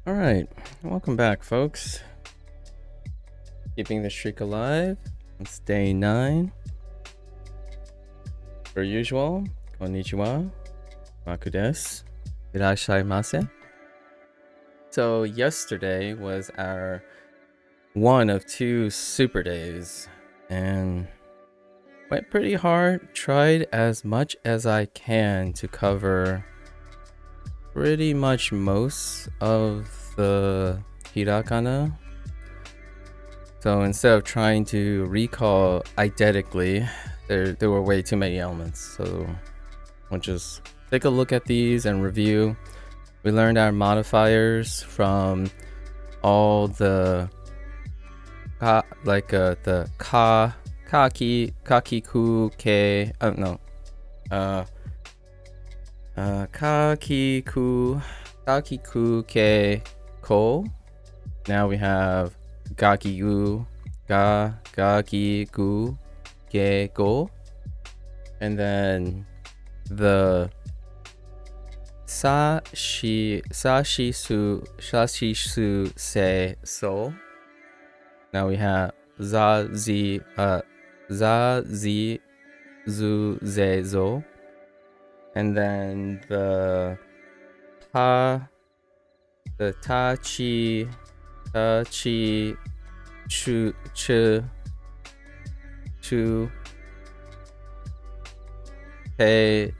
All right, welcome back, folks. Keeping the streak alive. It's day 9. Per usual, konnichiwa, MAKU desu, irashaimase. So yesterday was our one of 2 super days, and went pretty hard. Tried as much as I can to cover pretty much most of the hiragana. So instead of trying to recall identically, there were way too many elements. So we'll just take a look at these and review. We learned our modifiers from all the the kakiku ke kakiku ke ko. Now we have gakigu gakigu ge go, and then the sashisu se so. Now we have zazi zu ze zo, and then the tachi chu pe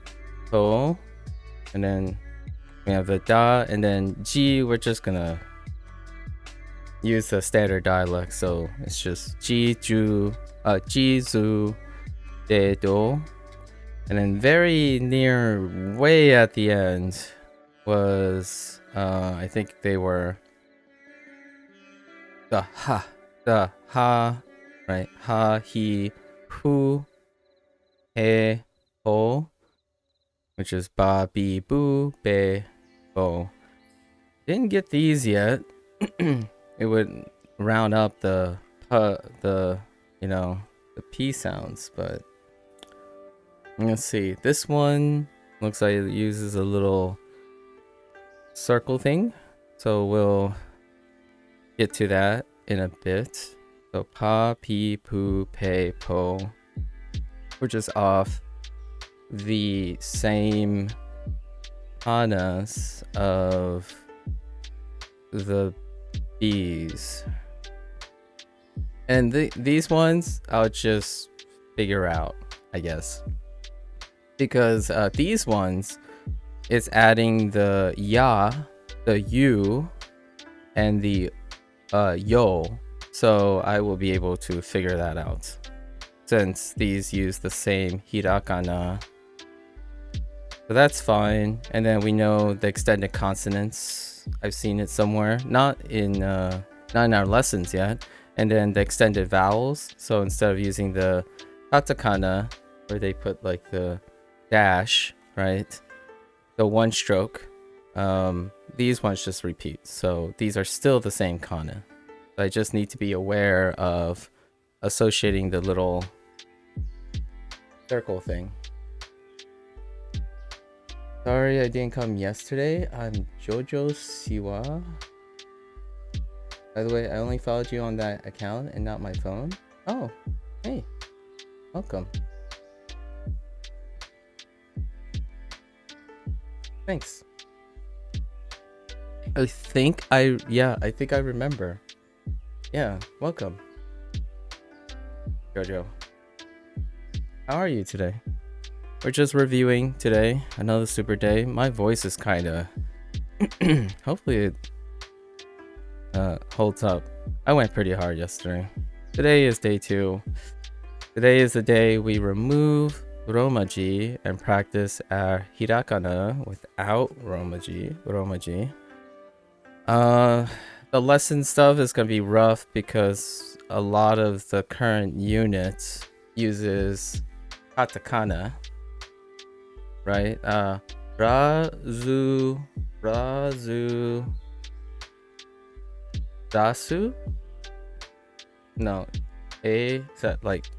to, and then we have the da, and then ji. We're just gonna use the standard dialect, so it's just ji zu de do, and then very near, way at the end, was I think they were the ha, right? Ha, he, hu, he, ho, which is ba, bi, bu, be, bo. Didn't get these yet. It would round up the P sounds, but let's see. This one looks like it uses a little circle thing, so we'll get to that in a bit. So pa, pi, pu, pe, po. We're just off the same kanas of the B's, and these ones I'll just figure out, I guess, because these ones, it's adding the ya, the you, and the yo, so I will be able to figure that out since these use the same hiragana. So that's fine. And then we know the extended consonants. I've seen it somewhere, not in our lessons yet. And then the extended vowels. So instead of using the katakana, where they put like the dash, right, the one stroke, these ones just repeat. So these are still the same kana. I just need to be aware of associating the little circle thing. Sorry I didn't come yesterday. I'm Jojo Siwa. By the way, I only followed you on that account and not my phone. Oh, hey, welcome. Thanks. I think I remember. Yeah, welcome, Jojo. How are you today? We're just reviewing today, another super day. My voice is kind of hopefully it holds up. I went pretty hard yesterday. Today is day 2. Today is the day we remove romaji and practice our hiragana without romaji. The lesson stuff is gonna be rough because a lot of the current unit uses katakana, right? Razu, dasu? No, is that like,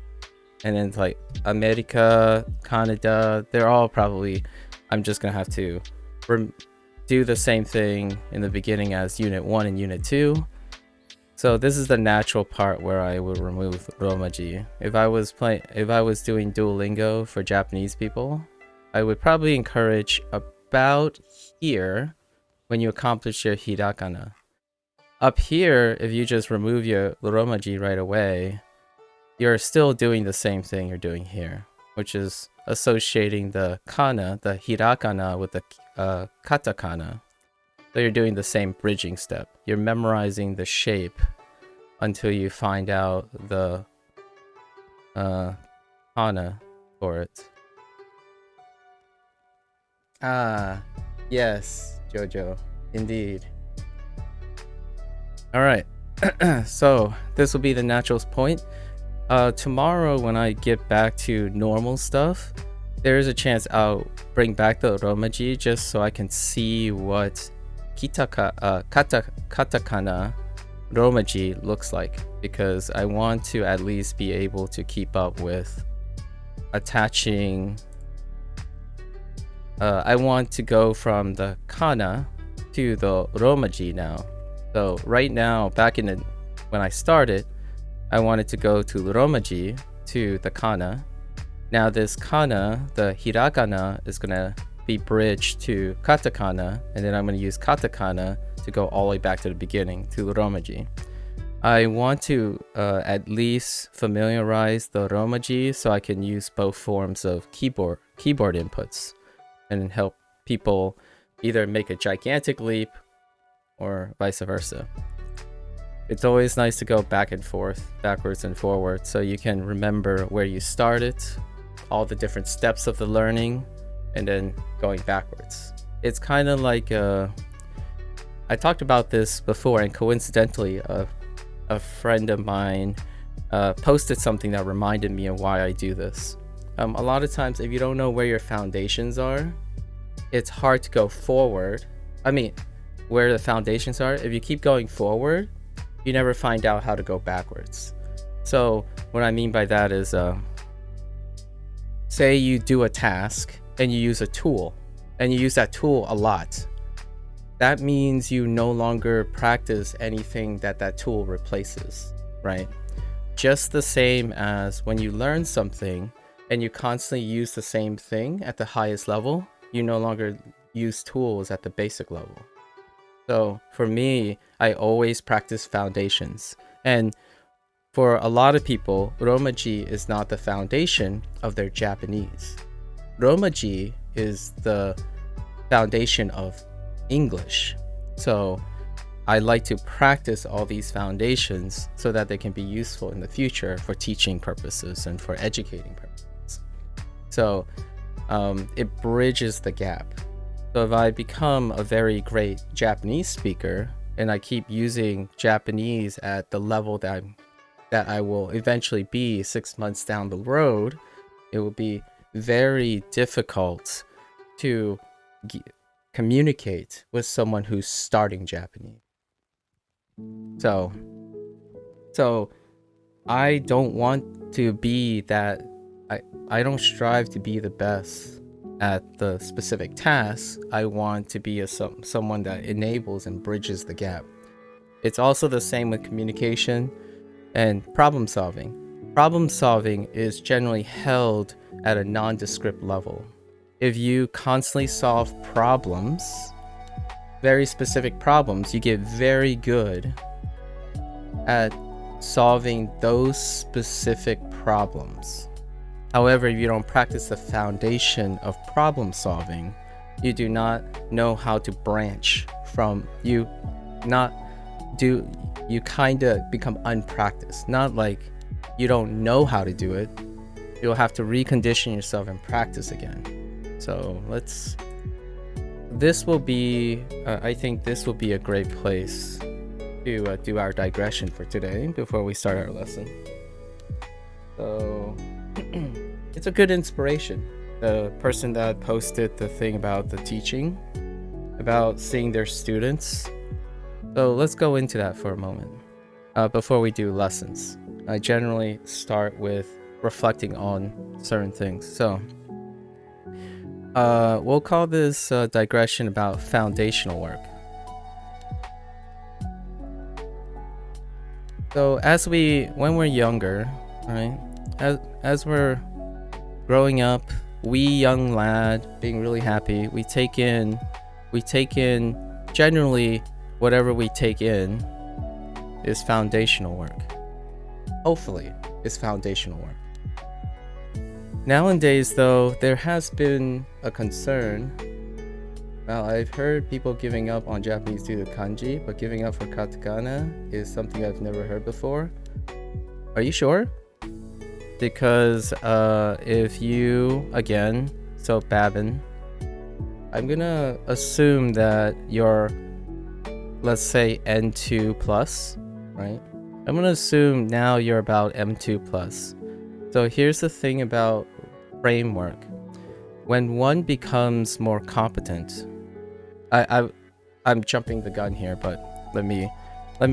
and then it's like America, Canada, they're all probably, I'm just gonna have to do the same thing in the beginning as Unit 1 and Unit 2. So this is the natural part where I would remove romaji. If I was doing Duolingo for Japanese people, I would probably encourage about here when you accomplish your hirakana. Up here, if you just remove your romaji right away, you're still doing the same thing you're doing here, which is associating the kana, the hirakana, with the katakana. So you're doing the same bridging step. You're memorizing the shape until you find out the kana for it. Ah, yes, Jojo, indeed. All right, so this will be the natural point. Tomorrow when I get back to normal stuff, there is a chance I'll bring back the romaji just so I can see what katakana romaji looks like, because I want to at least be able to keep up with attaching. I want to go from the kana to the romaji now. So right now, back in when I started, I wanted to go to romaji to the kana. Now this kana, the hiragana, is gonna be bridged to katakana, and then I'm gonna use katakana to go all the way back to the beginning to romaji. I want to at least familiarize the romaji so I can use both forms of keyboard inputs and help people either make a gigantic leap or vice versa. It's always nice to go back and forth, backwards and forward, so you can remember where you started, all the different steps of the learning, and then going backwards. It's kind of like I talked about this before, and coincidentally a friend of mine posted something that reminded me of why I do this. A lot of times if you don't know where your foundations are, it's hard to go forward. I mean, where the foundations are, if you keep going forward, you never find out how to go backwards. So what I mean by that is, say you do a task and you use a tool, and you use that tool a lot. That means you no longer practice anything that tool replaces, right? Just the same as when you learn something and you constantly use the same thing at the highest level, you no longer use tools at the basic level. So for me, I always practice foundations. And for a lot of people, romaji is not the foundation of their Japanese. Romaji is the foundation of English. So I like to practice all these foundations so that they can be useful in the future for teaching purposes and for educating purposes. So it bridges the gap. So if I become a very great Japanese speaker and I keep using Japanese at the level that I will eventually be 6 months down the road, it will be very difficult to communicate with someone who's starting Japanese. So I don't want to be that. I don't strive to be the best at the specific task. I want to be someone that enables and bridges the gap. It's also the same with communication and problem solving. Problem solving is generally held at a nondescript level. If you constantly solve problems, very specific problems, you get very good at solving those specific problems. However, if you don't practice the foundation of problem solving, you do not know how to branch from you kind of become unpracticed. Not like you don't know how to do it. You'll have to recondition yourself and practice again. So this will be, I think this will be a great place to do our digression for today before we start our lesson. So it's a good inspiration. The person that posted the thing about the teaching, about seeing their students. So let's go into that for a moment. Before we do lessons, I generally start with reflecting on certain things. So We'll call this digression about foundational work. So when we're younger, right? As we're growing up, we young lad being really happy, we take in generally whatever we take in is foundational work. Hopefully, it's foundational work. Nowadays, though, there has been a concern. Well, I've heard people giving up on Japanese due to kanji, but giving up for katakana is something I've never heard before. Are you sure? Because if you, again, so Babin, I'm gonna assume that you're, let's say, N2 plus, right? I'm gonna assume now you're about M2 plus. So here's the thing about framework. When one becomes more competent, I'm jumping the gun here, but let me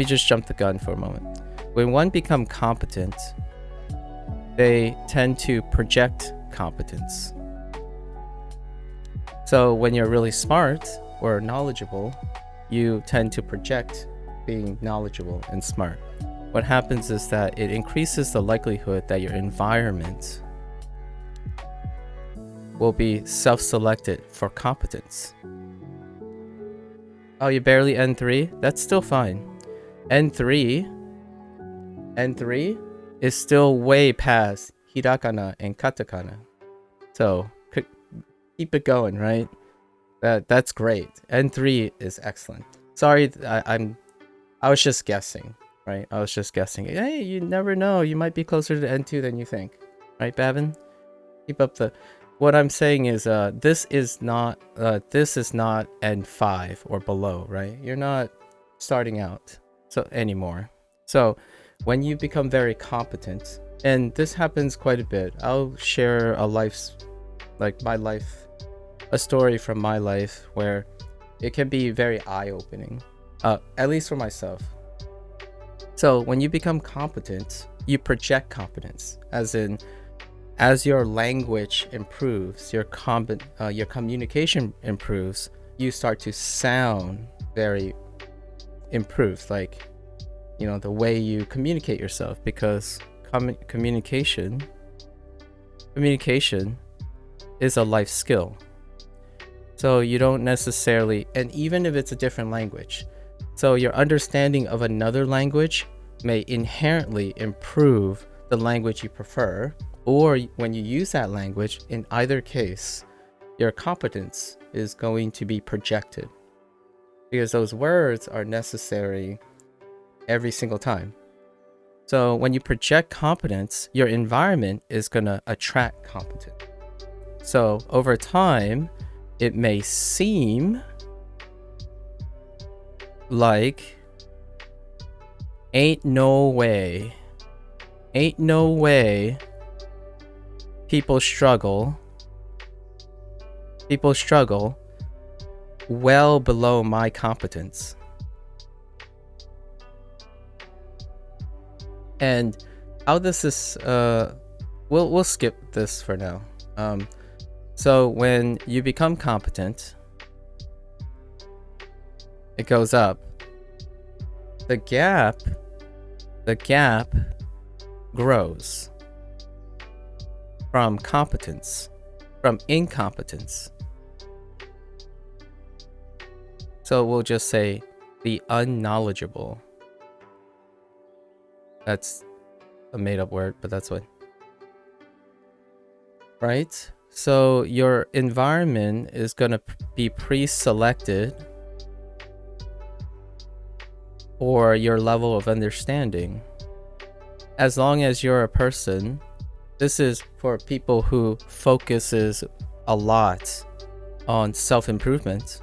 just jump the gun for a moment. When one becomes competent, they tend to project competence. So when you're really smart or knowledgeable, you tend to project being knowledgeable and smart. What happens is that it increases the likelihood that your environment will be self-selected for competence. Oh, you barely N3? That's still fine. N3 is still way past hiragana and katakana. So keep it going, right? That's great. N3 is excellent. Sorry, I was just guessing, right? I was just guessing. Hey, you never know. You might be closer to N2 than you think, right, Babin? Keep up the. What I'm saying is, this is not N5 or below, right? You're not starting out anymore. So when you become very competent, and this happens quite a bit, I'll share a story from my life where it can be very eye-opening, at least for myself. So when you become competent, you project competence, as your language improves, your communication improves, you start to sound very improved, like, you know, the way you communicate yourself, because communication is a life skill. So you don't necessarily, and even if it's a different language, so your understanding of another language may inherently improve the language you prefer, or when you use that language, in either case, your competence is going to be projected, because those words are necessary every single time. So when you project competence, your environment is going to attract competence. So over time, it may seem like ain't no way people struggle well below my competence. And how this is, we'll skip this for now. So when you become competent, it goes up. The gap grows from incompetence. So we'll just say the unknowledgeable. That's a made-up word, but that's what. Right? So your environment is going to be pre-selected for your level of understanding. As long as you're a person, this is for people who focuses a lot on self-improvement,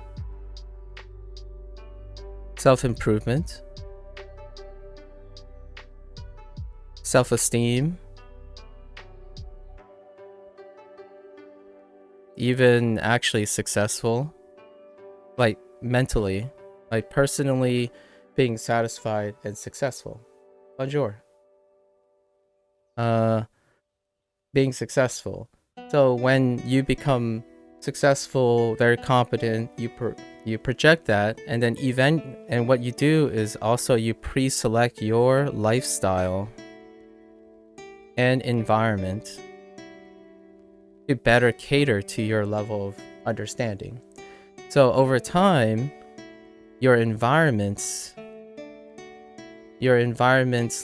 self-esteem, even actually successful, like mentally, like personally being satisfied and successful. Bonjour. Being successful. So when you become successful, very competent, you project that, and then and what you do is also you pre-select your lifestyle and environment to better cater to your level of understanding. So over time, your environment's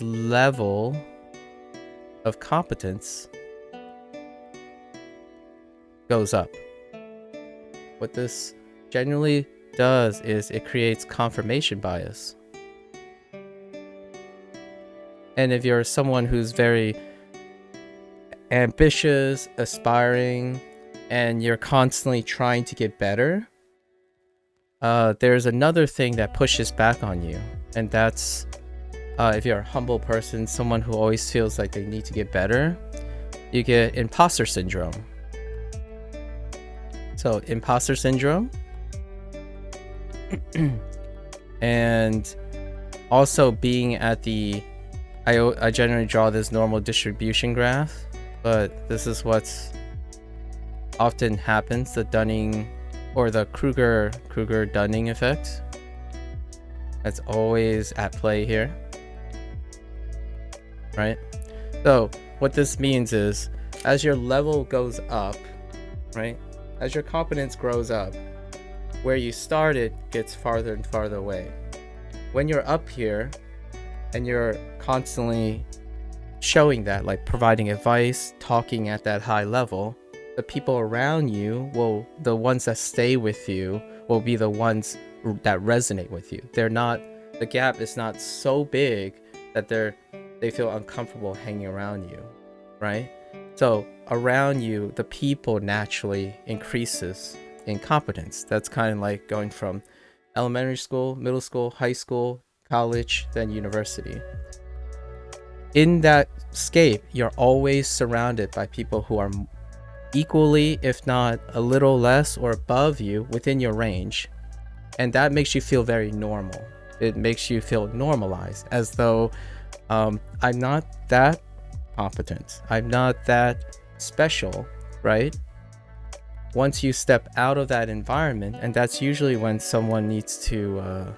level of competence goes up. What this generally does is it creates confirmation bias. And if you're someone who's very ambitious, aspiring, and you're constantly trying to get better, there's another thing that pushes back on you, and that's if you're a humble person, someone who always feels like they need to get better, you get imposter syndrome. So imposter syndrome and also being at the I generally draw this normal distribution graph, but this is what's often happens, the Dunning or the Kruger-Dunning effect. That's always at play here, right? So what this means is as your level goes up, right? As your competence grows up, where you started gets farther and farther away. When you're up here and you're constantly showing that, like providing advice, talking at that high level, the people around you the ones that stay with you will be the ones that resonate with you. The gap is not so big that they feel uncomfortable hanging around you, right? So around you, the people naturally increases in competence. That's kind of like going from elementary school, middle school, high school, college, then university. In that scape, you're always surrounded by people who are equally, if not a little less or above you within your range. And that makes you feel very normal. It makes you feel normalized, as though I'm not that competent, I'm not that special, right? Once you step out of that environment, and that's usually when someone needs to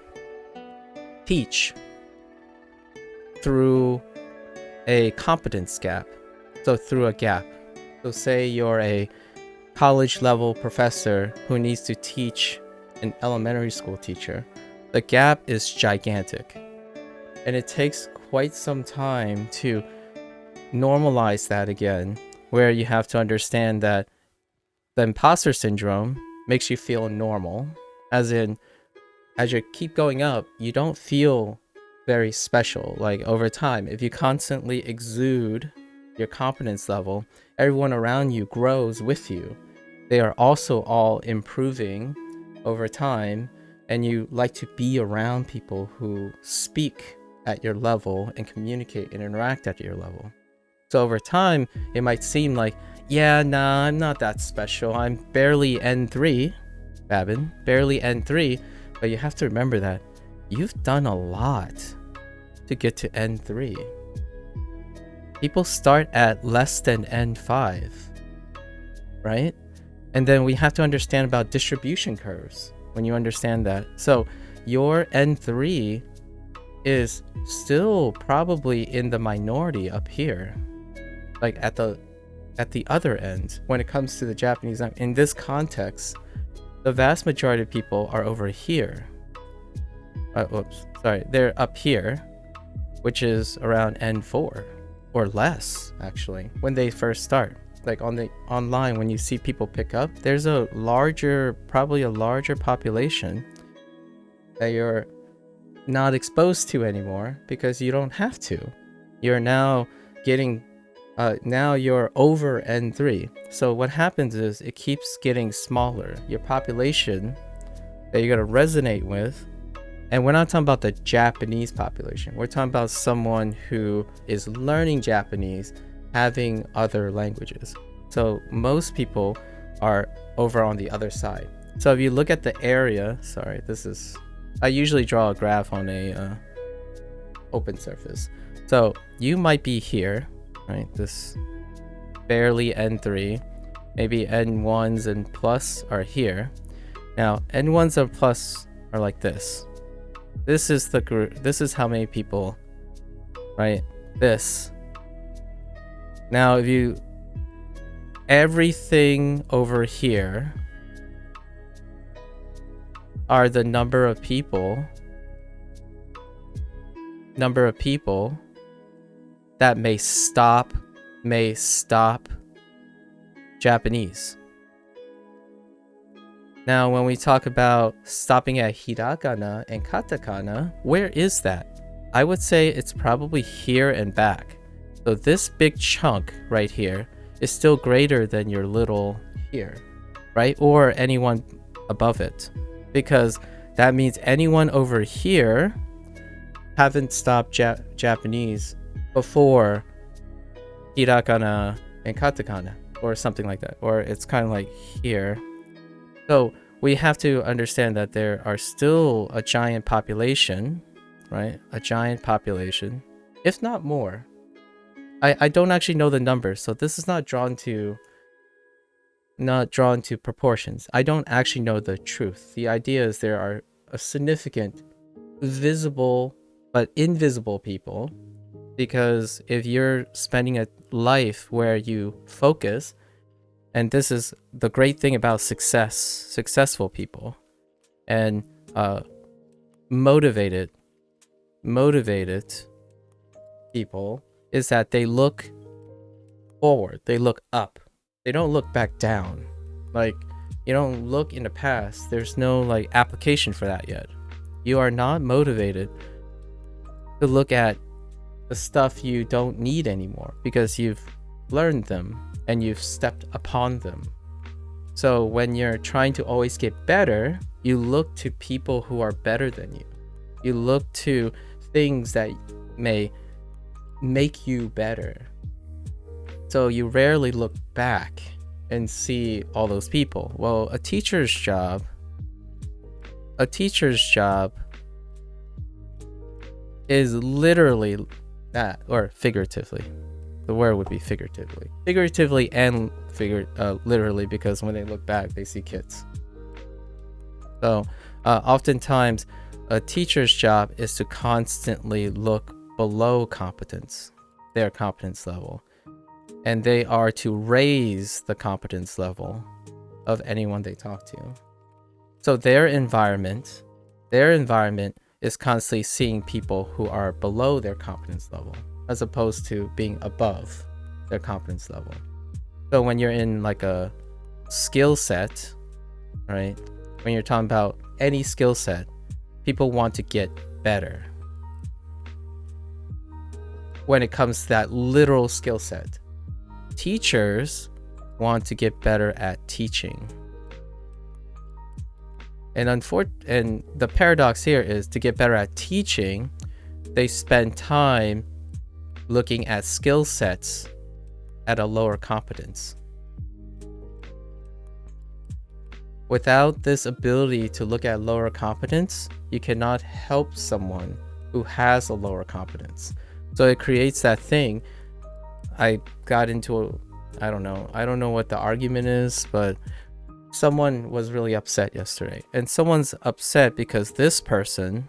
teach through a competence gap, so through a gap. So say you're a college level professor who needs to teach an elementary school teacher. The gap is gigantic, and it takes quite some time to normalize that again, where you have to understand that the imposter syndrome makes you feel normal, as in as you keep going up, you don't feel very special. Like over time, if you constantly exude your competence level, everyone around you grows with you. They are also all improving over time, and you like to be around people who speak at your level and communicate and interact at your level. So over time, it might seem like, yeah, nah, I'm not that special. I'm barely N3, Babin, barely N3. But you have to remember that you've done a lot to get to N3. People start at less than N5, right? And then we have to understand about distribution curves when you understand that. So your N3 is still probably in the minority up here, like at the other end when it comes to the Japanese. In this context, the vast majority of people are over here. They're up here, which is around N4 or less, actually, when they first start. Like online, when you see people pick up, there's probably a larger population that you're not exposed to anymore because you don't have to. You're now getting now you're over N3. So what happens is it keeps getting smaller. Your population that you're going to resonate with, and we're not talking about the Japanese population. We're talking about someone who is learning Japanese, having other languages. So most people are over on the other side. So if you look at the area, I usually draw a graph on a open surface. So you might be here, right? This barely N3, maybe N1s and plus are here. Now N1s and plus are like this. This is the group. This is how many people, right? This. Now if you, everything over here are the number of people that may stop Japanese. Now when we talk about stopping at hiragana and katakana, where is that? I would say it's probably here and back. So this big chunk right here is still greater than your little here, right? Or anyone above it, because that means anyone over here haven't stopped Japanese before hiragana and katakana or something like that, or it's kind of like here. So we have to understand that there are still a giant population, right? A giant population, if not more. I don't actually know the numbers, so this is not drawn to proportions. I don't actually know the truth. The idea is there are a significant visible but invisible people, because if you're spending a life where you focus, and this is the great thing about successful people and motivated people, is that they look forward, they look up, they don't look back down. Like, you don't look in the past. There's no like application for that yet. You are not motivated to look at the stuff you don't need anymore because you've learned them and you've stepped upon them. So when you're trying to always get better, you look to people who are better than you. You look to things that may make you better. So you rarely look back and see all those people. Well, a teacher's job is literally that, or figuratively. The word would be figuratively and literally, because when they look back they see kids. So oftentimes a teacher's job is to constantly look below their competence level, and they are to raise the competence level of anyone they talk to. So their environment is constantly seeing people who are below their competence level as opposed to being above their competence level. So when you're in like a skill set, right? When you're talking about any skill set, people want to get better. When it comes to that literal skill set, teachers want to get better at teaching. And the paradox here is, to get better at teaching, they spend time looking at skill sets at a lower competence. Without this ability to look at lower competence, you cannot help someone who has a lower competence. So it creates that thing. I got into I don't know what the argument is, but someone was really upset yesterday. And someone's upset because this person,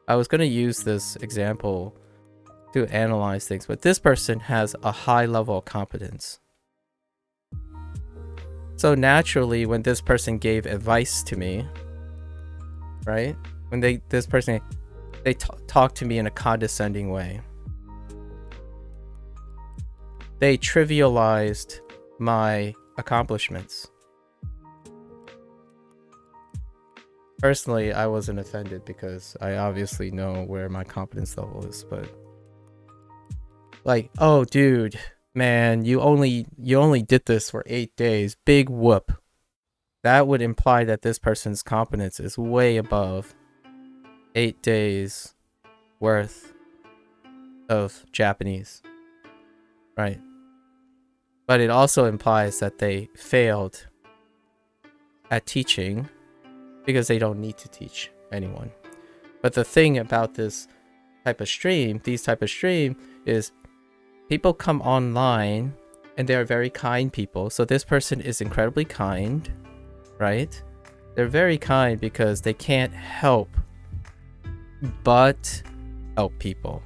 I was going to use this example to analyze things, but this person has a high level of competence. So naturally, when this person gave advice to me, right? When they talked to me in a condescending way. They trivialized my accomplishments. Personally, I wasn't offended because I obviously know where my competence level is, but like, oh dude, man, you only did this for 8 days. Big whoop. That would imply that this person's competence is way above 8 days worth of Japanese. Right? But it also implies that they failed at teaching because they don't need to teach anyone. But the thing about these type of stream is people come online and they are very kind people. So this person is incredibly kind, right? They're very kind because they can't help but help people.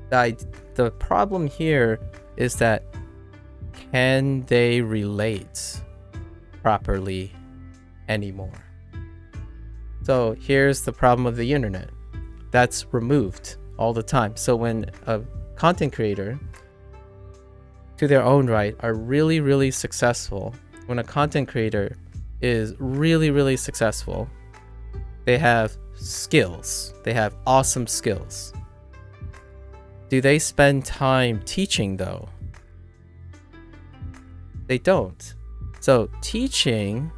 The problem here is that, can they relate properly anymore? So here's the problem of the internet. That's removed all the time. So when a content creator, to their own right, are really, really successful, when a content creator is really, really successful, they have skills. They have awesome skills. Do they spend time teaching though? They don't. So teaching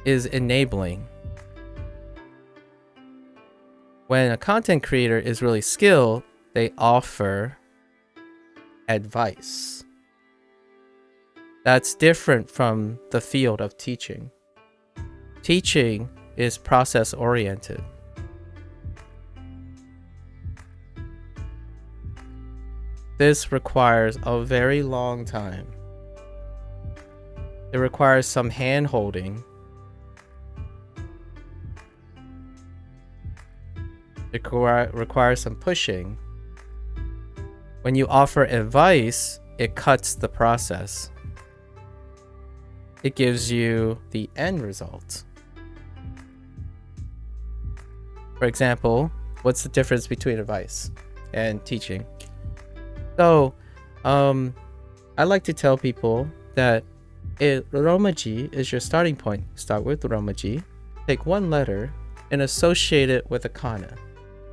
is enabling. When a content creator is really skilled, they offer advice. That's different from the field of teaching. Teaching is process oriented. This requires a very long time. It requires some hand holding. It requires some pushing. When you offer advice, it cuts the process. It gives you the end result. For example, what's the difference between advice and teaching? So, I like to tell people that romaji is your starting point. Start with romaji, take one letter and associate it with a kana,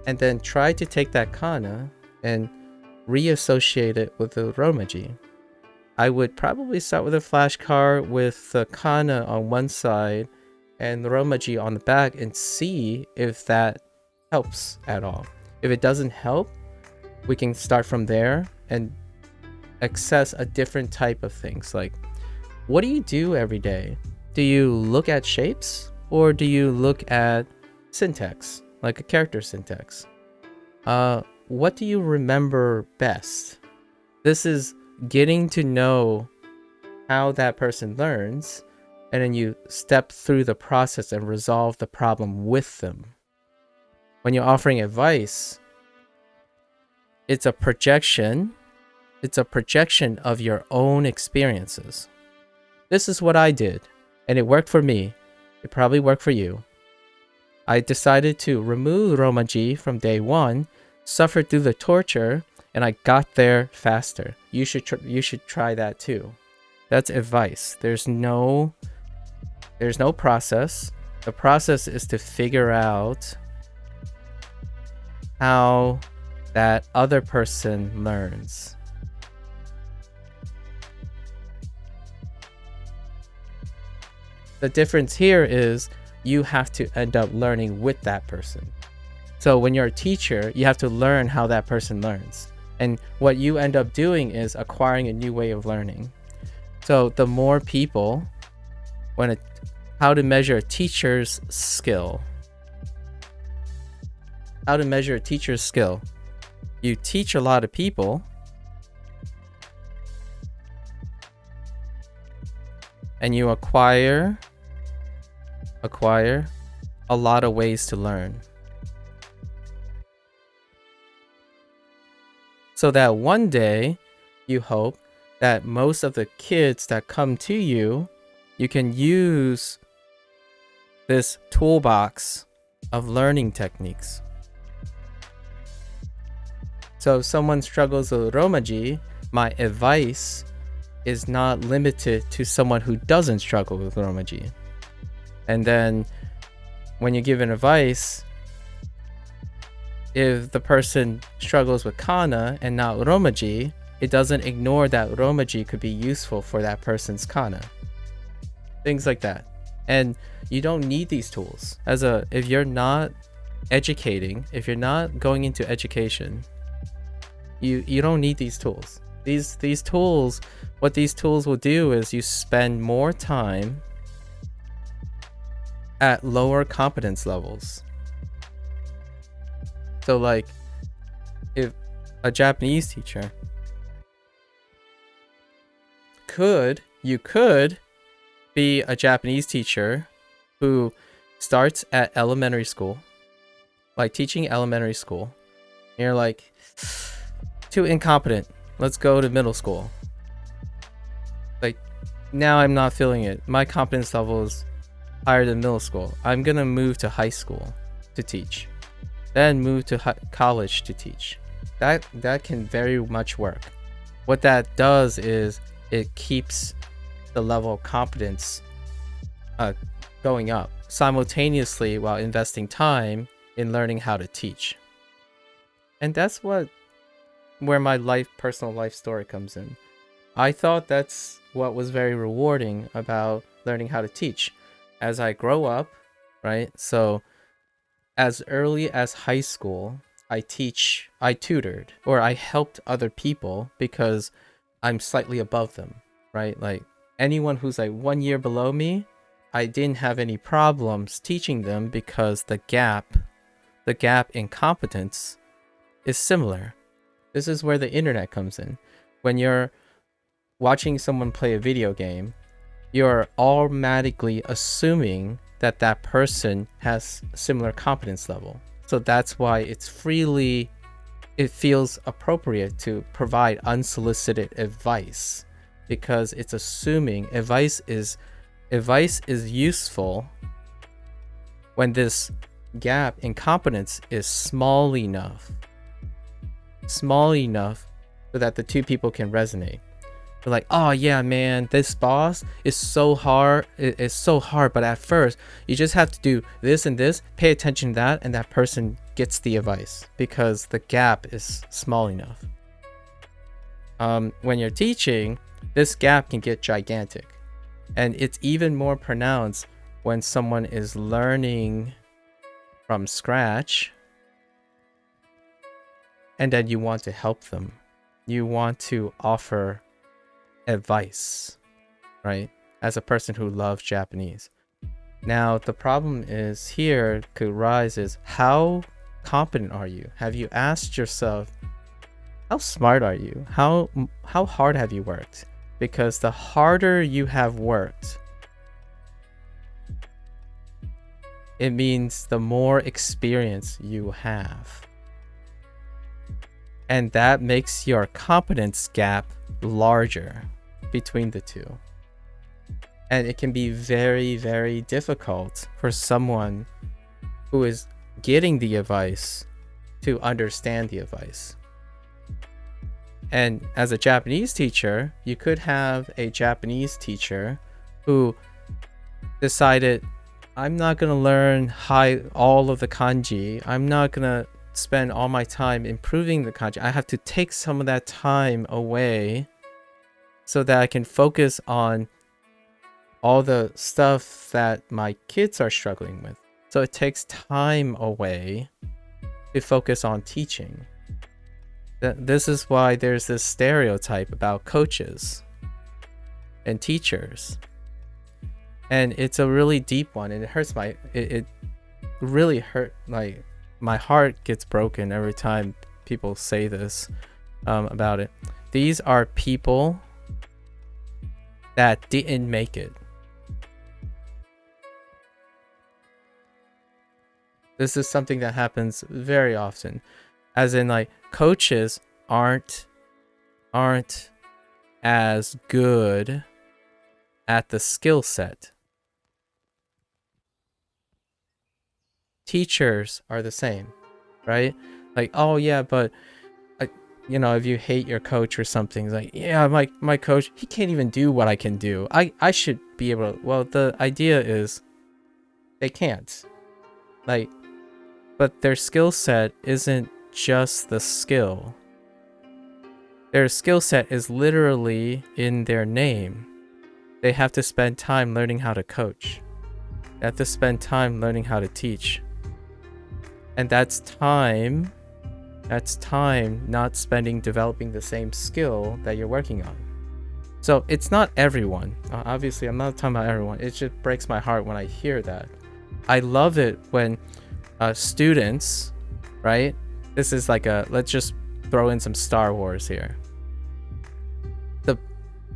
and then try to take that kana and reassociate it with the romaji. I would probably start with a flashcard with the kana on one side and the romaji on the back and see if that helps at all. If it doesn't help, we can start from there and access a different type of things. Like, what do you do every day? Do you look at shapes or do you look at syntax, like a character syntax? What do you remember best? This is getting to know how that person learns, and then you step through the process and resolve the problem with them. When you're offering advice, it's a projection. It's a projection of your own experiences. This is what I did, and it worked for me. It probably worked for you. I decided to remove romaji from day one, suffered through the torture, and I got there faster. You should try that too. That's advice. There's no process. The process is to figure out how that other person learns. The difference here is you have to end up learning with that person. So when you're a teacher, you have to learn how that person learns. And what you end up doing is acquiring a new way of learning. So the more people, how to measure a teacher's skill. How to measure a teacher's skill. You teach a lot of people, and you acquire a lot of ways to learn. So that one day, you hope that most of the kids that come to you, you can use this toolbox of learning techniques. So if someone struggles with romaji, my advice is not limited to someone who doesn't struggle with romaji. And then when you give an advice, if the person struggles with kana and not romaji, it doesn't ignore that romaji could be useful for that person's kana. Things like that. And you don't need these tools. If you're not educating, if you're not going into education, you don't need these tools. These tools, what these tools will do is you spend more time at lower competence levels. So like, if a Japanese teacher could be a Japanese teacher who starts at elementary school, like teaching elementary school. And you're like, too incompetent. Let's go to middle school. Like, now I'm not feeling it. My competence level is higher than middle school. I'm gonna move to high school to teach, then move to college to teach. That can very much work. What that does is it keeps the level of competence going up simultaneously while investing time in learning how to teach. And that's where my personal life story comes in. I thought that's what was very rewarding about learning how to teach. As I grow up, right? So as early as high school, I tutored, or I helped other people because I'm slightly above them, right? Like anyone who's like 1 year below me, I didn't have any problems teaching them because the gap in competence is similar. This is where the internet comes in. When you're watching someone play a video game, you're automatically assuming that that person has similar competence level. So that's why it feels appropriate to provide unsolicited advice, because it's assuming advice is useful when this gap in competence is small enough so that the two people can resonate. They're like, oh yeah, man, this boss is so hard. It's so hard, but at first you just have to do this and this, pay attention to that, and that person gets the advice because the gap is small enough. When you're teaching, this gap can get gigantic, and it's even more pronounced when someone is learning from scratch and then you want to help them. You want to offer advice, right? As a person who loves Japanese. Now, the problem is here could rise is, how competent are you? Have you asked yourself, how smart are you? How hard have you worked? Because the harder you have worked, it means the more experience you have. And that makes your competence gap larger between the two. And it can be very, very difficult for someone who is getting the advice to understand the advice. And as a Japanese teacher, you could have a Japanese teacher who decided, I'm not going to learn all of the kanji. I'm not going to spend all my time improving the kanji. I have to take some of that time away so that I can focus on all the stuff that my kids are struggling with. So it takes time away to focus on teaching. This is why there's this stereotype about coaches and teachers. And it's a really deep one, and it hurts it really hurt, like my heart gets broken every time people say this about it. These are people that didn't make it. This is something that happens very often, as in like coaches aren't as good at the skill set. Teachers are the same, right? Like, oh yeah, but if you hate your coach or something, it's like, yeah, my coach, he can't even do what I can do. I should be able to. Well, the idea is they can't. Like, but their skill set isn't just the skill. Their skill set is literally in their name. They have to spend time learning how to coach. They have to spend time learning how to teach. And that's time not spending developing the same skill that you're working on. So it's not everyone. Obviously, I'm not talking about everyone. It just breaks my heart when I hear that. I love it when students, right? This is like let's just throw in some Star Wars here.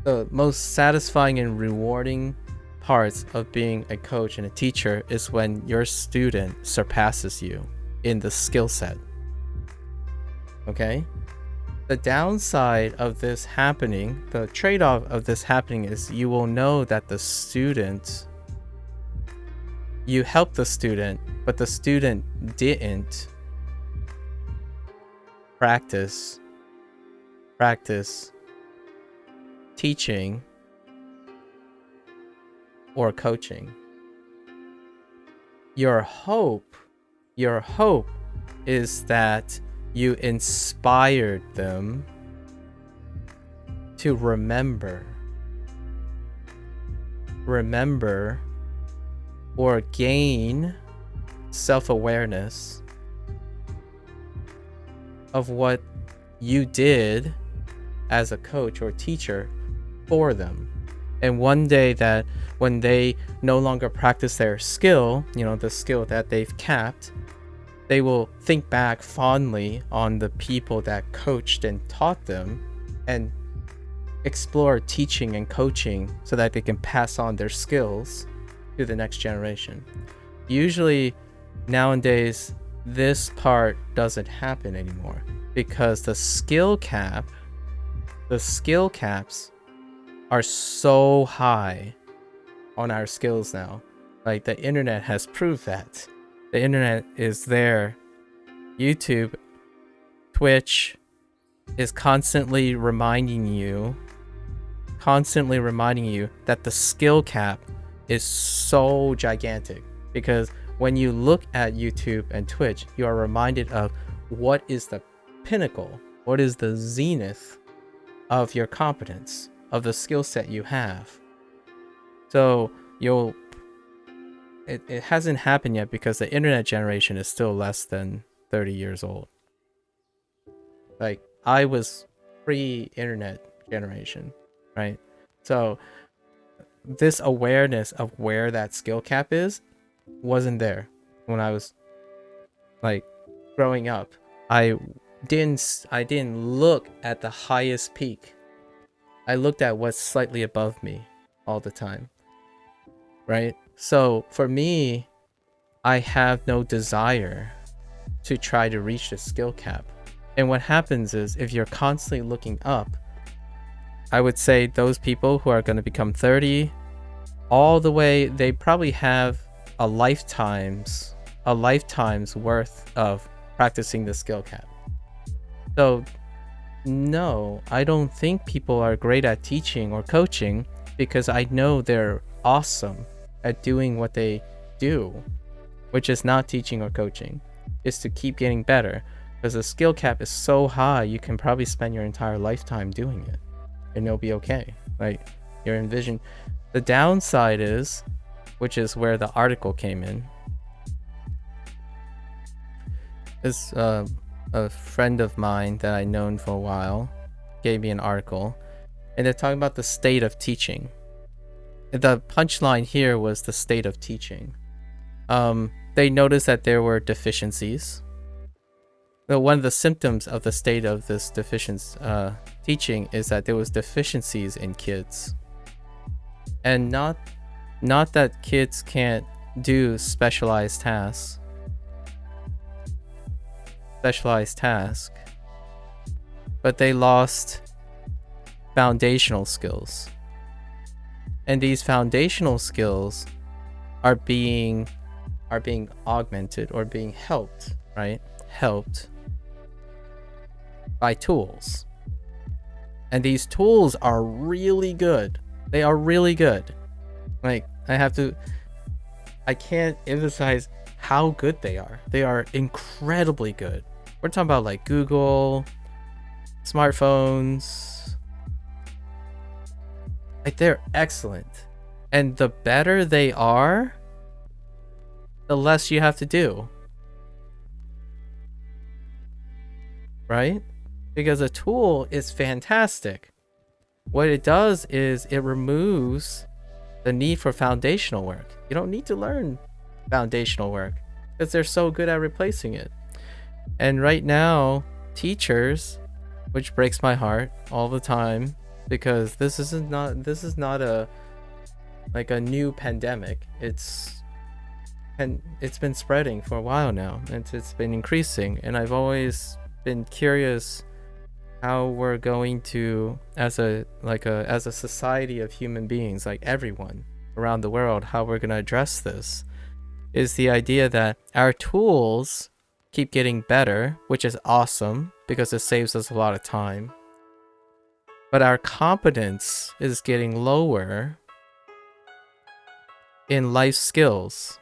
the most satisfying and rewarding parts of being a coach and a teacher is when your student surpasses you in the skill set. Okay? The downside of this happening, the trade-off of this happening, is you will know that you helped the student, but the student didn't practice teaching or coaching. Your hope is that you inspired them to remember or gain self-awareness of what you did as a coach or teacher for them. And one day, that when they no longer practice their skill, the skill that they've capped, they will think back fondly on the people that coached and taught them and explore teaching and coaching so that they can pass on their skills to the next generation. Usually nowadays, this part doesn't happen anymore because the skill caps are so high on our skills now. Like, the internet has proved that. The internet is there. YouTube, Twitch is constantly reminding you that the skill cap is so gigantic, because when you look at YouTube and Twitch, you are reminded of what is the pinnacle, what is the zenith of your competence, of the skill set you have. So it hasn't happened yet because the internet generation is still less than 30 years old. Like, I was pre-internet generation, right? So this awareness of where that skill cap is wasn't there when I was like growing up. I didn't look at the highest peak. I looked at what's slightly above me all the time, right? So for me, I have no desire to try to reach the skill cap. And what happens is, if you're constantly looking up, I would say those people who are going to become 30 all the way, they probably have a lifetime's worth of practicing the skill cap. So no, I don't think people are great at teaching or coaching, because I know they're awesome at doing what they do, which is not teaching or coaching. Is to keep getting better, because the skill cap is so high, you can probably spend your entire lifetime doing it and you'll be okay. Like, you're envision. The downside is, which is where the article came in, is a friend of mine that I known for a while gave me an article, and they're talking about the state of teaching. The punchline here was the state of teaching. They noticed that there were deficiencies. One of the symptoms of the state of this teaching is that there was deficiencies in kids, and not that kids can't do specialized tasks, but they lost foundational skills, and these foundational skills are being augmented or being helped by tools. And these tools are really good. They are really good. Like, I can't emphasize how good they are. They are incredibly good. We're talking about like Google, smartphones. Like, they're excellent. And the better they are, the less you have to do. Right? Because a tool is fantastic. What it does is it removes the need for foundational work. You don't need to learn foundational work because they're so good at replacing it. And right now, teachers, which breaks my heart all the time, because this is not a like a new pandemic. It's been spreading for a while now, and it's been increasing, and I've always been curious how we're going to, as a society of human beings, like everyone around the world, how we're going to address this. Is the idea that our tools keep getting better, which is awesome because it saves us a lot of time, but our competence is getting lower in life skills.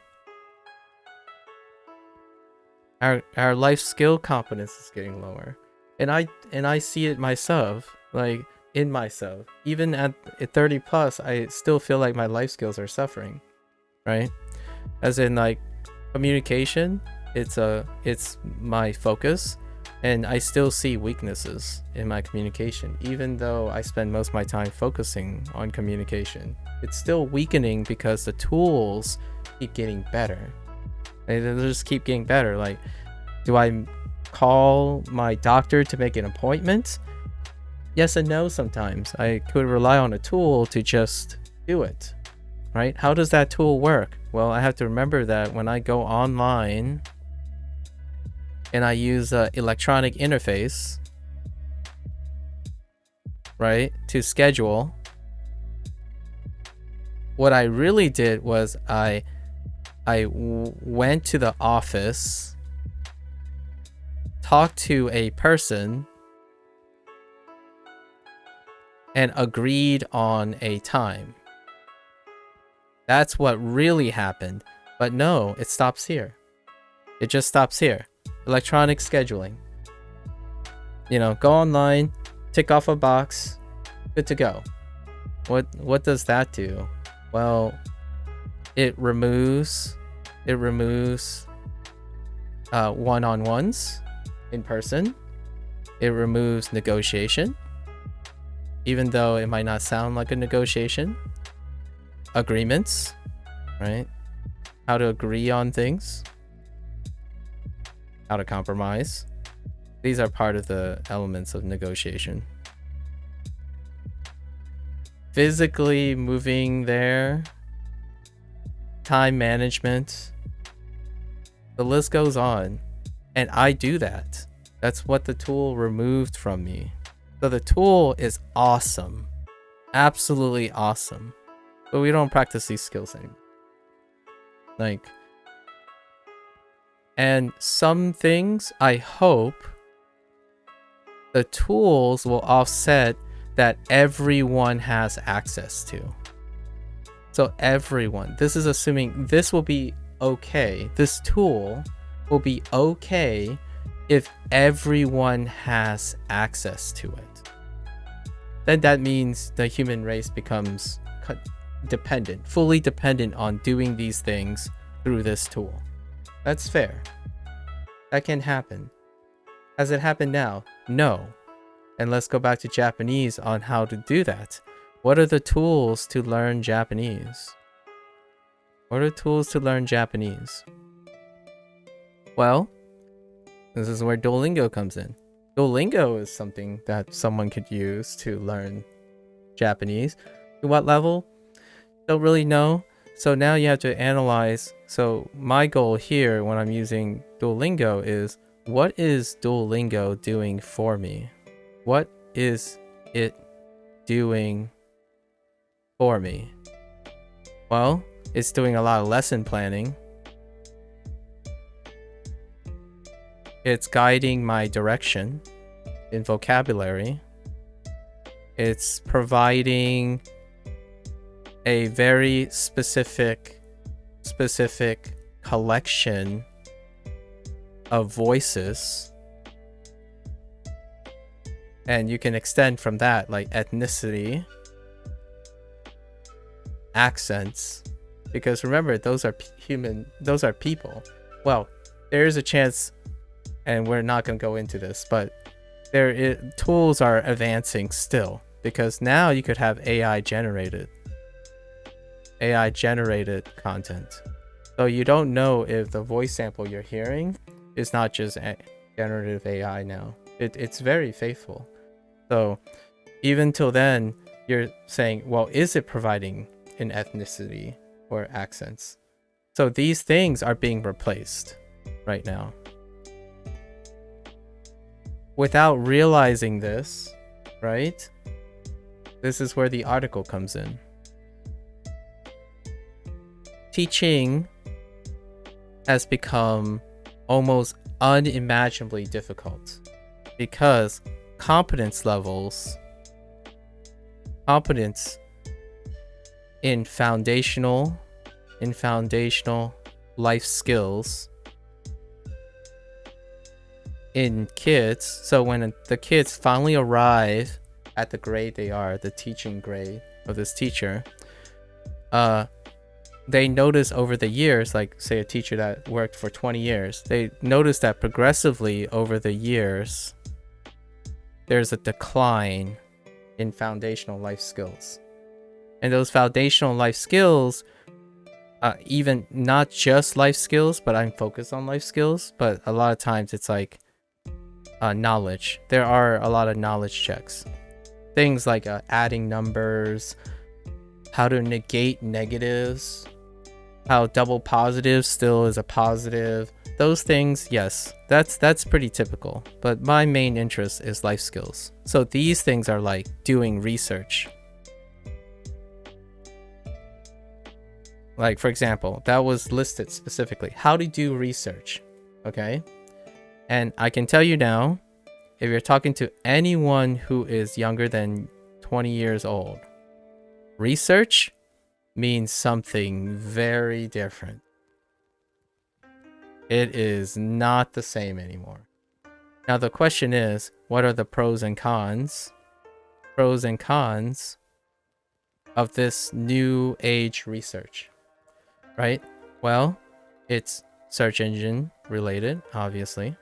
Our life skill competence is getting lower, and I see it myself, like in myself. Even at 30 plus, I still feel like my life skills are suffering, right? As in, like, communication, it's my focus, and I still see weaknesses in my communication, even though I spend most of my time focusing on communication. It's still weakening because the tools keep getting better. They just keep getting better. Like, do I call my doctor to make an appointment? Yes and no sometimes. I could rely on a tool to just do it, right? How does that tool work? Well, I have to remember that when I go online and I use an electronic interface, right, to schedule, what I really did was I went to the office, talked to a person, and agreed on a time. That's what really happened. But no, it stops here. It just stops here. Electronic scheduling. You know, go online, tick off a box, good to go. What does that do? Well, it removes one-on-ones in person. It removes negotiation, even though it might not sound like a negotiation. Agreements, right? How to agree on things, how to compromise. These are part of the elements of negotiation. Physically moving there, time management, the list goes on. And I do that. That's what the tool removed from me. So the tool is awesome, absolutely awesome, but we don't practice these skills anymore. Like, and some things I hope the tools will offset that everyone has access to. So everyone, this is assuming this will be okay. This tool will be okay if everyone has access to it. Then that means the human race becomes dependent, fully dependent on doing these things through this tool. That's fair. That can happen. Has it happened now? No. And let's go back to Japanese on how to do that. What are the tools to learn Japanese? What are the tools to learn Japanese? Well, this is where Duolingo comes in. Duolingo is something that someone could use to learn Japanese. To what level? Don't really know. So now you have to analyze. So my goal here when I'm using Duolingo is, what is Duolingo doing for me? What is it doing for me? Well, it's doing a lot of lesson planning. It's guiding my direction in vocabulary. It's providing a very specific collection of voices. And you can extend from that, like ethnicity, accents, because remember, those are people. Well, there is a chance, and we're not going to go into this, but tools are advancing still, because now you could have AI generated content. So you don't know if the voice sample you're hearing is not just generative AI now. It's very faithful. So Even till then, you're saying, well, is it providing an ethnicity or accents? So these things are being replaced right now. Without realizing this, right? This is where the article comes in. Teaching has become almost unimaginably difficult because competence in foundational life skills in kids. So when the kids finally arrive at the grade they are, the teaching grade of this teacher, they notice over the years, like say a teacher that worked for 20 years, they notice that progressively over the years, there's a decline in foundational life skills. And those foundational life skills, even not just life skills, but I'm focused on life skills, but a lot of times it's like knowledge. There are a lot of knowledge checks. Things like adding numbers, how to negate negatives, how double positive still is a positive. Those things, yes, that's pretty typical. But my main interest is life skills. So these things are like doing research. Like, for example, that was listed specifically. How to do research, okay? And I can tell you now, if you're talking to anyone who is younger than 20 years old, research means something very different. It is not the same anymore. Now the question is, what are the pros and cons? Pros and cons of this new age research, right? Well, it's search engine related, obviously.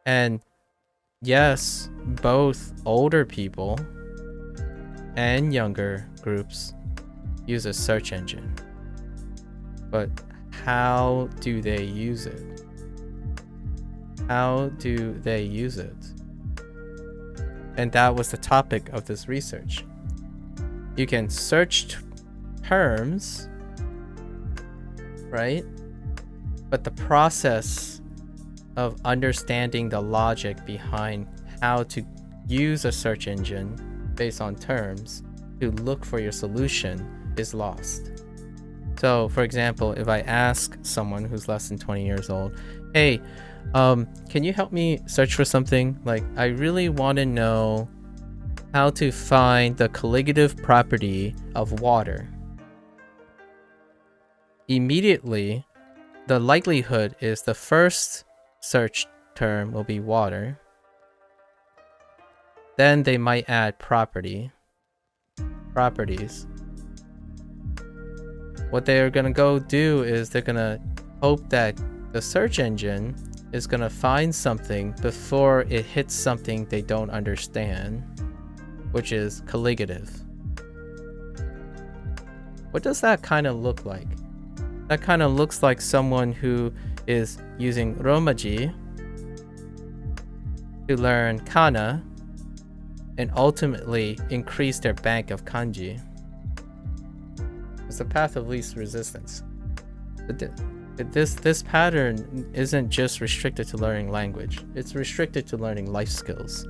And yes, both older people and younger groups use a search engine. But how do they use it? How do they use it? And that was the topic of this research. You can search terms, right? But the process of understanding the logic behind how to use a search engine based on terms to look for your solution is lost. So, for example, if I ask someone who's less than 20 years old, hey, can you help me search for something? Like, I really want to know how to find the colligative property of water. Immediately, the likelihood is the first search term will be water. Then they might add properties. What they're gonna go do is they're gonna hope that the search engine is gonna find something before it hits something they don't understand, which is colligative. What does that kind of look like? That kind of looks like someone who is using Romaji to learn kana and ultimately increase their bank of kanji. It's the path of least resistance. This pattern isn't just restricted to learning language. It's restricted to learning life skills.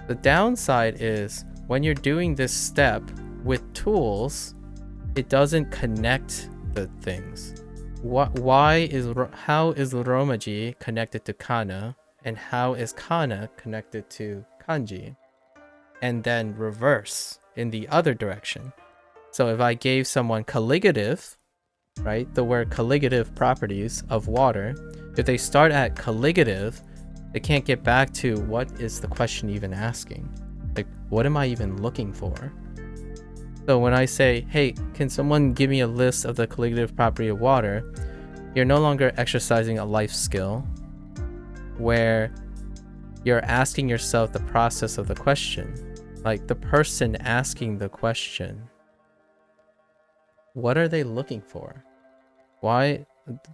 The downside is when you're doing this step with tools, it doesn't connect the things. How is Romaji connected to kana, and how is kana connected to kanji? And then reverse in the other direction. So if I gave someone colligative, right, the word colligative properties of water, if they start at colligative, they can't get back to what is the question even asking. Like, what am I even looking for? So when I say, hey, can someone give me a list of the colligative property of water? You're no longer exercising a life skill where you're asking yourself the process of the question. Like the person asking the question, what are they looking for? Why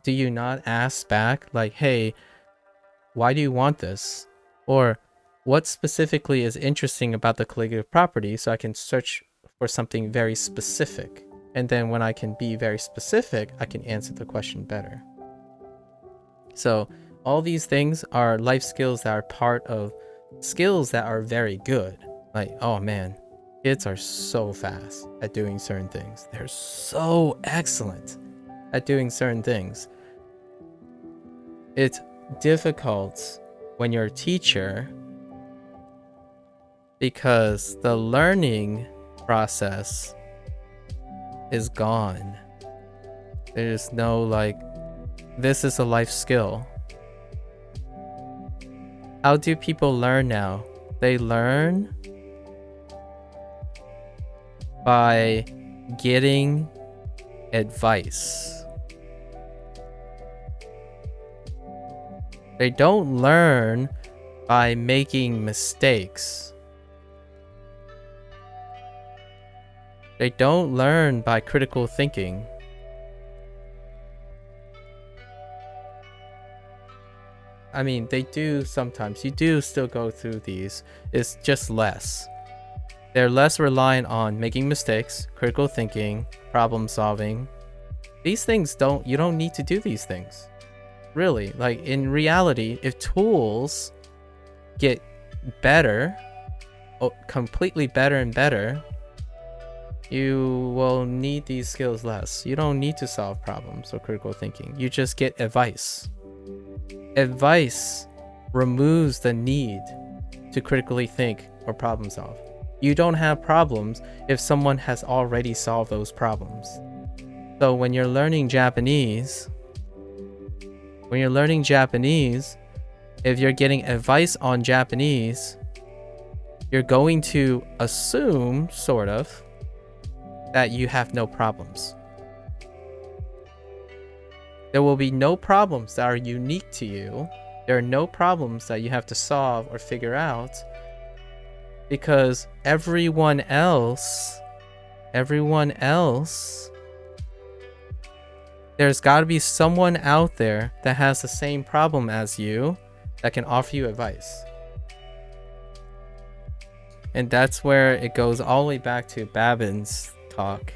do you not ask back like, hey, why do you want this? Or what specifically is interesting about the colligative property, so I can search for something very specific. And then when I can be very specific, I can answer the question better. So all these things are life skills that are part of skills that are very good. Like, oh man, kids are so fast at doing certain things. They're so excellent at doing certain things. It's difficult when you're a teacher because the learning process is gone. There's no like, this is a life skill. How do people learn now? They learn by getting advice. They don't learn by making mistakes. They don't learn by critical thinking. I mean, they do sometimes. You do still go through these. It's just less. They're less reliant on making mistakes, critical thinking, problem solving. These things you don't need to do these things. Really, like in reality, if tools get better, completely better and better, you will need these skills less. You don't need to solve problems or critical thinking. You just get advice. Advice removes the need to critically think or problem solve. You don't have problems if someone has already solved those problems. So when you're learning Japanese, if you're getting advice on Japanese, you're going to assume, sort of, that you have no problems. There will be no problems that are unique to you. There are no problems that you have to solve or figure out, because everyone else, there's got to be someone out there that has the same problem as you that can offer you advice. And that's where it goes all the way back to Babin's talk.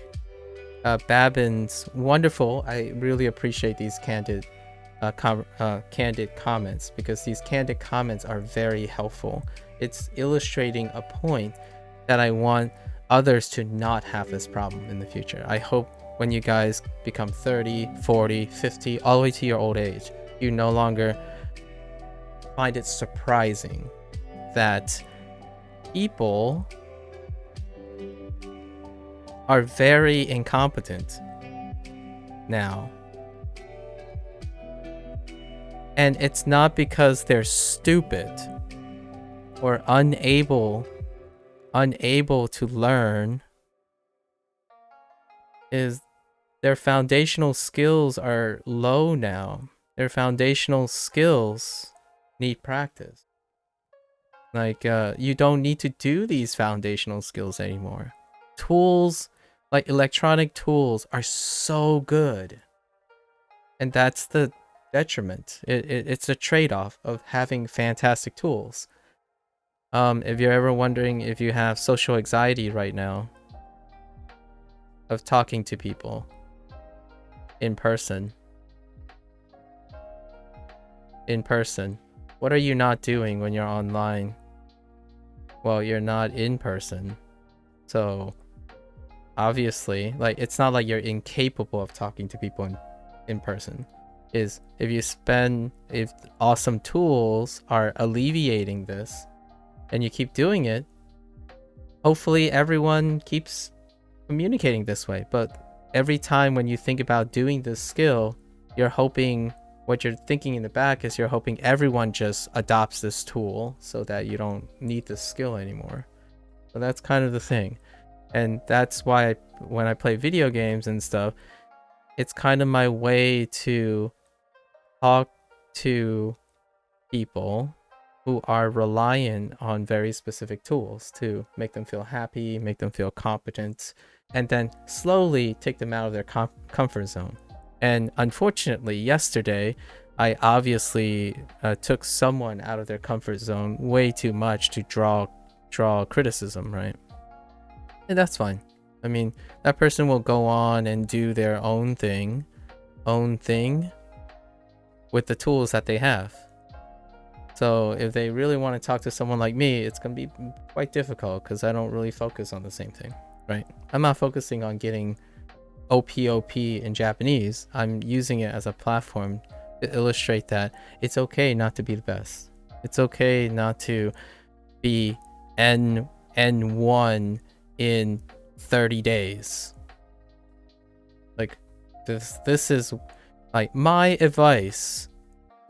Babin's wonderful. I really appreciate these candid comments, because these candid comments are very helpful. It's illustrating a point that I want others to not have this problem in the future. I hope when you guys become 30, 40, 50, all the way to your old age, you no longer find it surprising that people are very incompetent now. And it's not because they're stupid or unable to learn. Is their foundational skills are low now. Their foundational skills need practice. Like, you don't need to do these foundational skills anymore. Tools, like electronic tools, are so good. And that's the detriment. It's a trade-off of having fantastic tools. If you're ever wondering if you have social anxiety right now, of talking to people in person, what are you not doing when you're online? Well, you're not in person. So obviously, like, it's not like you're incapable of talking to people in person. Is if awesome tools are alleviating this and you keep doing it, hopefully everyone keeps communicating this way. But every time when you think about doing this skill, you're hoping, what you're thinking in the back is you're hoping everyone just adopts this tool so that you don't need this skill anymore. So that's kind of the thing. And that's why when I play video games and stuff, it's kind of my way to talk to people who are reliant on very specific tools to make them feel happy, make them feel competent, and then slowly take them out of their comfort zone. And unfortunately, yesterday, I obviously took someone out of their comfort zone way too much to draw criticism, right? And that's fine. I mean, that person will go on and do their own thing with the tools that they have. So if they really want to talk to someone like me, it's going to be quite difficult because I don't really focus on the same thing, right? I'm not focusing on getting OPOP in Japanese. I'm using it as a platform to illustrate that it's okay not to be the best. It's okay not to be N1 in 30 days. Like this is like my advice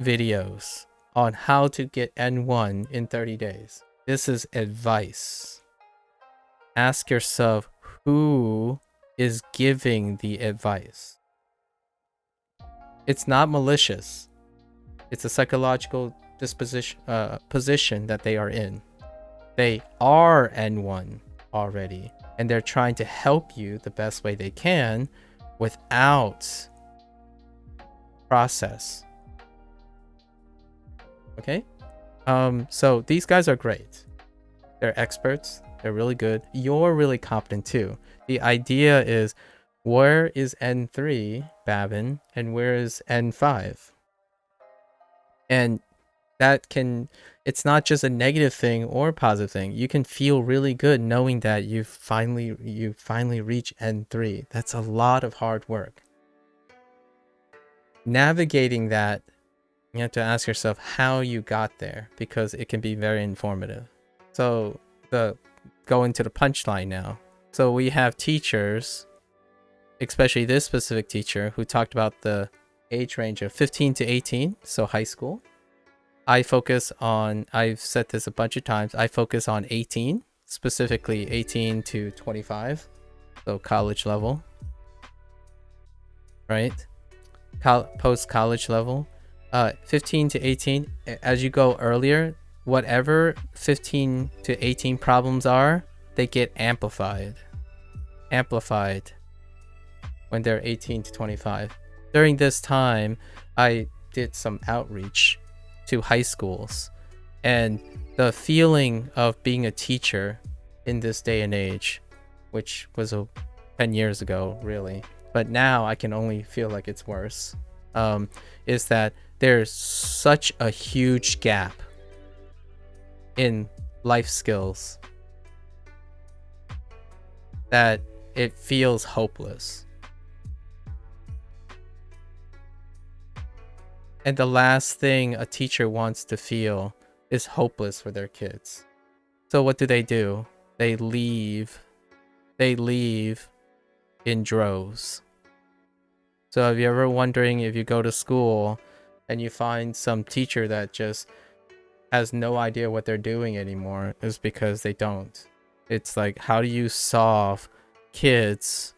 videos on how to get N1 in 30 days. This is advice. Ask yourself who is giving the advice. It's not malicious. It's a psychological position that they are in. They are N1 already, and they're trying to help you the best way they can without process. Okay? So these guys are great. They're experts. They're really good. You're really competent too. The idea is, where is N3, Babin, and where is N5? And that can, it's not just a negative thing or a positive thing. You can feel really good knowing that you finally reach N3. That's a lot of hard work. Navigating that, you have to ask yourself how you got there, because it can be very informative. So going to the punchline now. So we have teachers, especially this specific teacher, who talked about the age range of 15 to 18, so high school. I focus on, I've said this a bunch of times, I focus on 18, specifically 18 to 25, so college level, right? Post-college level. 15 to 18, as you go earlier, whatever 15 to 18 problems are, they get amplified when they're 18 to 25. During this time, I did some outreach to high schools, and the feeling of being a teacher in this day and age, which was 10 years ago really, but now I can only feel like it's worse, is that there's such a huge gap in life skills that it feels hopeless. And the last thing a teacher wants to feel is hopeless for their kids. So what do? They leave in droves. So if you're ever wondering, if you go to school and you find some teacher that just has no idea what they're doing anymore, is because they don't. It's like, how do you solve kids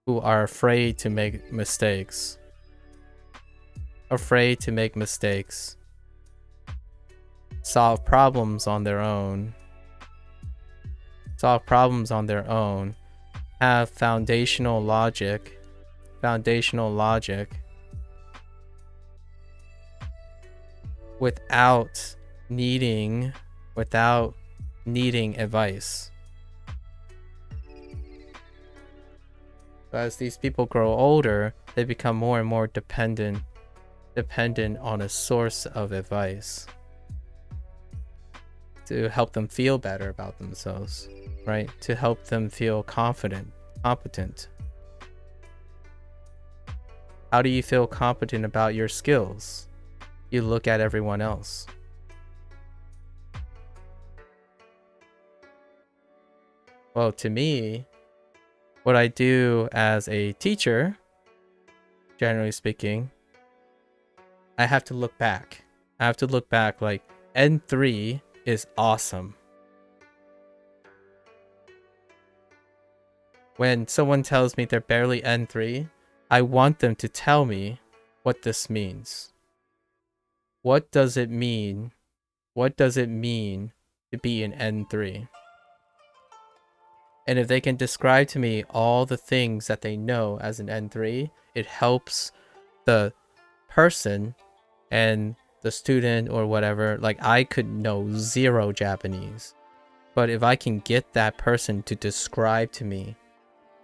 who are afraid to make mistakes? Solve problems on their own. Have foundational logic without needing advice. As these people grow older, they become more and more dependent on a source of advice to help them feel better about themselves, right? To help them feel confident, competent. How do you feel competent about your skills? You look at everyone else. Well, to me, what I do as a teacher, generally speaking, I have to look back. Like, N3 is awesome. When someone tells me they're barely N3, I want them to tell me what this means. What does it mean? What does it mean to be an N3? And if they can describe to me all the things that they know as an N3, it helps the person and the student or whatever, like I could know zero Japanese, but if I can get that person to describe to me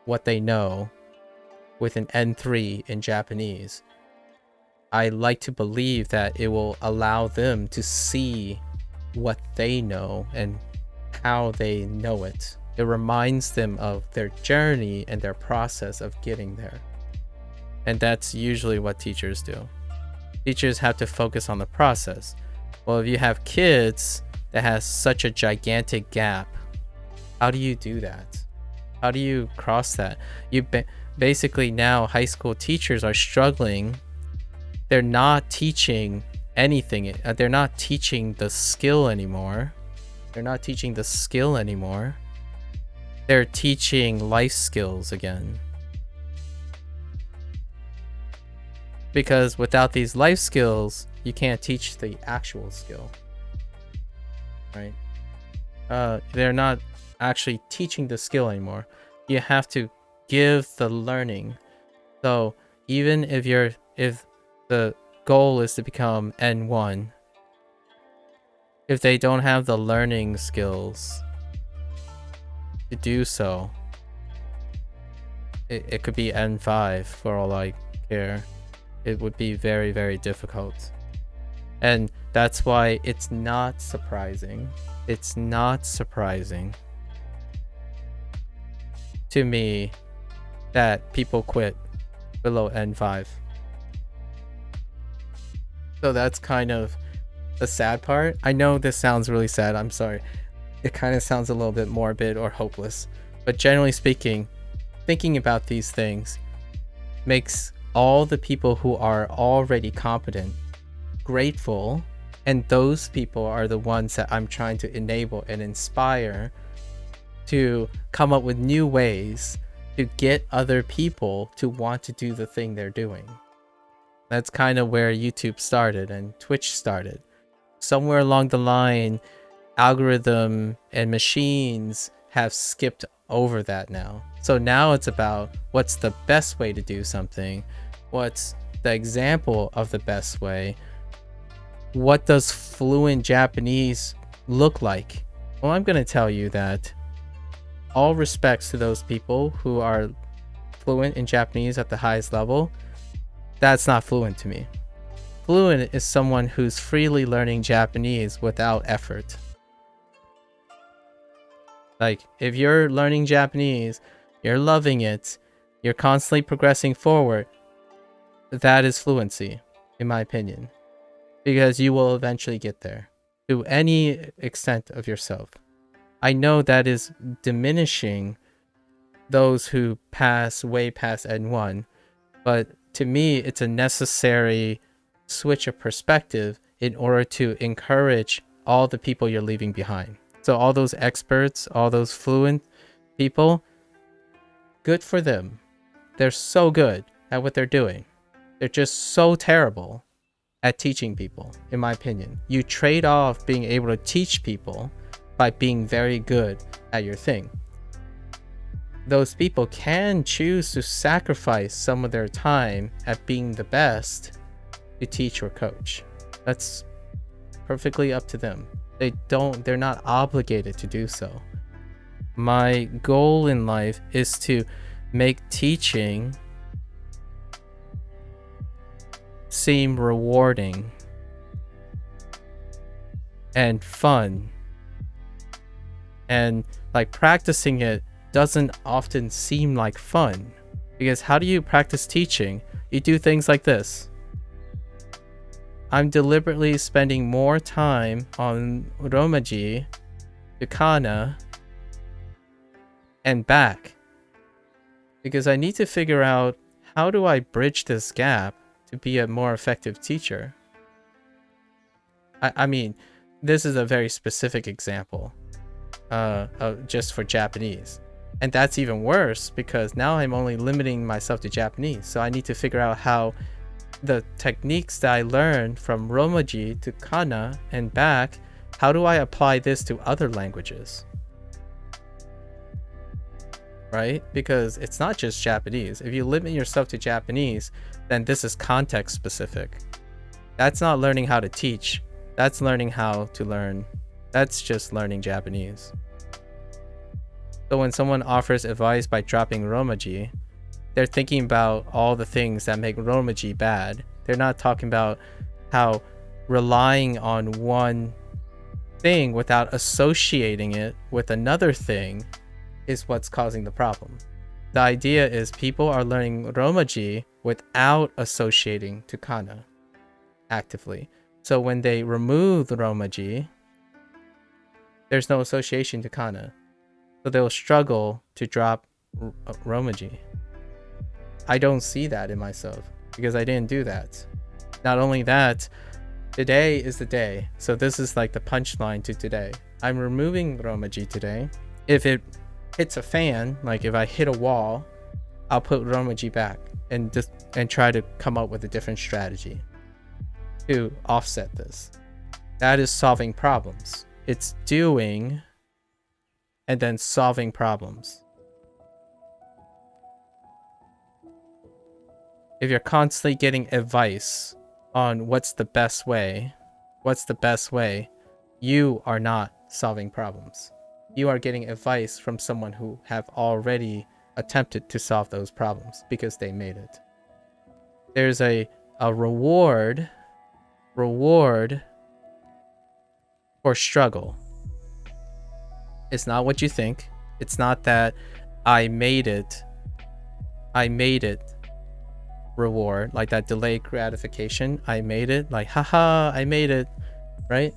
what they know with an N3 in Japanese, I like to believe that it will allow them to see what they know and how they know it. It reminds them of their journey and their process of getting there. And that's usually what teachers do. Teachers have to focus on the process. Well, if you have kids that has such a gigantic gap, how do you do that? How do you cross that? Basically now high school teachers are struggling. They're not teaching anything. They're not teaching the skill anymore. They're teaching life skills again. Because without these life skills, you can't teach the actual skill, right? They're not actually teaching the skill anymore. You have to give the learning. So even if the goal is to become N1, if they don't have the learning skills to do so, it could be N5 for all I care. It would be very, very difficult. And that's why it's not surprising. It's not surprising to me that people quit below N5. So that's kind of the sad part. I know this sounds really sad. I'm sorry. It kind of sounds a little bit morbid or hopeless. But generally speaking, thinking about these things makes all the people who are already competent grateful, and those people are the ones that I'm trying to enable and inspire to come up with new ways to get other people to want to do the thing they're doing. That's kind of where YouTube started and Twitch started. Somewhere along the line, algorithm and machines have skipped over that now. So now it's about what's the best way to do something. What's the example of the best way? What does fluent Japanese look like? Well, I'm going to tell you that all respects to those people who are fluent in Japanese at the highest level, that's not fluent to me. Fluent is someone who's freely learning Japanese without effort. Like, if you're learning Japanese, you're loving it, you're constantly progressing forward, that is fluency, in my opinion. Because you will eventually get there, to any extent of yourself. I know that is diminishing those who pass way past N1, but to me, it's a necessary switch of perspective in order to encourage all the people you're leaving behind. So all those experts, all those fluent people, good for them. They're so good at what they're doing. They're just so terrible at teaching people, in my opinion. You trade off being able to teach people by being very good at your thing. Those people can choose to sacrifice some of their time at being the best to teach or coach. That's perfectly up to them. They're not obligated to do so. My goal in life is to make teaching seem rewarding and fun, and like practicing it doesn't often seem like fun, because how do you practice teaching? You do things like this. I'm deliberately spending more time on Romaji to Kana and back, because I need to figure out, how do I bridge this gap to be a more effective teacher? I mean, this is a very specific example just for Japanese. And that's even worse, because now I'm only limiting myself to Japanese. So I need to figure out how the techniques that I learned from Romaji to Kana and back, how do I apply this to other languages? right? Because it's not just Japanese. If you limit yourself to Japanese, then this is context specific. That's not learning how to teach. That's learning how to learn. That's just learning Japanese. So when someone offers advice by dropping romaji, they're thinking about all the things that make romaji bad. They're not talking about how relying on one thing without associating it with another thing is what's causing the problem. The idea is people are learning romaji without associating to kana actively. So when they remove the romaji, there's no association to kana. So they'll struggle to drop romaji. I don't see that in myself because I didn't do that. Not only that, today is the day. So this is like the punchline to today. I'm removing romaji today. If it hits a fan, like if I hit a wall, I'll put romaji back and try to come up with a different strategy to offset this. That is solving problems. It's doing and then solving problems. If you're constantly getting advice on what's the best way, you are not solving problems. You are getting advice from someone who have already attempted to solve those problems because they made it. There's a reward for struggle. It's not what you think. It's not that I made it reward, like that delayed gratification. I made it, like haha, I made it, right?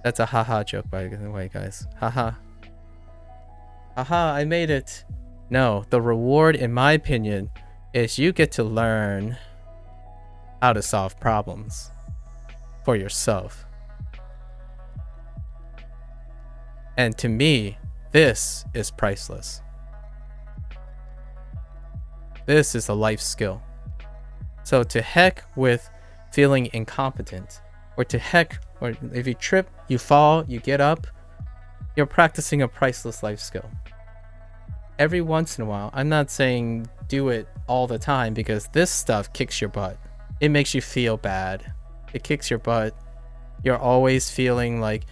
That's a haha joke, by the way, guys. Haha, I made it. No, the reward, in my opinion, is you get to learn how to solve problems for yourself. And to me, this is priceless. This is a life skill. So to heck with feeling incompetent, or if you trip, you fall, you get up, you're practicing a priceless life skill. Every once in a while, I'm not saying do it all the time because this stuff kicks your butt. It makes you feel bad. It kicks your butt. You're always feeling like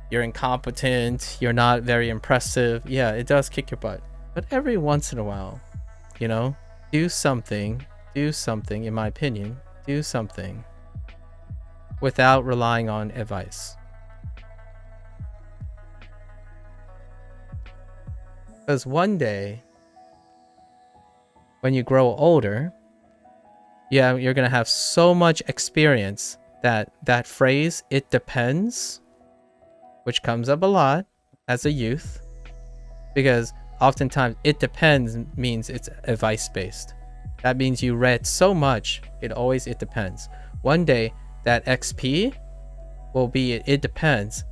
you're incompetent, you're not very impressive. Yeah, it does kick your butt. But every once in a while, do something, in my opinion, do something without relying on advice. Because one day, when you grow older, you're going to have so much experience that phrase, it depends, which comes up a lot as a youth, because oftentimes it depends means it's advice based. That means you read so much, it depends. One day that XP will be it depends,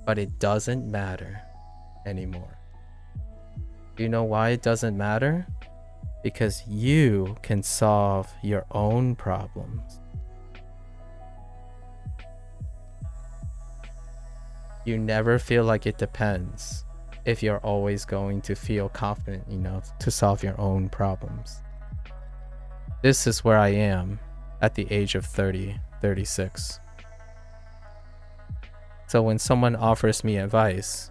but it doesn't matter anymore. Do you know why it doesn't matter? Because you can solve your own problems. You never feel like it depends if you're always going to feel confident enough to solve your own problems. This is where I am at the age of 36. So when someone offers me advice,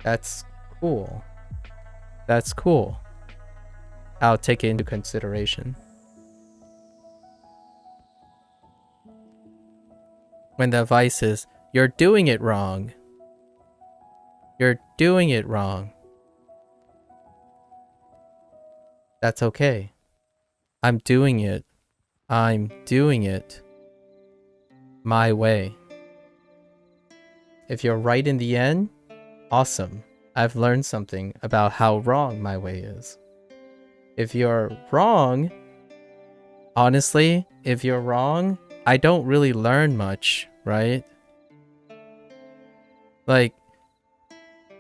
that's cool. I'll take it into consideration. When the advice is, you're doing it wrong. That's okay. I'm doing it my way. If you're right in the end, awesome. I've learned something about how wrong my way is. If you're wrong, honestly, I don't really learn much, right? Like,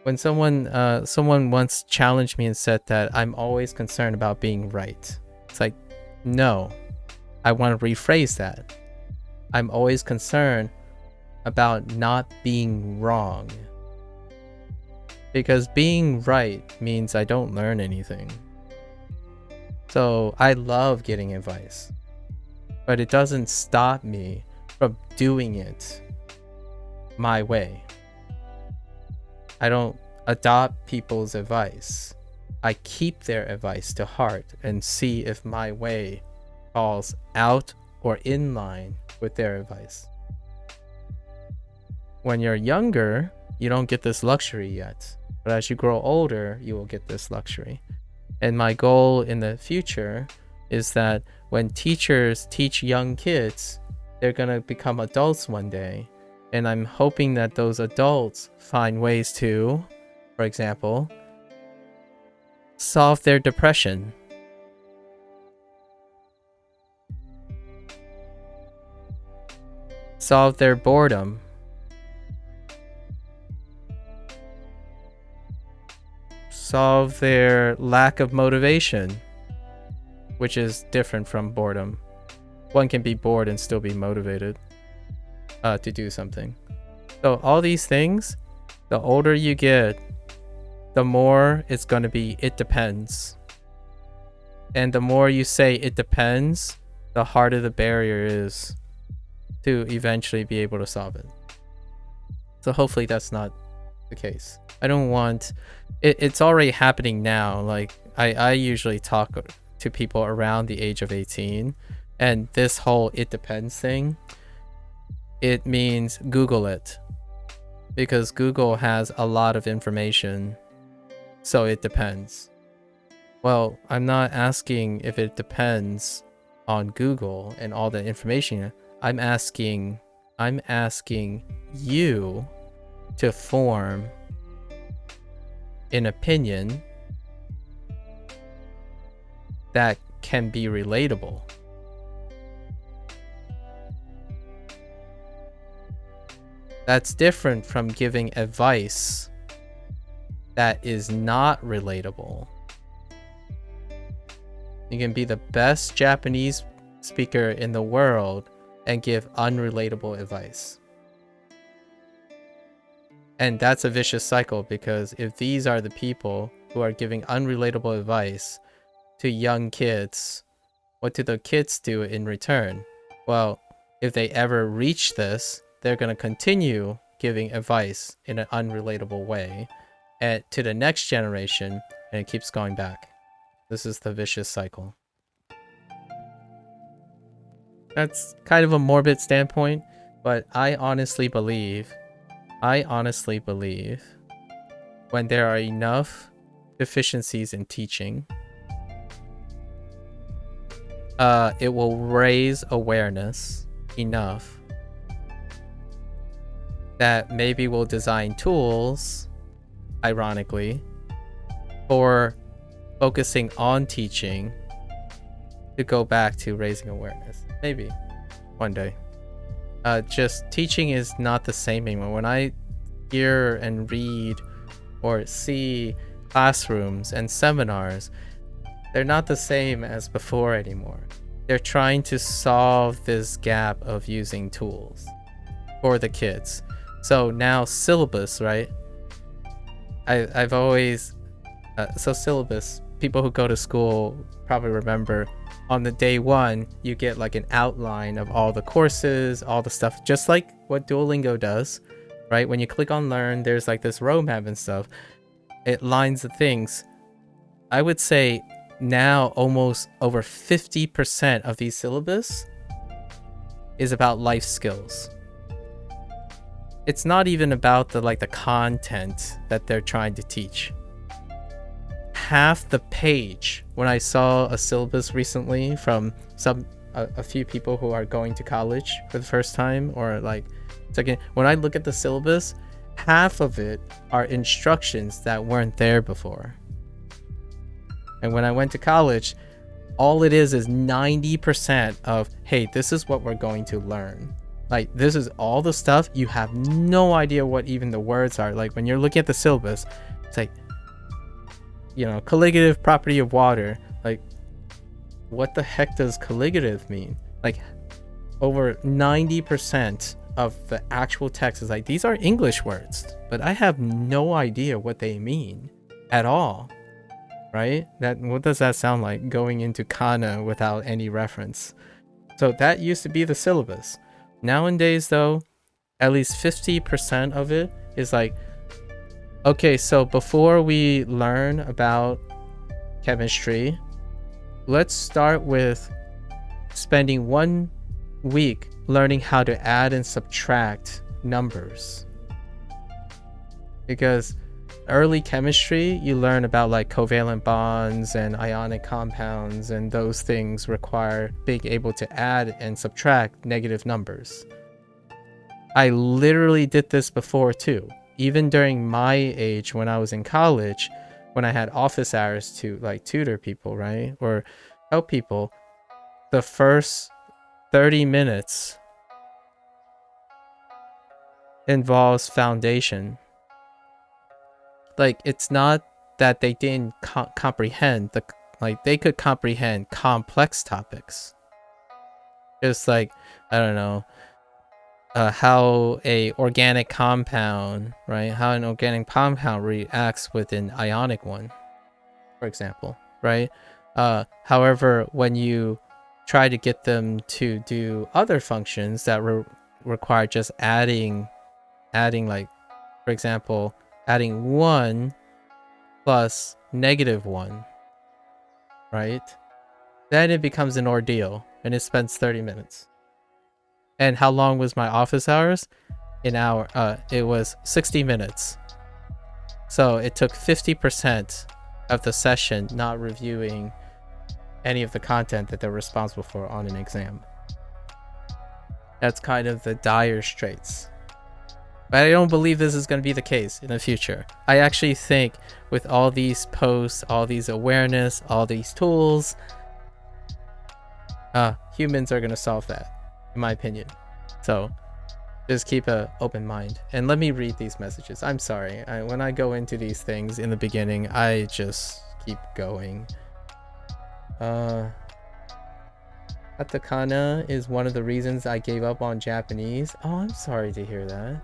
when someone once challenged me and said that I'm always concerned about being right. It's like, no, I want to rephrase that. I'm always concerned about not being wrong. because being right means I don't learn anything. So I love getting advice, but it doesn't stop me from doing it my way. I don't adopt people's advice. I keep their advice to heart and see if my way falls out or in line with their advice. When you're younger, you don't get this luxury yet, but as you grow older, you will get this luxury. And my goal in the future is that when teachers teach young kids, they're going to become adults one day. And I'm hoping that those adults find ways to, for example, solve their depression. Solve their boredom. Solve their lack of motivation, which is different from boredom. One can be bored and still be motivated to do something. So all these things, the older you get, the more it's going to be it depends. And the more you say it depends, the harder the barrier is to eventually be able to solve it. So hopefully that's not the case. I don't want it's already happening now. Like I usually talk to people around the age of 18, and this whole it depends thing, it means Google it, because Google has a lot of information, so it depends. Well, I'm not asking if it depends on Google and all the information. I'm asking you to form an opinion that can be relatable. That's different from giving advice that is not relatable. You can be the best Japanese speaker in the world and give unrelatable advice. And that's a vicious cycle, because if these are the people who are giving unrelatable advice to young kids, what do the kids do in return? Well, if they ever reach this, they're going to continue giving advice in an unrelatable way to the next generation, and it keeps going back. This is the vicious cycle. That's kind of a morbid standpoint, but I honestly believe when there are enough deficiencies in teaching, it will raise awareness enough that maybe we'll design tools, ironically, for focusing on teaching to go back to raising awareness. Maybe one day. Just teaching is not the same anymore. When I hear and read or see classrooms and seminars, they're not the same as before anymore. They're trying to solve this gap of using tools for the kids. So now syllabus, right? I've always so syllabus, people who go to school probably remember, on the day one you get like an outline of all the courses, all the stuff, just like what Duolingo does, right? When you click on learn, there's like this roadmap and stuff. It lines the things. I would say now almost over 50% of these syllabus is about life skills. It's not even about the content that they're trying to teach. Half the page, when I saw a syllabus recently from a few people who are going to college for the first time, or like second, when I look at the syllabus, half of it are instructions that weren't there before. And when I went to college, all it is 90% of, hey, this is what we're going to learn. Like, this is all the stuff. You have no idea what even the words are. Like, when you're looking at the syllabus, it's like, you know, colligative property of water. Like, what the heck does colligative mean? Like, over 90% of the actual text is like, these are English words, but I have no idea what they mean at all, right? What does that sound like, going into kana without any reference? So that used to be the syllabus. Nowadays, though, at least 50% of it is like, okay, so before we learn about chemistry, let's start with spending 1 week learning how to add and subtract numbers. Because early chemistry, you learn about like covalent bonds and ionic compounds, and those things require being able to add and subtract negative numbers. I literally did this before too. Even during my age, when I was in college, when I had office hours to like tutor people, right? Or help people, the first 30 minutes involves foundation. Like, it's not that they didn't comprehend they could comprehend complex topics. Just like, I don't know, how a organic compound, right? How an organic compound reacts with an ionic one, for example, right? However, when you try to get them to do other functions that require just adding like, for example, adding 1 plus -1, right? Then it becomes an ordeal, and it spends 30 minutes. And how long was my office hours? An hour. It was 60 minutes. So it took 50% of the session not reviewing any of the content that they're responsible for on an exam. That's kind of the dire straits. But I don't believe this is going to be the case in the future. I actually think with all these posts, all these awareness, all these tools, humans are going to solve that, in my opinion. So just keep an open mind. And let me read these messages. I'm sorry. When I go into these things in the beginning, I just keep going. Katakana is one of the reasons I gave up on Japanese. Oh, I'm sorry to hear that.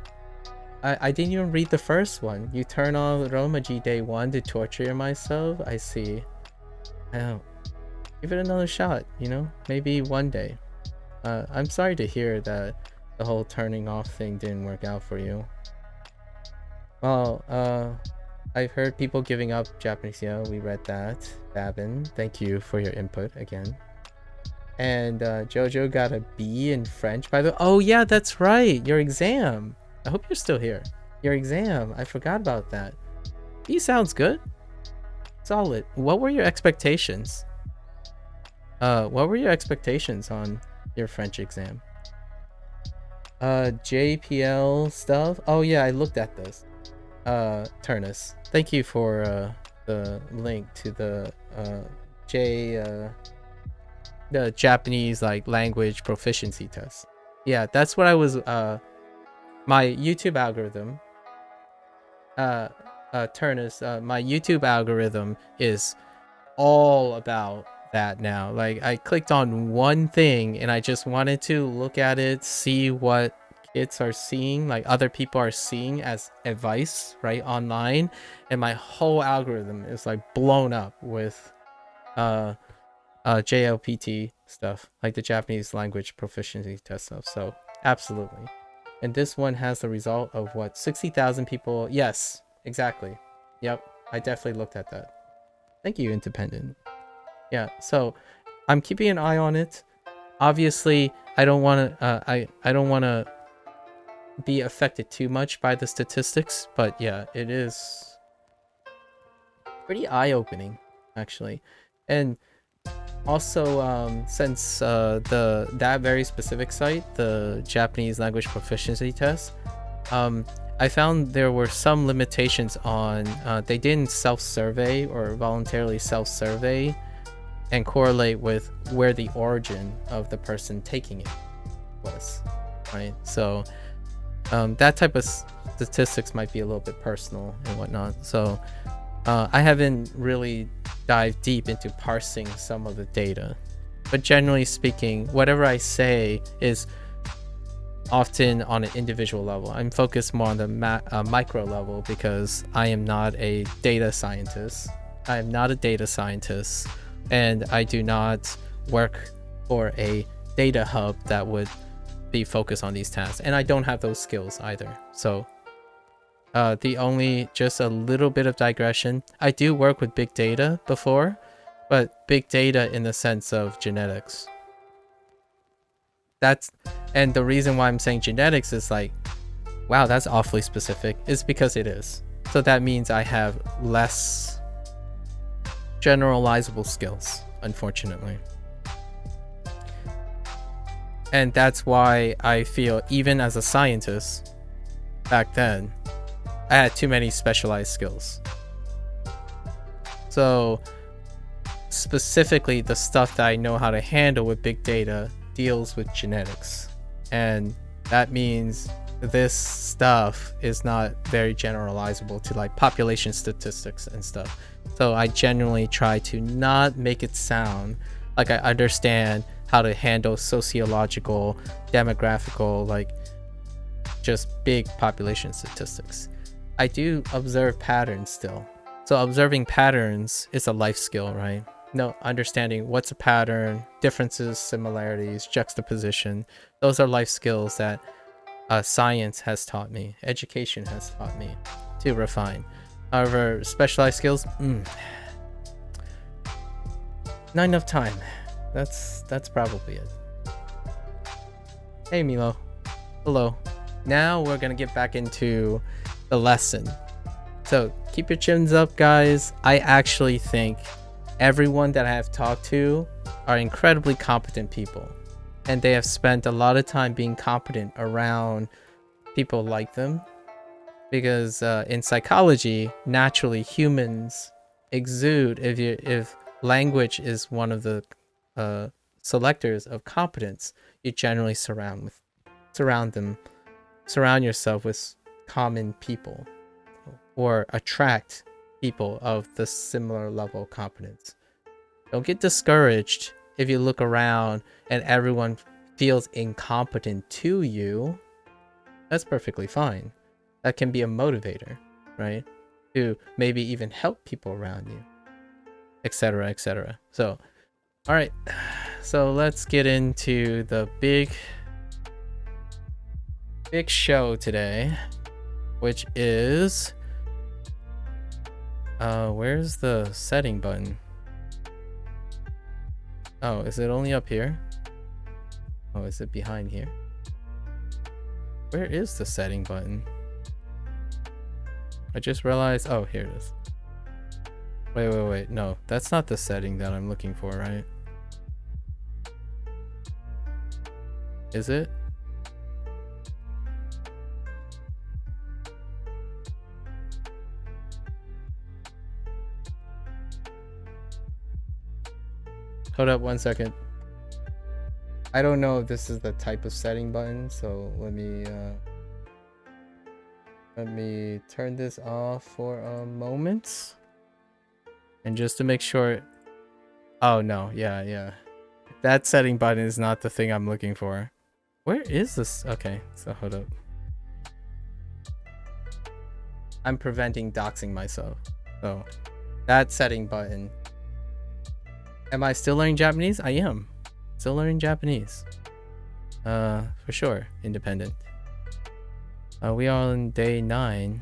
I didn't even read the first one. You turn on Romaji day 1 to torture myself? I see. Give it another shot, you know? Maybe one day. I'm sorry to hear that the whole turning off thing didn't work out for you. Well, I've heard people giving up Japanese. Yeah, we read that. Babin, thank you for your input again. And Jojo got a B in French, by the way. Oh yeah, that's right. Your exam. I hope you're still here. Your exam. I forgot about that. B sounds good. Solid. What were your expectations? What were your expectations on your French exam? JPL stuff. Oh yeah, I looked at this. Turnus, thank you for the link to the the Japanese like language proficiency test. Yeah, that's what I was my YouTube algorithm. Turnus, my YouTube algorithm is all about that now. Like, I clicked on one thing and I just wanted to look at it, see what kids are seeing, like other people are seeing as advice, right, online, and my whole algorithm is like blown up with JLPT stuff, like the Japanese language proficiency test stuff. So absolutely. And this one has the result of what, 60,000 people. Yes, exactly. Yep, I definitely looked at that. Thank you, Independent. Yeah, so I'm keeping an eye on it. Obviously, I don't want to I don't want to be affected too much by the statistics, but yeah, it is pretty eye-opening actually. And also, since that very specific site, the Japanese language proficiency test, I found there were some limitations on they didn't self-survey or voluntarily self-survey and correlate with where the origin of the person taking it was, right? So that type of statistics might be a little bit personal and whatnot. So I haven't really dived deep into parsing some of the data, but generally speaking, whatever I say is often on an individual level. I'm focused more on the micro level because I am not a data scientist. I am not a data scientist, and I do not work for a data hub that would be focused on these tasks, and I don't have those skills either. So just a little bit of digression, I do work with big data before, but big data in the sense of genetics. And the reason why I'm saying genetics is like, wow, that's awfully specific, is because it is. So that means I have less generalizable skills, unfortunately. And that's why I feel, even as a scientist back then, I had too many specialized skills. So specifically, the stuff that I know how to handle with big data deals with genetics, and that means this stuff is not very generalizable to like population statistics and stuff. So I genuinely try to not make it sound like I understand how to handle sociological, demographical, like just big population statistics. I do observe patterns still. So observing patterns is a life skill, right? No, understanding what's a pattern, differences, similarities, juxtaposition. Those are life skills that science has taught me, education has taught me to refine. However, specialized skills, not enough time. That's probably it. Hey Milo, hello. Now we're gonna get back into the lesson. So keep your chins up, guys. I actually think everyone that I have talked to are incredibly competent people, and they have spent a lot of time being competent around people like them, because in psychology, naturally humans exude, if language is one of the selectors of competence, you generally surround yourself with common people, or attract people of the similar level of competence. Don't get discouraged if you look around and everyone feels incompetent to you. That's perfectly fine. That can be a motivator, right? To maybe even help people around you, etc., etc. So, all right. So let's get into the big show today, which is where's the setting button? Oh, is it only up here? Oh, is it behind here? Where is the setting button? I just realized, oh, here it is. Wait, no, that's not the setting that I'm looking for, right? Is it? Hold up 1 second. I don't know if this is the type of setting button, so let me turn this off for a moment. And just to make sure, oh no, yeah. That setting button is not the thing I'm looking for. Where is this? Okay, so hold up. I'm preventing doxing myself. So that setting button. Am I still learning Japanese? I am. Still learning Japanese. For sure. Independent. We are on day 9.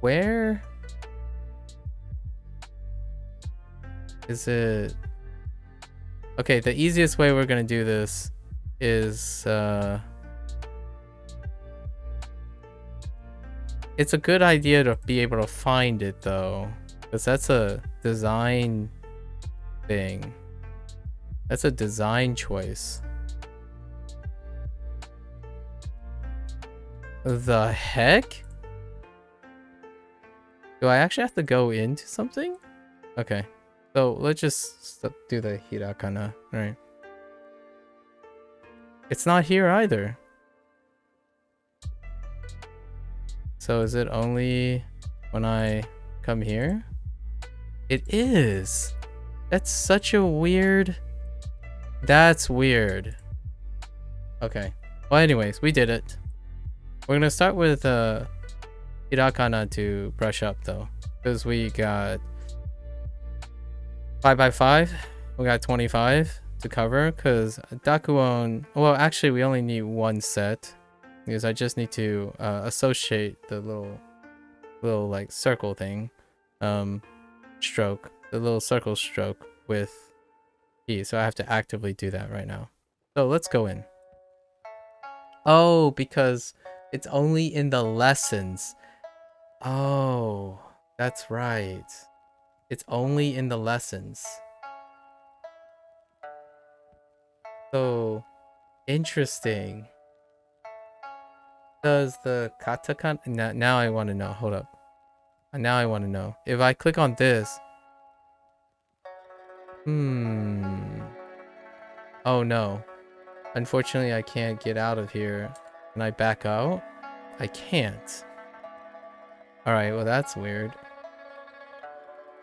Where is it? Okay, the easiest way we're gonna do this is it's a good idea to be able to find it though, because that's a design thing. That's a design choice. The heck? Do I actually have to go into something? Okay, so let's just do the hirakana, right? It's not here either. So is it only when I come here? It is. That's such a weird... That's weird. Okay. Well, anyways, we did it. We're gonna start with hirakana to brush up though, because we got 5 by 5. We got 25 to cover. Because dakuon, well, actually, we only need one set, because I just need to associate the little like circle thing, stroke, the little circle stroke with E. So I have to actively do that right now. So let's go in. Oh, because it's only in the lessons. Oh, that's right. It's only in the lessons. So interesting. Does the katakana now I want to know. Hold up. Now I want to know. If I click on this. Oh no. Unfortunately, I can't get out of here. Can I back out? I can't. Alright, well that's weird.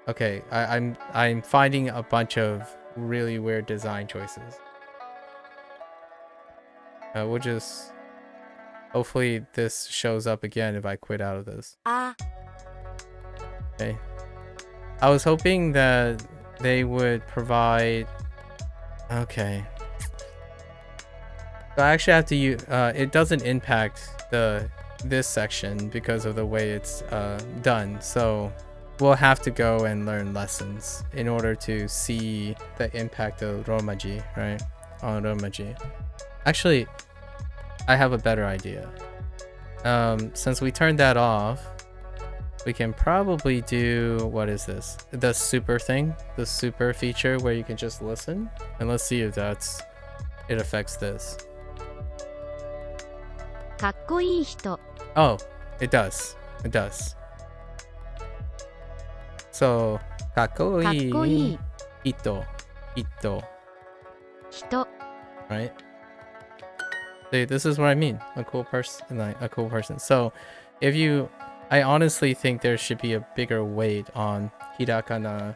Okay, I'm finding a bunch of really weird design choices. We'll just hopefully this shows up again if I quit out of this. Okay. I was hoping that they would provide. Okay. So I actually have to use. It doesn't impact this section because of the way it's done. So we'll have to go and learn lessons in order to see the impact of Romaji, right? On Romaji. Actually, I have a better idea. Since we turned that off, we can probably do, what is this? The super thing, the super feature where you can just listen. And let's see if it affects this. Oh, it does. It does. So, kakkoi hito. Right? See, this is what I mean. A cool person, like a cool person. So, I honestly think there should be a bigger weight on hirakana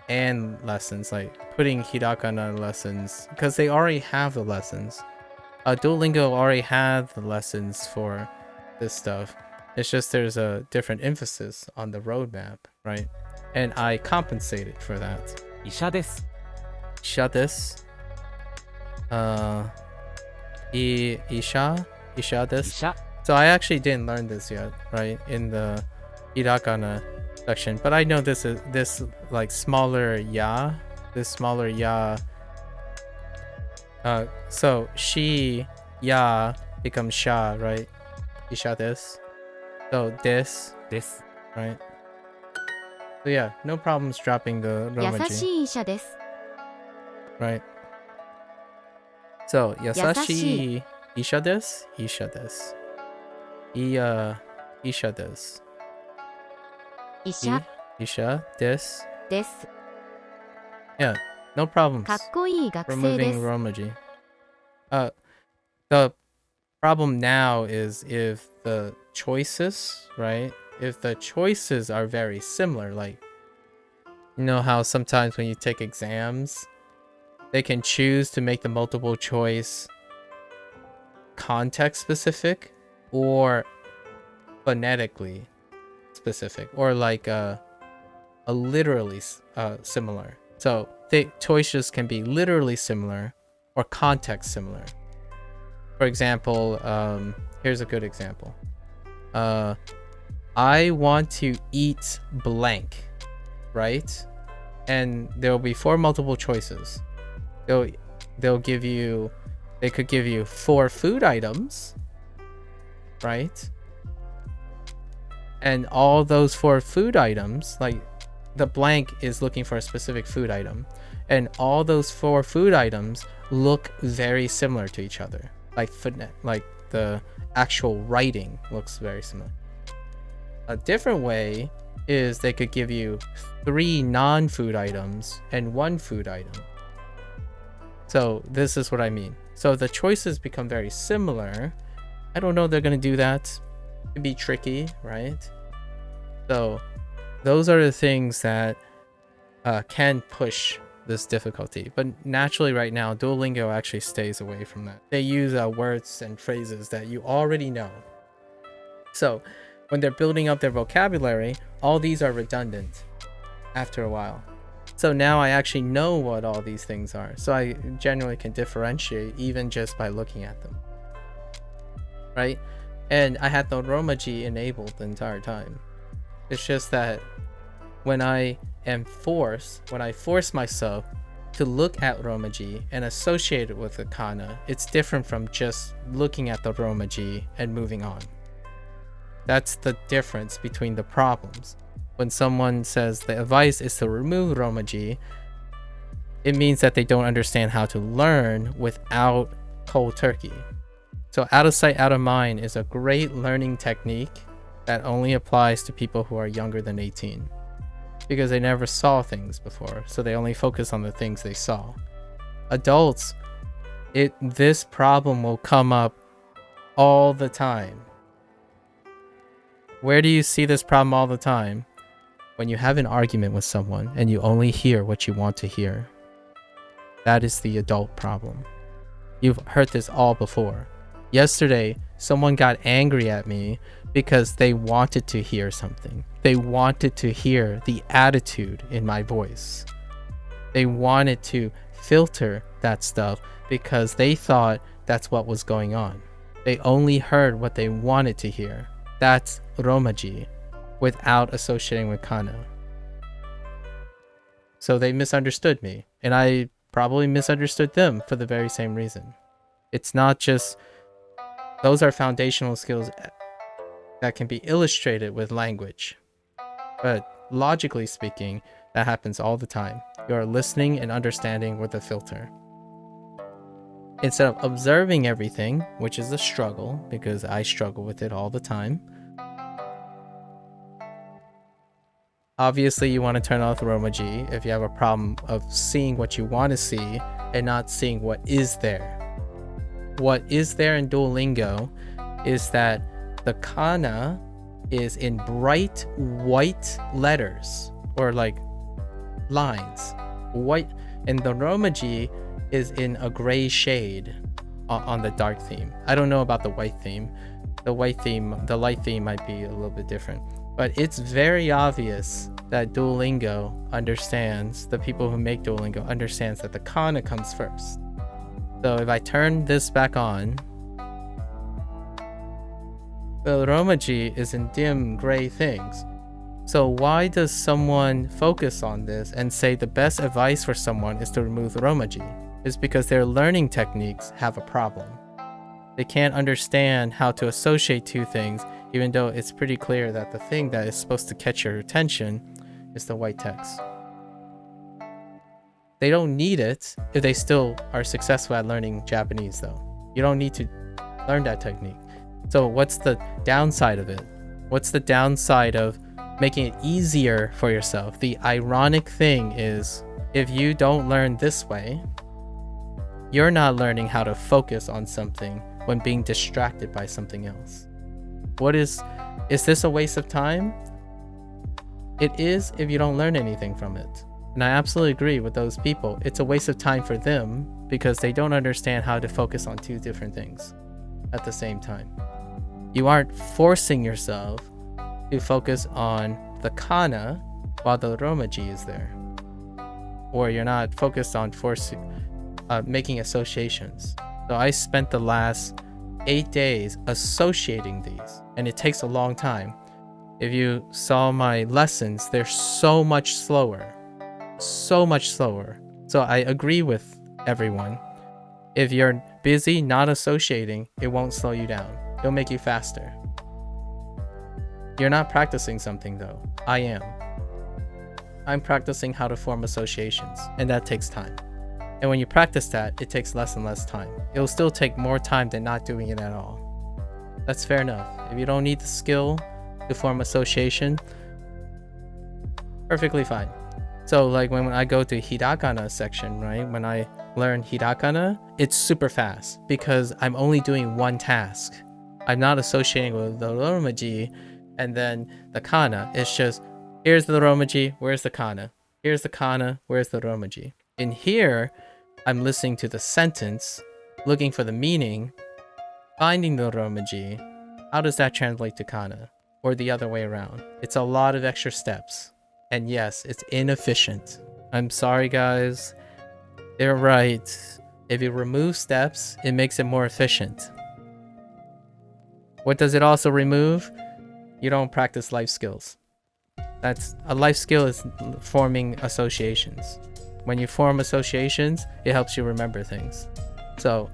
and lessons, like putting hirakana lessons, because they already have the lessons. Duolingo already had the lessons for this stuff. It's just there's a different emphasis on the roadmap, right? And I compensated for that. Isha desu. Isha desu. So I actually didn't learn this yet, right? In the hirakana section, but I know this like smaller ya, this smaller ya. So she, ya becomes sha, right? Isha desu. So this, right? So yeah, no problems dropping the romaji. Right. So yasashi isha desu. Isha desu. Isha desu. Yeah, no problems. Removing romaji. The problem now is if the choices, right? If the choices are very similar, like, you know how sometimes when you take exams, they can choose to make the multiple choice context specific or phonetically specific, or like a literally similar. So the choices can be literally similar or context similar. For example, here's a good example. I want to eat blank, right? And there will be 4 multiple choices. They could give you 4 food items, right? And all those 4 food items, like the blank is looking for a specific food item, and all those 4 food items look very similar to each other. Like the actual writing looks very similar. A different way is they could give you 3 non-food items and 1 food item. So this is what I mean. So the choices become very similar. I don't know they're gonna do that. It'd be tricky, right? So those are the things that can push this difficulty. But naturally right now, Duolingo actually stays away from that. They use words and phrases that you already know. So when they're building up their vocabulary, all these are redundant after a while. So now I actually know what all these things are. So I generally can differentiate even just by looking at them. Right? And I had the Romaji enabled the entire time. It's just that when I force myself to look at Romaji and associate it with the kana, it's different from just looking at the Romaji and moving on. That's the difference between the problems. When someone says the advice is to remove Romaji, it means that they don't understand how to learn without cold turkey. So out of sight, out of mind is a great learning technique that only applies to people who are younger than 18. Because they never saw things before, so they only focus on the things they saw. Adults, this problem will come up all the time. Where do you see this problem all the time? When you have an argument with someone and you only hear what you want to hear. That is the adult problem. You've heard this all before. Yesterday, someone got angry at me because they wanted to hear something. They wanted to hear the attitude in my voice. They wanted to filter that stuff because they thought that's what was going on. They only heard what they wanted to hear. That's Romaji without associating with kana. So they misunderstood me, and I probably misunderstood them for the very same reason. It's not just, those are foundational skills that can be illustrated with language. But logically speaking, that happens all the time. You are listening and understanding with a filter. Instead of observing everything, which is a struggle, because I struggle with it all the time. Obviously, you want to turn off Romaji if you have a problem of seeing what you want to see and not seeing what is there. What is there in Duolingo is that the kana is in bright white letters or like lines. White, and the Romaji is in a gray shade on the dark theme. I don't know about the white theme. The light theme might be a little bit different. But it's very obvious that Duolingo understands, the people who make Duolingo understands that the kana comes first. So if I turn this back on, the Romaji is in dim gray things. So why does someone focus on this and say the best advice for someone is to remove the Romaji? It's because their learning techniques have a problem. They can't understand how to associate two things, even though it's pretty clear that the thing that is supposed to catch your attention is the white text. They don't need it if they still are successful at learning Japanese though. You don't need to learn that technique. So what's the downside of it? What's the downside of making it easier for yourself? The ironic thing is, if you don't learn this way, you're not learning how to focus on something when being distracted by something else. Is this a waste of time? It is if you don't learn anything from it. And I absolutely agree with those people. It's a waste of time for them because they don't understand how to focus on two different things at the same time. You aren't forcing yourself to focus on the kana while the Romaji is there. Or you're not focused on making associations. So I spent the last 8 days associating these, and it takes a long time. If you saw my lessons, they're so much slower. So much slower. So I agree with everyone. If you're busy not associating, it won't slow you down. It'll make you faster. You're not practicing something though. I am. I'm practicing how to form associations, and that takes time. And when you practice that, it takes less and less time. It'll still take more time than not doing it at all. That's fair enough. If you don't need the skill to form association, perfectly fine. So like when I go to Hirakana section, right? When I learn Hirakana, it's super fast because I'm only doing one task. I'm not associating with the Romaji and then the kana. It's just, here's the Romaji, where's the kana? Here's the kana, where's the Romaji? In here, I'm listening to the sentence, looking for the meaning, finding the romaji. How does that translate to kana? Or the other way around? It's a lot of extra steps. And yes, it's inefficient. I'm sorry, guys. They're right. If you remove steps, it makes it more efficient. What does it also remove? You don't practice life skills. That's a life skill is forming associations. When you form associations, it helps you remember things. So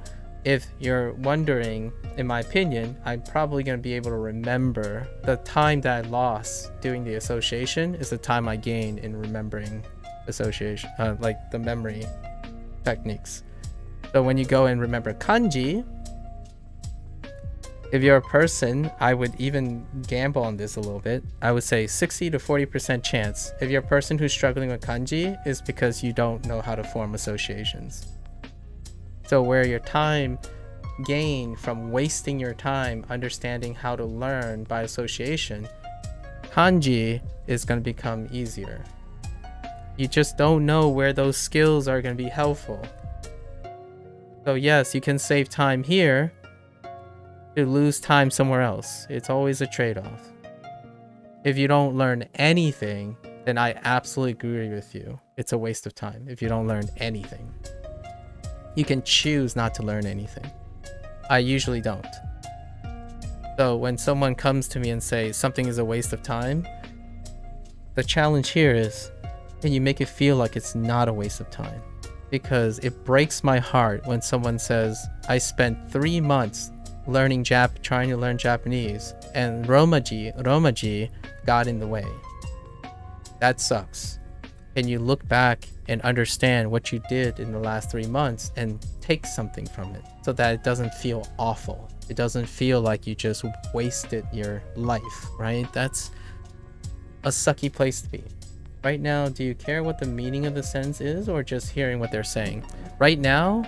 if you're wondering, in my opinion, I'm probably going to be able to remember the time that I lost doing the association is the time I gained in remembering association, like the memory techniques. So when you go and remember kanji, if you're a person, I would even gamble on this a little bit. I would say 60 to 40% chance. If you're a person who's struggling with kanji, is because you don't know how to form associations. So where your time gained from wasting your time understanding how to learn by association, kanji is going to become easier. You just don't know where those skills are going to be helpful. So yes, you can save time here to lose time somewhere else. It's always a trade-off. If you don't learn anything, then I absolutely agree with you. It's a waste of time if you don't learn anything. You can choose not to learn anything. I usually don't. So when someone comes to me and says something is a waste of time, the challenge here is, can you make it feel like it's not a waste of time? Because it breaks my heart when someone says, I spent 3 months trying to learn Japanese, and romaji got in the way. That sucks. Can you look back and understand what you did in the last 3 months and take something from it so that it doesn't feel awful? It doesn't feel like you just wasted your life, right? That's a sucky place to be. Right now, do you care what the meaning of the sentence is or just hearing what they're saying? Right now,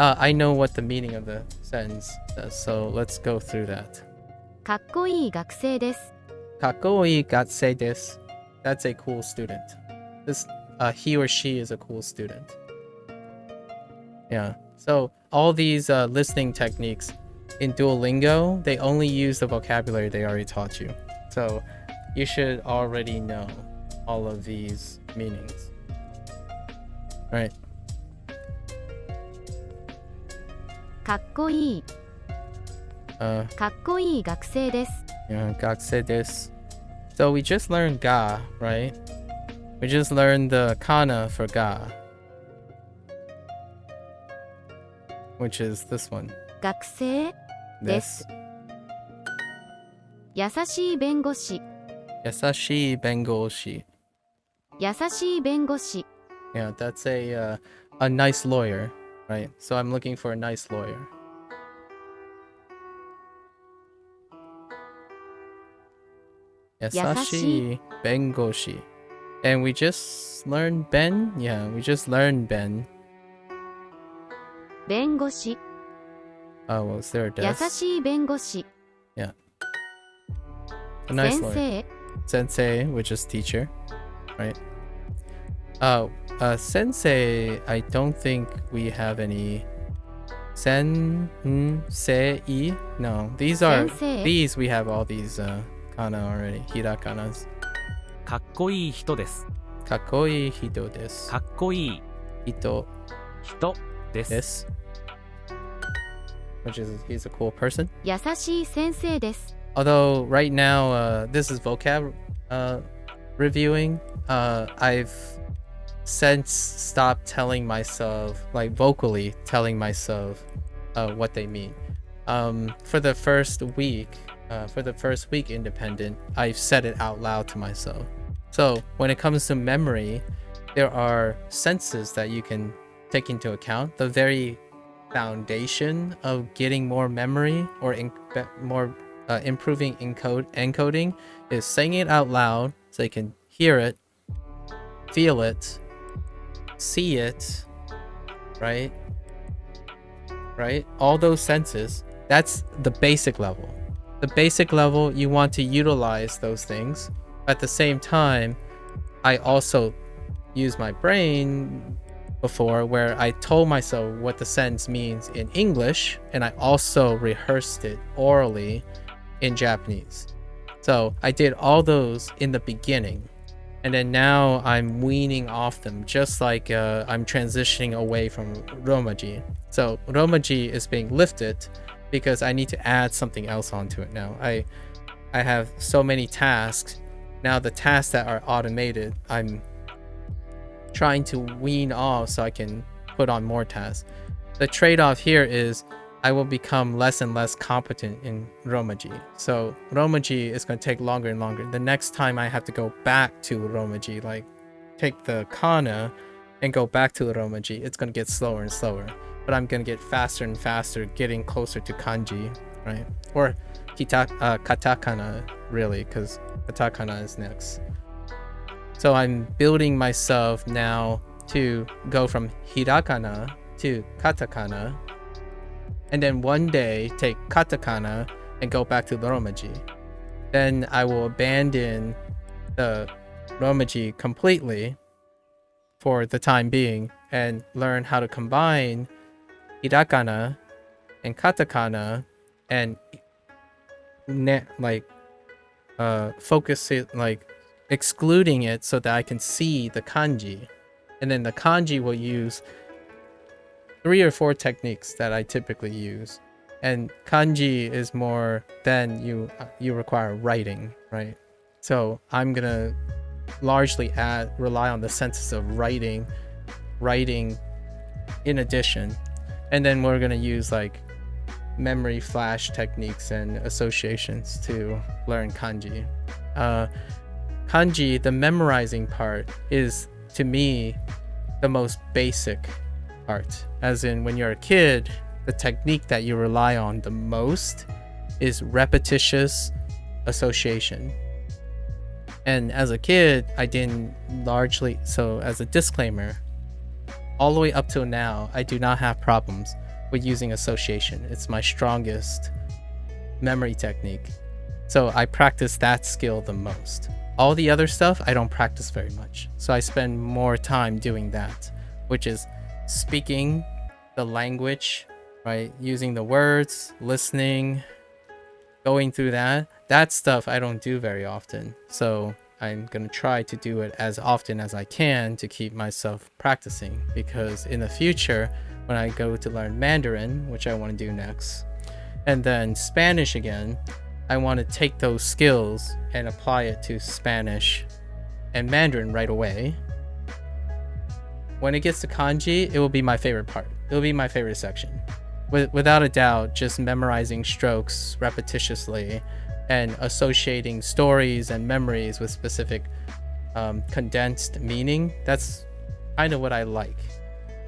I know what the meaning of the sentence is, so let's go through that. かっこいい学生です。 Kakoi gatsei desu. That's a cool student. He or she is a cool student. Yeah. So all these listening techniques in Duolingo, they only use the vocabulary they already taught you. So you should already know all of these meanings. All right. かっこいい。かっこいい学生です。 Yeah, gatsei desu. So we just learned ga, right? We just learned the kana for ga, which is this one. 学生で This. す。優しい弁護士。 Yasashi bengoshi. 優しい弁護士。 Yeah, that's a nice lawyer, right? So I'm looking for a nice lawyer. Yasashi bengoshi. And we just learned ben? Yeah, we just learned ben. 弁護士。 Oh, well, is there a 優 desk? しい弁護士。 Yeah. A nice 先 lawyer. 生。 Sensei, which is teacher, right? Sensei, I don't think we have any. Sensei? No, these we have all these kana already. Hirakanas. かっこいい人です。 Kakoi hito desu. かっこいい Hito 人です。 desu. Which is, he's a cool person. 優しい先生です。 Although right now, this is vocab reviewing. I've since stopped telling myself, like vocally telling myself, what they mean. For the first week independent, I've said it out loud to myself. So when it comes to memory, there are senses that you can take into account. The very foundation of getting more memory or improving encoding is saying it out loud so you can hear it, feel it, see it, right? All those senses, that's the basic level. The basic level, you want to utilize those things. At the same time, I also use my brain before where I told myself what the sentence means in English, and I also rehearsed it orally in Japanese. So I did all those in the beginning, and then now I'm weaning off them, just like I'm transitioning away from Romaji. So Romaji is being lifted because I need to add something else onto it now. I have so many tasks. Now the tasks that are automated, I'm trying to wean off so I can put on more tasks. The trade-off here is I will become less and less competent in Romaji. So Romaji is going to take longer and longer. The next time I have to go back to Romaji, like take the kana and go back to the Romaji, it's going to get slower and slower. But I'm going to get faster and faster, getting closer to kanji, right? Or katakana, really, because katakana is next. So I'm building myself now to go from hirakana to katakana, and then one day take katakana and go back to the Romaji. Then I will abandon the Romaji completely for the time being and learn how to combine hirakana and katakana and focus it, like excluding it so that I can see the kanji. And then the kanji will use 3 or 4 techniques that I typically use. And kanji is more than you require writing, right? So I'm gonna largely rely on the senses of writing in addition. And then we're gonna use like memory flash techniques and associations to learn kanji. Kanji, the memorizing part, is to me the most basic part. As in, when you're a kid, the technique that you rely on the most is repetitious association. And as a kid, I didn't largely, so as a disclaimer, all the way up till now, I do not have problems with using association. It's my strongest memory technique. So I practice that skill the most. All the other stuff, I don't practice very much. So I spend more time doing that, which is speaking the language, right? Using the words, listening, going through that. That stuff I don't do very often. So I'm going to try to do it as often as I can to keep myself practicing, because in the future, when I go to learn Mandarin, which I want to do next, and then Spanish again, I want to take those skills and apply it to Spanish and Mandarin right away. When it gets to kanji, it will be my favorite part. It will be my favorite section. Without a doubt, just memorizing strokes repetitiously and associating stories and memories with specific condensed meaning. That's kind of what I like.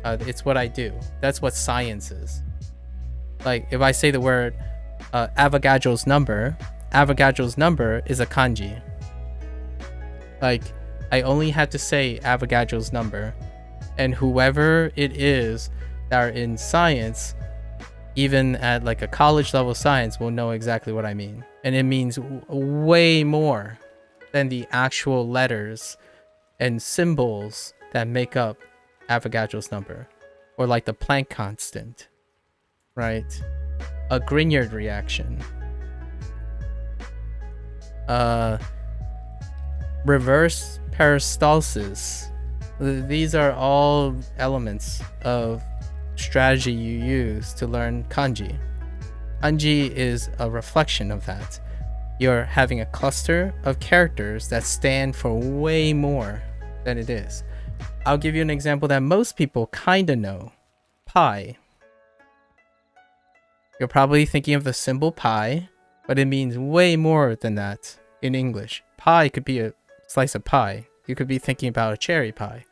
It's what I do. That's what science is. Like if I say the word Avogadro's number is a kanji. Like I only have to say Avogadro's number, and whoever it is that are in science, even at like a college level science, will know exactly what I mean. And it means way more than the actual letters and symbols that make up Avogadro's number, or like the Planck constant, right? A Grignard reaction, reverse peristalsis. These are all elements of strategy you use to learn kanji. Kanji is a reflection of that. You're having a cluster of characters that stand for way more than it is. I'll give you an example that most people kind of know. Pi. You're probably thinking of the symbol pi, but it means way more than that in English. Pie could be a slice of pie. You could be thinking about a cherry pie,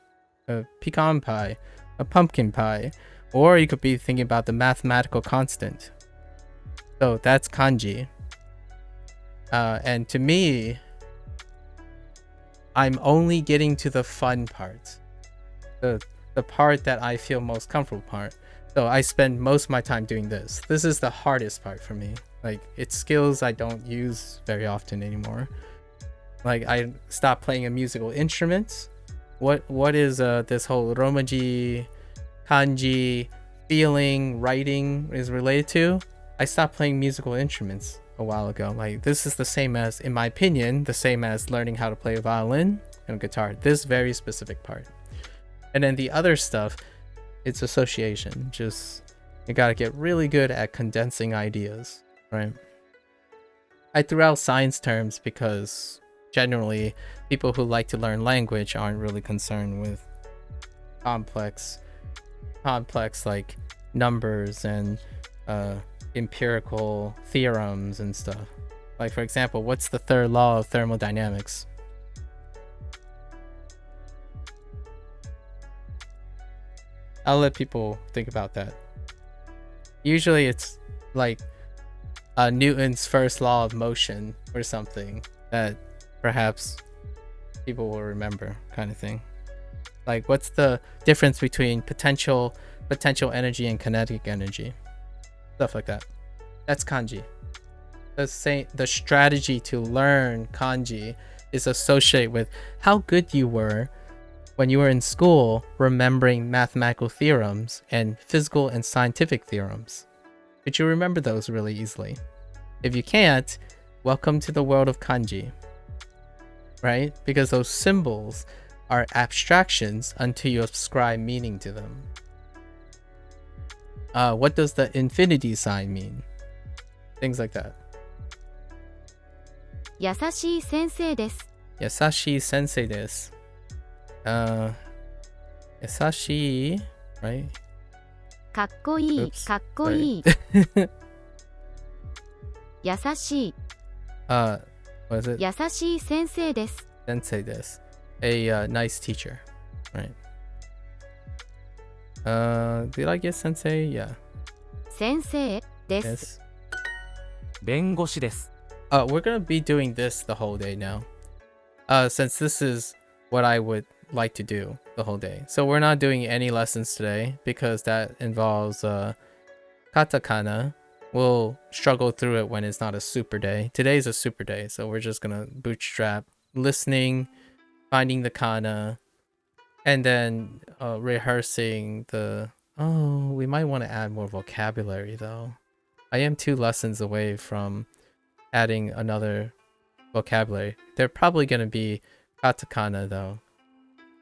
a pecan pie, a pumpkin pie, or you could be thinking about the mathematical constant. So that's kanji. And to me, I'm only getting to the fun part, the part that I feel most comfortable part. So I spend most of my time doing this. This is the hardest part for me. Like, it's skills I don't use very often anymore. Like, I stopped playing a musical instrument what is this whole romaji, kanji, feeling, writing is related to? I stopped playing musical instruments a while ago. Like, this is the same as, in my opinion, the same as learning how to play a violin and guitar. This very specific part. And then the other stuff, it's association. Just, you gotta get really good at condensing ideas, right? I threw out science terms because generally people who like to learn language aren't really concerned with complex like numbers and empirical theorems and stuff. Like, for example, what's the third law of thermodynamics? I'll let people think about that. Usually it's like Newton's first law of motion or something that perhaps people will remember, kind of thing. Like, what's the difference between potential energy and kinetic energy? Stuff like that. That's kanji. The strategy to learn kanji is associated with how good you were when you were in school remembering mathematical theorems and physical and scientific theorems. Could you remember those really easily? If you can't, welcome to the world of kanji, right? Because those symbols are abstractions until you ascribe meaning to them. What does the infinity sign mean? Things like that. 優しい先生です。優しい先生です。優しい right? かっこいい、 Oops. かっこいい。優しい。What is it? 優しい先生です。 Sensei desu. A nice teacher, right? Did I get sensei? Yeah. 先生で Yes. す。弁護士です。We're gonna be doing this the whole day now. Since this is what I would like to do the whole day. So we're not doing any lessons today because that involves katakana. We'll struggle through it when it's not a super day. Today's a super day, so we're just gonna bootstrap listening, finding the kana, and then rehearsing the... Oh, we might want to add more vocabulary though. I am 2 lessons away from adding another vocabulary. They're probably going to be katakana though.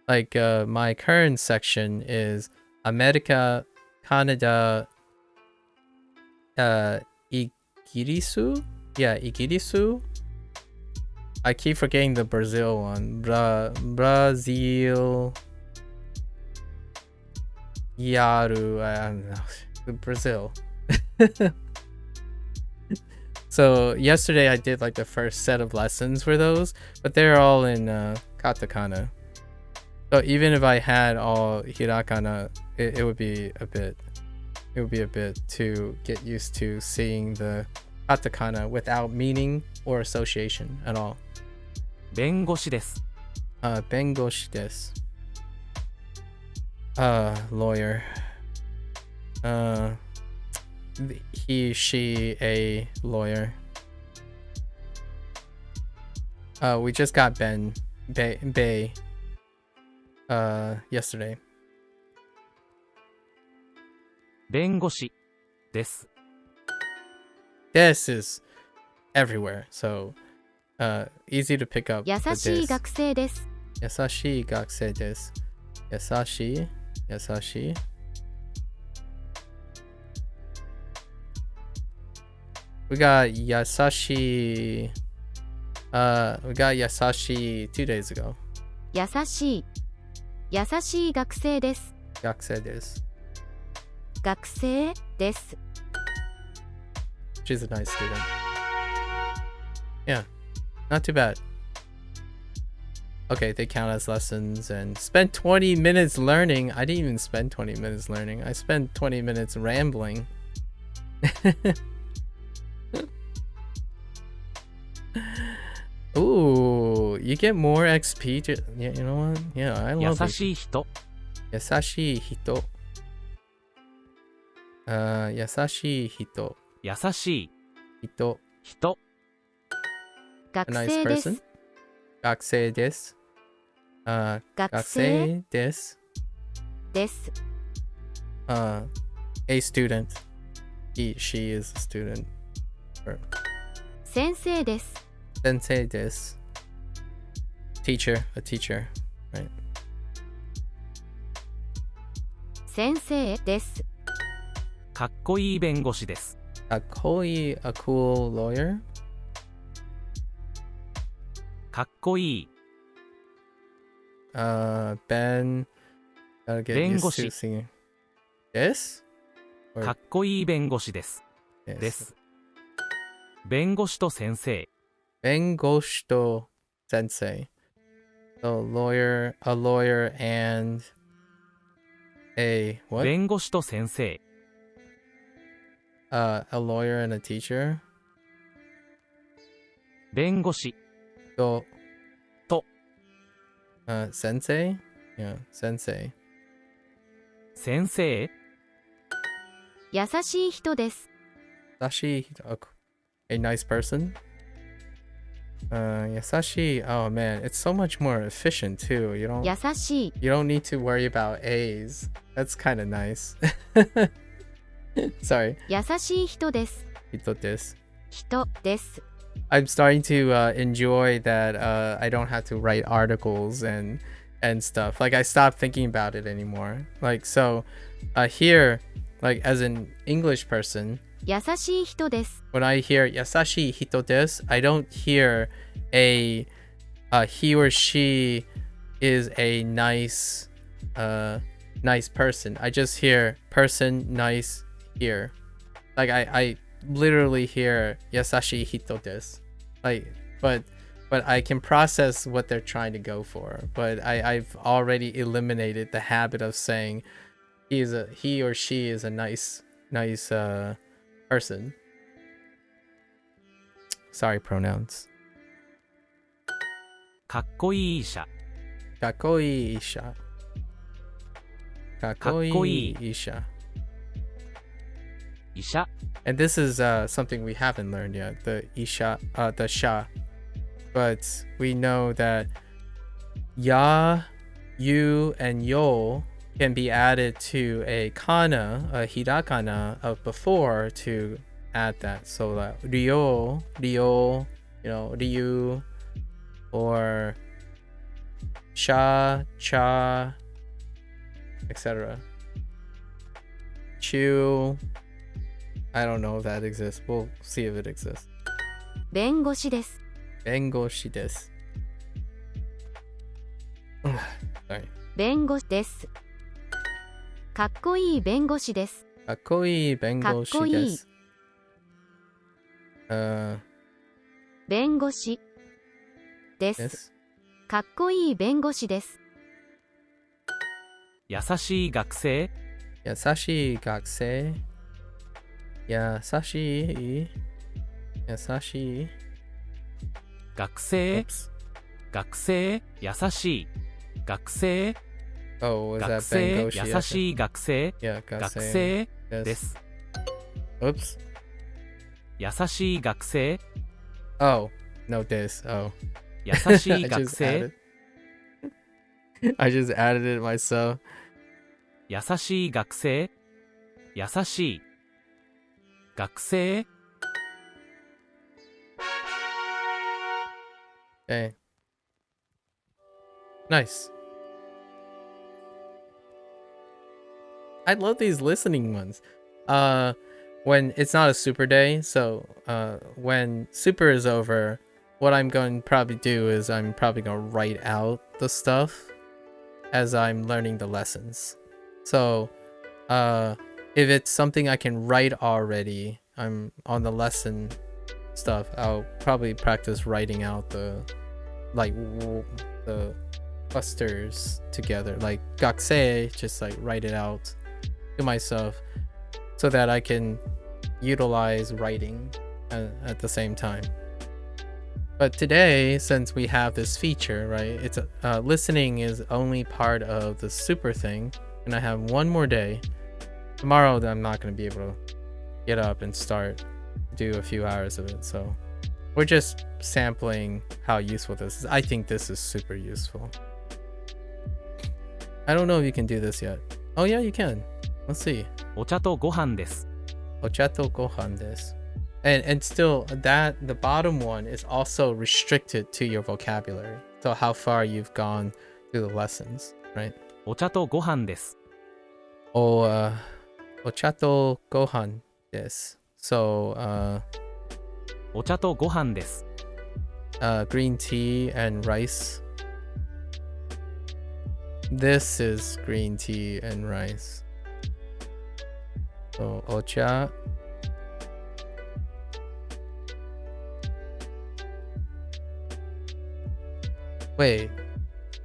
Like my current section is America, Canada, Igirisu? Yeah, Igirisu. I keep forgetting the Brazil one. Brazil. Yaru. I don't know. Brazil. So yesterday I did like the first set of lessons for those, but they're all in katakana. So even if I had all hirakana, it would be a bit to get used to seeing the katakana without meaning or association at all. 弁護士です。弁護士です。Lawyer. He, she, a lawyer. We just got Bay yesterday. 弁護士です。 This is everywhere, so easy to pick up. 優 the しい this. 学生です。優しい学生です。優しい。優しい。We got Yasashi. We got Yasashi 2 days ago. 優しい。優しい学生です。学生です。学生です。 She's a nice student. Yeah, not too bad. Okay, they count as lessons and spent 20 minutes learning. I didn't even spend 20 minutes learning. I spent 20 minutes rambling. Ooh, you get more XP to... Yeah, you know what? Yeah, I 優 love it. しい人。優しい人。優しい人。優しい人。人。 A 学 nice 生です person.。学生です。学生 Gasei des. です。 A student. She is a student. Or 先生です。 sensei des. Teacher, a teacher. Right. 先生です。 かっこいい弁護士です。 A cool lawyer. かっこいい。 Ben. Gotta get used to singing. This? かっこいい弁護士です。 Yes. です。弁護士と先生。 Bengoshito sensei. So a lawyer and a what? 弁護士と先生。 A lawyer and a teacher. 弁護士。 So と。 sensei? Yeah, sensei. 先生。 優しい人です。 Yasashi, a nice person. Yasashi, oh man, it's so much more efficient too. 優しい You don't need to worry about A's. That's kind of nice. Sorry. 優しい人です。 Hito des. 人です。 I'm starting to enjoy that I don't have to write articles and stuff. Like I stopped thinking about it anymore. Like so here, like as an English person, 優しい人です。 when I hear yasashi hito desu, I don't hear a he or she is a nice nice person. I just hear person nice here. Like I literally hear yasashi hito desu. Like but I can process what they're trying to go for. But I've already eliminated the habit of saying he or she is a nice person. Sorry, pronouns. かっこいい医者。 Kakoi isha. Kakoi isha. 医者。 And this is something we haven't learned yet. The isha, the sha. But we know that ya, you, and yo can be added to a kana, a hirakana of before to add that. So that ryo, ryu, or sha, cha, etc. Chu. I don't know if that exists. We'll see if it exists. 弁護士です。 Bengoshi desu. Sorry. 弁護士です。かっこいい弁護士です。 Kakoi bengoshi かっこいい。 desu. 弁護士です。 Yes. かっこいい弁護士です。 優しい学生。 Yasashi gakusei. Yasashi. 学生。 Oops. 学生。優しい。学生。 Oh, was 学 that 生。 bengoshi? 優しい学生。 Yeah, 学 gakusei. 生 Yes. です。 Oops. 優しい学生。 Oh, no this. Oh. 優しい学生。 I just added it myself. 優しい学生。優しい。学生。 Okay. Nice. I love these listening ones. When it's not a super day, so when super is over, what I'm going to probably do is I'm probably going to write out the stuff as I'm learning the lessons. So if it's something I can write already, I'm on the lesson stuff, I'll probably practice writing out the clusters together, like gakusei, just like write it out to myself so that I can utilize writing at the same time. But today, since we have this feature, right, it's listening is only part of the super thing, and I have one more day. Tomorrow, I'm not going to be able to get up and do a few hours of it, so we're just sampling how useful this is. I think this is super useful. I don't know if you can do this yet. Oh yeah, you can. Let's see. お茶とご飯です。 Ochato gohan desu. And still, that the bottom one is also restricted to your vocabulary. So how far you've gone through the lessons, right? お茶とご飯です。 Ochato gohan desu. So お茶とご飯です。 green tea and rice. This is green tea and rice. So ocha. Wait.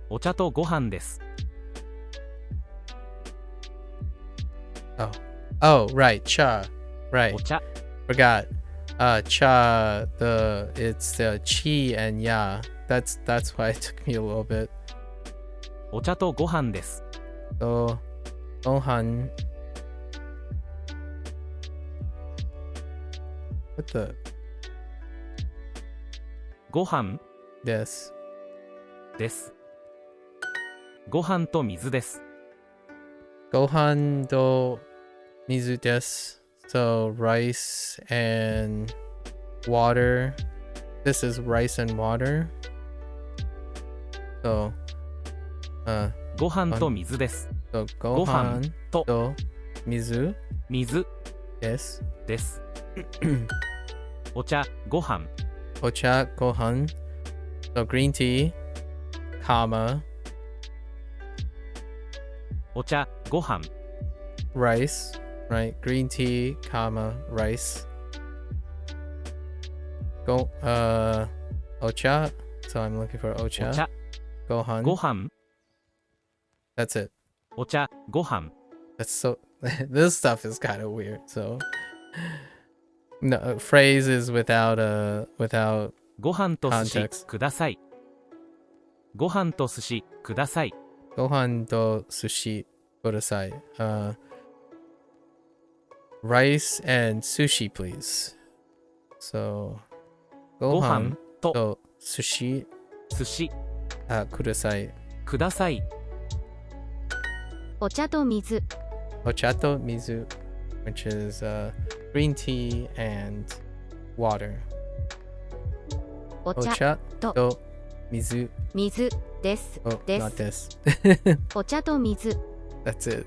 お茶とご飯です。 Oh, right. Cha. Right. お茶。 Forgot. Cha. It's the chi and ya. That's why it took me a little bit. お茶とご飯です。 So gohan. What the? ご飯 Yes. です。ご飯と水です。 Gohan do mizu desu. So rice and water. This is rice and water. So ご飯と水です。 so ご飯 gohan と do mizu 水 desu. です。お茶、ご飯、 Ocha gohan. So green tea, comma, お茶、ご飯、 rice, right? Green tea, comma, rice. Ocha. So I'm looking for お ocha. 茶、 Gohan. ご飯、 That's it. お茶、ご飯、 That's so. This stuff is kind of weird. So, no phrases without without ご飯と寿司 Context. ください。ご飯と寿司ください。 gohan do sushi kudasai. Rice and sushi, please. So, ご gohan 飯と do sushi 寿司 kudasai. ください。お茶と水、 Ochato mizu, which is green tea and water. お茶 Ocha do mizu. 水です Oh, で not す。 this. お茶と水、 That's it.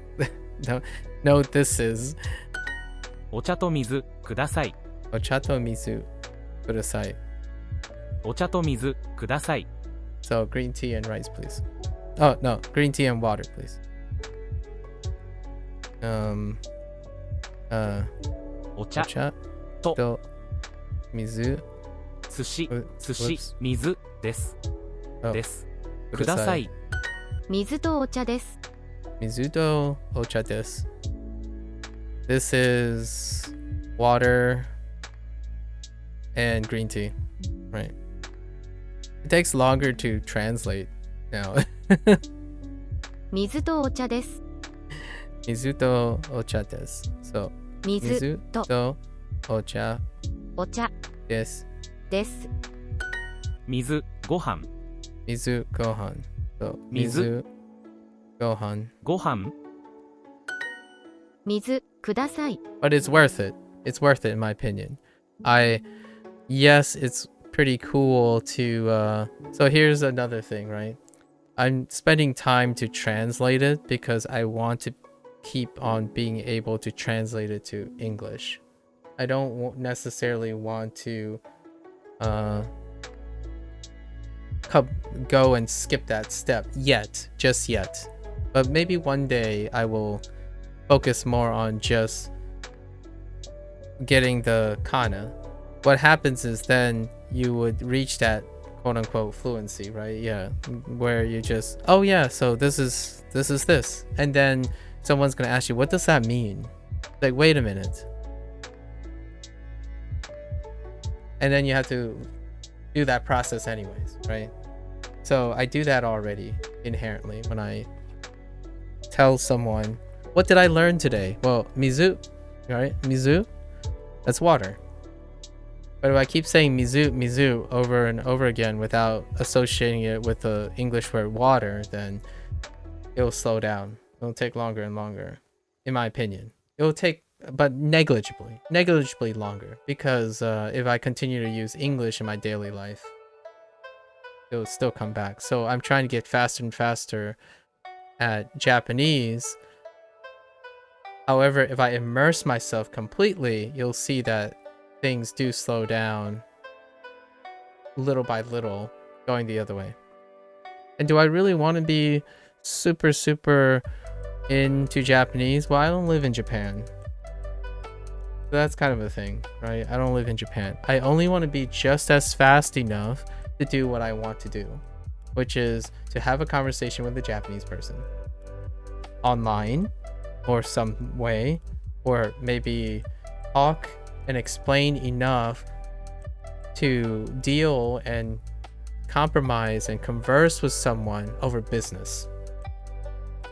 No, this is お茶と水ください。 ochato mizu kudasai. お茶と水ください。 So green tea and rice, please. Oh no, green tea and water, please. お茶 Ocha と do mizu 寿司、 寿 whoops. 司、水です。 Oh, です。ください。水とお茶です。 Mizu do ocha desu. This is water and green tea, right? It takes longer to translate now. 水とお茶です。 Mizu do ocha desu. So 水 mizu と do ocha お茶 desu. です。水、ご飯、 Mizu gohan. So Mizu. mizu gohan. ご飯、水ください。 But it's worth it. It's worth it in my opinion. Yes, it's pretty cool to so here's another thing, right? I'm spending time to translate it because I want to keep on being able to translate it to English. I don't necessarily want to go and skip that step just yet. But maybe one day I will focus more on just getting the kana. What happens is then you would reach that quote unquote fluency, right? Yeah, where you just, oh yeah, so this is this, and then someone's gonna ask you, what does that mean? Like, wait a minute, and then you have to do that process anyways, right? So I do that already inherently when I tell someone, what did I learn today? Well, mizu, right? Mizu, that's water. But if I keep saying mizu over and over again without associating it with the English word water, then it'll slow down. It'll take longer and longer, in my opinion. It'll take, but negligibly longer, because if I continue to use English in my daily life, it'll still come back. So I'm trying to get faster and faster at Japanese. However, if I immerse myself completely, you'll see that things do slow down little by little, going the other way. And do I really want to be super into Japanese? Well, I don't live in Japan. So that's kind of a thing, right? I don't live in Japan. I only want to be just as fast enough to do what I want to do, which is to have a conversation with a Japanese person online or some way, or maybe talk and explain enough to deal and compromise and converse with someone over business.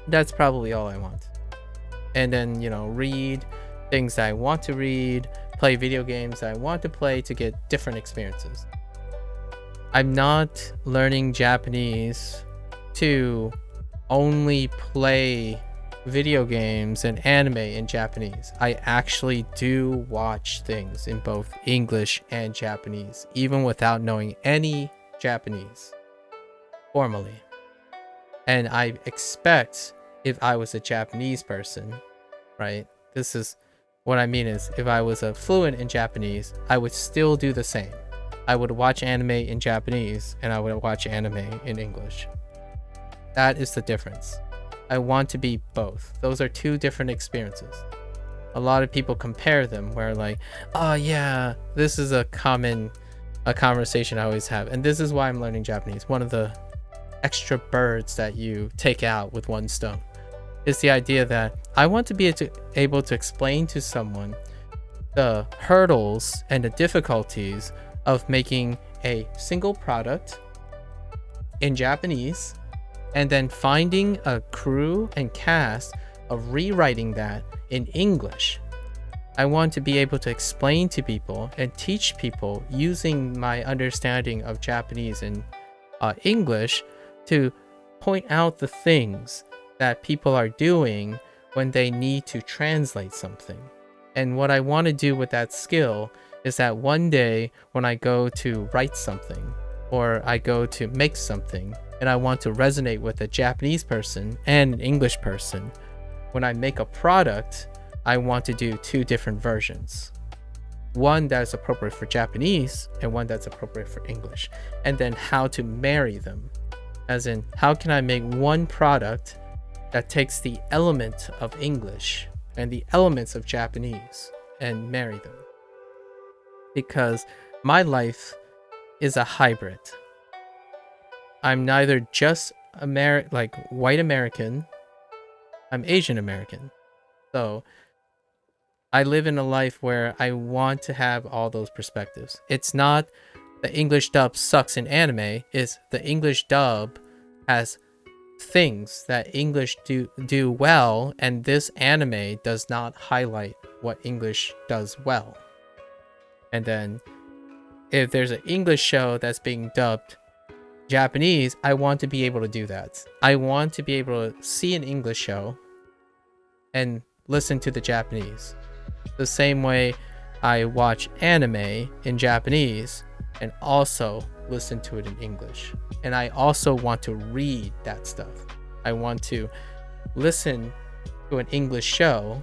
That's probably all I want. And then, read things that I want to read, play video games that I want to play to get different experiences. I'm not learning Japanese to only play video games and anime in Japanese. I actually do watch things in both English and Japanese, even without knowing any Japanese formally. And I expect, if I was a Japanese person, right? This is what I mean is, if I was a fluent in Japanese, I would still do the same. I would watch anime in Japanese and I would watch anime in English. That is the difference. I want to be both. Those are two different experiences. A lot of people compare them, where like, oh yeah, this is a conversation I always have. And this is why I'm learning Japanese. One of the extra birds that you take out with one stone is the idea that I want to be able to explain to someone the hurdles and the difficulties of making a single product in Japanese, and then finding a crew and cast of rewriting that in English. I want to be able to explain to people and teach people using my understanding of Japanese and English to point out the things that people are doing when they need to translate something. And what I want to do with that skill is that one day when I go to write something or I go to make something and I want to resonate with a Japanese person and an English person, when I make a product, I want to do two different versions. One that is appropriate for Japanese and one that's appropriate for English. And then how to marry them. As in, how can I make one product that takes the element of English and the elements of Japanese and marry them? Because my life is a hybrid. I'm neither just white American, I'm Asian American. So I live in a life where I want to have all those perspectives. It's not the English dub sucks in anime, it's the English dub has things that English do well, and this anime does not highlight what English does well. And then if there's an English show that's being dubbed Japanese, I want to be able to do that. I want to be able to see an English show and listen to the Japanese. The same way I watch anime in Japanese and also listen to it in English. And I also want to read that stuff. I want to listen to an English show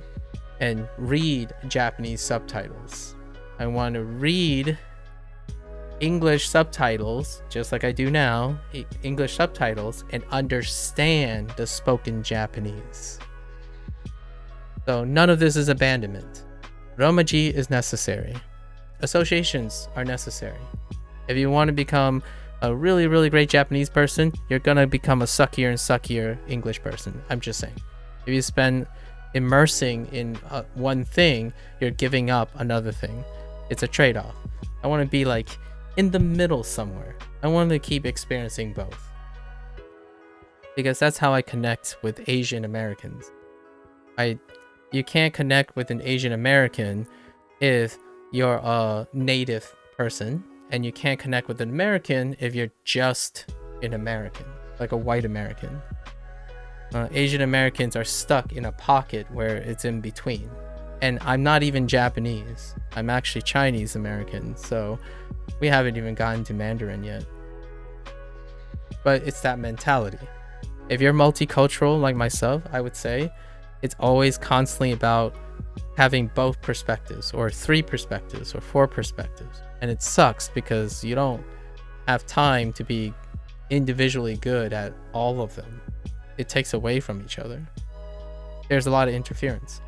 and read Japanese subtitles. I want to read English subtitles, just like I do now, English subtitles, and understand the spoken Japanese. So none of this is abandonment. Romaji is necessary. Associations are necessary. If you want to become a really, really great Japanese person, you're gonna become a suckier and suckier English person. I'm just saying. If you spend immersing in one thing, you're giving up another thing. It's a trade-off. I want to be like in the middle somewhere. I want to keep experiencing both. Because that's how I connect with Asian Americans. You can't connect with an Asian American if you're a native person, and you can't connect with an American if you're just an American, like a white American. Asian Americans are stuck in a pocket where it's in between. And I'm not even Japanese. I'm actually Chinese American, so we haven't even gotten to Mandarin yet. But it's that mentality. If you're multicultural like myself, I would say it's always constantly about having both perspectives, or 3 perspectives, or 4 perspectives. And it sucks because you don't have time to be individually good at all of them. It takes away from each other. There's a lot of interference.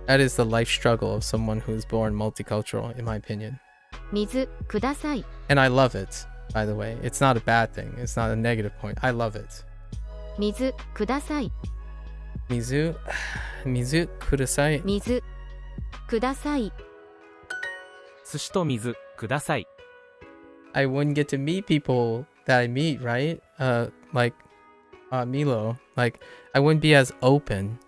That is the life struggle of someone who's born multicultural, in my opinion. 水ください And I love it, by the way. It's not a bad thing. It's not a negative point. I love it. 水ください Mizu kudasai. 水ください 寿司と水ください。 I wouldn't get to meet people that I meet, right? Like Milo. Like, I wouldn't be as open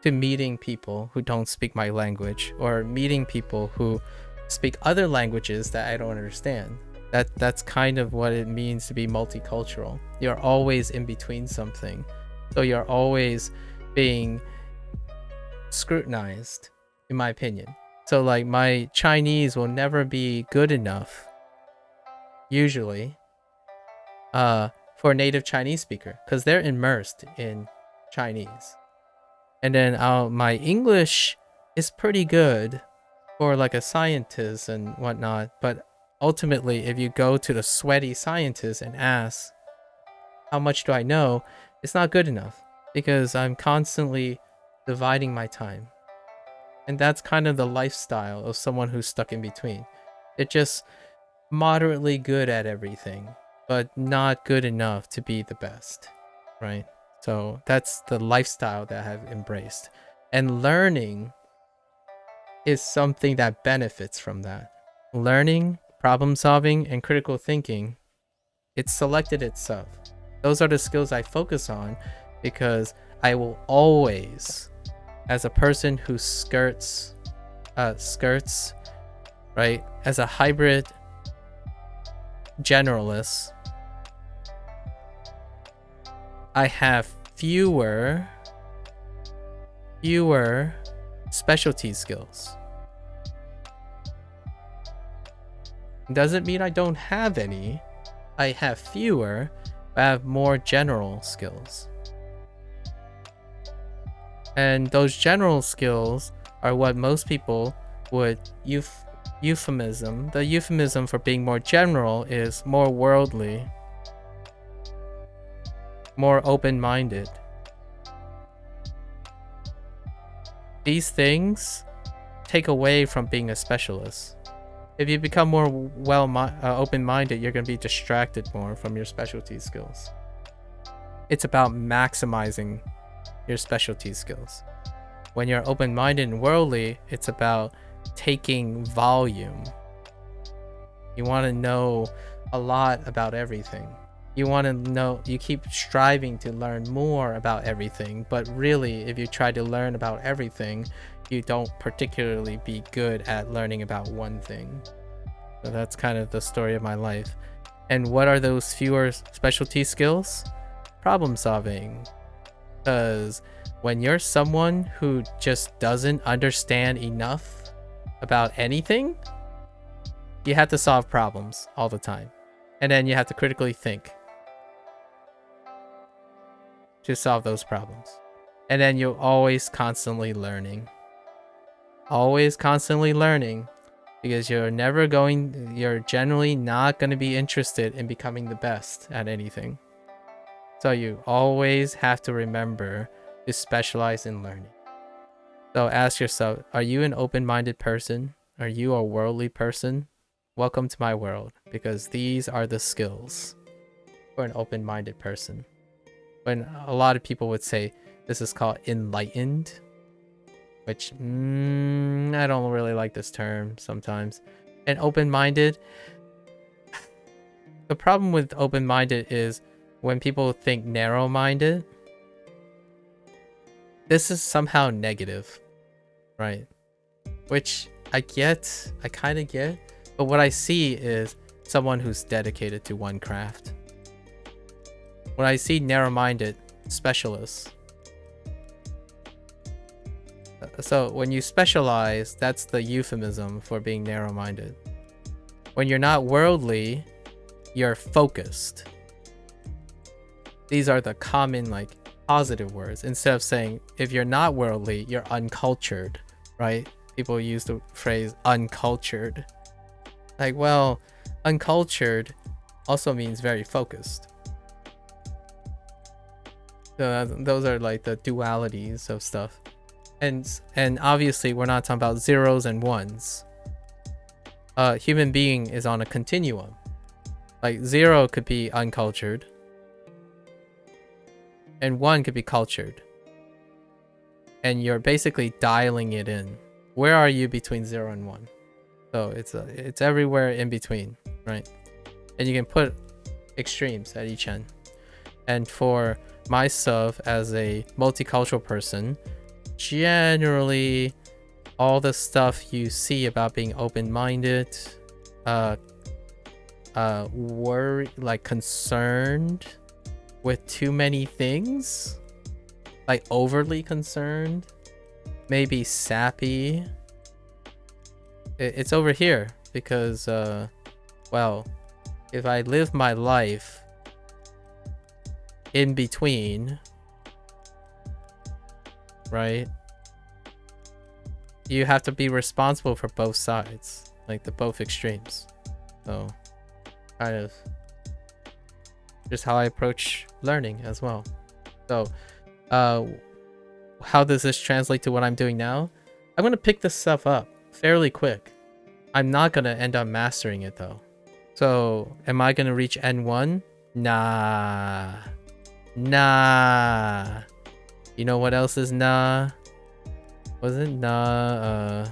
to meeting people who don't speak my language, or meeting people who speak other languages that I don't understand. That's kind of what it means to be multicultural. You're always in between something. So you're always being scrutinized, in my opinion. So like, my Chinese will never be good enough, usually, for a native Chinese speaker, because they're immersed in Chinese. And then my English is pretty good for like a scientist and whatnot, but ultimately, if you go to the sweaty scientist and ask, how much do I know? It's not good enough, because I'm constantly dividing my time. And that's kind of the lifestyle of someone who's stuck in between. They're just moderately good at everything, but not good enough to be the best, right? So that's the lifestyle that I've embraced. And learning is something that benefits from that. Learning, problem solving, and critical thinking, it's selected itself. Those are the skills I focus on, because I will always, as a person who skirts, right, as a hybrid generalist, I have fewer specialty skills. Doesn't mean I don't have any. I have fewer, but I have more general skills. And those general skills are what most people would euphemism. The euphemism for being more general is more worldly, more open-minded. These things take away from being a specialist. If you become more open-minded, you're going to be distracted more from your specialty skills. It's about maximizing your specialty skills. When you're open-minded and worldly, it's about taking volume. You want to know a lot about everything. You want to know, you keep striving to learn more about everything, but really, if you try to learn about everything, you don't particularly be good at learning about one thing. So that's kind of the story of my life. And what are those fewer specialty skills? Problem solving. Because when you're someone who just doesn't understand enough about anything, you have to solve problems all the time. And then you have to critically think to solve those problems. And then you're always constantly learning. Always constantly learning, because you're generally not going to be interested in becoming the best at anything. So you always have to remember to specialize in learning. So ask yourself, are you an open-minded person? Are you a worldly person? Welcome to my world, because these are the skills for an open-minded person. When a lot of people would say this is called enlightened, which I don't really like this term sometimes. And open-minded, the problem with open-minded is when people think narrow-minded, this is somehow negative, right? Which I kind of get, but what I see is someone who's dedicated to one craft. When I see narrow-minded, specialists. So when you specialize, that's the euphemism for being narrow-minded. When you're not worldly, you're focused. These are the common, like, positive words. Instead of saying, if you're not worldly, you're uncultured, right? People use the phrase uncultured. Like, well, uncultured also means very focused. So those are like the dualities of stuff. And obviously we're not talking about zeros and ones. Human being is on a continuum. Like 0 could be uncultured and 1 could be cultured, and you're basically dialing it in. Where are you between 0 and 1? So it's everywhere in between, right? And you can put extremes at each end. And for myself as a multicultural person, generally all the stuff you see about being open-minded, worry, like concerned with too many things, like overly concerned, maybe sappy, it's over here. Because well, if I live my life in between, right, you have to be responsible for both sides, like the both extremes. So kind of just how I approach learning as well. So how does this translate to what I'm doing now? I'm gonna pick this stuff up fairly quick. I'm not gonna end up mastering it though. So am I gonna reach N1? Nah. You know what else is nah? Was it nah?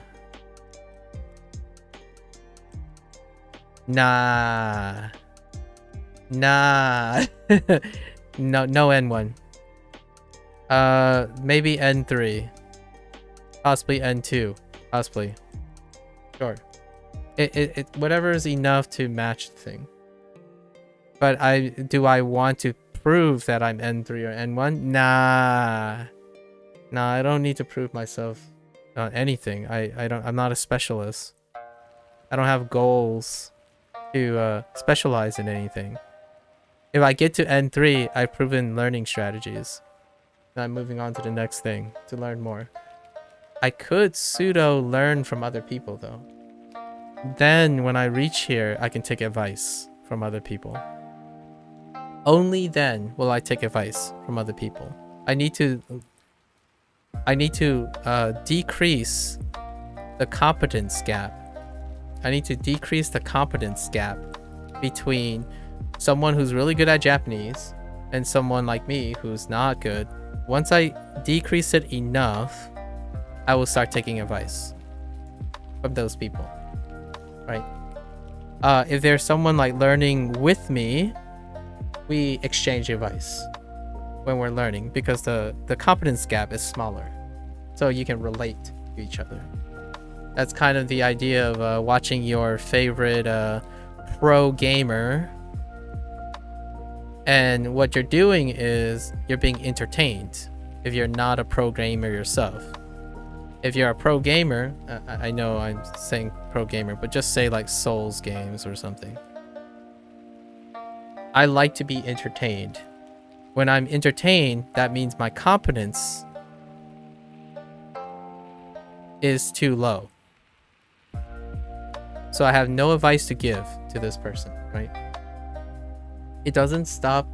Nah. No N1. Maybe N3. Possibly N2. Possibly. Sure. It whatever is enough to match the thing. But do I want to prove that I'm N3 or N1? Nah, I don't need to prove myself on anything. I'm not a specialist. I don't have goals to specialize in anything. If I get to N3, I've proven learning strategies. Now I'm moving on to the next thing to learn more. I could pseudo learn from other people though. Then when I reach here, I can take advice from other people. Only then will I take advice from other people. I need to decrease the competence gap. I need to decrease the competence gap between someone who's really good at Japanese and someone like me who's not good. Once I decrease it enough, I will start taking advice from those people, right? If there's someone like learning with me, we exchange advice when we're learning because the competence gap is smaller, so you can relate to each other. That's kind of the idea of watching your favorite pro gamer, and what you're doing is you're being entertained if you're not a pro gamer yourself. If you're a pro gamer, I know I'm saying pro gamer, but just say like Souls games or something. I like to be entertained. When I'm entertained, that means my competence is too low. So I have no advice to give to this person, right? It doesn't stop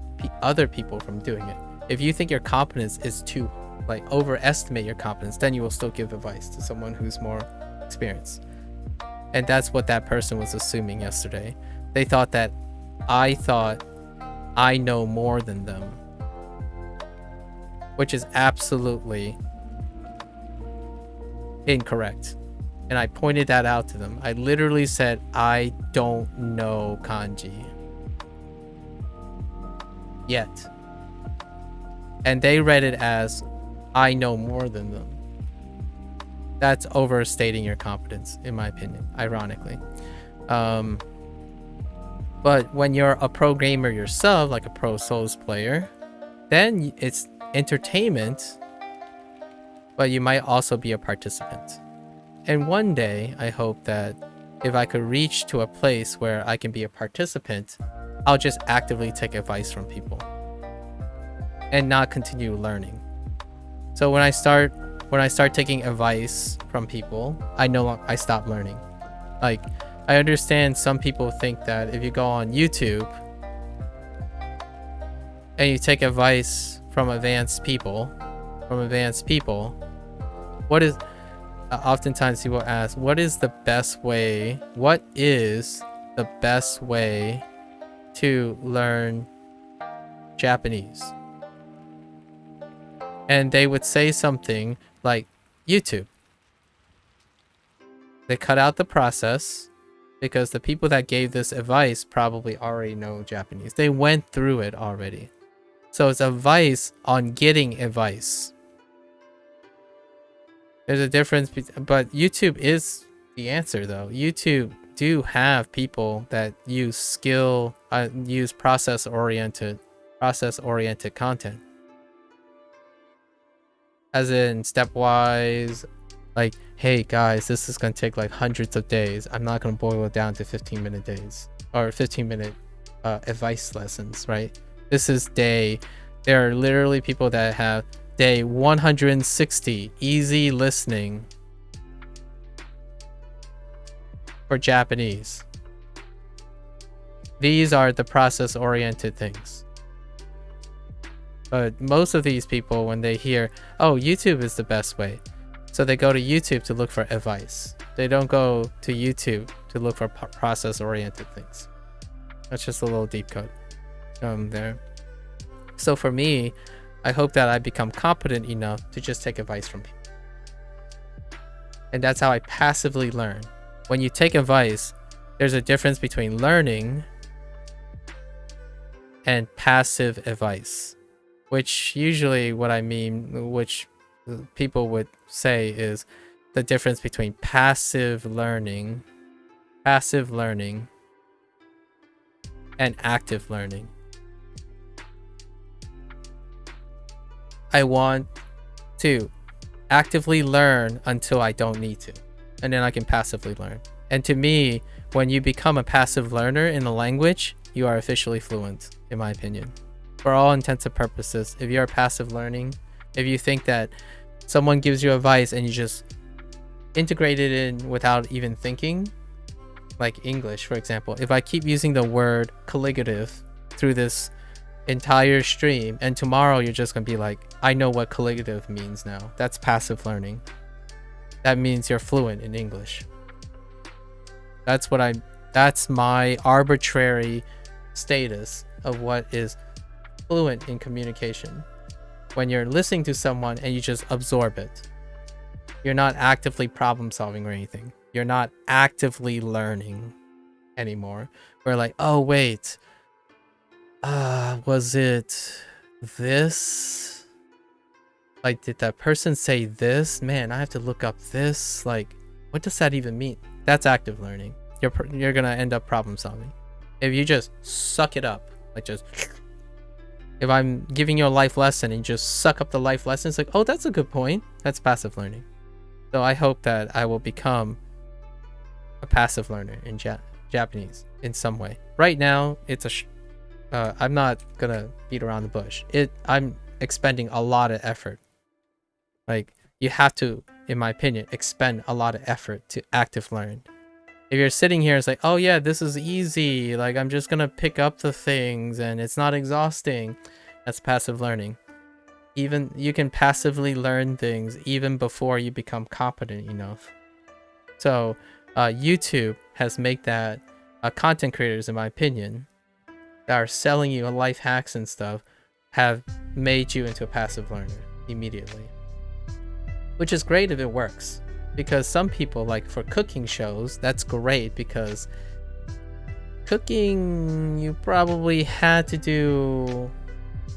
other people from doing it. If you think your competence is too, like, overestimate your competence, then you will still give advice to someone who's more experienced. And that's what that person was assuming yesterday. They thought that I thought I know more than them, which is absolutely incorrect. And I pointed that out to them. I literally said, I don't know kanji yet. And they read it as, I know more than them. That's overstating your competence, in my opinion, ironically. But when you're a pro gamer yourself, like a pro Souls player, then it's entertainment, but you might also be a participant. And one day, I hope that if I could reach to a place where I can be a participant, I'll just actively take advice from people and not continue learning. So when I start taking advice from people, I stop learning. Like, I understand some people think that if you go on YouTube and you take advice from advanced people, what is oftentimes people ask, what is the best way to learn Japanese? And they would say something like YouTube. They cut out the process because the people that gave this advice probably already know Japanese. They went through it already. So it's advice on getting advice. There's a difference, but YouTube is the answer though. YouTube do have people that use process-oriented content. As in stepwise, like, hey guys, this is gonna take like hundreds of days. I'm not gonna boil it down to 15-minute days or 15-minute advice lessons, right? There are literally people that have day 160 easy listening for Japanese. These are the process-oriented things. But most of these people, when they hear, oh, YouTube is the best way, so they go to YouTube to look for advice. They don't go to YouTube to look for process-oriented things. That's just a little deep cut there. So for me, I hope that I become competent enough to just take advice from people. And that's how I passively learn. When you take advice, there's a difference between learning and passive advice. Which usually which people would say is the difference between passive learning, and active learning. I want to actively learn until I don't need to, and then I can passively learn. And to me, when you become a passive learner in a language, you are officially fluent, in my opinion. For all intents and purposes, if you're passive learning, if you think that someone gives you advice and you just integrate it in without even thinking, like English, for example, if I keep using the word colligative through this entire stream and tomorrow you're just gonna be like, I know what colligative means now. That's passive learning. That means you're fluent in English. That's my arbitrary status of what is fluent in communication. When you're listening to someone and you just absorb it, you're not actively problem solving or anything. You're not actively learning anymore. We're like, oh wait, was it this? Like, did that person say this? Man, I have to look up this. Like, what does that even mean? That's active learning. You're gonna end up problem solving. If you just suck it up, like just, if I'm giving you a life lesson and you just suck up the life lesson, it's like, oh, that's a good point. That's passive learning. So I hope that I will become a passive learner in Japanese in some way. Right now, it's I'm not gonna beat around the bush. I'm expending a lot of effort. Like, you have to, in my opinion, expend a lot of effort to active learn. If you're sitting here, it's like, oh yeah, this is easy. Like, I'm just gonna pick up the things and it's not exhausting. That's passive learning. Even you can passively learn things even before you become competent enough. So YouTube has made that content creators, in my opinion, that are selling you life hacks and stuff, have made you into a passive learner immediately. Which is great if it works. Because some people, like for cooking shows, that's great because cooking, you probably had to do,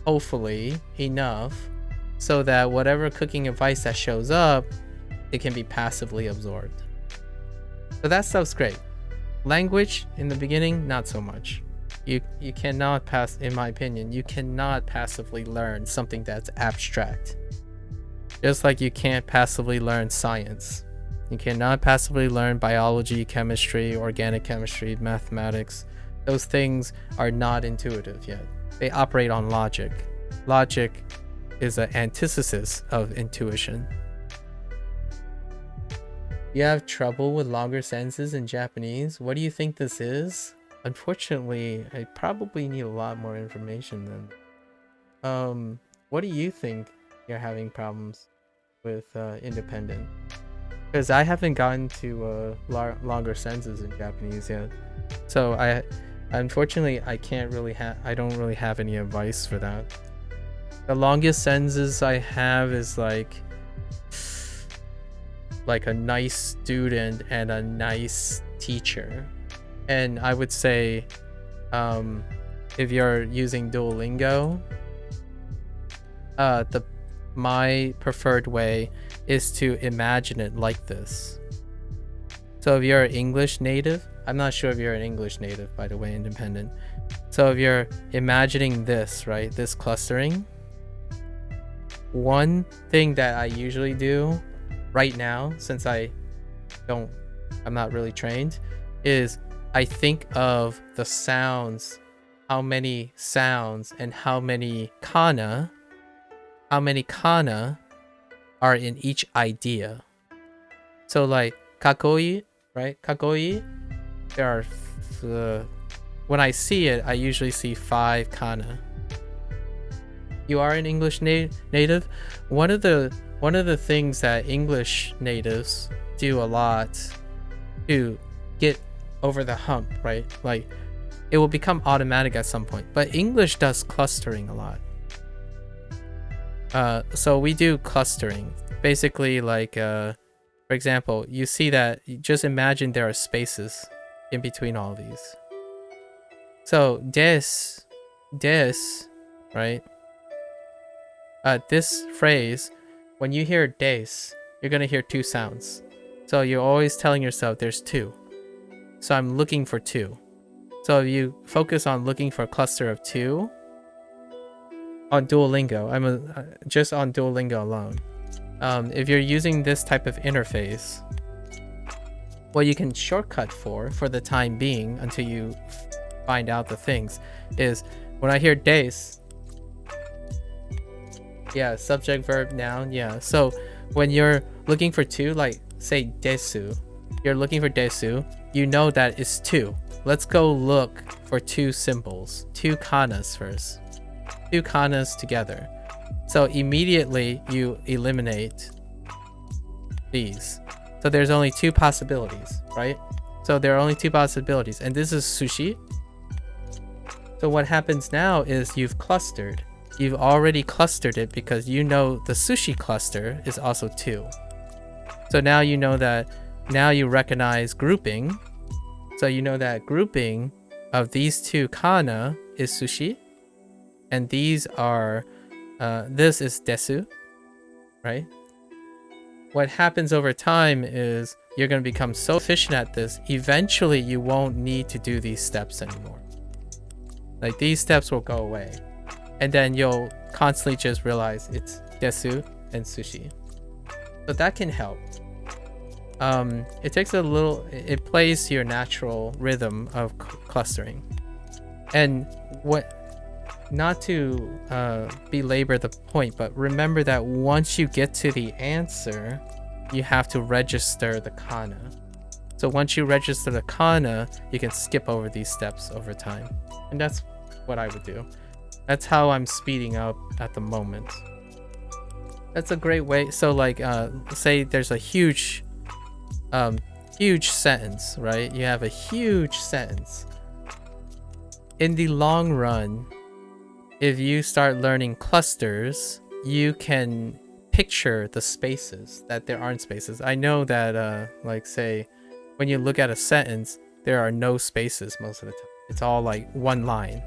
hopefully, enough so that whatever cooking advice that shows up, it can be passively absorbed. So that stuff's great. Language, in the beginning, not so much. You cannot pass, in my opinion, you cannot passively learn something that's abstract. Just like you can't passively learn science. You cannot passively learn biology, chemistry, organic chemistry, mathematics. Those things are not intuitive yet. They operate on logic. Logic is an antithesis of intuition. You have trouble with longer sentences in Japanese? What do you think this is? Unfortunately, I probably need a lot more information then. What do you think you're having problems with independent? Because I haven't gotten to longer sentences in Japanese yet. So unfortunately, I don't really have any advice for that. The longest sentences I have is like a nice student and a nice teacher. And I would say, if you're using Duolingo, my preferred way is to imagine it like this. So if you're an English native, I'm not sure if you're an English native, by the way, independent. So if you're imagining this, right, this clustering, one thing that I usually do right now, since I'm not really trained, is I think of the sounds, how many sounds and how many kana are in each idea. So like kakoi, right? Kakoi, there are when I see it, I usually see 5 kana. You are an English native. One of the things that English natives do a lot to get over the hump, right? Like it will become automatic at some point, but English does clustering a lot. So we do clustering. Basically, like for example, you see that, just imagine there are spaces in between all of these. So des, right? This phrase, when you hear des, you're gonna hear 2 sounds. So you're always telling yourself there's 2. So I'm looking for 2. So if you focus on looking for a cluster of 2 on Duolingo, just on Duolingo alone. If you're using this type of interface, what you can shortcut for the time being until you find out the things is when I hear des, yeah, subject, verb, noun, yeah. So when you're looking for 2, like say desu, you're looking for desu, you know that it's 2. Let's go look for 2 symbols, 2 kanas first. 2 kanas together. So immediately you eliminate these. So there's only 2 possibilities, right? So there are only 2 possibilities, and this is sushi. So what happens now is you've clustered. You've already clustered it because you know the sushi cluster is also 2. So now you know that, now you recognize grouping. So you know that grouping of these 2 kana is sushi, and these are, this is desu, right? What happens over time is you're going to become so efficient at this, eventually you won't need to do these steps anymore. Like these steps will go away. And then you'll constantly just realize it's desu and sushi. So that can help. It takes it plays to your natural rhythm of clustering. And not to belabor the point, but remember that once you get to the answer, you have to register the kana. So once you register the kana, you can skip over these steps over time. And that's what I would do. That's how I'm speeding up at the moment. That's a great way. So like, say there's a huge sentence, right? You have a huge sentence. In the long run, if you start learning clusters, you can picture the spaces, that there aren't spaces. I know that, like say, when you look at a sentence, there are no spaces most of the time. It's all like one line.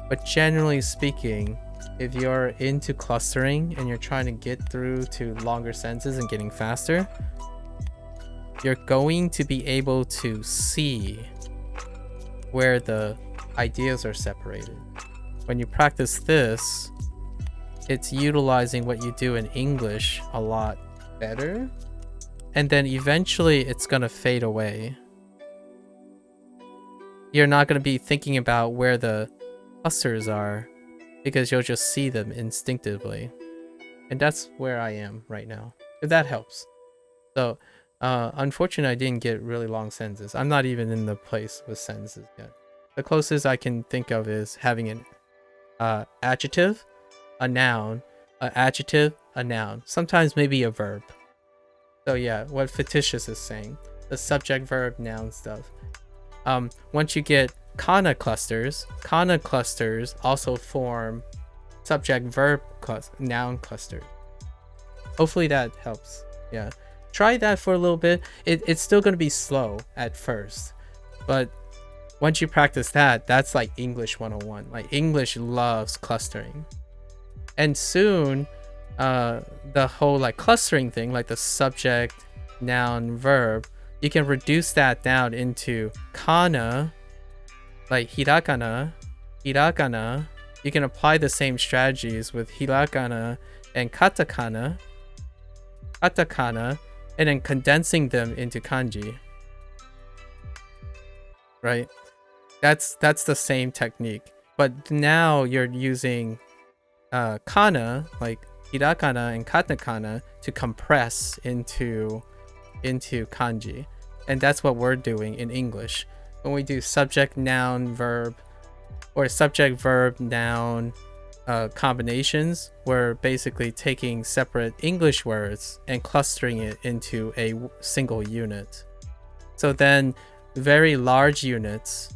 But generally speaking, if you're into clustering and you're trying to get through to longer sentences and getting faster, you're going to be able to see where the ideas are separated. When you practice this, it's utilizing what you do in English a lot better. And then eventually it's going to fade away. You're not going to be thinking about where the clusters are because you'll just see them instinctively. And that's where I am right now, if that helps. So, unfortunately, I didn't get really long sentences. I'm not even in the place with sentences yet. The closest I can think of is having an adjective, a noun, an adjective, a noun. Sometimes maybe a verb. So yeah, what Fictitious is saying, the subject, verb, noun stuff. Once you get kana clusters also form subject, verb, noun clusters. Hopefully that helps. Yeah, try that for a little bit. It's still going to be slow at first, but once you practice that, that's like English 101. Like English loves clustering. And soon, the whole like clustering thing, like the subject, noun, verb, you can reduce that down into kana, like hirakana. You can apply the same strategies with hirakana and katakana, and then condensing them into kanji. Right? That's the same technique. But now you're using kana, like hirakana and katakana, to compress into kanji. And that's what we're doing in English. When we do subject, noun, verb, or subject, verb, noun combinations, we're basically taking separate English words and clustering it into a single unit. So then very large units,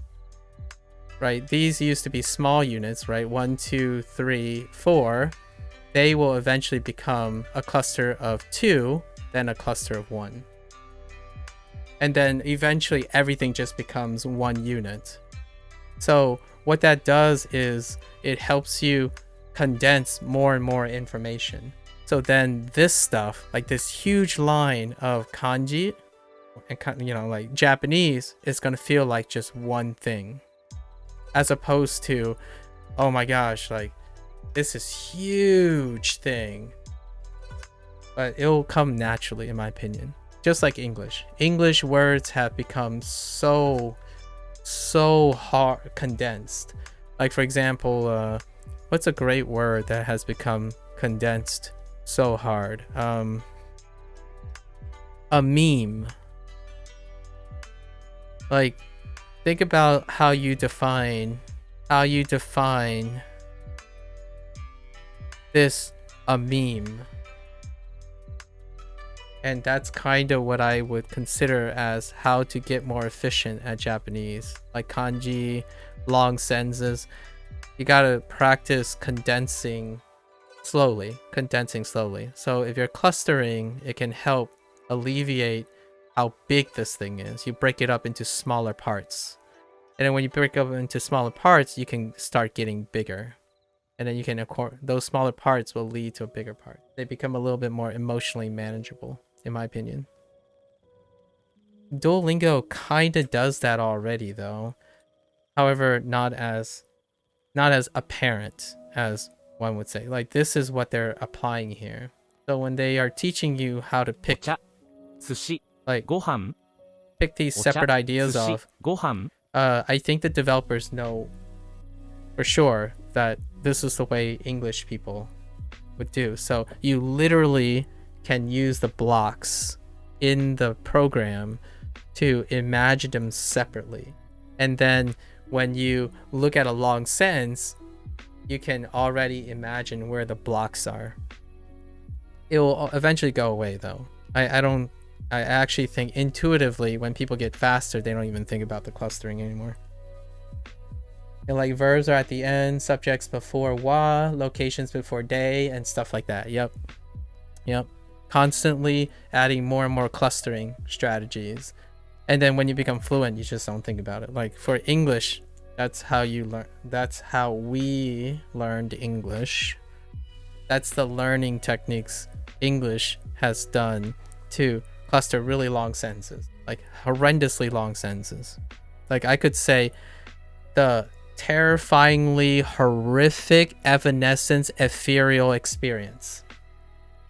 right? These used to be small units, right? 1, 2, 3, 4. They will eventually become a cluster of 2, then a cluster of 1. And then eventually everything just becomes one unit. So what that does is it helps you condense more and more information. So then this stuff, like this huge line of kanji, and like Japanese, is going to feel like just one thing. As opposed to, oh my gosh, like this is huge thing. But it'll come naturally, in my opinion. Just like English. English words have become so hard, condensed. Like for example, what's a great word that has become condensed so hard? A meme. Like, think about how you define this, a meme. And that's kind of what I would consider as how to get more efficient at Japanese. Like kanji, long sentences. You gotta practice condensing slowly. So if you're clustering, it can help alleviate how big this thing is. You break it up into smaller parts. And then when you break up into smaller parts, you can start getting bigger. And then you can, those smaller parts will lead to a bigger part. They become a little bit more emotionally manageable, in my opinion. Duolingo kind of does that already though. However, not as apparent as one would say. Like this is what they're applying here. So when they are teaching you how to pick these separate ideas off, I think the developers know for sure that this is the way English people would do. So you literally can use the blocks in the program to imagine them separately. And then when you look at a long sentence, you can already imagine where the blocks are. It will eventually go away though. I actually think intuitively when people get faster, they don't even think about the clustering anymore. And like verbs are at the end, subjects before wa, locations before day, and stuff like that. Yep. Constantly adding more and more clustering strategies. And then when you become fluent, you just don't think about it. Like for English, that's how you learn. That's how we learned English. That's the learning techniques English has done to cluster really long sentences, like horrendously long sentences. Like I could say the terrifyingly horrific, evanescence, ethereal experience.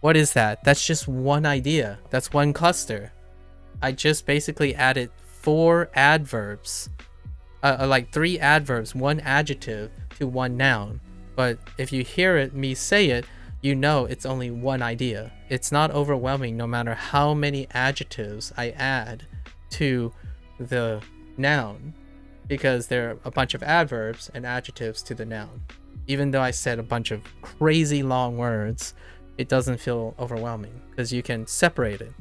What is that? That's just one idea. That's one cluster. I just basically added 4 adverbs. Like 3 adverbs, 1 adjective to 1 noun. But if you hear me say it, you know it's only one idea. It's not overwhelming no matter how many adjectives I add to the noun, because there are a bunch of adverbs and adjectives to the noun. Even though I said a bunch of crazy long words, it doesn't feel overwhelming because you can separate it.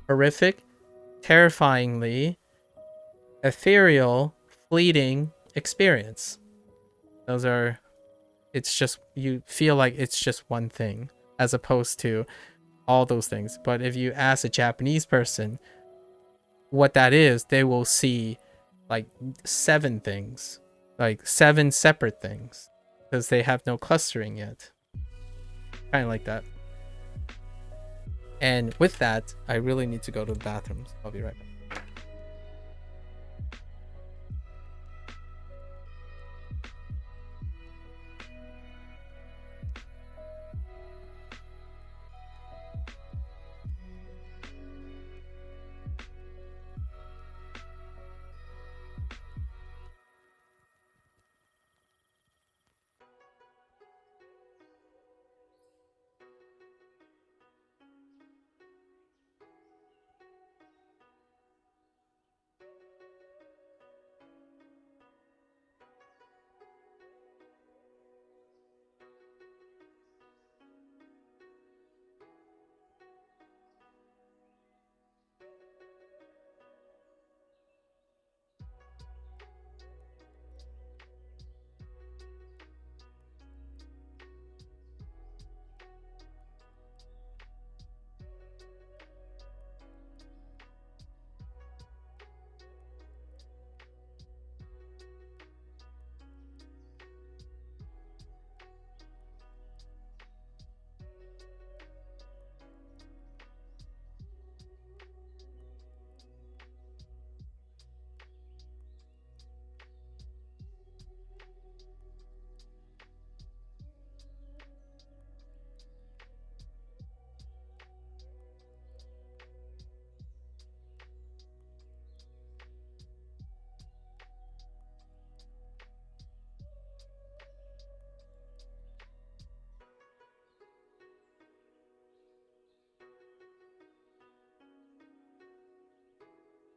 Horrific, terrifyingly, ethereal, fleeting experience. Those are, it's just, you feel like it's just one thing as opposed to all those things. But if you ask a Japanese person what that is, they will see like 7 things, like 7 separate things, because they have no clustering yet. Kind of like that. And with that, I really need to go to the bathroom. I'll be right back.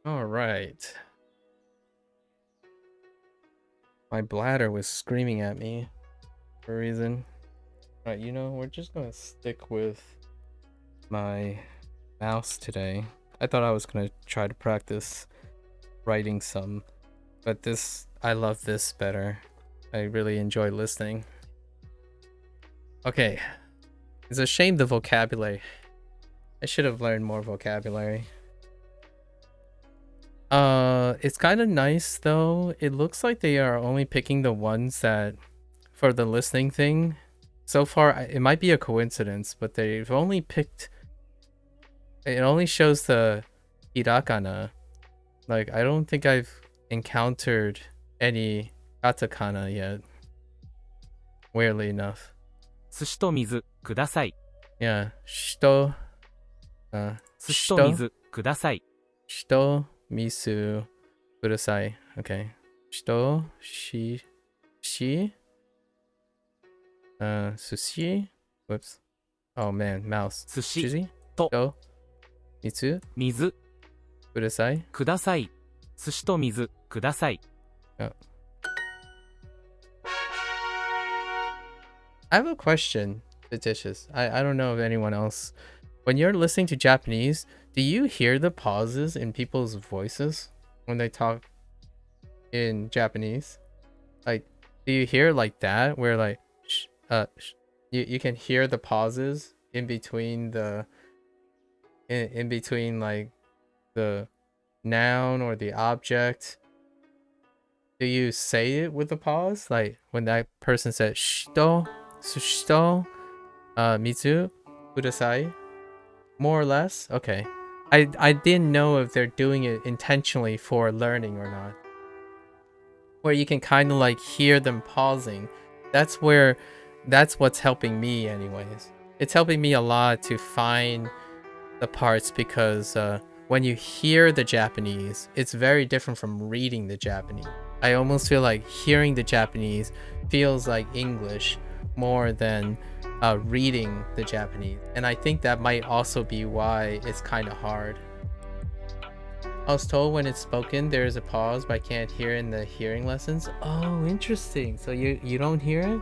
All right. My bladder was screaming at me for a reason. All right, you know, we're just gonna stick with my mouse today. I thought I was gonna try to practice writing some, but this, I love this better. I really enjoy listening. Okay, it's a shame the vocabulary. I should have learned more vocabulary. It's kind of nice though. It looks like they are only picking the ones that, for the listening thing. So far, it might be a coincidence, but they've only picked, it only shows the hirakana. Like, I don't think I've encountered any katakana yet. Weirdly enough. 寿司と水ください。 Yeah, 人、寿司と水ください。 人、水、ください。Okay. 人、し、sushi? Whoops. Oh man, mouse. 寿司 Sushi? と人、水、水ください。ください。寿司と水ください。 Oh. I have a question, Fictitious. I don't know if anyone else. When you're listening to Japanese, do you hear the pauses in people's voices when they talk in Japanese? Like, do you hear like that where like you can hear the pauses in between the in between like the noun or the object? Do you say it with a pause? Like when that person said shito, sushito, mizu, kudasai? More or less? Okay. I didn't know if they're doing it intentionally for learning or not. where you can kind of like hear them pausing. That's what's helping me anyways. It's helping me a lot to find the parts because when you hear the Japanese, it's very different from reading the Japanese. I almost feel like hearing the Japanese feels like English more than reading the Japanese. And I think that might also be why it's kind of hard. I was told when it's spoken, there is a pause, but I can't hear in the hearing lessons. Oh, interesting. So you don't hear it?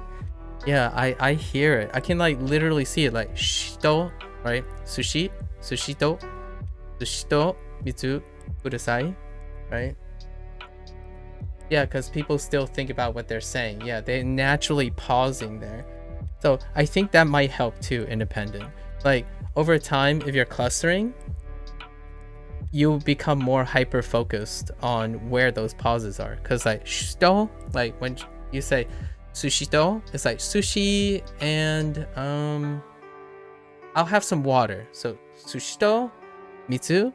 Yeah, I hear it. I can like literally see it, like shito, right? Sushi, sushito, sushito, mitsu, kudasai, right? Yeah, because people still think about what they're saying. Yeah, they're naturally pausing there. So I think that might help too, independent. Like over time, if you're clustering, you'll become more hyper focused on where those pauses are. Because like shito, like when you say sushito, it's like sushi and I'll have some water. So sushito, mitsu,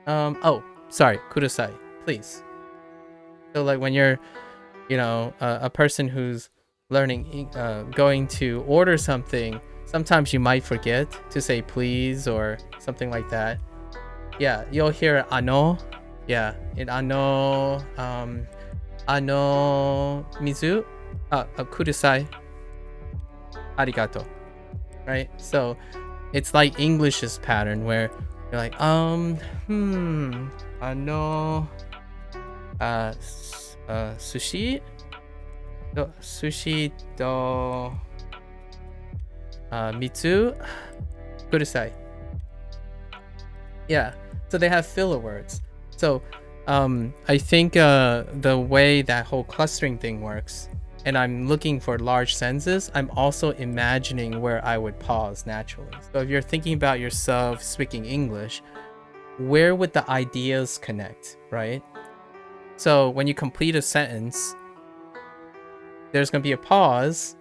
oh sorry, kudasai, please. So like when you're, a person who's learning, going to order something, sometimes you might forget to say please or something like that. Yeah, you'll hear ano. Yeah, in ano, mizu, kudasai, arigato. Right? So it's like English's pattern where you're like, ano, sushi, sushi to mitsu, kudasai. Yeah, so they have filler words. So I think the way that whole clustering thing works, and I'm looking for large sentences, I'm also imagining where I would pause naturally. So if you're thinking about yourself speaking English, where would the ideas connect, right? So when you complete a sentence, there's going to be a pause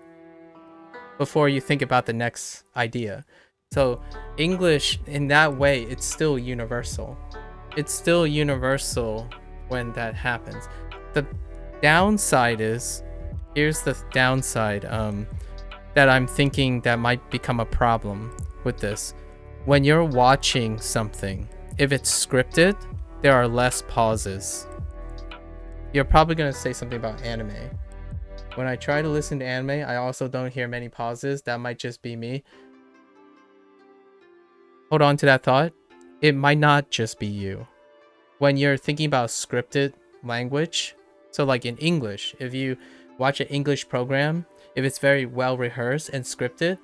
before you think about the next idea. So English, in that way, it's still universal. It's still universal when that happens. The downside is, here's the downside that I'm thinking that might become a problem with this. When you're watching something, if it's scripted, there are less pauses. You're probably going to say something about anime. When I try to listen to anime, I also don't hear many pauses. That might just be me. Hold on to that thought. It might not just be you. When you're thinking about scripted language, so like in English, if you watch an English program, if it's very well rehearsed and scripted,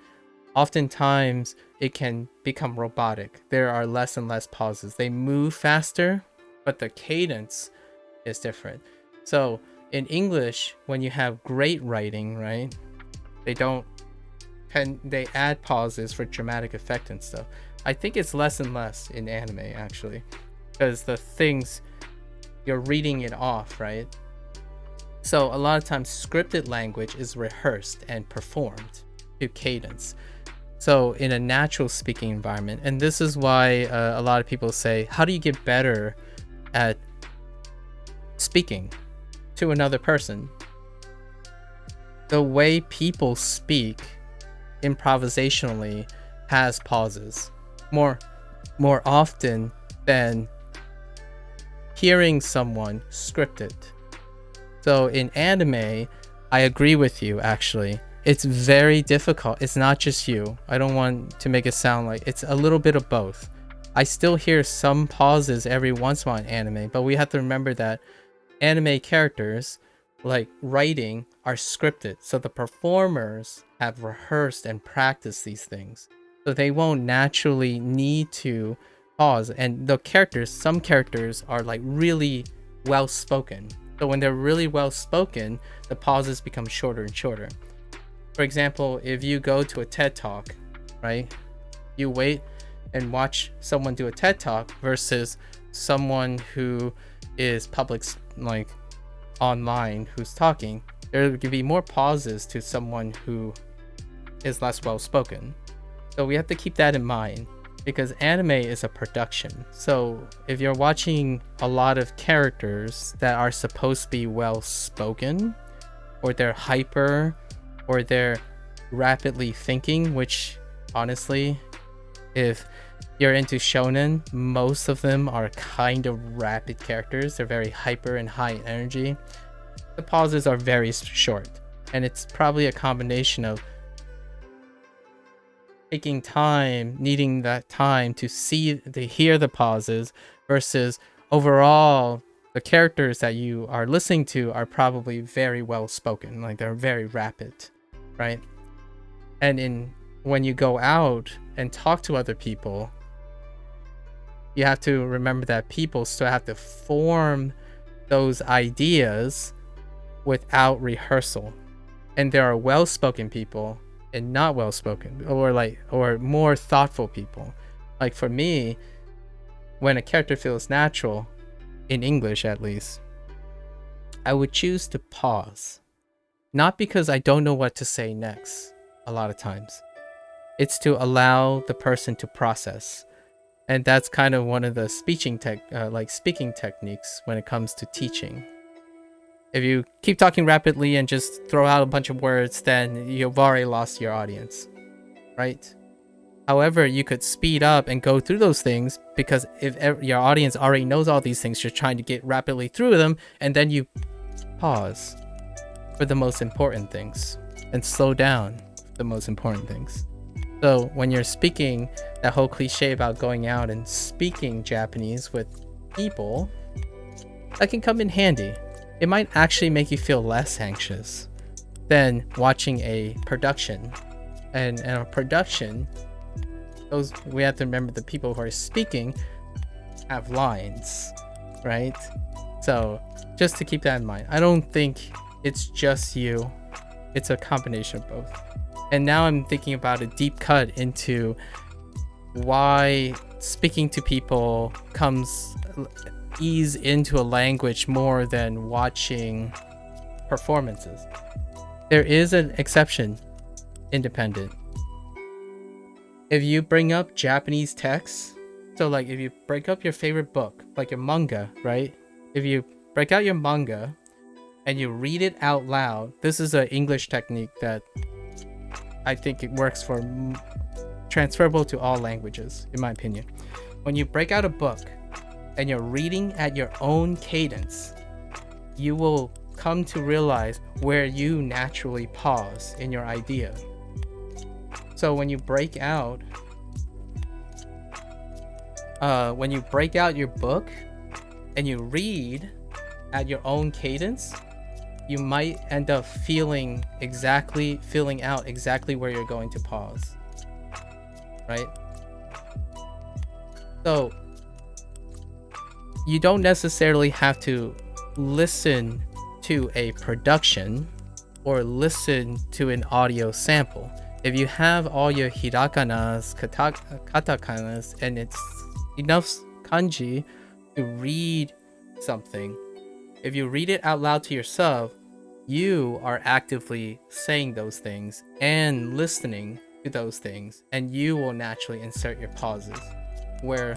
oftentimes it can become robotic. There are less and less pauses. They move faster, but the cadence is different. So in English, when you have great writing, right, they add pauses for dramatic effect and stuff. I think it's less and less in anime actually, because the things, you're reading it off, right? So a lot of times scripted language is rehearsed and performed to cadence. So in a natural speaking environment, and this is why a lot of people say, how do you get better at speaking to another person? The way people speak improvisationally has pauses more often than hearing someone scripted. So in anime, I agree with you actually. It's very difficult. It's not just you. I don't want to make it sound like it's a little bit of both. I still hear some pauses every once in a while in anime, but we have to remember that anime characters, like writing, are scripted. So the performers have rehearsed and practiced these things. So they won't naturally need to pause. And the characters, some characters are like really well spoken. So when they're really well spoken, the pauses become shorter and shorter. For example, if you go to a TED Talk, right? You wait and watch someone do a TED Talk versus someone who is public, like online, who's talking. There will be more pauses to someone who is less well spoken. So we have to keep that in mind. because anime is a production. So if you're watching a lot of characters that are supposed to be well spoken, or they're hyper, or they're rapidly thinking, which honestly, if you're into shonen, most of them are kind of rapid characters. They're very hyper and high energy. The pauses are very short, and it's probably a combination of taking time, needing that time to hear the pauses, versus overall the characters that you are listening to are probably very well spoken, like they're very rapid, right? And when you go out and talk to other people, you have to remember that people still have to form those ideas without rehearsal. And there are well-spoken people and not well-spoken, or more thoughtful people. Like for me, when a character feels natural, in English at least, I would choose to pause. Not because I don't know what to say next, a lot of times. It's to allow the person to process. And that's kind of one of the speaking techniques when it comes to teaching. If you keep talking rapidly and just throw out a bunch of words, then you've already lost your audience, right? However, you could speed up and go through those things, because if your audience already knows all these things, you're trying to get rapidly through them, and then you pause for the most important things and slow down for the most important things. So when you're speaking, that whole cliche about going out and speaking Japanese with people, that can come in handy. It might actually make you feel less anxious than watching a production. And in a production, we have to remember the people who are speaking have lines, right? So just to keep that in mind. I don't think it's just you. It's a combination of both. And now I'm thinking about a deep cut into why speaking to people comes ease into a language more than watching performances. There is an exception, independent. If you bring up Japanese texts, so like if you break up your favorite book, like your manga, right? If you break out your manga and you read it out loud, this is an English technique that I think it works for transferable to all languages, in my opinion. When you break out a book and you're reading at your own cadence, you will come to realize where you naturally pause in your idea. So when you break out your book and you read at your own cadence, you might end up filling out exactly where you're going to pause, right? So you don't necessarily have to listen to a production or listen to an audio sample. If you have all your hirakanas, katakanas, and it's enough kanji to read something, if you read it out loud to yourself, you are actively saying those things and listening to those things, and you will naturally insert your pauses where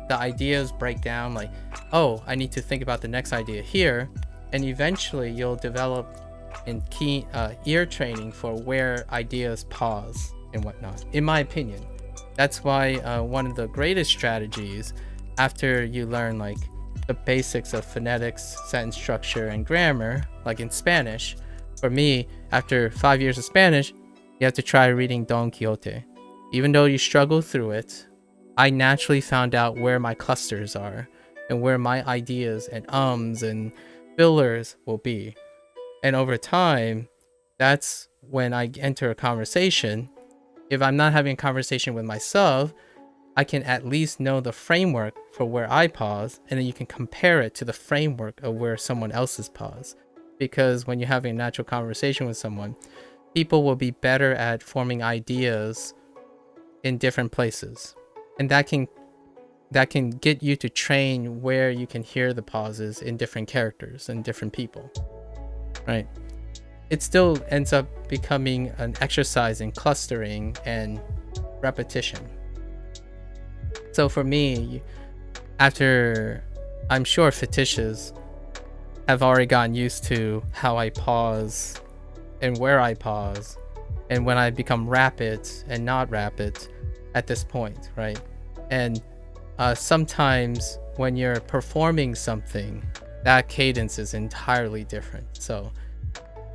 the ideas break down, like, oh, I need to think about the next idea here, and eventually you'll develop in key ear training for where ideas pause and whatnot, in my opinion. That's why one of the greatest strategies after you learn like the basics of phonetics, sentence structure, and grammar, like in Spanish, for me, after 5 years of Spanish, you have to try reading Don Quixote. Even though you struggle through it, I naturally found out where my clusters are and where my ideas and ums and fillers will be. And over time, that's when I enter a conversation. If I'm not having a conversation with myself, I can at least know the framework for where I pause, and then you can compare it to the framework of where someone else's pause. Because when you're having a natural conversation with someone, people will be better at forming ideas in different places. And that can get you to train where you can hear the pauses in different characters and different people, right? It still ends up becoming an exercise in clustering and repetition. So for me, after, I'm sure fetishes have already gotten used to how I pause and where I pause and when I become rapid and not rapid at this point, right? And sometimes when you're performing something, that cadence is entirely different. So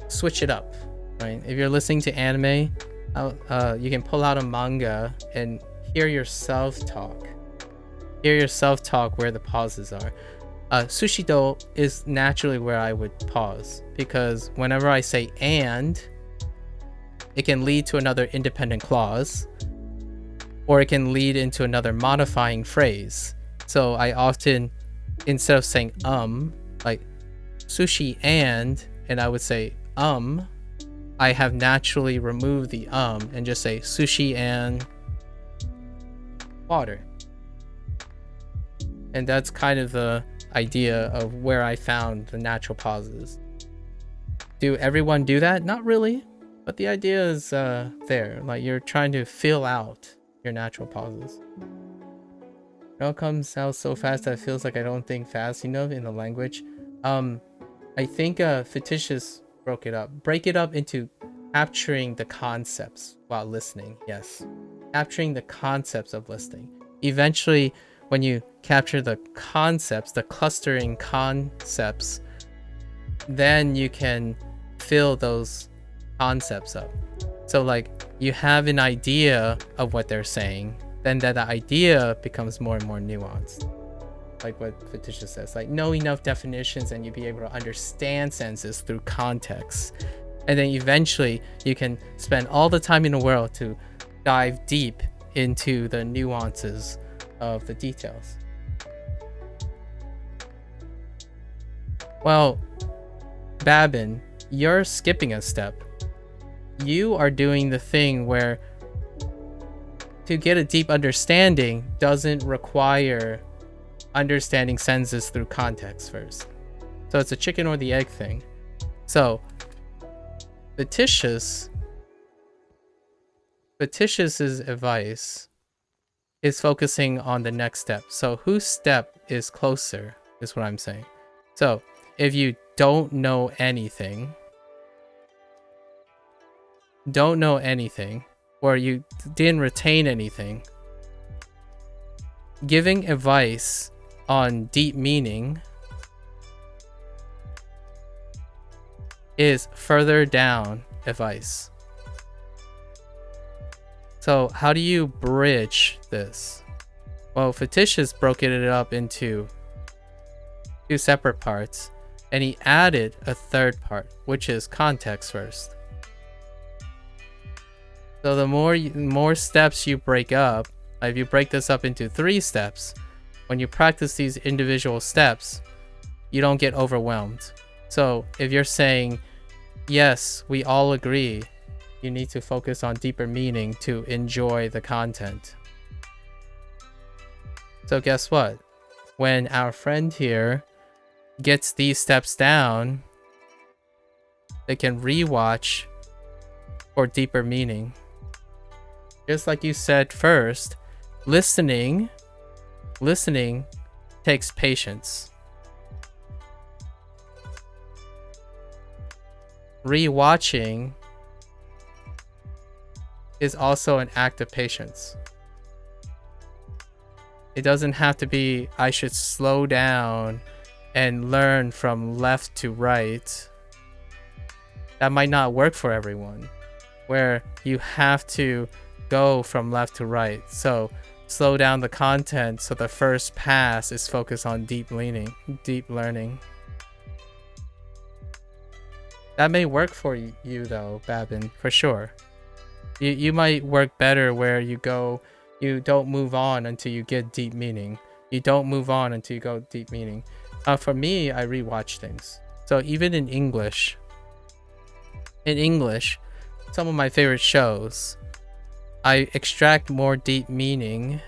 switch it up, right? If you're listening to anime, you can pull out a manga and hear yourself talk. Hear yourself talk where the pauses are. Sushido is naturally where I would pause, because whenever I say and, it can lead to another independent clause, or it can lead into another modifying phrase. So I often, instead of saying like sushi and I would say I have naturally removed the and just say sushi and water. And that's kind of the idea of where I found the natural pauses. Do everyone do that? Not really, but the idea is there. Like, you're trying to fill out your natural pauses. It all comes out so fast that it feels like I don't think fast enough in the language. I think Fictitious break it up into capturing the concepts while listening. Yes, capturing the concepts of listening. Eventually, when you capture the concepts, the clustering concepts, then you can fill those concepts up. So like, you have an idea of what they're saying, then that idea becomes more and more nuanced. Like what Fictitious says, like, know enough definitions and you'll be able to understand senses through context. And then eventually you can spend all the time in the world to dive deep into the nuances of the details. Well, Babin, you're skipping a step. You are doing the thing where to get a deep understanding doesn't require understanding senses through context first. So it's a chicken or the egg thing. So Fictitious' advice is focusing on the next step. So whose step is closer is what I'm saying. So if you don't know anything, or you didn't retain anything, giving advice on deep meaning is further down advice. So how do you bridge this? Well, Fictitious broke it up into two separate parts, and he added a third part, which is context first. So the more steps you break up, if you break this up into 3 steps, when you practice these individual steps, you don't get overwhelmed. So if you're saying, yes, we all agree, you need to focus on deeper meaning to enjoy the content. So guess what? When our friend here gets these steps down, they can rewatch for deeper meaning. Just like you said first, listening takes patience. Rewatching is also an act of patience. It doesn't have to be, I should slow down and learn from left to right. That might not work for everyone, where you have to go from left to right. So slow down the content so the first pass is focused on deep learning. That may work for you though, Babin, for sure. You might work better where you don't move on until you get deep meaning. You don't move on until you go deep meaning. For me, I rewatch things. So even in English, some of my favorite shows, I extract more deep meaning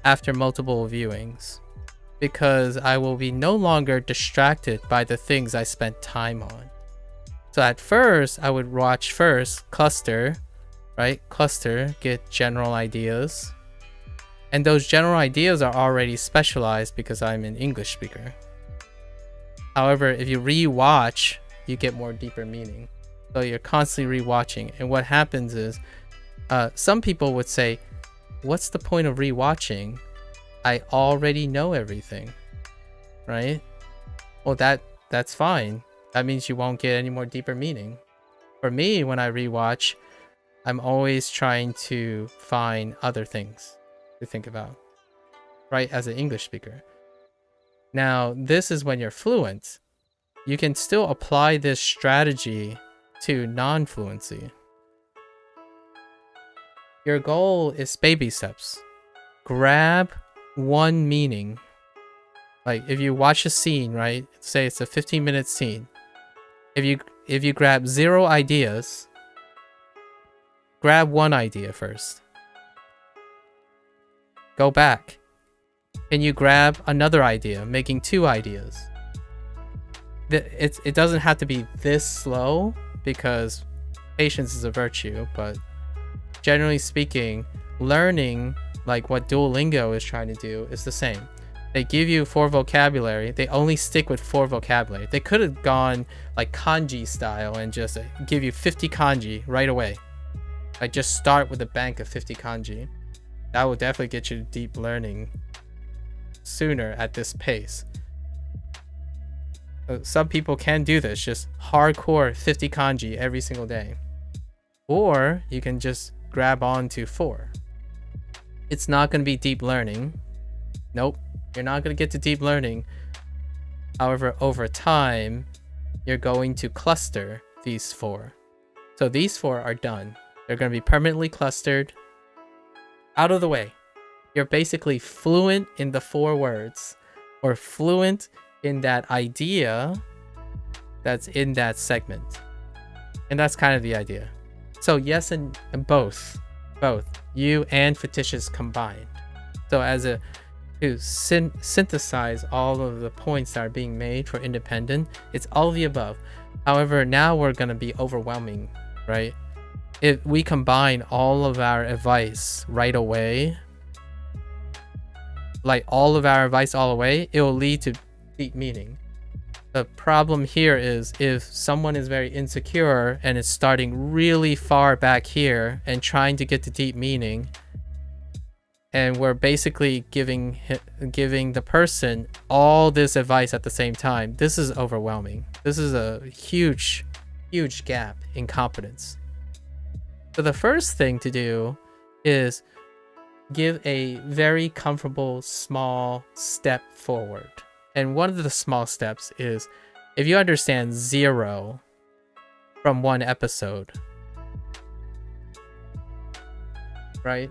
after multiple viewings, because I will be no longer distracted by the things I spent time on. So at first, I would watch first, cluster, right? Cluster, get general ideas. And those general ideas are already specialized because I'm an English speaker. However, if you rewatch, you get more deeper meaning. So you're constantly rewatching. And what happens is, some people would say, what's the point of rewatching? I already know everything, right? Well, that's fine. That means you won't get any more deeper meaning. For me, when I rewatch, I'm always trying to find other things to think about, right? As an English speaker. Now, this is when you're fluent. You can still apply this strategy to non-fluency. Your goal is baby steps. Grab one meaning. Like if you watch a scene, right? Say it's a 15-minute scene. If you grab 0 ideas, grab one idea first. Go back. And you grab another idea, making 2 ideas. It doesn't have to be this slow because patience is a virtue, but generally speaking, learning like what Duolingo is trying to do is the same. They give you 4 vocabulary. They only stick with 4 vocabulary. They could have gone like kanji style and just give you 50 kanji right away. Like just start with a bank of 50 kanji. That will definitely get you deep learning sooner at this pace. Some people can do this, just hardcore 50 kanji every single day. Or you can just grab on to 4. It's not going to be deep learning. Nope, you're not going to get to deep learning. However, over time, you're going to cluster these 4. So these 4 are done. They're going to be permanently clustered. Out of the way. You're basically fluent in the 4 words, or fluent in that idea that's in that segment. And that's kind of the idea. So yes, and both you and fictitious combined. So as to synthesize all of the points that are being made for independent, it's all of the above. However, now we're going to be overwhelming, right? If we combine all of our advice right away, like all of our advice all the way, it will lead to deep meaning. The problem here is if someone is very insecure and is starting really far back here and trying to get to deep meaning, and we're basically giving the person all this advice at the same time, this is overwhelming. This is a huge gap in competence. So the first thing to do is give a very comfortable small step forward. And one of the small steps is if you understand 0 from 1 episode, right?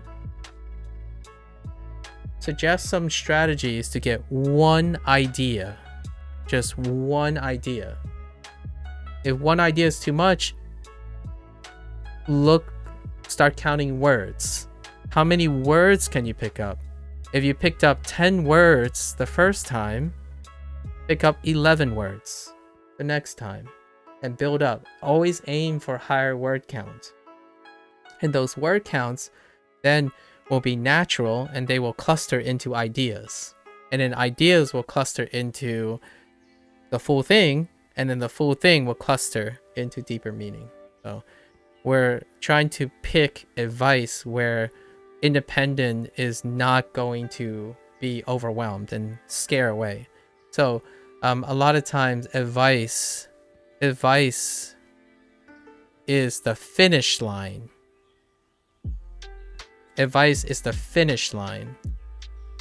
Suggest some strategies to get 1 idea, just 1 idea. If 1 idea is too much, start counting words. How many words can you pick up? If you picked up 10 words the first time, pick up 11 words the next time and build up. Always aim for higher word count. And those word counts then will be natural and they will cluster into ideas. And then ideas will cluster into the full thing, and then the full thing will cluster into deeper meaning. So we're trying to pick advice where independent is not going to be overwhelmed and scare away. So a lot of times advice is the finish line. Advice is the finish line.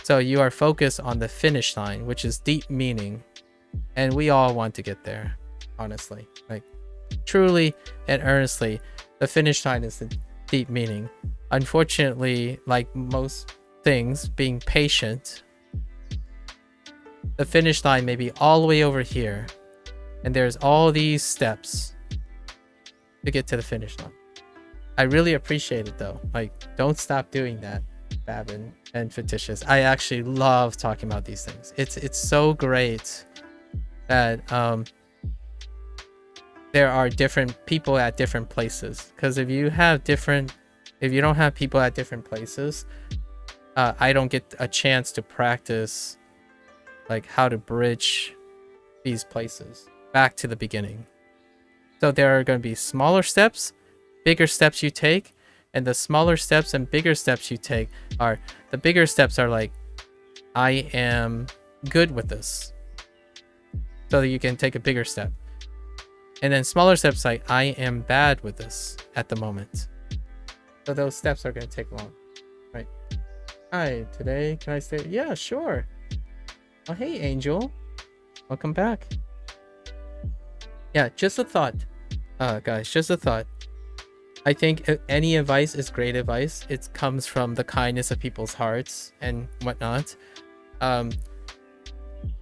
So you are focused on the finish line, which is deep meaning. And we all want to get there, honestly. Like truly and earnestly, the finish line is the deep meaning. Unfortunately, like most things, being patient, the finish line may be all the way over here, and there's all these steps to get to the finish line. I really appreciate it though. Like, don't stop doing that, Babin and Fictitious. I actually love talking about these things. It's so great that there are different people at different places. Because if you have different if you don't have people at different places, I don't get a chance to practice like how to bridge these places back to the beginning. So there are going to be smaller steps, bigger steps you take, and the smaller steps and bigger steps you take are, the bigger steps are like, I am good with this. So that you can take a bigger step. And then smaller steps like, I am bad with this at the moment. So those steps are going to take long, right? Hi, today, can I stay? Yeah, sure. Oh, hey, Angel. Welcome back. Yeah, just a thought. Guys, just a thought. I think any advice is great advice. It comes from the kindness of people's hearts and whatnot.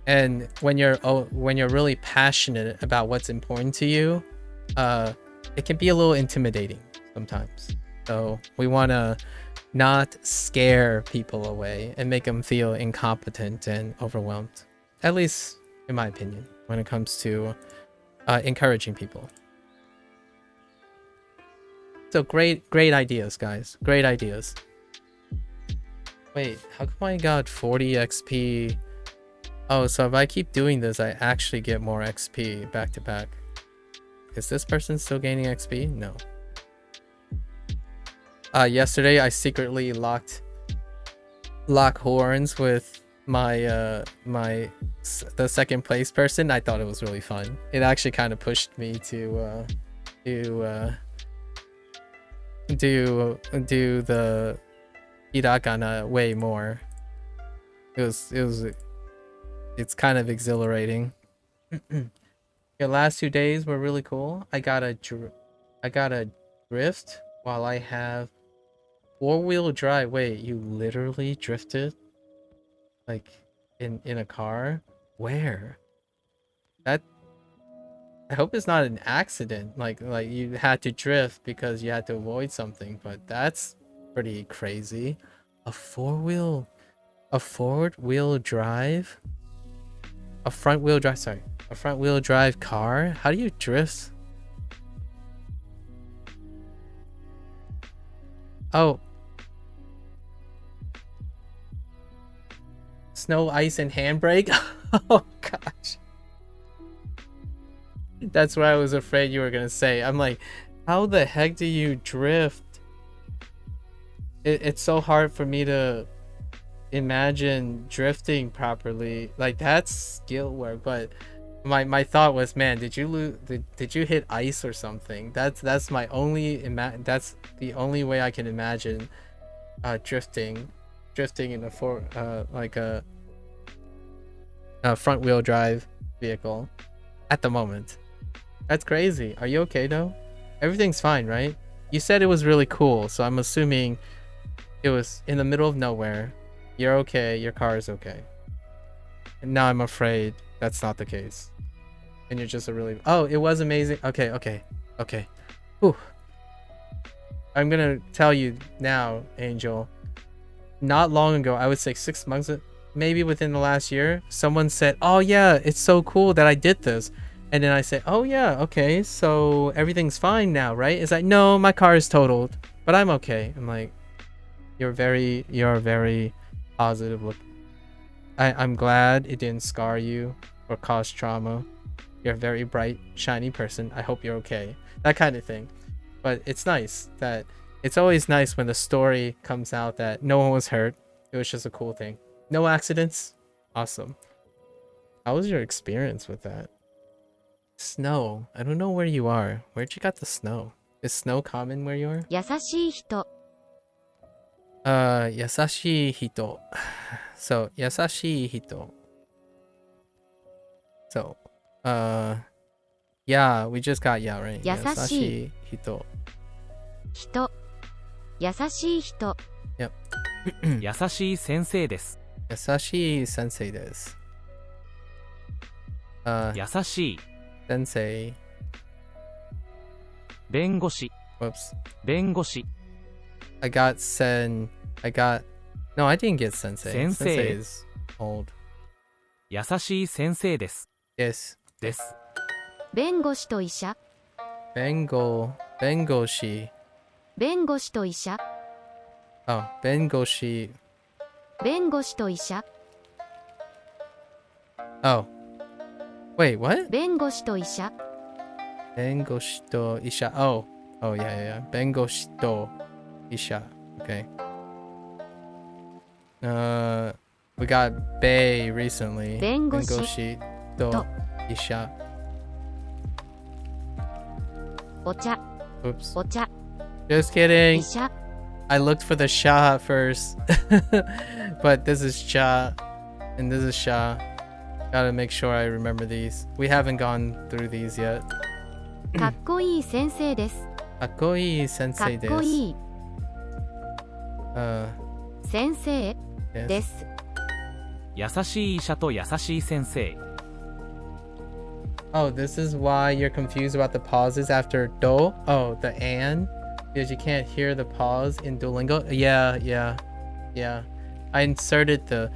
And when you're really passionate about what's important to you, it can be a little intimidating sometimes. So we want to not scare people away and make them feel incompetent and overwhelmed. At least in my opinion, when it comes to encouraging people. So great ideas, guys. Great ideas. Wait, how come I got 40 XP? Oh, so if I keep doing this, I actually get more XP back to back. Is this person still gaining XP? No. Yesterday I secretly lock horns with my the second place person. I thought it was really fun. It actually kind of pushed me to do the hiragana way more. It's kind of exhilarating. Your last 2 days were really cool. I got a drift while I have 4-wheel drive. Wait, you literally drifted? Like in a car? Where? That, I hope it's not an accident. Like you had to drift because you had to avoid something, but that's pretty crazy. A forward wheel drive? A front wheel drive car? How do you drift? Oh. Snow, ice, and handbrake? Oh gosh. That's what I was afraid you were gonna say. I'm like, how the heck do you drift? It's so hard for me to imagine drifting properly. Like, that's skill work, but my thought was, man, did you hit ice or something? That's my only that's the only way I can imagine drifting in a front wheel drive vehicle at the moment. That's crazy. Are you okay though? Everything's fine, right? You said it was really cool, so I'm assuming it was in the middle of nowhere. You're okay, your car is okay. And now I'm afraid that's not the case. And you're just a really... Oh, it was amazing. Okay. Whew. I'm gonna tell you now, Angel. Not long ago, I would say 6 months, maybe within the last year, someone said, oh yeah, it's so cool that I did this. And then I said, oh yeah, okay, so everything's fine now, right? It's like, no, my car is totaled, but I'm okay. I'm like, you're very positive look. I'm glad it didn't scar you or cause trauma. You're a very bright, shiny person. I hope you're okay. That kind of thing. But it's nice that it's always nice when the story comes out that no one was hurt. It was just a cool thing. No accidents. Awesome. How was your experience with that? Snow. I don't know where you are. Where'd you got the snow? Is snow common where you are? 優しい人 Yasashi hito. So, yasashi hito. So, yeah, we just got yeah, right? Yasashi hito. 人優しい人 Yep. 優しい先生です。 Yasashi sensei desu. 優しい Sensei. 弁護士 Whoops. 弁護士 I got no, I didn't get sensei. Sensei. Sensei is old. 優しい先生です。 Yes. です。弁護士と医者 Bengoshi. 弁護士と医者 Oh, bengoshi. 弁護士と医者 Oh. Wait, what? 弁護士と医者 Bengoshi to isha. Oh. Oh, yeah. Bengoshi to isha. Okay. We got Bay recently. Bengoshi to isha. お茶 Oops. お茶 Just kidding. 医者 I looked for the sha first. But this is cha. And this is sha. Gotta make sure I remember these. We haven't gone through these yet. かっこいい先生です Akoi か sensei っこ desu. いい Uh, 先生 yes. です 優しい医者と優しい先生。 Oh, this is why you're confused about the pauses after do? Oh, the and? Because you can't hear the pause in Duolingo? Yeah. I inserted the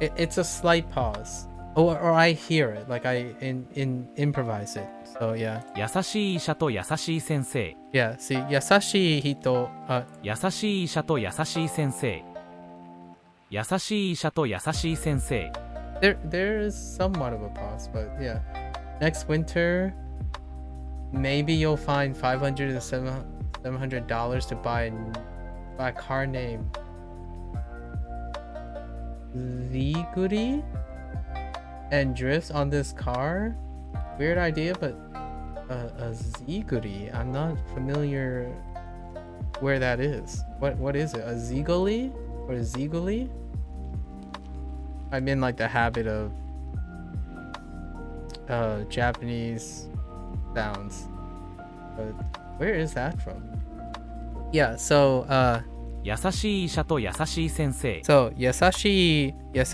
it's a slight pause. Or I hear it, like I improvise it. So yeah. 優しい医者と優しい先生。 Yeah, see, yasashi hito, 優しい医者と優しい先生。優しい医者と優しい先生。 there is somewhat of a pause, but yeah. Next winter, maybe you'll find $500 to $700 to buy a car named Ziguri and drifts on this car. Weird idea, but a Ziguri. I'm not familiar where that is. What is it? A Ziguli or a Ziguli? I'm in like the habit of Japanese sounds, but where is that from? Yeah, so 優しい医者と優しい先生。 yasashi 優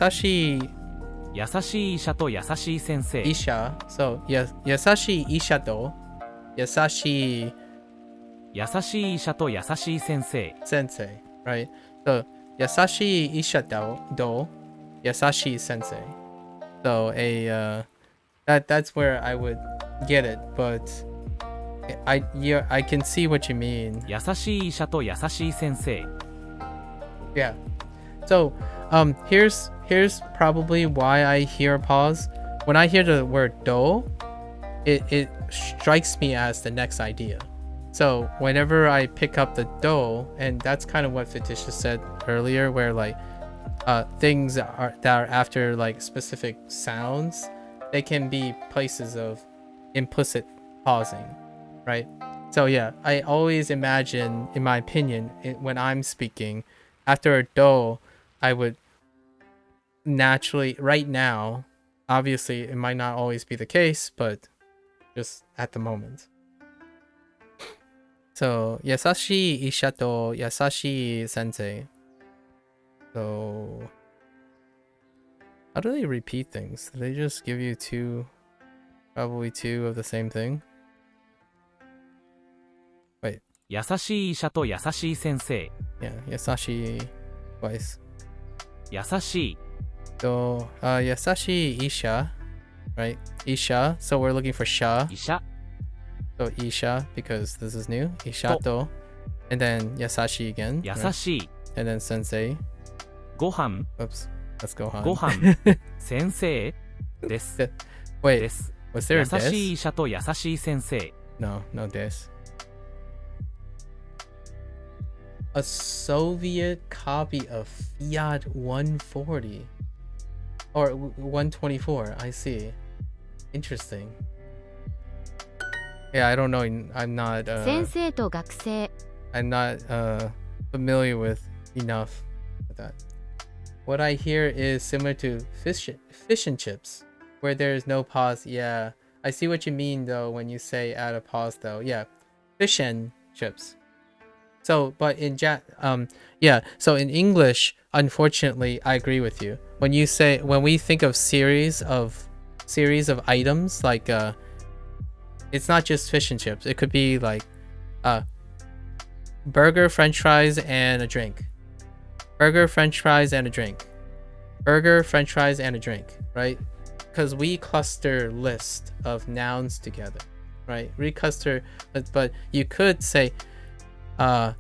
しい医者と優しい先生。 isha. So yasashi isha to yasashi 優しい医者と優しい先生。 sensei, right? So yasashi isha do yasashi sensei. So that's where I would get it, but I can see what you mean. 優しい医者と優しい先生。 Yeah. So here's probably why I hear a pause. When I hear the word do, it strikes me as the next idea. So whenever I pick up the do, and that's kind of what Fetish said earlier, where like things that are after like specific sounds, they can be places of implicit pausing, right? So yeah, I always imagine, in my opinion, when I'm speaking, after a do, I would naturally, right now, obviously it might not always be the case, but just at the moment. So yasashi isha to yasashi sensei. So how do they repeat things? Do they just give you probably two of the same thing? Wait. 優しい医者と優しい先生。 Yeah, yasashi twice. 優しい。 So yasashi isha, right? Isha. So we're looking for sha. 医者。 So isha, because this is new. Ishato. And then yasashi again. 優 right? しい。 And then sensei. ご飯。 Oops. Let's go on. ご飯。先生。です。 Wait, です。 was there 優 a しい des? 医者と優しい先生。 No des. A Soviet copy of Fiat 140. Or 124, I see. Interesting. Yeah, I don't know. I'm not 先生と学生 I'm not familiar with enough with that. What I hear is similar to fish and chips, where there is no pause. Yeah, I see what you mean though when you say add a pause though. Yeah, fish and chips. So, but in so in English, unfortunately, I agree with you. When we think of series of items, like it's not just fish and chips. It could be like burger, french fries, and a drink. Burger, french fries, and a drink. Burger, french fries, and a drink, right? Because we cluster list of nouns together. right? Recluster, but you could say, and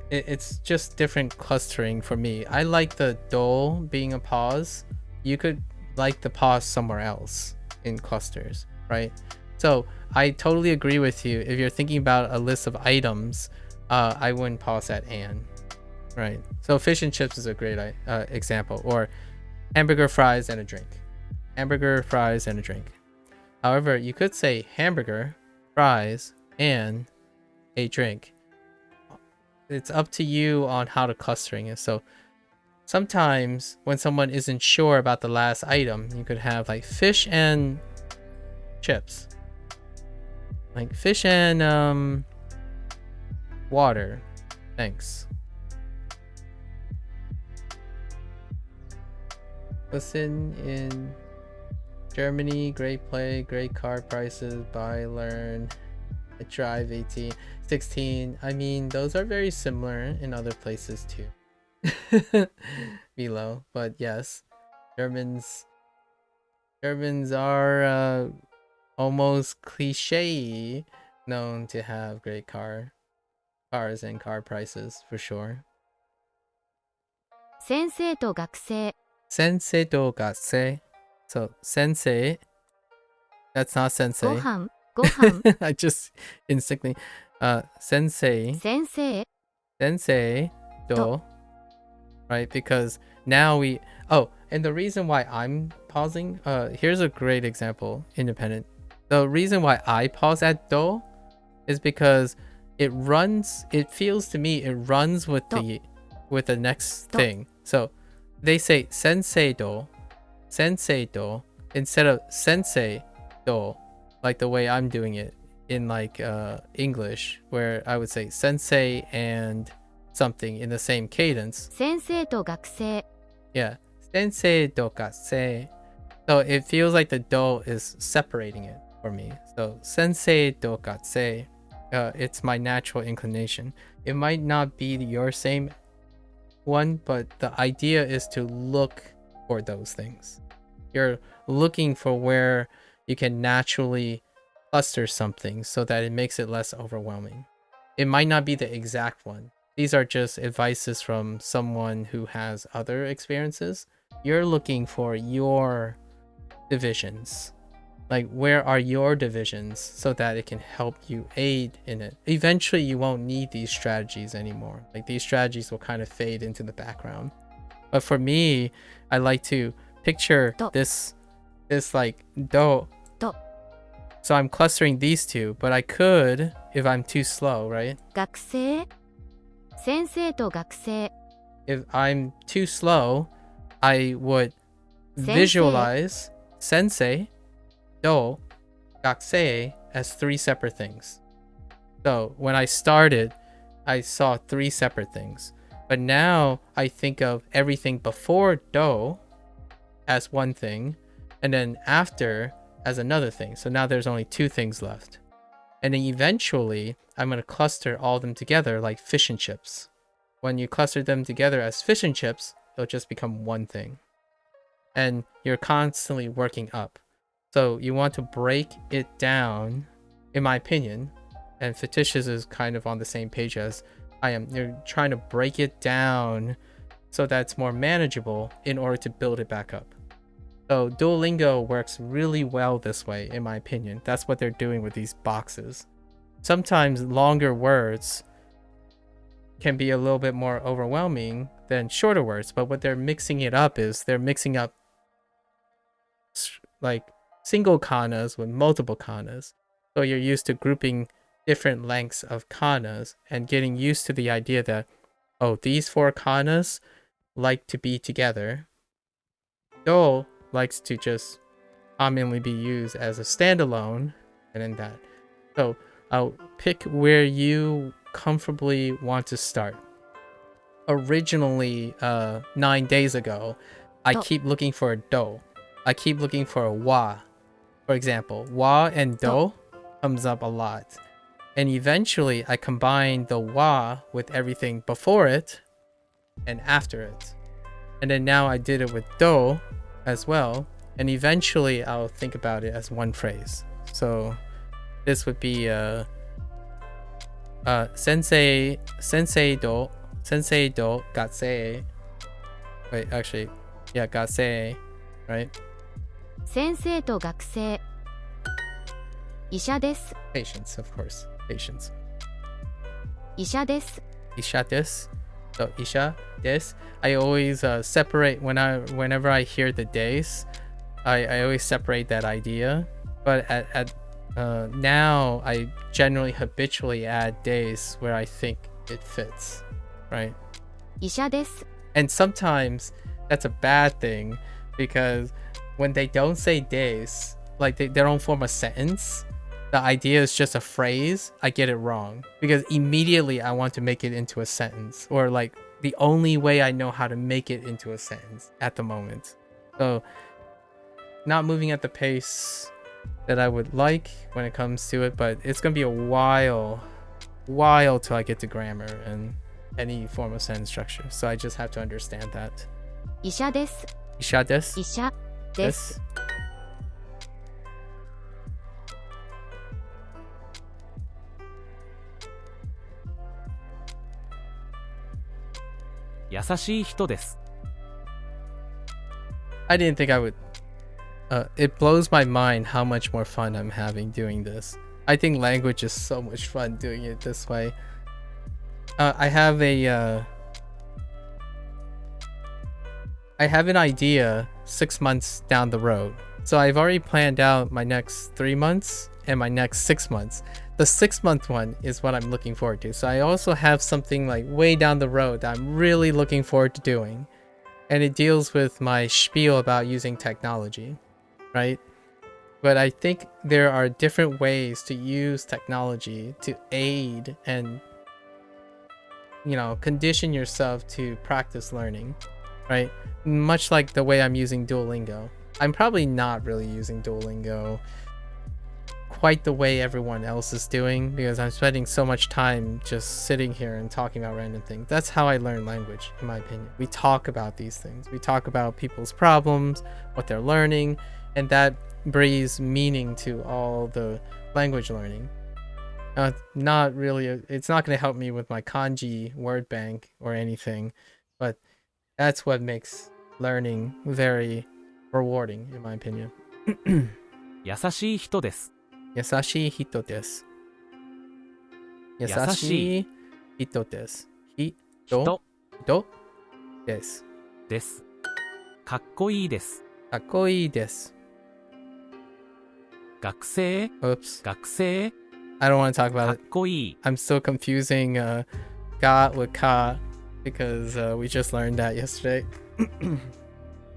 it's just different clustering for me. I like the do being a pause. You could like the pause somewhere else in clusters, right? So I totally agree with you. If you're thinking about a list of items, I wouldn't pause at and, right? So fish and chips is a great example, or hamburger, fries, and a drink. Hamburger, fries, and a drink. However, you could say hamburger, fries, and a drink. It's up to you on how to clustering it. So sometimes when someone isn't sure about the last item, you could have like fish and chips, like fish and water, thanks. Listen in Germany, great play, great car prices, buy, learn, drive 18, 16. I mean, those are very similar in other places too. Below, but yes, Germans are almost cliche known to have great cars and car prices for sure. 先生と学生 Sensei to gasei. So sensei, that's not ご sensei. 飯ご飯 I just instantly sensei 先生 do, right? Because now and the reason why I'm pausing, here's a great example, independent. The reason why I pause at do is because it feels to me it runs with the next thing. So they say sensei do instead of sensei do, like the way I'm doing it in like English, where I would say sensei and something in the same cadence. 先生と学生 Yeah, sensei do gasei. So it feels like the do is separating it for me. So sensei do gasei, it's my natural inclination. It might not be your same one, but the idea is to look for those things. You're looking for where you can naturally cluster something so that it makes it less overwhelming. It might not be the exact one. These are just advices from someone who has other experiences. You're looking for your divisions. Like, where are your divisions so that it can help you aid in it? Eventually, you won't need these strategies anymore. Like, these strategies will kind of fade into the background. But for me, I like to picture this like do. So I'm clustering these two, but I could, if I'm too slow, right? 学生先生と学生 If I'm too slow, I would Sensei. visualize sensei, do, gakusei as three separate things. So when I started, I saw three separate things. But now I think of everything before do as one thing, and then after as another thing. So now there's only two things left. And then eventually, I'm going to cluster all of them together like fish and chips. When you cluster them together as fish and chips, they'll just become one thing. And you're constantly working up. So you want to break it down, in my opinion, and Fetish's is kind of on the same page as I am. You're trying to break it down so that it's more manageable in order to build it back up. So Duolingo works really well this way, in my opinion. That's what they're doing with these boxes. Sometimes longer words can be a little bit more overwhelming than shorter words, but what they're mixing it up is they're mixing up like single kanas with multiple kanas. So you're used to grouping different lengths of kanas and getting used to the idea that, oh, these four kanas like to be together. Do likes to just commonly be used as a standalone, and then that. So I'll pick where you comfortably want to start. Originally, 9 days ago, I keep looking for a do. I keep looking for a wa. For example, wa and do comes up a lot. And eventually, I combine the wa with everything before it and after it. And then now I did it with do as well. and eventually I'll think about it as one phrase. So this would be sensei do gatsei. Wait, actually, yeah, gatsei, right? 先生と学生。医者です。 Patience, of course. Patience. 医者です。 Isha des. So isha des. I always separate whenever I hear the days. I always separate that idea. But now I generally habitually add days where I think it fits, right? 医者です。 And sometimes that's a bad thing because when they don't say days, like they don't form a sentence, the idea is just a phrase, I get it wrong because immediately I want to make it into a sentence, or like the only way I know how to make it into a sentence at the moment. So not moving at the pace that I would like when it comes to it, but it's gonna be a while till I get to grammar and any form of sentence structure. So I just have to understand that. 医者です。 Isha des. 医者です。 優しい人です。 I didn't think I would. It blows my mind how much more fun I'm having doing this. I think language is so much fun doing it this way. I have an idea 6 months down the road. So I've already planned out my next 3 months and my next 6 months. The 6-month one is what I'm looking forward to. So I also have something like way down the road that I'm really looking forward to doing. And it deals with my spiel about using technology, right? But I think there are different ways to use technology to aid and, you know, condition yourself to practice learning, right? Much like the way I'm using Duolingo. I'm probably not really using Duolingo quite the way everyone else is doing because I'm spending so much time just sitting here and talking about random things. That's how I learn language, in my opinion. We talk about these things. We talk about people's problems, what they're learning, and that breathes meaning to all the language learning. Not really, it's not going to help me with my kanji word bank or anything, but that's what makes learning very rewarding, in my opinion. 優しい人です。 優しい人です。優しい人です。人です。です。かっこいいです。かっこいいです。学生 Oops. 学生 I don't want to talk か about っ it. こいい。 I'm still confusing ga with ka because we just learned that yesterday.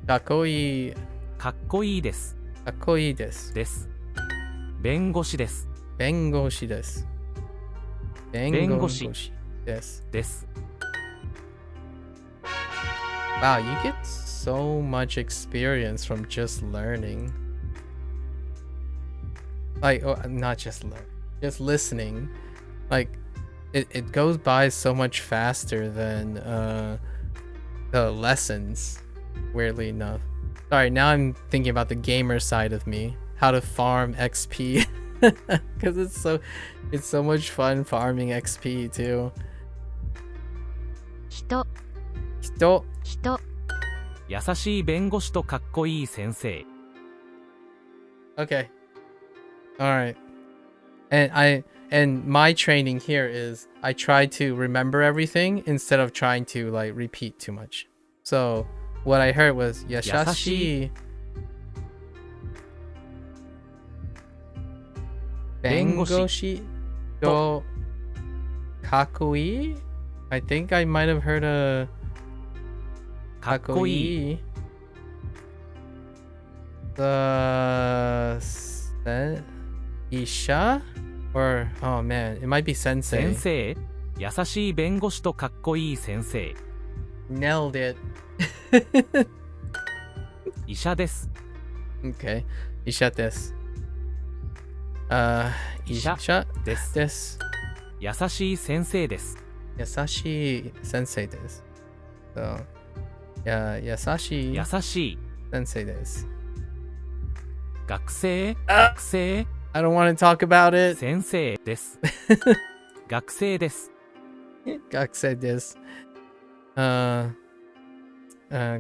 かっこいい。かっこいいです。かっこいいです。です。弁護士です。弁護士です。弁護士です。です。 Wow, you get so much experience from just learning. Like, oh, not just learn, just listening. Like, it goes by so much faster than the lessons, weirdly enough. Sorry, now I'm thinking about the gamer side of me. How to farm XP. Because it's so much fun farming XP too. 人。 人。 人。 優しい弁護士とかっこいい先生。 Okay. All right. And my training here is I try to remember everything instead of trying to like repeat too much. So what I heard was 優しい弁護士とかっこいい? I think I might have heard a かっこいい。 Isha? Or, oh man, it might be sensei. 先生、優しい弁護士とかっこいい先生。 Nailed it. 医者です。 Okay. Isha des. 医者 Isha です。 des. 優しい先生です。 優しい先生です。So, yeah, 優しい優しい。 先生です。学生 Ah! 学生 I don't want to talk about it. 先生です学生です Gakusei desu.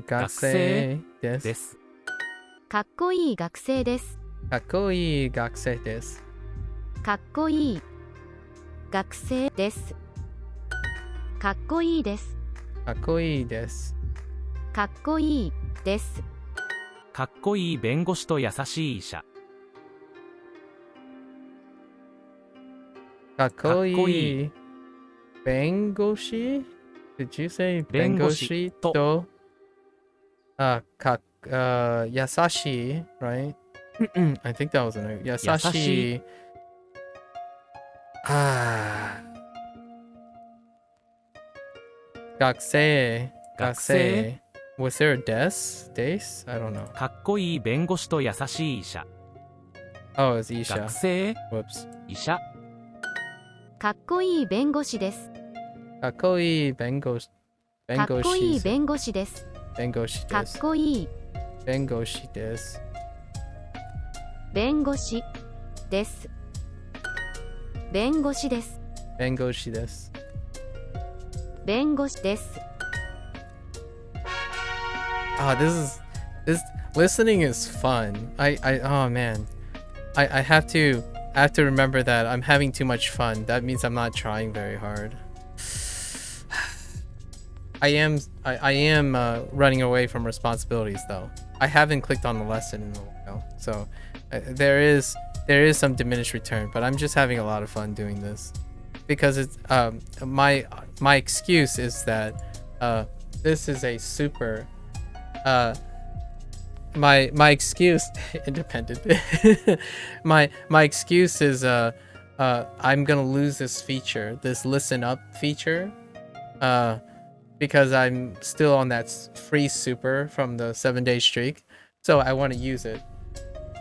学生です。です。かっこいい学生です。かっこいい学生です。かっこいい学生です。かっこいいです。かっこいいです。かっこいいです。かっこいい弁護士と優しい医者。かっこいいかっこいい弁護士 Did you say 弁護士と優しい right? I think that was a 優しい学生 Was there a des? I don't know. かっこいい弁護士と優しい医者。Oh, it's 医者。学生 Whoops. 医者。かっこいい弁護士です。かっこいい弁護士。かっこいい弁護士です。弁護士かっです。こいい弁護士です。弁護士です。弁護士です。弁護士です。弁護士です。This listening is fun. Oh man. I have to remember that I'm having too much fun. That means I'm not trying very hard. I am running away from responsibilities though. I haven't clicked on the lesson in a while, so there is some diminished return. But I'm just having a lot of fun doing this because it's my excuse is that this is a super my excuse independent. my excuse is I'm gonna lose this feature, this listen up feature. Because I'm still on that free super from the 7-day streak. So I want to use it.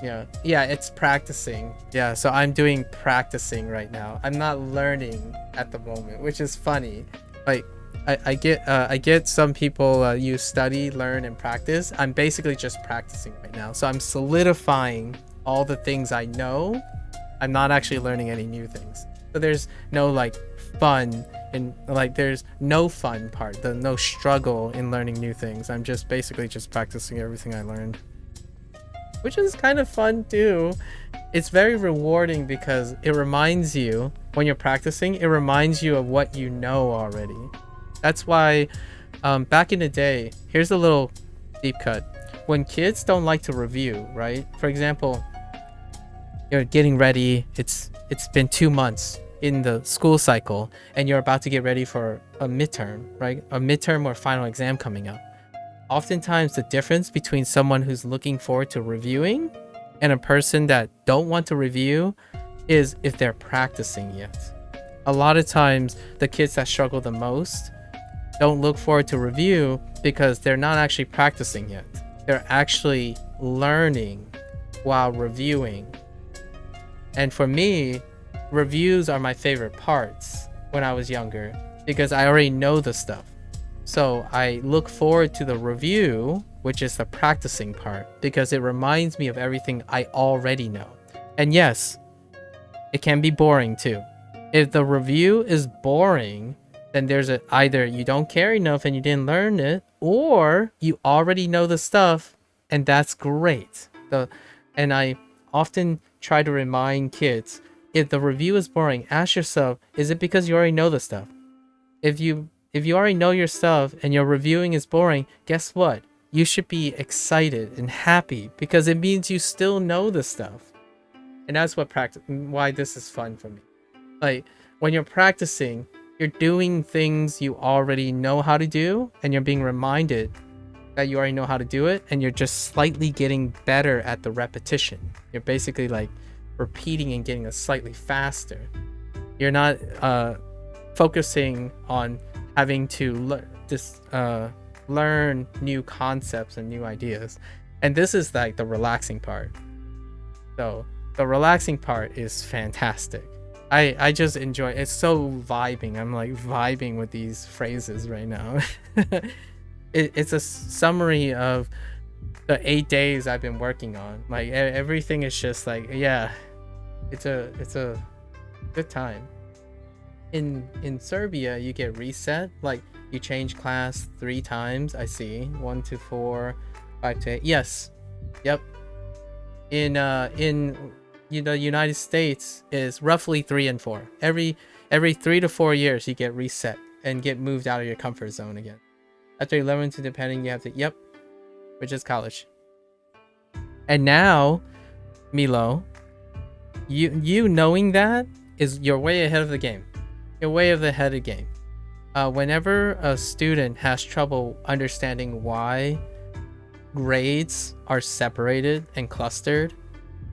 Yeah, it's practicing. Yeah, so I'm doing practicing right now. I'm not learning at the moment, which is funny. Like I get some people use study, learn, and practice. I'm basically just practicing right now. So I'm solidifying all the things I know. I'm not actually learning any new things. So there's no like fun and like there's no fun part, no struggle in learning new things. I'm just basically just practicing everything I learned, which is kind of fun too. It's very rewarding because it reminds you when you're practicing, it reminds you of what you know already. That's why back in the day, here's a little deep cut. When kids don't like to review, right? For example, you're getting ready, it's been 2 months in the school cycle and you're about to get ready for a midterm, right? A midterm or final exam coming up. Oftentimes the difference between someone who's looking forward to reviewing and a person that don't want to review is if they're practicing yet. A lot of times the kids that struggle the most don't look forward to review because they're not actually practicing yet. They're actually learning while reviewing. And for me, reviews are my favorite parts when I was younger because I already know the stuff. So I look forward to the review, which is the practicing part, because it reminds me of everything I already know. And yes, it can be boring too. If the review is boring, then there's either you don't care enough and you didn't learn it, or you already know the stuff and that's great. And I often try to remind kids, if the review is boring, ask yourself, is it because you already know the stuff? If you already know your stuff and your reviewing is boring, guess what? You should be excited and happy because it means you still know the stuff. And that's why this is fun for me. Like when you're practicing, you're doing things you already know how to do and you're being reminded that you already know how to do it and you're just slightly getting better at the repetition. You're basically like repeating and getting slightly faster. You're not focusing on having to learn new concepts and new ideas. And this is like the relaxing part. So the relaxing part is fantastic. I just enjoy it. It's so vibing. I'm like vibing with these phrases right now. It's a summary of the 8 days I've been working on. Like everything is just like, yeah, it's a good time. In Serbia, you get reset. Like you change class 3 times. I see 1 to 4, 5 to 8. Yes, yep. In the United States is roughly 3 and 4. Every 3 to 4 years, you get reset and get moved out of your comfort zone again. After 11 to depending, you have to, yep, which is college. And now, Milo, you knowing that is you're way ahead of the game. You're way ahead of the game. Whenever a student has trouble understanding why grades are separated and clustered,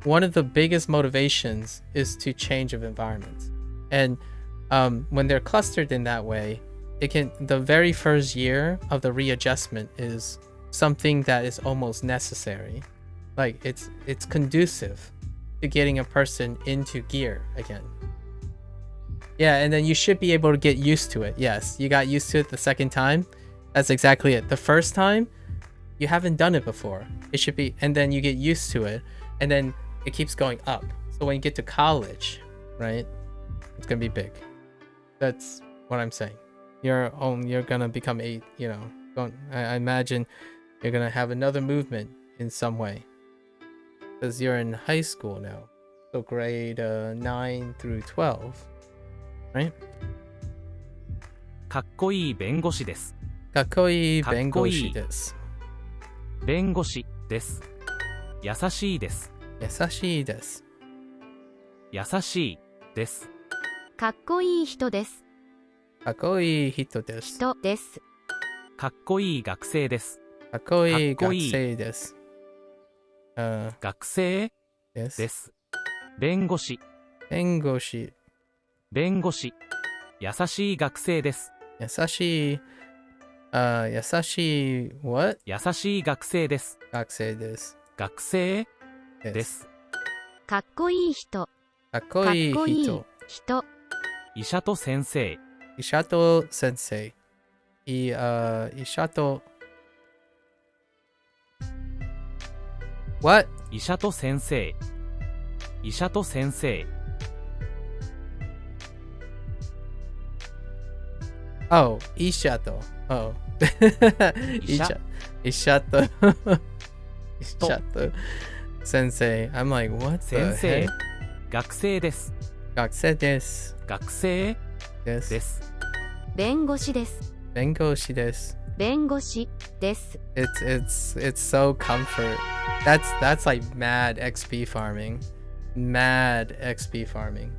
one of the biggest motivations is to change of environments. And when they're clustered in that way, the very first year of the readjustment is something that is almost necessary. Like it's conducive to getting a person into gear again. Yeah, and then you should be able to get used to it. Yes, you got used to it the second time. That's exactly it. The first time, you haven't done it before. It should be, and then you get used to it, and then it keeps going up. So when you get to college, right, it's gonna be big. That's what I'm saying. You're gonna become I imagine you're gonna have another movement in some way, because you're in high school now, so grade 9 through 12, right? かっこいい弁護士です。かっこいい弁護士です。弁護士です。優しいです。優しいです。優しいです。かっこいい人です。かっこいい人です。人です。かっこいい学生です。かっこいい学生です。学生でです。弁護士。弁護士。弁護士。優しい学生です。優しい。優しい。What? 優しい学生です。学生です。学生です。かっこいい人。かっこいい人。人。医者と先生。医者と先生。医者と。What? 医者と先生。医者と先生。Oh, 医者と。Oh. 医者と。医者と。先生。I'm like, what the heck? 先生。学生です。学生です。学生です。弁護士です。弁護士です。弁護士です。It's so comfort. That's like mad XP farming. Mad XP farming.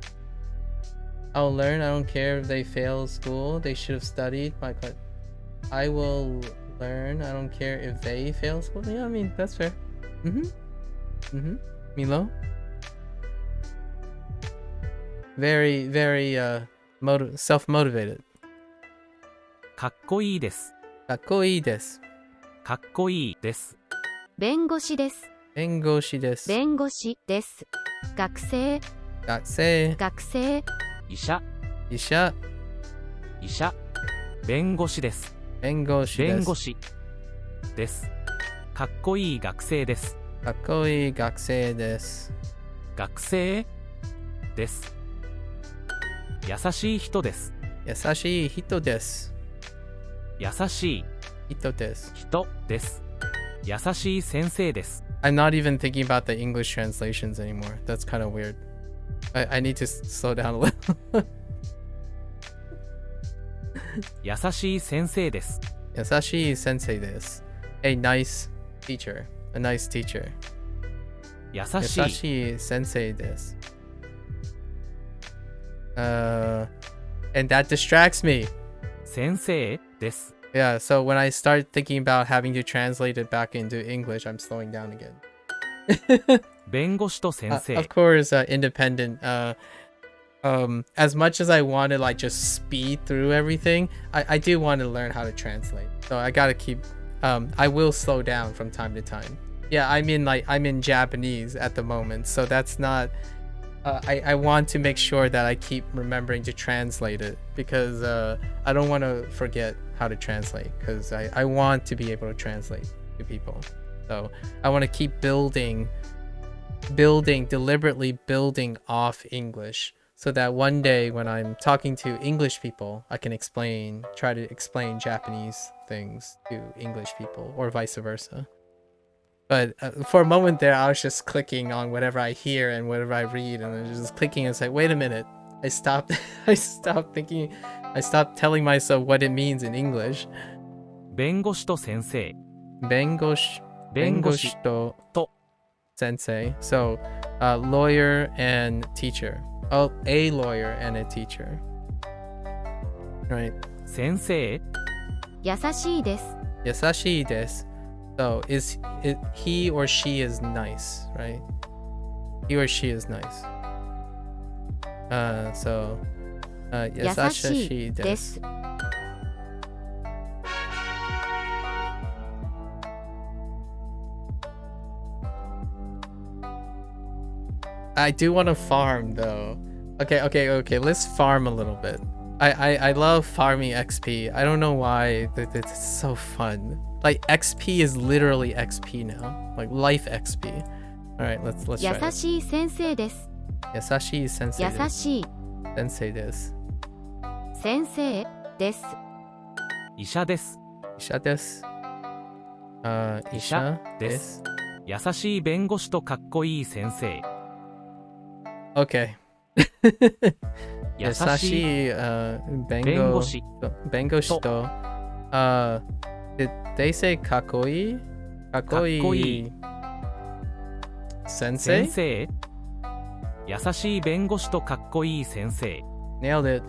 I'll learn. I don't care if they fail school. They should have studied. I will learn. I don't care if they fail school. Yeah, I mean, that's fair. Milo? Very, very self-motivated. かっこいいです。かっこいいです。かっこいいです。弁護士です。弁護士です。弁護士です。学生。学生。学生。医者。医者。医者。弁護士です。弁護士です。弁護士です。かっこいい学生です。かっこいい学生です。学生です。優しい人です。優しい人です。優しい人です。人です。優しい先生です。I'm not even thinking about the English translations anymore. That's kind of weird. I need to slow down a little. 優しい先生です。優しい先生です。A nice teacher. A nice teacher. 優優しいしい先生です。And that distracts me. 先生です。Yeah, so when I start thinking about having to translate it back into English, I'm slowing down again. 弁護士と先生。Of course, independent. As much as I want to like just speed through everything, I do want to learn how to translate. So I gotta keep. I will slow down from time to time. Yeah, I'm in Japanese at the moment, so that's not. I want to make sure that I keep remembering to translate it because I don't want to forget how to translate because I want to be able to translate to people. So I want to keep deliberately building off English, so that one day when I'm talking to English people, I can try to explain Japanese things to English people, or vice versa. But for a moment there, I was just clicking on whatever I hear and whatever I read, and then just clicking and say, wait a minute. I stopped telling myself what it means in English. 弁護士と先生。弁護士と sensei. So, lawyer and teacher. Oh, a lawyer and a teacher. Right. 先生。優しいです。優しいです. So, he or she is nice, right? He or she is nice. So, 優しいです。I do want to farm though. Okay. Let's farm a little bit. I love farming XP. I don't know why. It's so fun. Like XP is literally XP now. Like life XP. All right, let's try. 優しい先生です。優しい先生です。優しい先生です。先生です。医者です。医者です。医者です。優しい弁護士とかっこいい先生。Okay. 優しい弁護士とdid they say かっこいい先生先生。優しい弁護士とかっこいい先生。 Nailed it.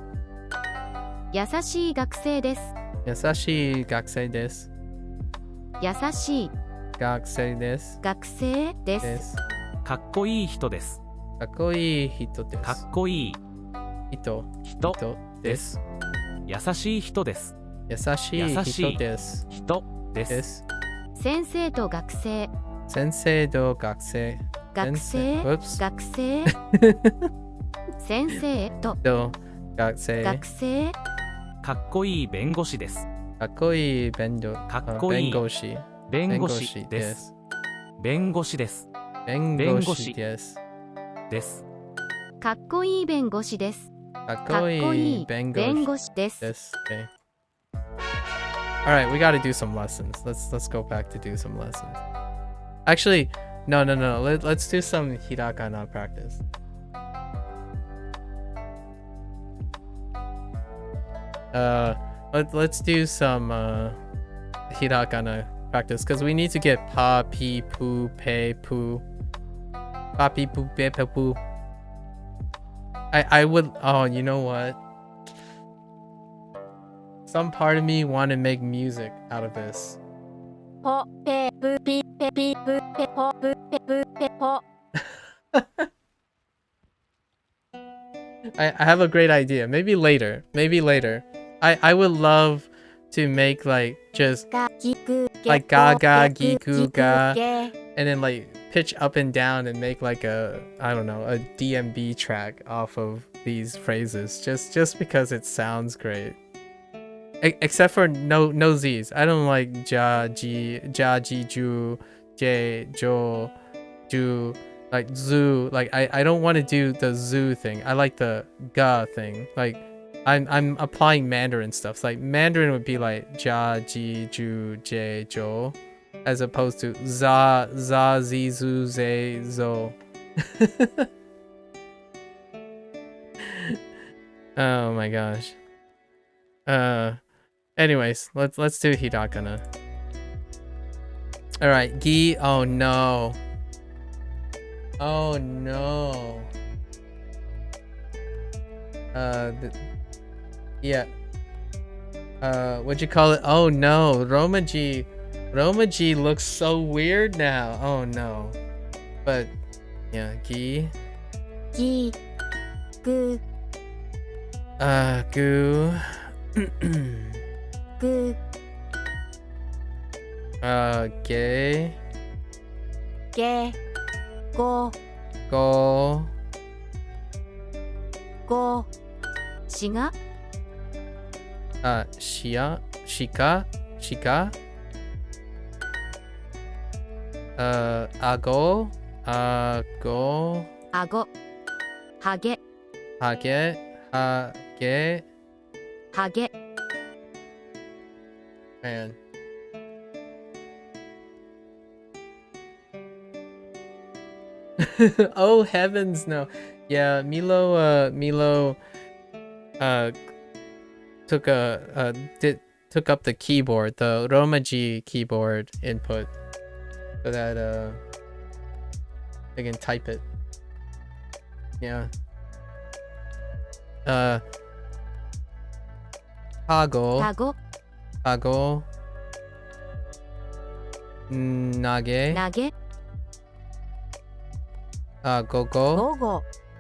優しい学生です。優しい学生です。優しい学生です。学生です。かっこいい人です。かっこいい人です。かっこいい人です。優しい人です。優しい人です。人です。先生と学生。先生と学生。学生。学生。先生と学生。学生。かっこいい弁護士です。かっこいい弁護士。弁護士です。弁護士です。弁護士です。です。かっこいい弁護士です。かっこいい弁護士です。Okay. All right, we got to do some lessons. Let's go back to do some lessons. Actually, no. Let's do some hiragana practice. Let's do some hiragana practice because we need to get pa, pi, pu, pe, pu. Pa, pi, pu, pe, pu. I would. Oh, you know what? Some part of me want to make music out of this. I have a great idea. Maybe later. I would love to make like just like gaga, gigu ga, and then like pitch up and down and make like a, I don't know, a DMB track off of these phrases just because it sounds great. Except for no Z's. I don't like ja, ji, ju, je, jo, ju, like zoo. Like I don't want to do the zoo thing. I like the ga thing. Like I'm applying Mandarin stuff. So like Mandarin would be like ja, ji, ju, je, jo, as opposed to za, zi, zu, ze, zo. Oh my gosh. Anyways, let's do hiragana. All right, gi. Oh no. Oh no. Yeah. What'd you call it? Oh no, Romaji looks so weird now. Oh no. But yeah, gi. Gi. Gu. Gu. Gu. Gay. Ge. Go. Go. Go. Shiga. Shika. 아고, 아고, 顎ハゲ 하게, 하게, ハゲ man. Oh heavens, no. Yeah, Milo took took up the keyboard, the Romaji keyboard input, so that they can type it. Yeah. 하고, タゴ 하고, 나게, 投げ 고고, 午後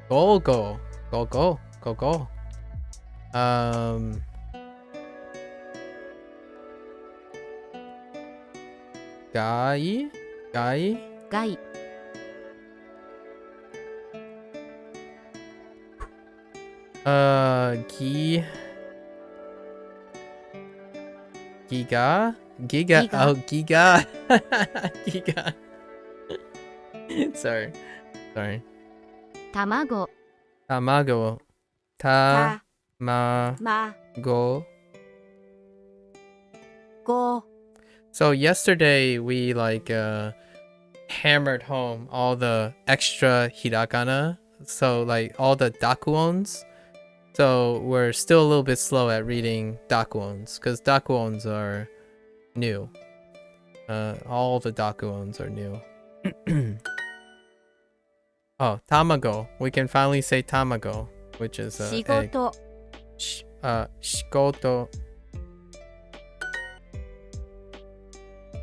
고고, 고고, 고고. Um, 가이, 가이, 害 기, 기가, 기가, 기가. oh, 기가, 기가. Sorry. 卵 Tamago, た tamago. まご So yesterday we hammered home all the extra hiragana, so like all the dakuons. So we're still a little bit slow at reading dakuons because dakuons are new. All the dakuons are new. Oh, tamago. We can finally say tamago, which is 仕 egg. 事 Shikoto.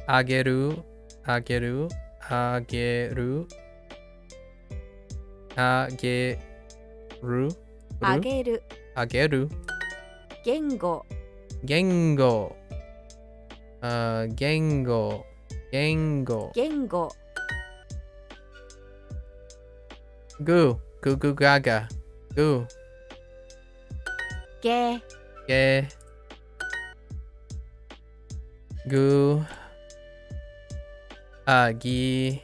Ageru, ageru, ageru, ageru, あげる ageru, 言語 gengo, gengo, gengo, 言語 goo, goo goo gaga, goo, げ ge, goo, gi,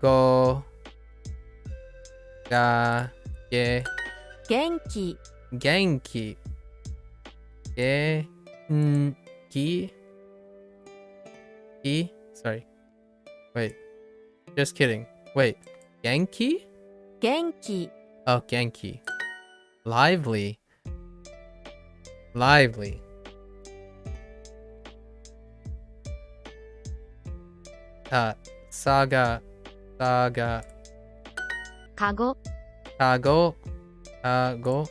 go, ga, ge, 元気 genki, genki, ki, sorry, wait, just kidding, wait, genki? 元気 Oh, genki, lively, lively, saga, saga, かご kago, kago,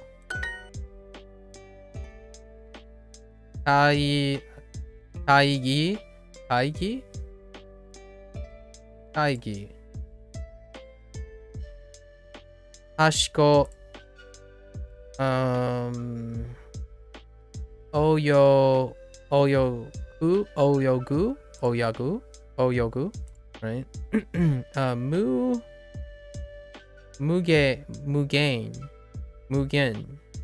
kaigi, kaigi, kaigi, hashiko, oyogu, right? Mugen,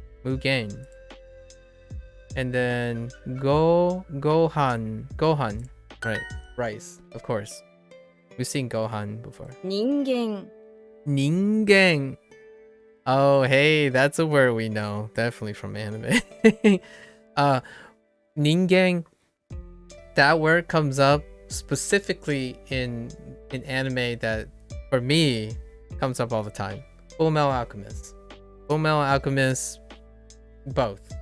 and then gohan, right? Rice, of course. We've seen gohan before. 人間 Ningen. Oh, hey, that's a word we know, definitely from anime. Ningen. That word comes up specifically in anime that, for me, comes up all the time. Full Metal Alchemist. Full Metal Alchemist, both.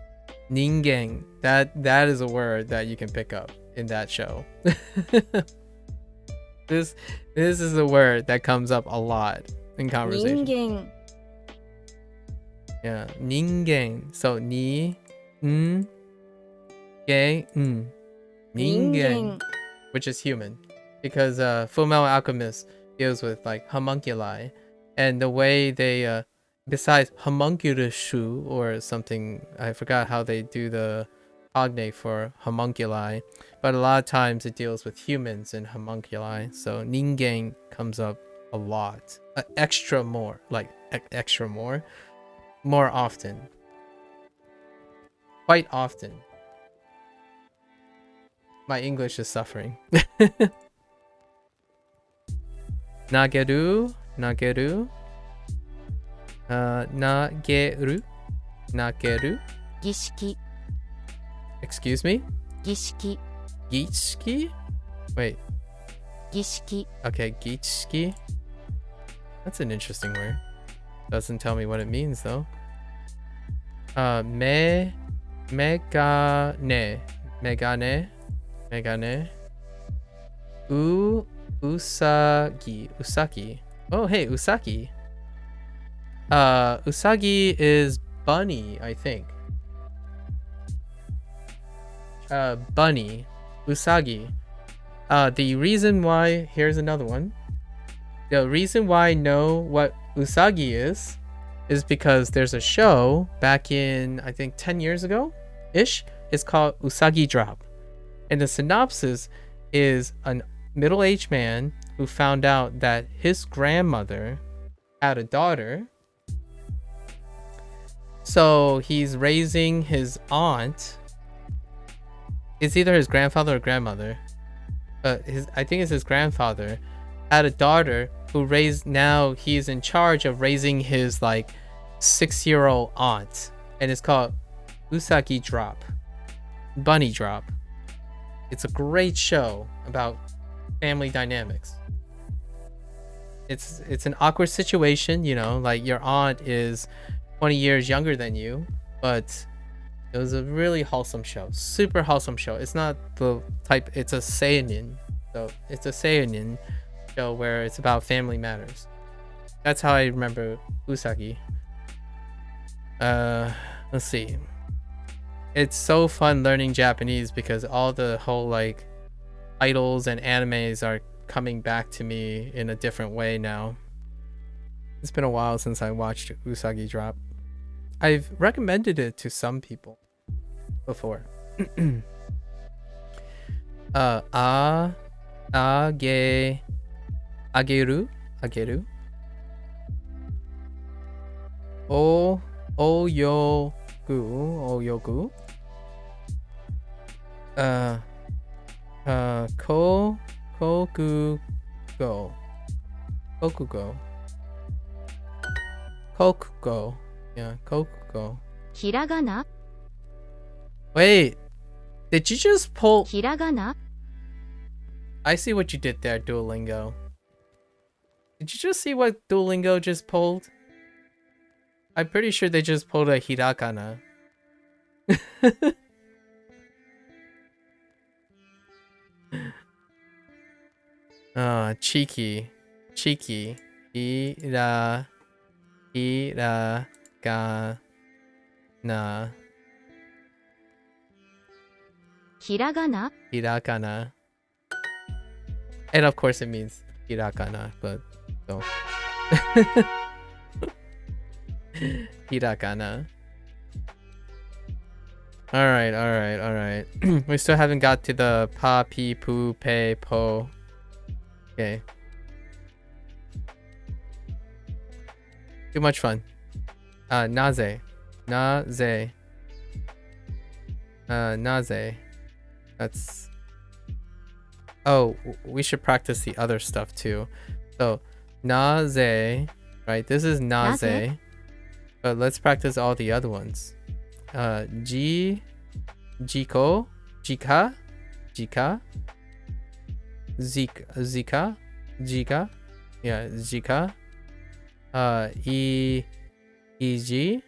Ningen. That is a word that you can pick up in that show. This is a word that comes up a lot in 人 conversation. 間 Yeah, ningen. So ni, gen, ningen, which is human, because Full Metal Alchemist deals with like homunculi, and the way they besides homunculus shu or something, I forgot how they do the cognate for homunculi, but a lot of times it deals with humans and homunculi. So ningen comes up a lot, extra more, like extra more often, quite often. My English is suffering. nageru, nageru, nageru, nageru. 儀式 Excuse me? 儀式 Gichiki? Wait, 儀式 okay, gichiki. That's an interesting word. Doesn't tell me what it means though. Megane, megane, megane. Usagi, usagi. Oh, hey, usagi. Usagi is bunny, I think. Bunny, usagi. The reason why, here's another one. The reason why I know what usagi is because there's a show back in, I think 10 years ago ish. It's called Usagi Drop. And the synopsis is a middle-aged man who found out that his grandmother had a daughter. So he's raising his aunt. It's either his grandfather or grandmother. I think it's his grandfather had a daughter who now he's in charge of raising his like 6-year-old aunt, and it's called Usagi Drop, Bunny Drop. It's a great show about family dynamics. It's an awkward situation, you know, like your aunt is 20 years younger than you, but it was a really wholesome show, super wholesome show. It's not the type, it's a seinen, so it's a seinen show where it's about family matters. That's how I remember Usagi. Let's see. It's so fun learning Japanese because all the whole like titles and animes are coming back to me in a different way now. It's been a while since I watched Usagi Drop. I've recommended it to some people before. Ageru. Oyogu. Kokugo. Yeah, Kokugo. ひらがな Wait, did you just pull? ひらがな I see what you did there, Duolingo. Did you just see what Duolingo just pulled? I'm pretty sure they just pulled a hirakana. Cheeky. Hiragana. ひらがな Hirakana. And of course it means hirakana, but so. Hirakana. Alright. We still haven't got to the pa, pi, pu, pe, po. Okay. Too much fun. Naze. That's... Oh, we should practice the other stuff too. So, naze, right? This is naze. Naze. But let's practice all the other ones. Jiko, jika, zika. Yeah, zika. Iji.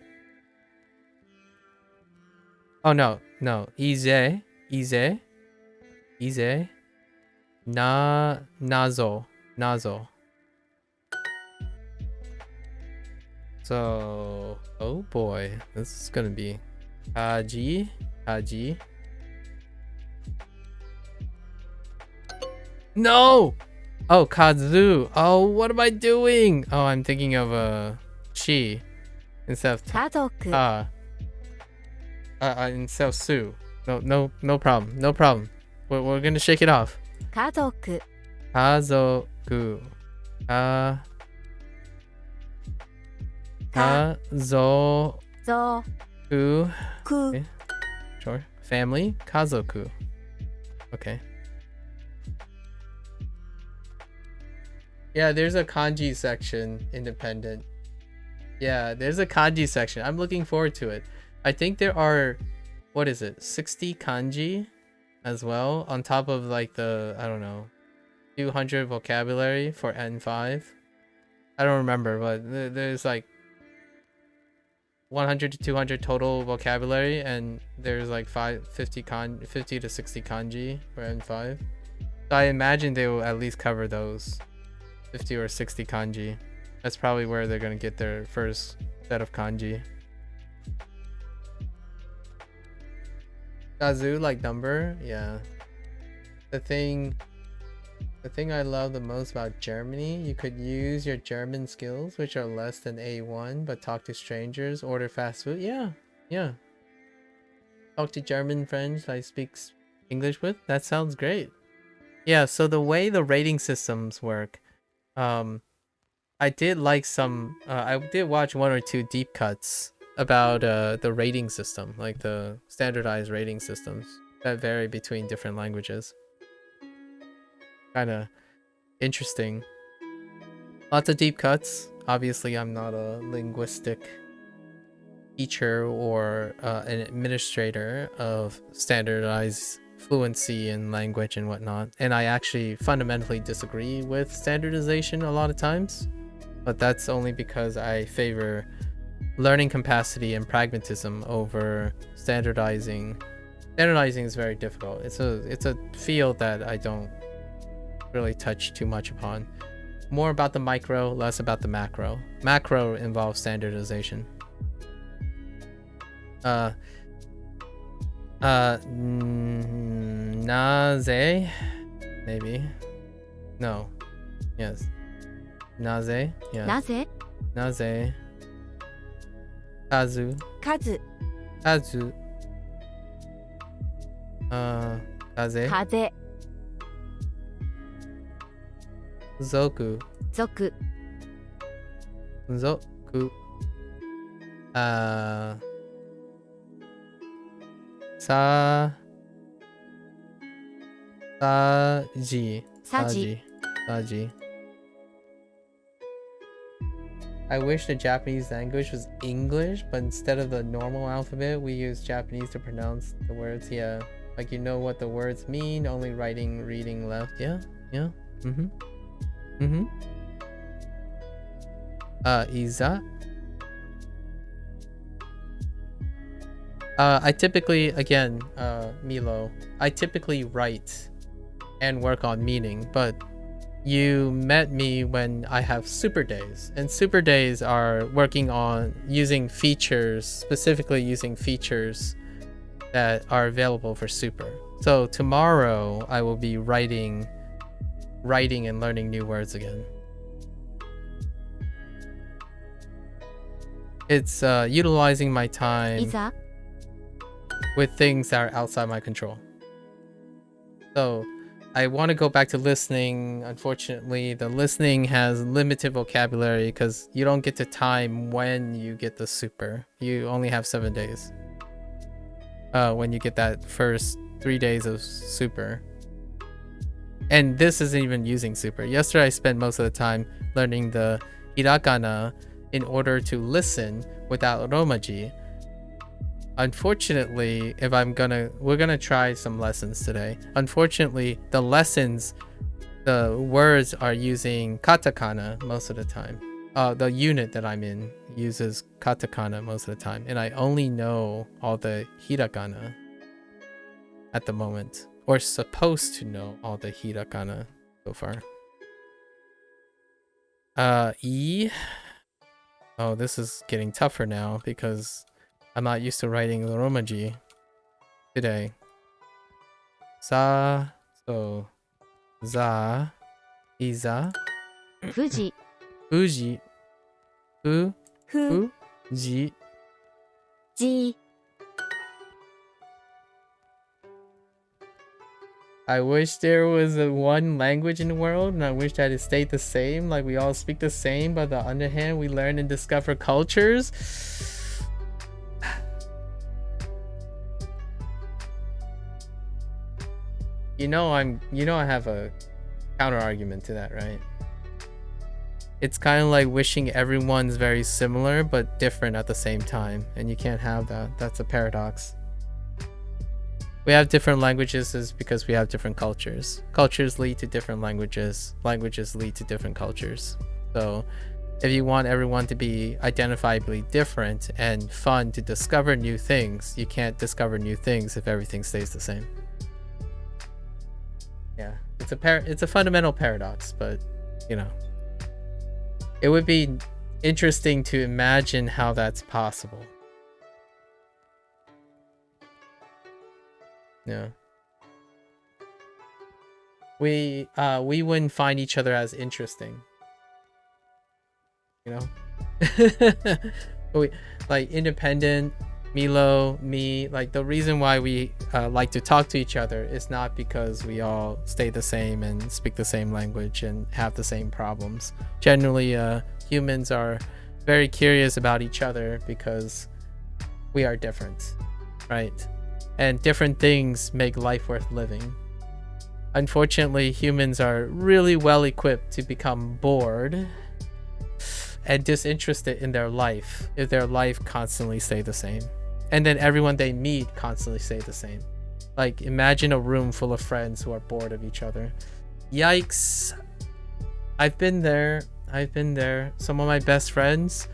Oh no, ize. Nazo. So, oh boy, this is gonna be Kaji. No! Oh, Kazu. Oh, what am I doing? Oh, I'm thinking of she instead of 家族 instead of Sue. No problem. We're gonna shake it off. 家族 Kazoku. Kazoku. ぞく Okay. Sure. Family. Kazoku. Okay. Yeah, there's a kanji section, independent. Yeah, there's a kanji section. I'm looking forward to it. I think there are, what is it, 60 kanji as well, on top of like the, I don't know, 200 vocabulary for N5. I don't remember, but there's like 100 to 200 total vocabulary, and there's like 50 to 60 kanji for N5. So I imagine they will at least cover those 50 or 60 kanji. That's probably where they're gonna get their first set of kanji. Kazu, like number, yeah. The thing I love the most about Germany, you could use your German skills, which are less than A1, but talk to strangers, order fast food. Yeah, yeah. Talk to German friends I speak English with. That sounds great. Yeah, so the way the rating systems work, I did like some, I did watch one or two deep cuts about the rating system, like the standardized rating systems that vary between different languages. Kind of interesting. Lots of deep cuts. Obviously, I'm not a linguistic teacher or an administrator of standardized fluency in language and whatnot, and I actually fundamentally disagree with standardization a lot of times, but that's only because I favor learning capacity and pragmatism over standardizing. Standardizing is very difficult. It's a field that I don't really touch too much upon. More about the micro, less about the macro. Macro involves standardization. Naze, maybe. No. Yes. Naze. Yeah. なぜ Naze. Kazu. 数 Kazu. Kaze. 風 Zoku. 族 Zoku. Saji. Saji. Saji. I wish the Japanese language was English, but instead of the normal alphabet, we use Japanese to pronounce the words. Yeah, like you know what the words mean, only writing, reading left. Yeah, yeah. Iza. I typically, again, Milo, I typically write and work on meaning, but you met me when I have super days, and super days are working on using features, specifically using features that are available for super. So tomorrow I will be writing and learning new words again. It's utilizing my い time ざ with things that are outside my control. So I want to go back to listening. Unfortunately, the listening has limited vocabulary because you don't get to time when you get the super. You only have 7 days when you get that first 3 days of super. And this isn't even using super. Yesterday I spent most of the time learning the hiragana in order to listen without romaji. Unfortunately, we're gonna try some lessons today. Unfortunately, the words are using katakana most of the time. The unit that I'm in uses katakana most of the time, and I only know all the hiragana at the moment, or supposed to know all the hiragana so far. E. Oh, this is getting tougher now because I'm not used to writing the romaji today. Sa, so, za, iza, 富士 fuji, fu, ふ ji. じ I wish there was one language in the world, and I wish that it stayed the same, like we all speak the same, but on the other hand, we learn and discover cultures. I have a counter argument to that, right? It's kind of like wishing everyone's very similar but different at the same time, and you can't have that. That's a paradox. We have different languages is because we have different cultures. Cultures lead to different languages. Languages lead to different cultures. So if you want everyone to be identifiably different and fun to discover new things, you can't discover new things if everything stays the same. Yeah, it's a fundamental paradox, but you know, it would be interesting to imagine how that's possible. Yeah. We wouldn't find each other as interesting. You know? we, like independent, Milo, me, like the reason why we like to talk to each other is not because we all stay the same and speak the same language and have the same problems. Generally, humans are very curious about each other because we are different, right? And different things make life worth living. Unfortunately, humans are really well equipped to become bored and disinterested in their life if their life constantly stay the same. And then everyone they meet constantly stay the same. Like imagine a room full of friends who are bored of each other. Yikes. I've been there. Some of my best friends,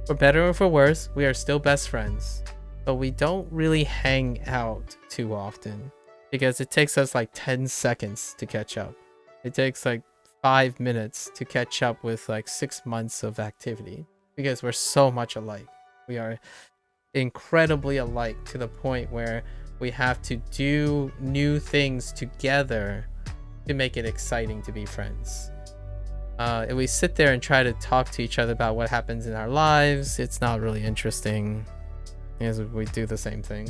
for better or for worse, we are still best friends. But we don't really hang out too often because it takes us like 10 seconds to catch up. It takes like 5 minutes to catch up with like 6 months of activity because we're so much alike. We are incredibly alike to the point where we have to do new things together to make it exciting to be friends. If we sit there and try to talk to each other about what happens in our lives, it's not really interesting because we do the same thing.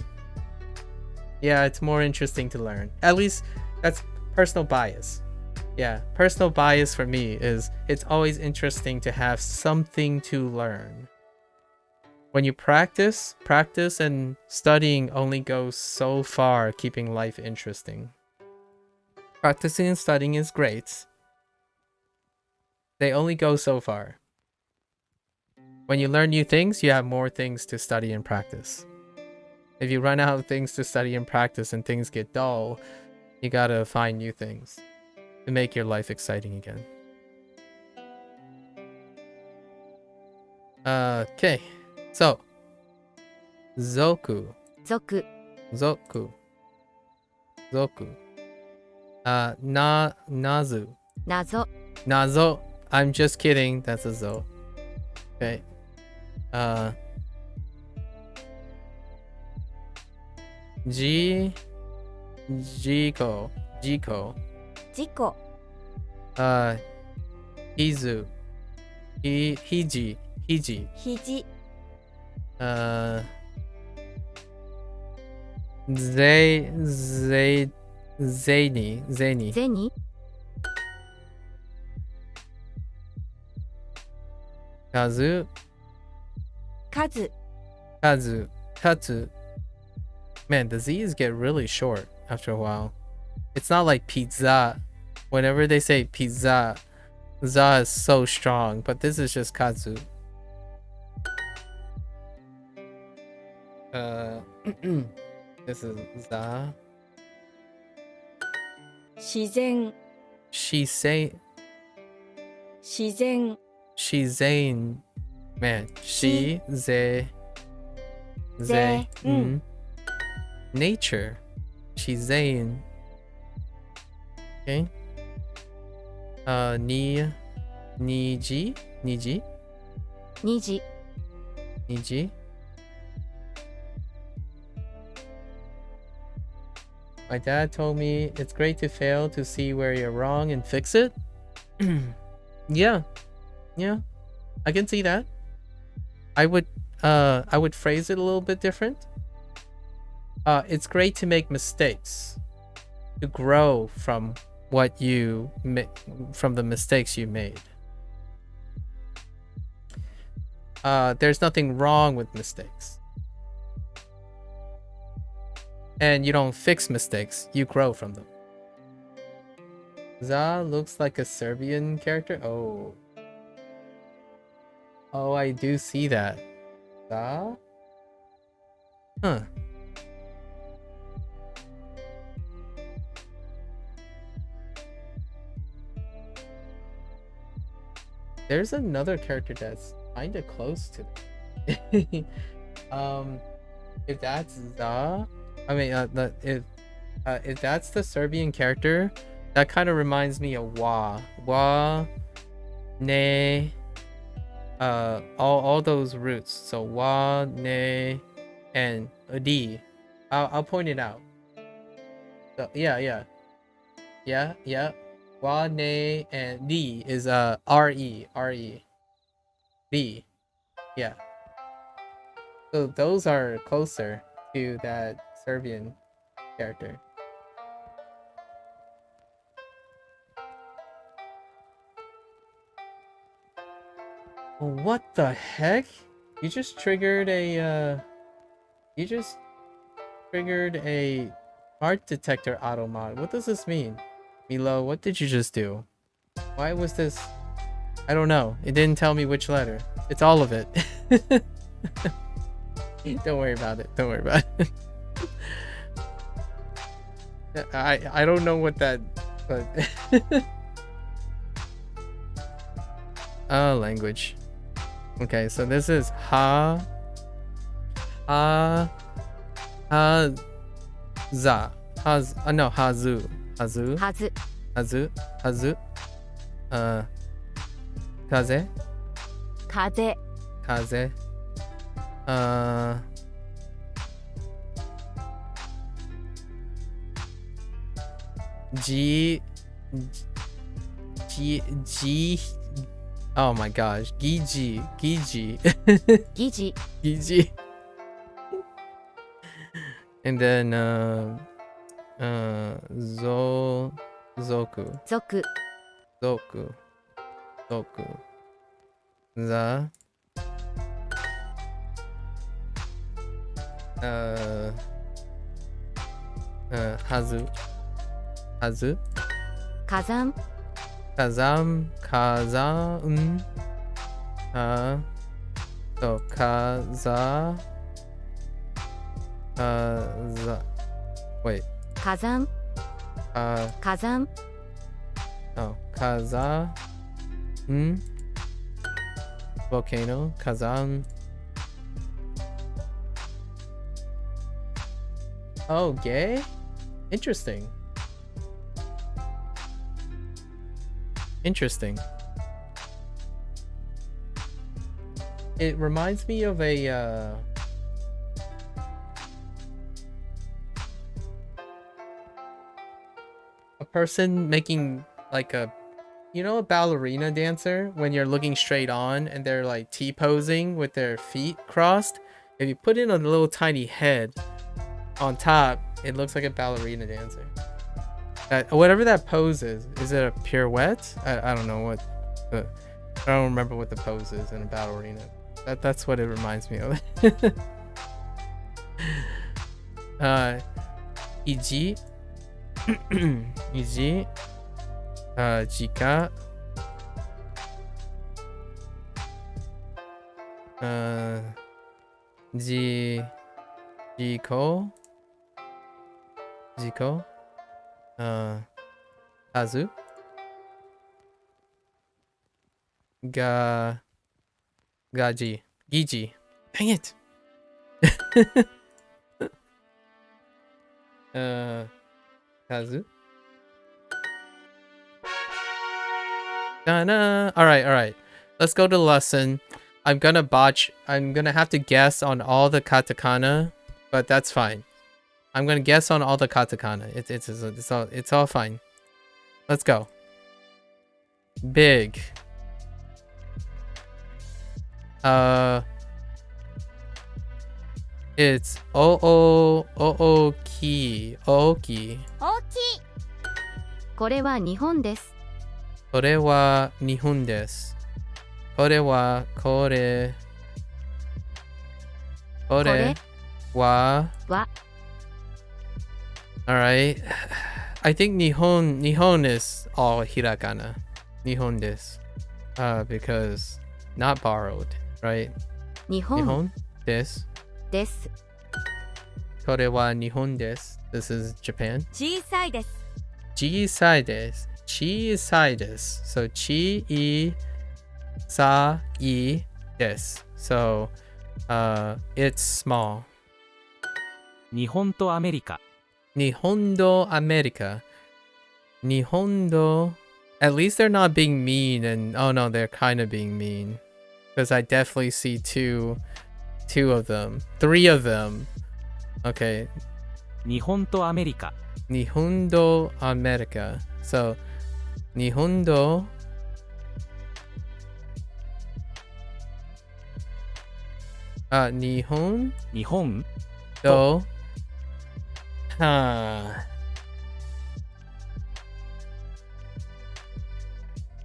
Yeah, it's more interesting to learn. At least that's personal bias. Yeah, personal bias for me is it's always interesting to have something to learn. When you practice and studying only goes so far, keeping life interesting. Practicing and studying is great. They only go so far. When you learn new things, you have more things to study and practice. If you run out of things to study and practice and things get dull, you gotta find new things to make your life exciting again. Okay, so zoku. 族 Zoku. Nazu. 謎 Nazo. I'm just kidding. That's a zo. Okay. Jiko. 事故 Hizu. Hiji. 肘 Zeni. 銭 Kazu. 数 Katsu. Man, the Z's get really short after a while. It's not like pizza. Whenever they say pizza, za is so strong, but this is just katsu. This is za. 自然 She's 自然 Zane. Man, she ze Ze, nature. She's Zane. Okay. Niji. 2時 Niji. My dad told me it's great to fail to see where you're wrong and fix it. Yeah. I can see that. I would phrase it a little bit different. It's great to make mistakes, to grow from from the mistakes you made. There's nothing wrong with mistakes. And you don't fix mistakes, you grow from them. Za looks like a Serbian character. Oh. Oh, I do see that. Huh. There's another character that's kind of close to it. If that's the, I mean, if that's the Serbian character, that kind of reminds me of wa, ne, all those roots. So wa, ne, and di. I'll point it out. So yeah. Wa, ne, and di is re, di. Yeah. So those are closer to that Serbian character. What the heck? You just triggered a art detector auto mod. What does this mean? Milo, what did you just do? Why was this? I don't know. It didn't tell me which letter. It's all of it. Don't worry about it. Don't worry about it. I don't know what that, but language. Okay, so this is za, no, hazu, hazu, kaze, kaze, G, oh my gosh, Giji, giji, and then zoku, zoku, za, hazu, kazan, so wait, kazan, oh, volcano, kazan. Oh, gay? Interesting. It reminds me of a person making like a, a ballerina dancer when you're looking straight on and they're like T-posing with their feet crossed. If you put in a little tiny head on top, it looks like a ballerina dancer. Whatever that pose is it a pirouette? I don't know what, I don't remember what the pose is in a ballerina. That's what it reminds me of. Iji, jika, jiko, hazu, giji. Dang it. Kazu. All right. Let's go to the lesson. I'm gonna have to guess on all the katakana, but that's fine. I'm gonna guess on all the katakana. It's all fine. Let's go. Big. It's ooki. 大きい。これは日本です。これは日本です。これはこれは Alright. I think Nihon is all hiragana. Nihon desu. Because not borrowed, right? 日本 Nihon desu. です。 Kore wa Nihon desu. This is Japan. 小さいです。 Chisai desu. Chisai desu. So chi sa i desu. So it's small. 日本とアメリカ Nihondo America. Nihondo. At least they're not being mean, and oh no, they're kind of being mean. Because I definitely see two of them. 3 of them. Okay. 日本とアメリカ Nihondo America. So Nihondo Nihon 日本 do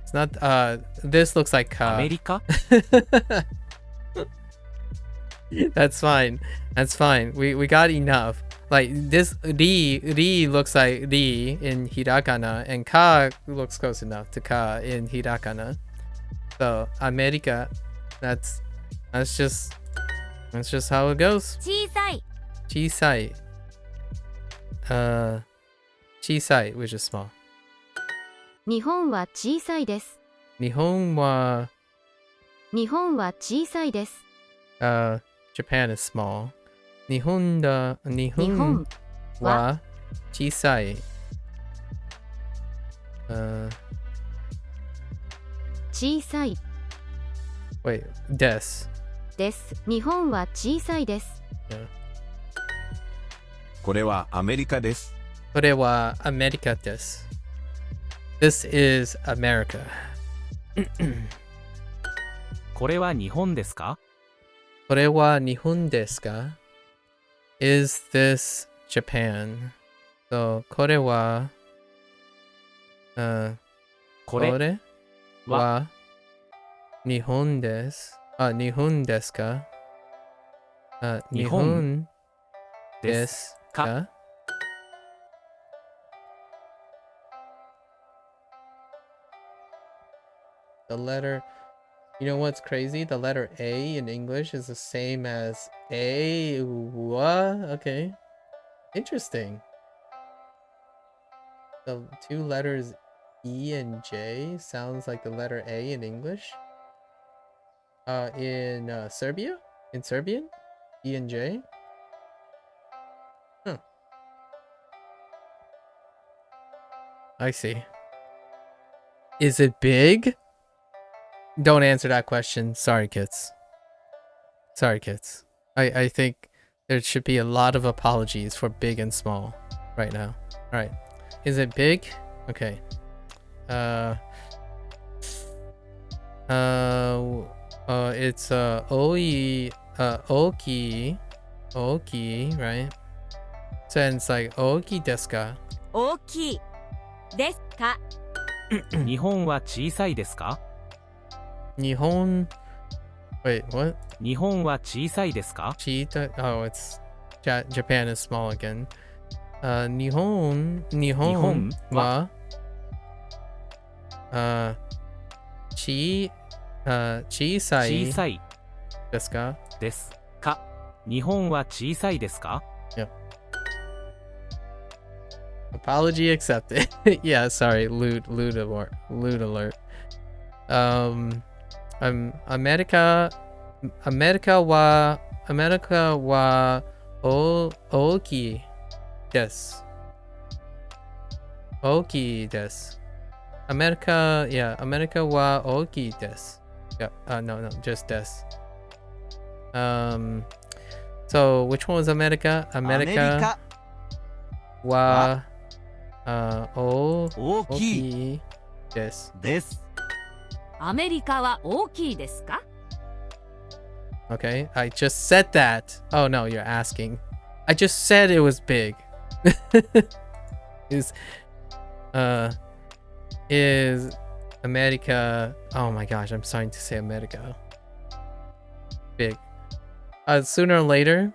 It's not this looks like ア ka. メリカ That's fine. That's fine. We got enough. Like this ri looks like ri in hiragana, and ka looks close enough to ka in hiragana. So America, that's just how it goes. 小さい。 Chisai. Chisai, which is small. 日本は小さいです。 Nihon wa 日本は小さいです。 Japan is small. Nihon 日本 wa chisai. 小さい Wait, des. です。日本は小さいです。 これはアメリカです。 Kore wa America desu. This is America. これは日本ですか Kore wa Nihon desu ka? Is this Japan? So kore wa これ kore wa Nihon desu. Nihon desu ka? Nihon で desu す ka? The letter, you know what's crazy? The letter A in English is the same as A. What? Okay. Interesting. The 2 letters E and J sounds like the letter A in English. In Serbia? In Serbian? E and J? Huh. I see. Is it big? Don't answer that question. Sorry, kids. Sorry, kids. I think there should be a lot of apologies for big and small right now. All right. Is it big? Okay. It's oki, right? So it's like oki desu ka? 大きいですか。 日本は小さいですか Nihon. Wait, what? 日本は小さいですか Cheetah. Oh, it's Japan is small again. Nihon wa chisai 小さい desu ka? ですか日本は小さいですか Apology accepted. Yeah, sorry. Loot alert. America wa oki desu. Oki desu. America wa oki desu. Yeah, no, just desu. So which one was America? America wa oki desu. です。アメリカは大きいですか。 Okay, I just said that. Oh no, you're asking. I just said it was big. Is America? Oh my gosh, I'm starting to say America. Big. Sooner or later,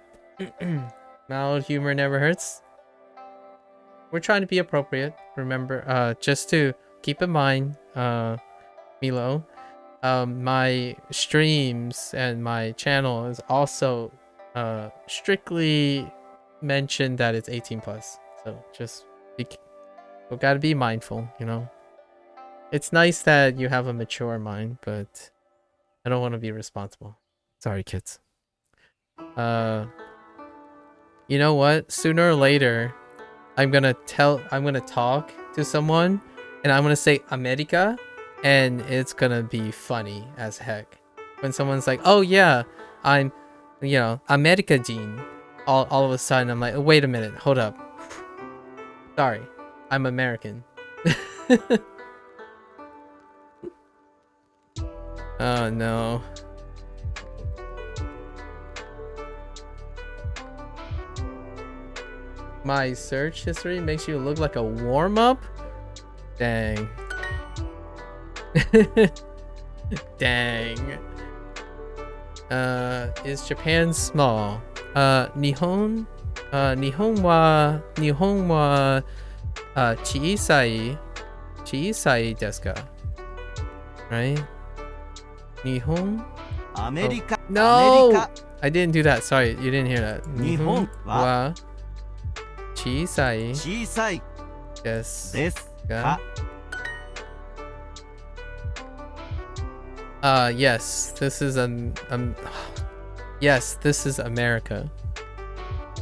mild humor never hurts. We're trying to be appropriate. Remember, just to keep in mind, Milo, my streams and my channel is also strictly mentioned that it's 18 plus. So just we gotta be mindful, you know. It's nice that you have a mature mind, but I don't want to be responsible. Sorry, kids. You know what? Sooner or later, I'm gonna talk to someone, and I'm gonna say America, and it's gonna be funny as heck. When someone's like, "Oh yeah, I'm, America Jean," all of a sudden I'm like, "Wait a minute, hold up. Sorry, I'm American." Oh no. My search history makes you look like a warm-up? Dang. Dang. Is Japan small? Nihon wa chiisai desu ka? Right? Nihon? America. No! America. I didn't do that. Sorry, you didn't hear that. Nihon wa 小さい小さいですですがか Yes, this is yes, this is America.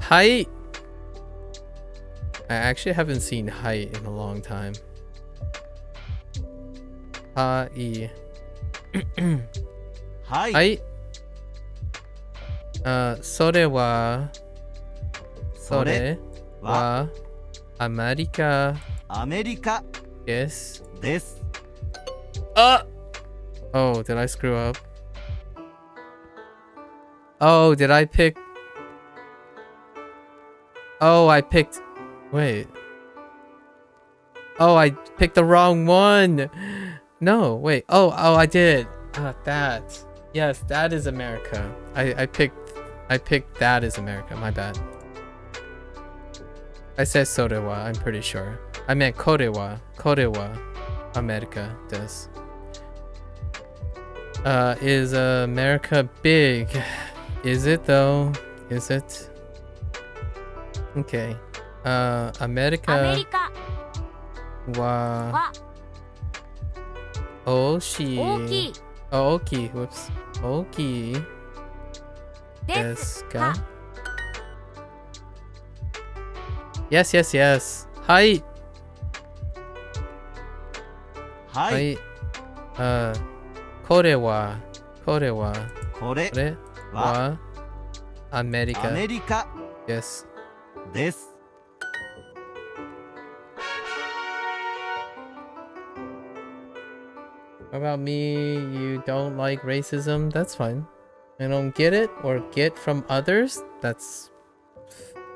Height. I actually haven't seen height in a long time. Hai. はい Height. それはそれはアメリカアメリカです。です Oh, did I screw up? Oh, did I pick? Oh, I picked. Wait. Oh, I picked the wrong one. No, wait. Oh, I did. That. Yes, that is America. I picked that as America. My bad. I said Sorewa, I'm pretty sure. I meant Korewa. Korewa. America does. Is America big? Is it though? Is it? Okay. America アメリカ wa は oshi. 大きい Oh, oki. Whoops. Oki で desu す ka? か Yes, yes, yes. Hi. はい、はい。これはこれこれははアメリアカメリカです。です What about me? You don't like racism? That's fine. I don't get it or get from others? That's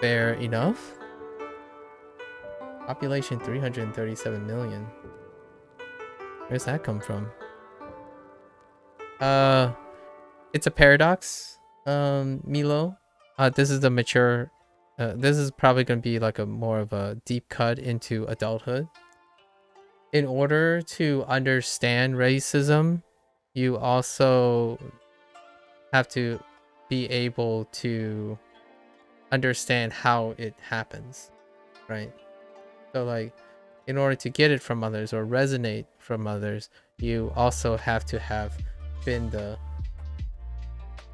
fair enough. Population 337 million. Where's that come from? It's a paradox, Milo. This is the mature. This is probably going to be like a more of a deep cut into adulthood. In order to understand racism, you also have to be able to understand how it happens, right? So like, in order to get it from others or resonate from others, you also have to have been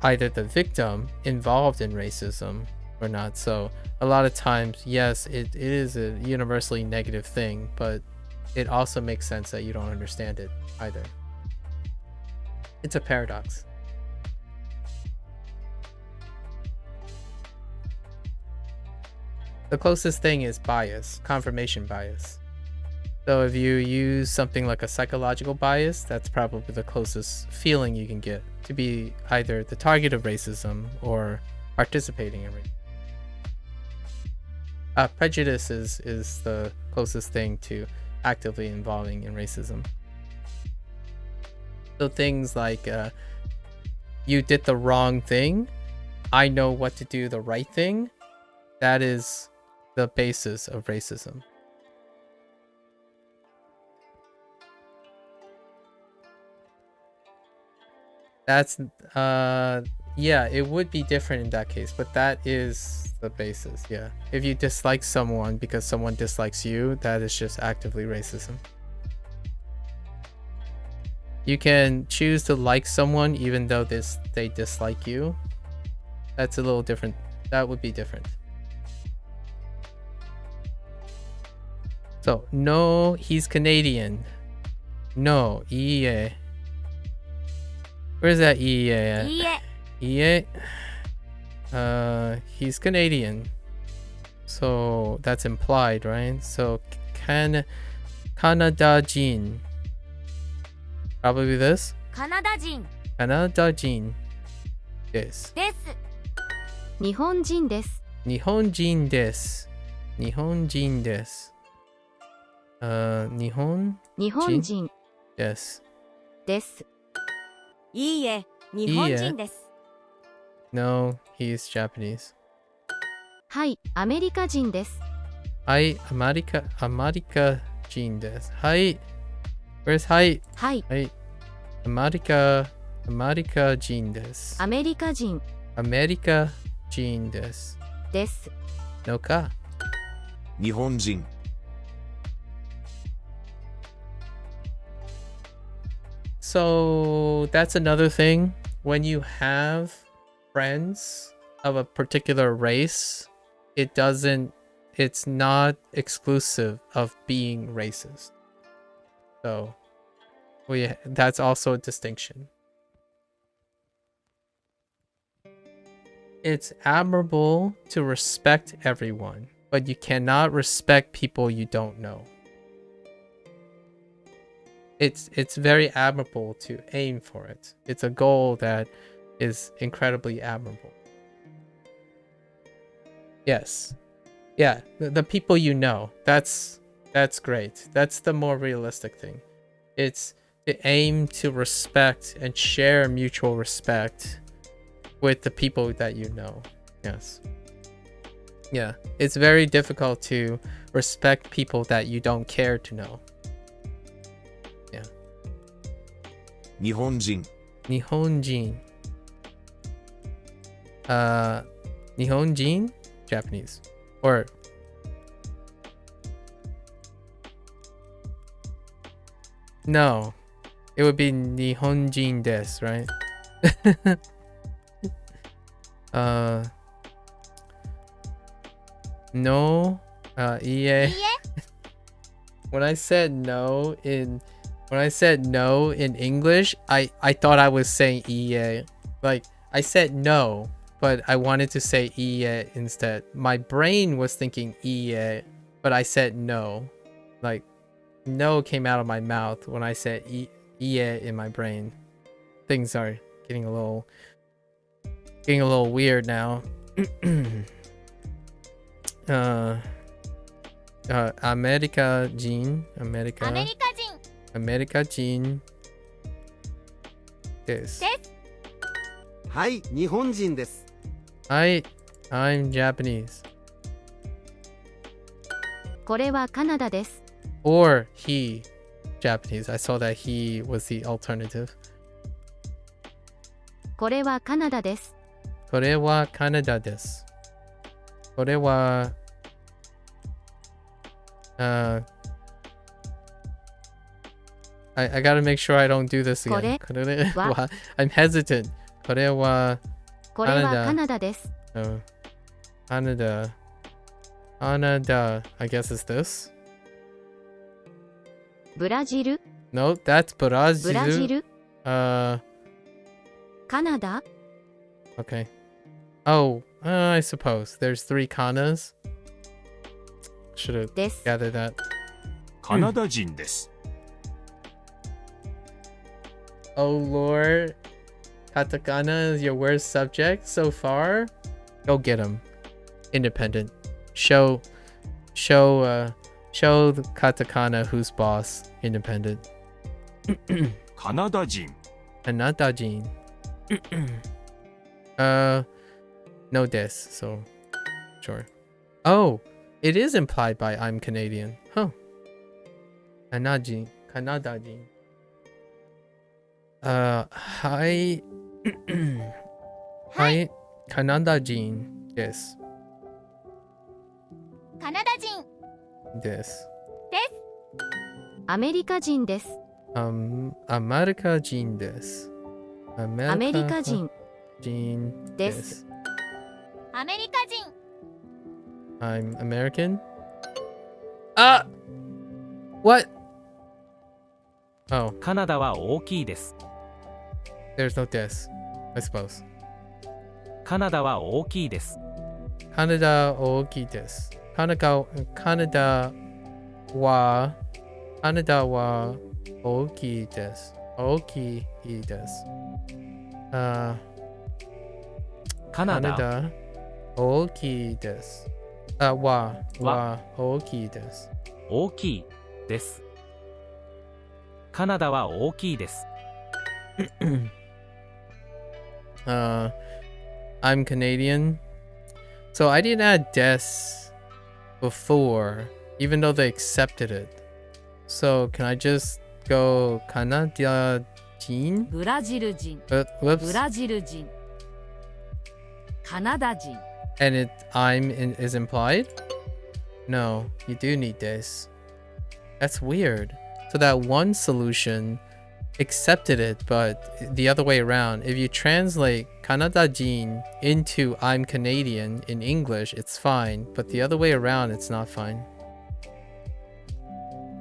either the victim involved in racism or not. So a lot of times, yes, it is a universally negative thing, but it also makes sense that you don't understand it either. It's a paradox. The closest thing is bias, confirmation bias. So if you use something like a psychological bias, that's probably the closest feeling you can get to be either the target of racism or participating in racism. Prejudice is the closest thing to actively involving in racism. So things like you did the wrong thing, I know what to do the right thing, that is the basis of racism. That's yeah, it would be different in that case, but that is the basis. Yeah, if you dislike someone because someone dislikes you, that is just actively racism. You can choose to like someone even though they dislike you. That's a little different. That would be different. So no, he's Canadian. No, iie. Where's that iie at? いいえ Iie. He's Canadian. So that's implied, right? So Canada-jin. Probably this. カナダ人 Canada-jin. This. です日本人です Nihonjin desu. Nihonjin desu. Nihon 日本人 desu. です いいえ、日本人です。 No, he's Japanese. はいアメリカ人です Hi, America Jin desu. Hi. Where's hi? はい Hi. America Jin desu. アメリカ人 America Jin desu. です No ka. 日本人 So that's another thing. When you have friends of a particular race, it's not exclusive of being racist. So that's also a distinction. It's admirable to respect everyone, but you cannot respect people you don't know. It's very admirable to aim for it. It's a goal that is incredibly admirable. Yes. Yeah, the people you know. That's great. That's the more realistic thing. It's to aim to respect and share mutual respect with the people that you know. Yes. Yeah, it's very difficult to respect people that you don't care to know. 日本人 Nihonjin. Nihonjin? Japanese. Or no. It would be Nihonjin desu, right? No. Iie. When I said no in English, I thought I was saying iie. Like I said no, but I wanted to say iie instead. My brain was thinking iie, but I said no. Like no came out of my mouth when I said iie in my brain. Things are getting a little weird now. America Jin. アメリカ人 America Jin. This. はい日本人です I'm Japanese. これはカナダです Or he. Japanese. I saw that he was the alternative. これはカナダです Kore wa Canada desu. Kore wa I gotta make sure I don't do this again. Kore wa I'm hesitant. Kore wa これはカナダです Canada. Canada. I guess it's this. ブラジル No, that's ブラジ Brazil. ル Uh, カナダ okay. Oh, I suppose there's 3 kanas. Should have です gathered that. カナダ人です。 Oh Lord, katakana is your worst subject so far. Go get him. Independent. Show the katakana who's boss. Independent. カナダ人。 Anatadjin. No des, so sure. Oh, it is implied by I'm Canadian. Huh. Kanadajin. Hi はい、カナダ人です。カナダ人です。アメリカ人です。アメリカ人です。アメアメリカ人人でですす。アメリカ人 I'm American. Ah! What? Oh, カナダは大きいです。 there's no this, I suppose. カナダは大きいです。 Canada 大きいです。カナダは大きいです。大きいです。カナダカナダ大きいです。は大きいです。大きいです。カナダは大きいです。 I'm Canadian. So I didn't add des before, even though they accepted it. So can I just go Canada Jean? ブラジル人 Whoops. ブラジル人カナダ人 And is implied? No, you do need this. That's weird. So that one solution accepted it, but the other way around. If you translate Kanada-jin into I'm Canadian in English, it's fine. But the other way around, it's not fine.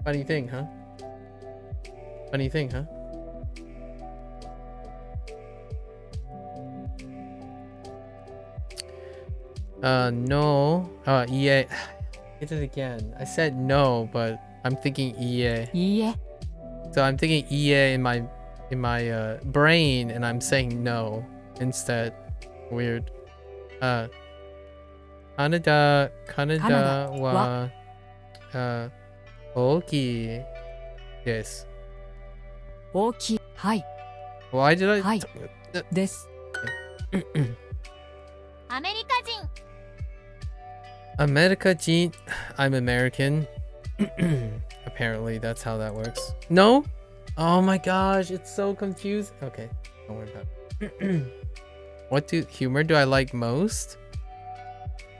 Funny thing, huh? Funny thing, huh? No. EA. Hit it again. I said no, but I'm thinking EA. いいえ So I'm thinking EA in my brain, and I'm saying no instead. Weird. Canada wa oki desu. 大きいはい Why did I? はいです アメリカ人 America Jean. I'm American. Apparently, that's how that works. No? Oh my gosh, it's so confusing. Okay, don't worry about it. What humor do I like most?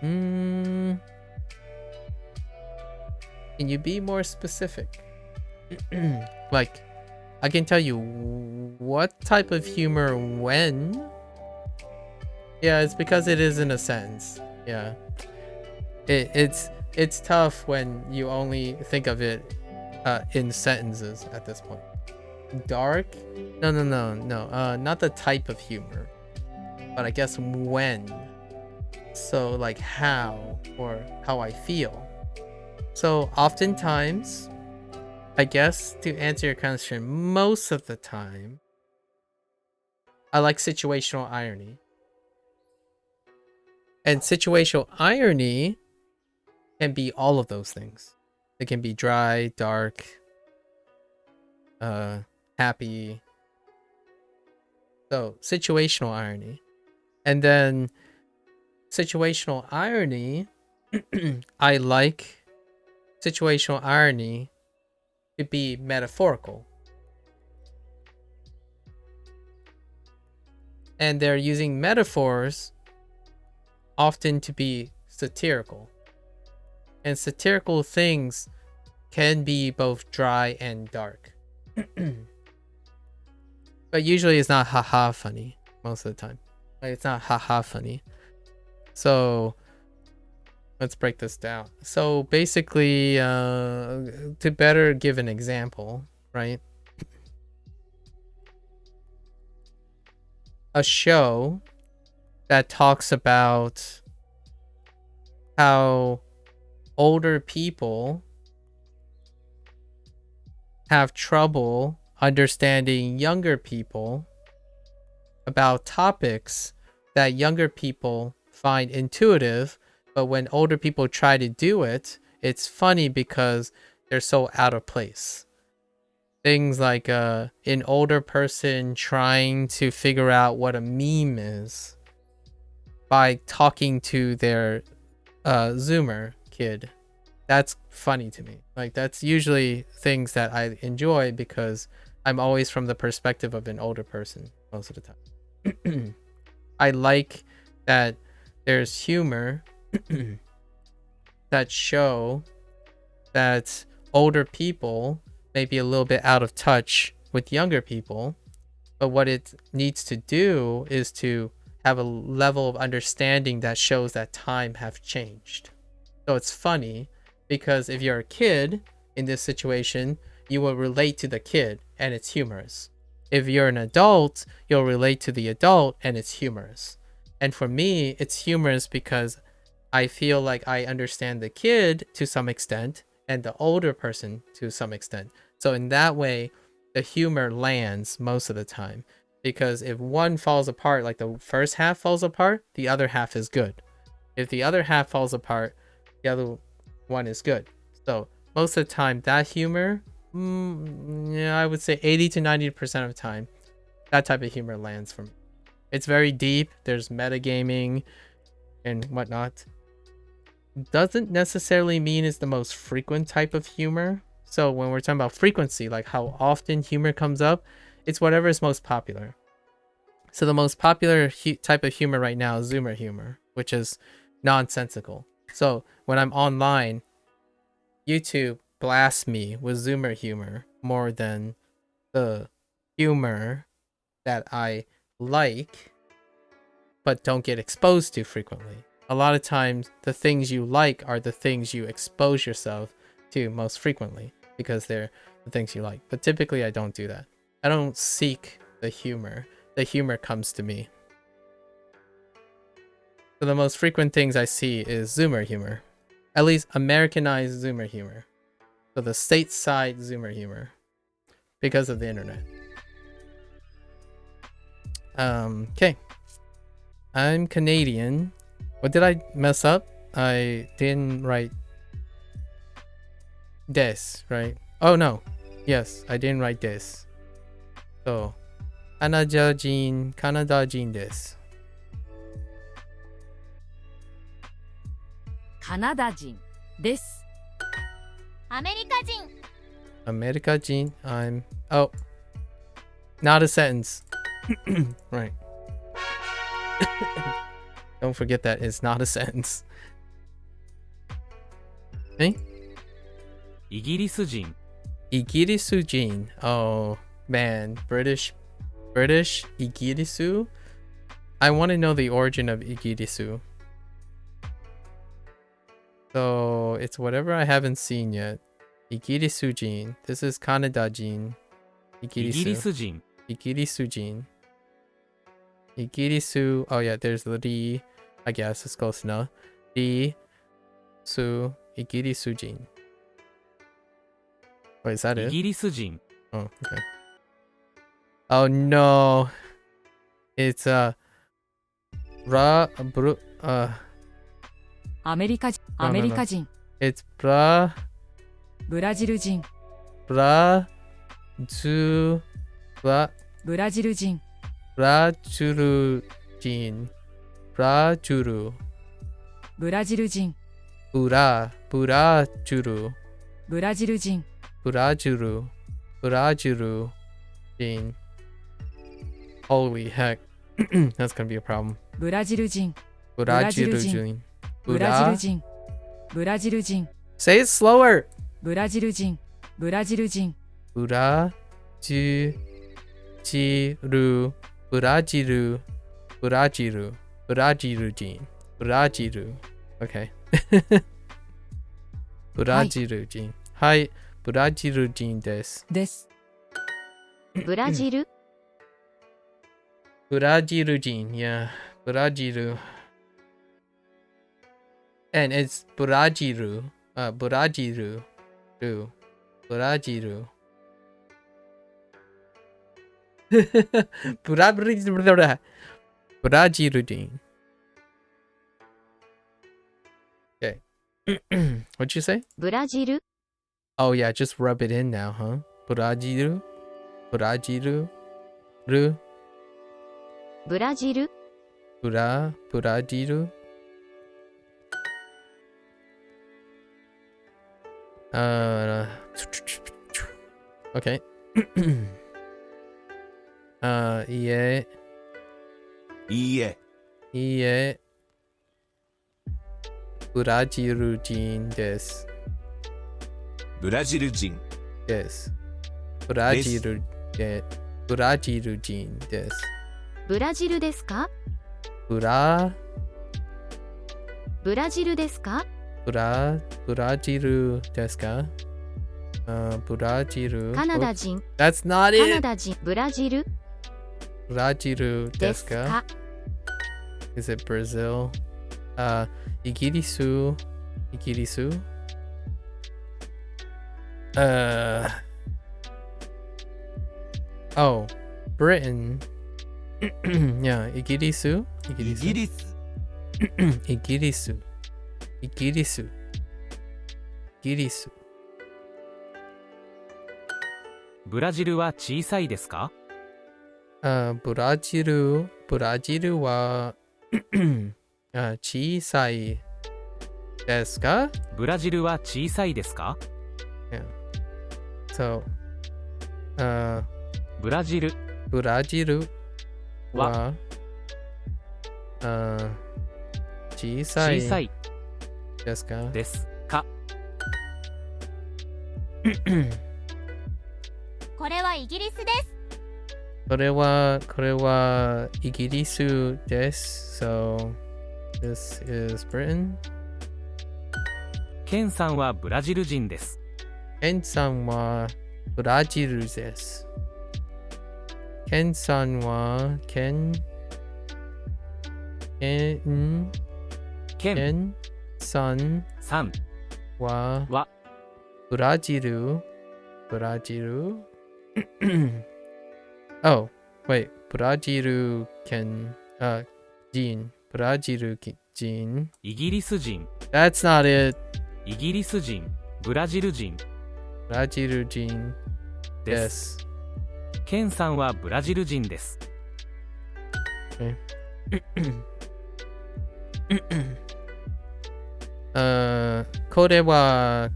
Can you be more specific? Like, I can tell you what type of humor when. Yeah, it's because it is in a sentence. Yeah. It's tough when you only think of it in sentences at this point. Dark? No. Not the type of humor, but I guess when. So like how, or how I feel. So oftentimes, I guess to answer your question, most of the time, I like situational irony. And situational irony can be all of those things. It can be dry, dark, happy. So situational irony. And then situational irony, I like situational irony to be metaphorical. And they're using metaphors often to be satirical. And satirical things can be both dry and dark. But usually it's not haha funny most of the time. Like, it's not haha funny. So let's break this down. So basically, to better give an example, right? A show that talks about how older people have trouble understanding younger people about topics that younger people find intuitive, but when older people try to do it, it's funny because they're so out of place. Things like an older person trying to figure out what a meme is by talking to their Zoomer kid. That's funny to me. Like, that's usually things that I enjoy because I'm always from the perspective of an older person most of the time. I like that there's humor that show that older people may be a little bit out of touch with younger people, but what it needs to do is to have a level of understanding that shows that time have changed. So it's funny because if you're a kid in this situation, you will relate to the kid and it's humorous. If you're an adult, you'll relate to the adult and it's humorous. And for me, it's humorous because I feel like I understand the kid to some extent and the older person to some extent. So in that way, the humor lands most of the time. Because if one falls apart, like the first half falls apart, the other half is good. If the other half falls apart, the other one is good. So most of the time, that humor, yeah, I would say 80 to 90% of the time, that type of humor lands for me. It's very deep. There's metagaming and whatnot. Doesn't necessarily mean it's the most frequent type of humor. So when we're talking about frequency, like how often humor comes up, it's whatever is most popular. So the most popular type of humor right now is Zoomer humor, which is nonsensical. So when I'm online, YouTube blasts me with Zoomer humor more than the humor that I like but don't get exposed to frequently. A lot of times the things you like are the things you expose yourself to most frequently because they're the things you like. But typically I don't do that. I don't seek the humor. The humor comes to me. So the most frequent things I see is Zoomer humor. At least Americanized Zoomer humor. So the stateside Zoomer humor. Because of the internet. Okay. I'm Canadian. What did I mess up? I didn't write des, right? Oh no. Yes, I didn't write des. So, Canada人です。カナダ人です。アメリカ人 America Jean, I'm... Oh. Not a sentence. Right. Don't forget that it's not a sentence. Hey? イギリス人 Igirisu Jean. Oh, man. British Igirisu? I want to know the origin of Igirisu. So, it's whatever I haven't seen yet. Igirisu Jean. This is Canada Jean. イギリス人 Igirisu Jean. Igirisu. Oh yeah, there's the ri. I guess it's close enough. Ri su Igirisu Jean. Wait, is that イ it? ギリス人 Oh, okay. Oh no. It's bra bru アメリカ人、 No, no, no. アメリカ人、 it's bra ブラジル人、 bra zu bra ブラジル人、 Brajuru Jean. Brajuru. ブラジル人、 Burajuru. ブラジル人、 Burajuru. Burajuru Jean. Holy heck. That's gonna be a problem. ブラジル人、 Burajuru Jean. ブラジル人、ブラジル人、 Say it slower. ブラジル人、ブラジル人、 Burajiru. Burajiru. Burajiru. Burajiru Jean. Burajiru. Okay. Burajiru Jean. Hi. Burajiru Jean です。です。ブラジル、 Burajiru Jean. Yeah. Burajiru. And it's Burajiru. Burajiru. Burajiru. Burajiru Jean. Okay. What'd you say? ブラジル、 Oh yeah, just rub it in now, huh? Burajiru. Burajiru. Ru. ブラジル、 Burajiru. Okay. Yeah. いいえ。いいえ。ブラジル人です。ブラジル人です。ブラジル人です。ブラジルですか？ブラブラジルですか？ジルですか？ブラジル。カナダ人。That's not カナ it! ダ人。ブラジルブラジルでですすかか？ Is it Brazil? イギリス Oh, Britain. Yeah, イギリスイギリス。イギリス。ブラジルは小さいですか？ブラジルは小さいですか？ブラジルは小さいですか？ So, ブラジルは小さい小さいですか？ですか？これはイギリスです。これはイギリスです。So, this is Britain. ケンさんはブラジル人です。ケンさんはブラジルです。ケンさんはケンさんさんははブラジルOh, wait. ブラジル人。ブラジル人。イギリス人 That's not it. イギリス人ブラジル人ブラジル人で。ですす。ケンさんはブラジル人です。これは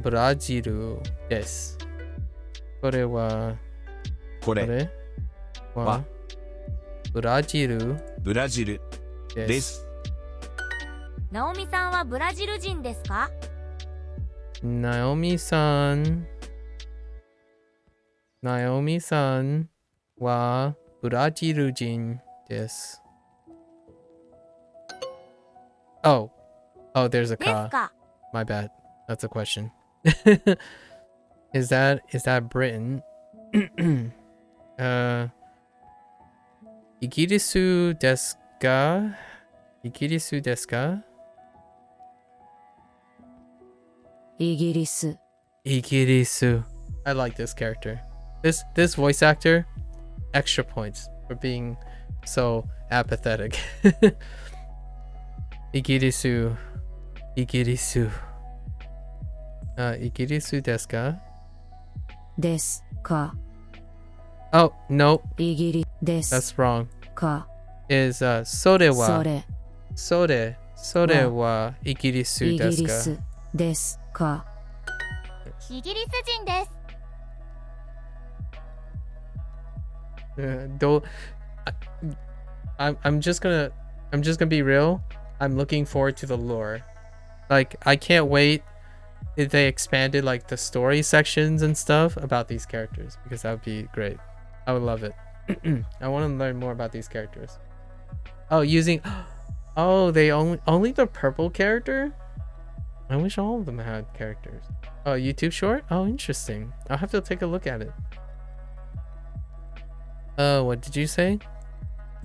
ブラジルです。これはブラジルです。ナオミさんはブラジル人ですか？ナオミさんはブラジル人です。Oh, there's a です ka. か？ My bad. That's a question. Is that Britain? イギリスですか？イギリス。I like this character. This voice actor, extra points for being so apathetic. イギリスですか？ですか？ Oh, no, イギリです that's wrong. か？ Is それはイギリスイですか？ギリスですか？イギリス人です。Don't. I'm just gonna be real. I'm looking forward to the lore. Like, I can't wait if they expanded like the story sections and stuff about these characters, because that would be great. I would love it. I want to learn more about these characters. Oh, they only the purple character? I wish all of them had characters. Oh, YouTube short? Oh, interesting. I'll have to take a look at it. What did you say?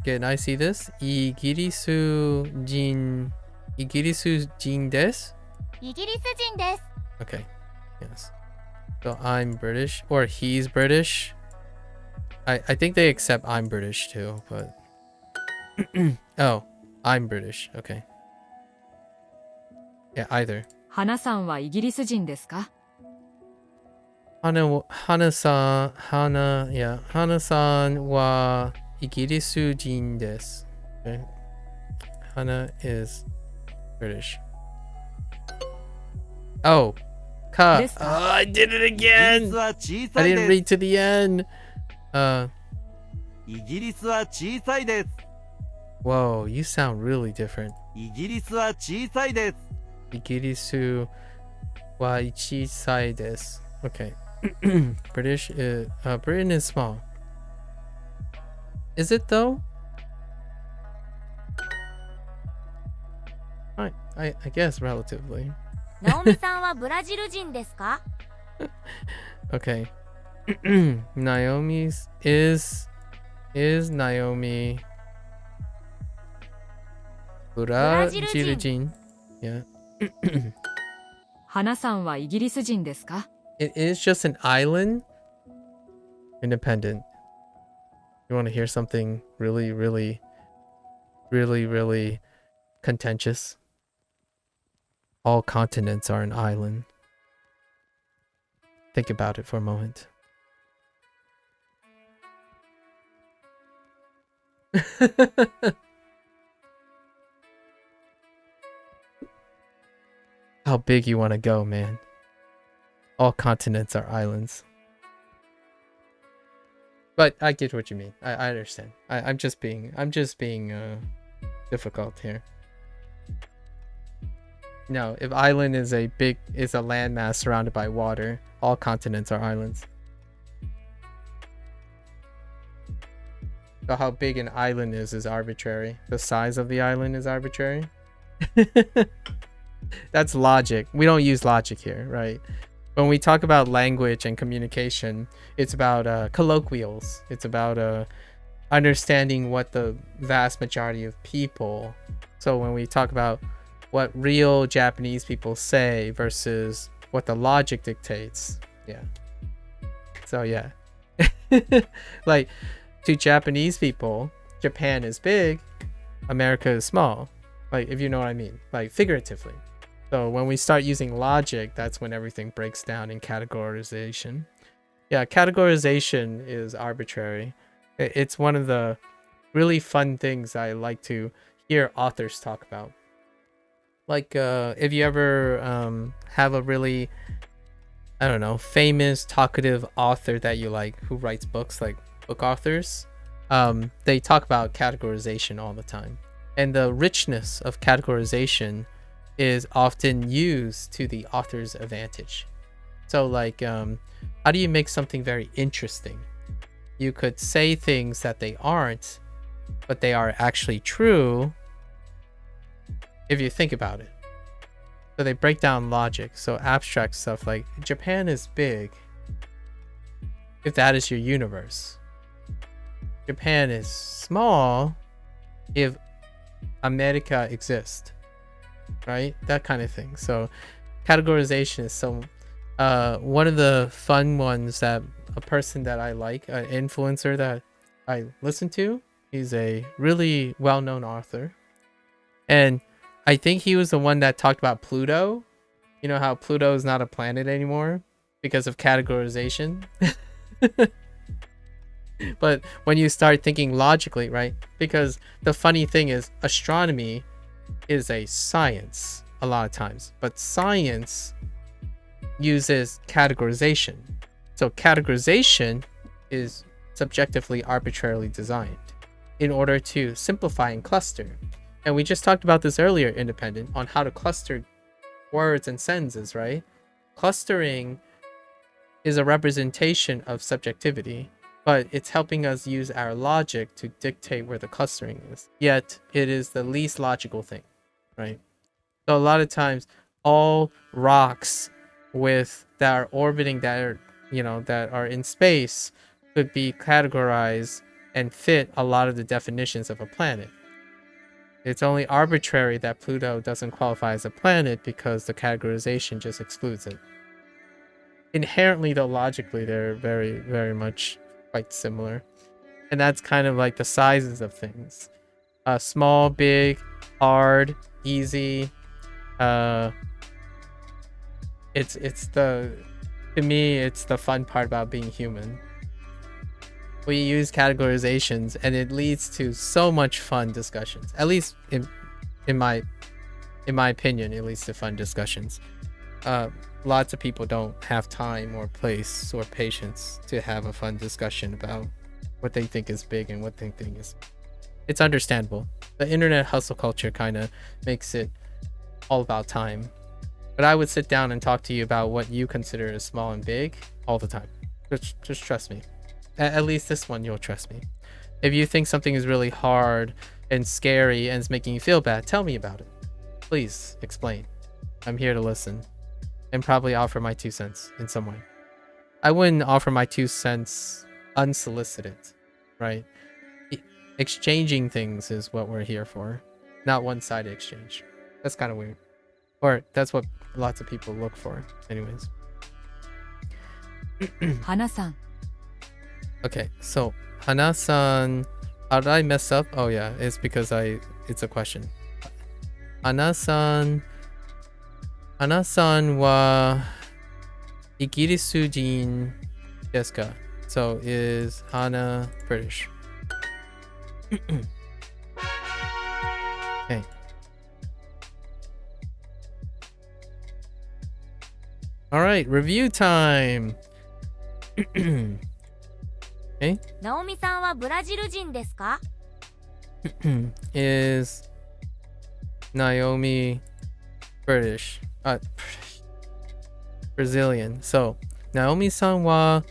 Can I see this? イギリス人です。 イギリス人です。 Okay. Yes. So I'm British, or he's British. I think they accept I'm British too, but oh, I'm British. Okay. Yeah, either. 花さんはイギリス人ですか？花さんはイギリス人です。Okay. Hana is British. Oh, ka. ですか？ Oh, I did it イギリ again. スは小 I さい didn't です。 read to the end. イギリスは小さいです。Whoa, you sound really different. イギリスは小さいです。 Igirisu wa ichisai desu. Okay. Britain is small. Is it though? I guess relatively. ナオミさんはブラジル人ですか？ Okay. Naomi's is Naomi Brazilian? Yeah. 花さんはイギリス人ですか？ It is just an island. Independent. You want to hear something really contentious? All continents are an island. Think about it for a moment. How big you want to go, man? All continents are islands. But I get what you mean. I understand. I'm just being difficult here. No, if island is a landmass surrounded by water, all continents are islands. So how big an island is arbitrary. The size of the island is arbitrary. That's logic. We don't use logic here, right? When we talk about language and communication, it's about colloquials. It's about understanding what the vast majority of people. So when we talk about what real Japanese people say versus what the logic dictates, yeah. So yeah, like to Japanese people, Japan is big, America is small. Like if you know what I mean, like figuratively. So when we start using logic, that's when everything breaks down in categorization. Yeah, categorization is arbitrary. It's one of the really fun things I like to hear authors talk about. Like if you ever have a really, I don't know, famous talkative author that you like who writes books, like book authors, they talk about categorization all the time. And the richness of categorization is often used to the author's advantage. So like, how do you make something very interesting? You could say things that they aren't, but they are actually true if you think about it. So they break down logic. So abstract stuff like Japan is big if that is your universe. Japan is small if America exists. Right? That kind of thing. So categorization is so one of the fun ones that a person that I like, an influencer that I listen to, he's a really well-known author. And I think he was the one that talked about Pluto. You know how Pluto is not a planet anymore because of categorization. But when you start thinking logically, right? Because the funny thing is astronomy is a science a lot of times, but science uses categorization. So categorization is subjectively arbitrarily designed in order to simplify and cluster. And we just talked about this earlier, Independent, on how to cluster words and sentences, right? Clustering is a representation of subjectivity, but it's helping us use our logic to dictate where the clustering is. Yet it is the least logical thing, right? So a lot of times all rocks that are orbiting, that are in space could be categorized and fit a lot of the definitions of a planet. It's only arbitrary that Pluto doesn't qualify as a planet because the categorization just excludes it. Inherently, though, logically, they're very, very much quite similar. And that's kind of like the sizes of things. Small, big, hard, easy. To me, it's the fun part about being human. We use categorizations and it leads to so much fun discussions. At least in my opinion, it leads to fun discussions. Lots of people don't have time or place or patience to have a fun discussion about what they think is big and what they think is. It's understandable. The internet hustle culture kind of makes it all about time. But I would sit down and talk to you about what you consider as small and big all the time. Just trust me. At least this one, you'll trust me. If you think something is really hard and scary and is making you feel bad, tell me about it. Please explain. I'm here to listen and probably offer my 2 cents in some way. I wouldn't offer my 2 cents unsolicited, right? Exchanging things is what we're here for, not one-sided exchange. That's kind of weird. Or that's what lots of people look for anyways. 花さん Okay, so Hana-san, how did I mess up? Oh yeah, it's because it's a question. Hana-san wa Igirisu jin desu ka? So is Hana British? Okay. All right, review time. Okay. ナオミさんはブラジル人ですか？ Is Naomi British? Brazilian. So Naomi-san wa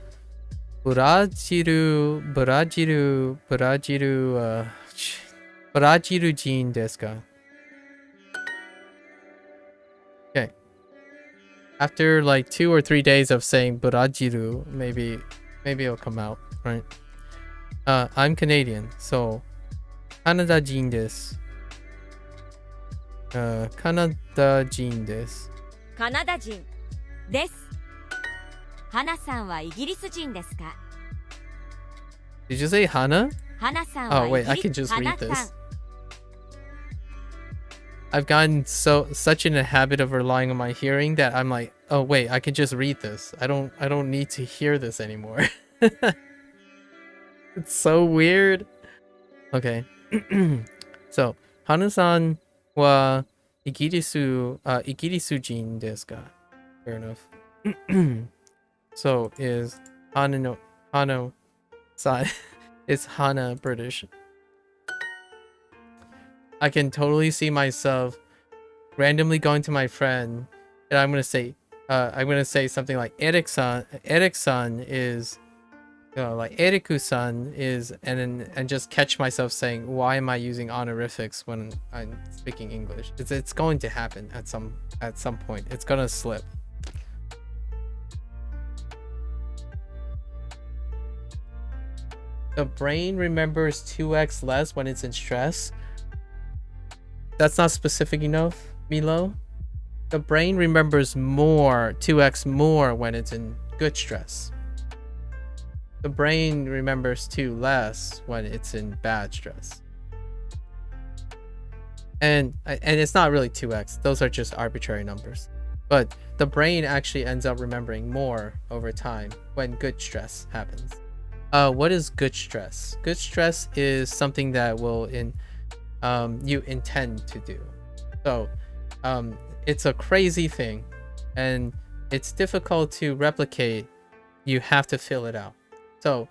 Brazil jin desu ka? Okay. After like 2 or 3 days of saying Brazil, maybe it'll come out, right? I'm Canadian, so Canada jin desu. Canada jin desu. カナダ人です。花さんはイギリス人ですか？ Did you say Hana? 花さんは Oh イ wait, I ギ can リ just ス。 read 花さん this. I've gotten such in a habit of relying on my hearing that I'm like, oh wait, I can just read this. I don't need to hear this anymore. It's so weird. Okay. So, Hana-san wa Igirisu jin desu ka? Fair enough. So is Hana-san is Hana British? I can totally see myself randomly going to my friend and I'm gonna say something like Eric-san is like Eriku-san is and just catch myself saying, why am I using honorifics when I'm speaking English? It's going to happen at some point. It's gonna slip. The brain remembers 2x less when it's in stress. That's not specific enough, Milo. The brain remembers 2x more when it's in good stress. The brain remembers 2 less when it's in bad stress. And it's not really 2x. Those are just arbitrary numbers. But the brain actually ends up remembering more over time when good stress happens. What is good stress? Good stress is something that you intend to do. So it's a crazy thing and it's difficult to replicate. You have to fill it out. So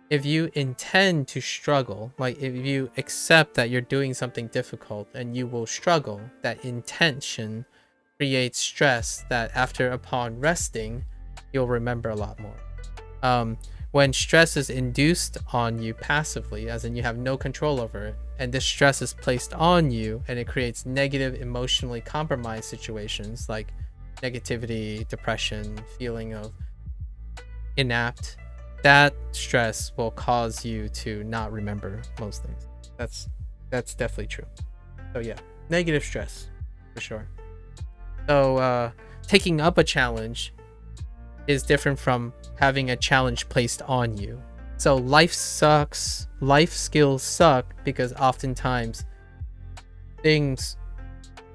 if you intend to struggle, like if you accept that you're doing something difficult and you will struggle, that intention creates stress that upon resting, you'll remember a lot more. When stress is induced on you passively, as in you have no control over it, and this stress is placed on you and it creates negative, emotionally compromised situations like negativity, depression, feeling of inapt, that stress will cause you to not remember most things. That's definitely true. So yeah, negative stress for sure. So taking up a challenge is different from having a challenge placed on you. So life sucks, life skills suck because oftentimes the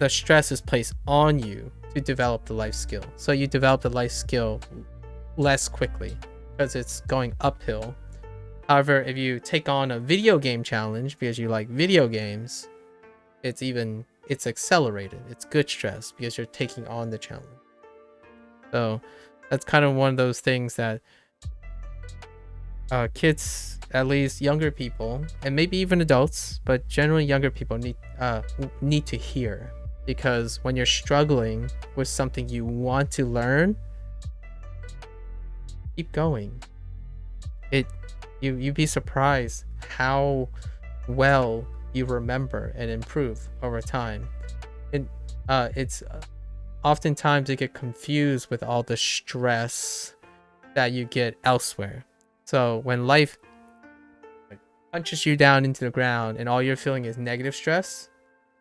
stress is placed on you to develop the life skill. So you develop the life skill less quickly because it's going uphill. However, if you take on a video game challenge because you like video games, it's accelerated. It's good stress because you're taking on the challenge. So that's kind of one of those things that kids, at least younger people, and maybe even adults, but generally younger people need to hear. Because when you're struggling with something you want to learn, keep going. You'd be surprised how well you remember and improve over time. And it's oftentimes you get confused with all the stress that you get elsewhere. So when life punches you down into the ground and all you're feeling is negative stress,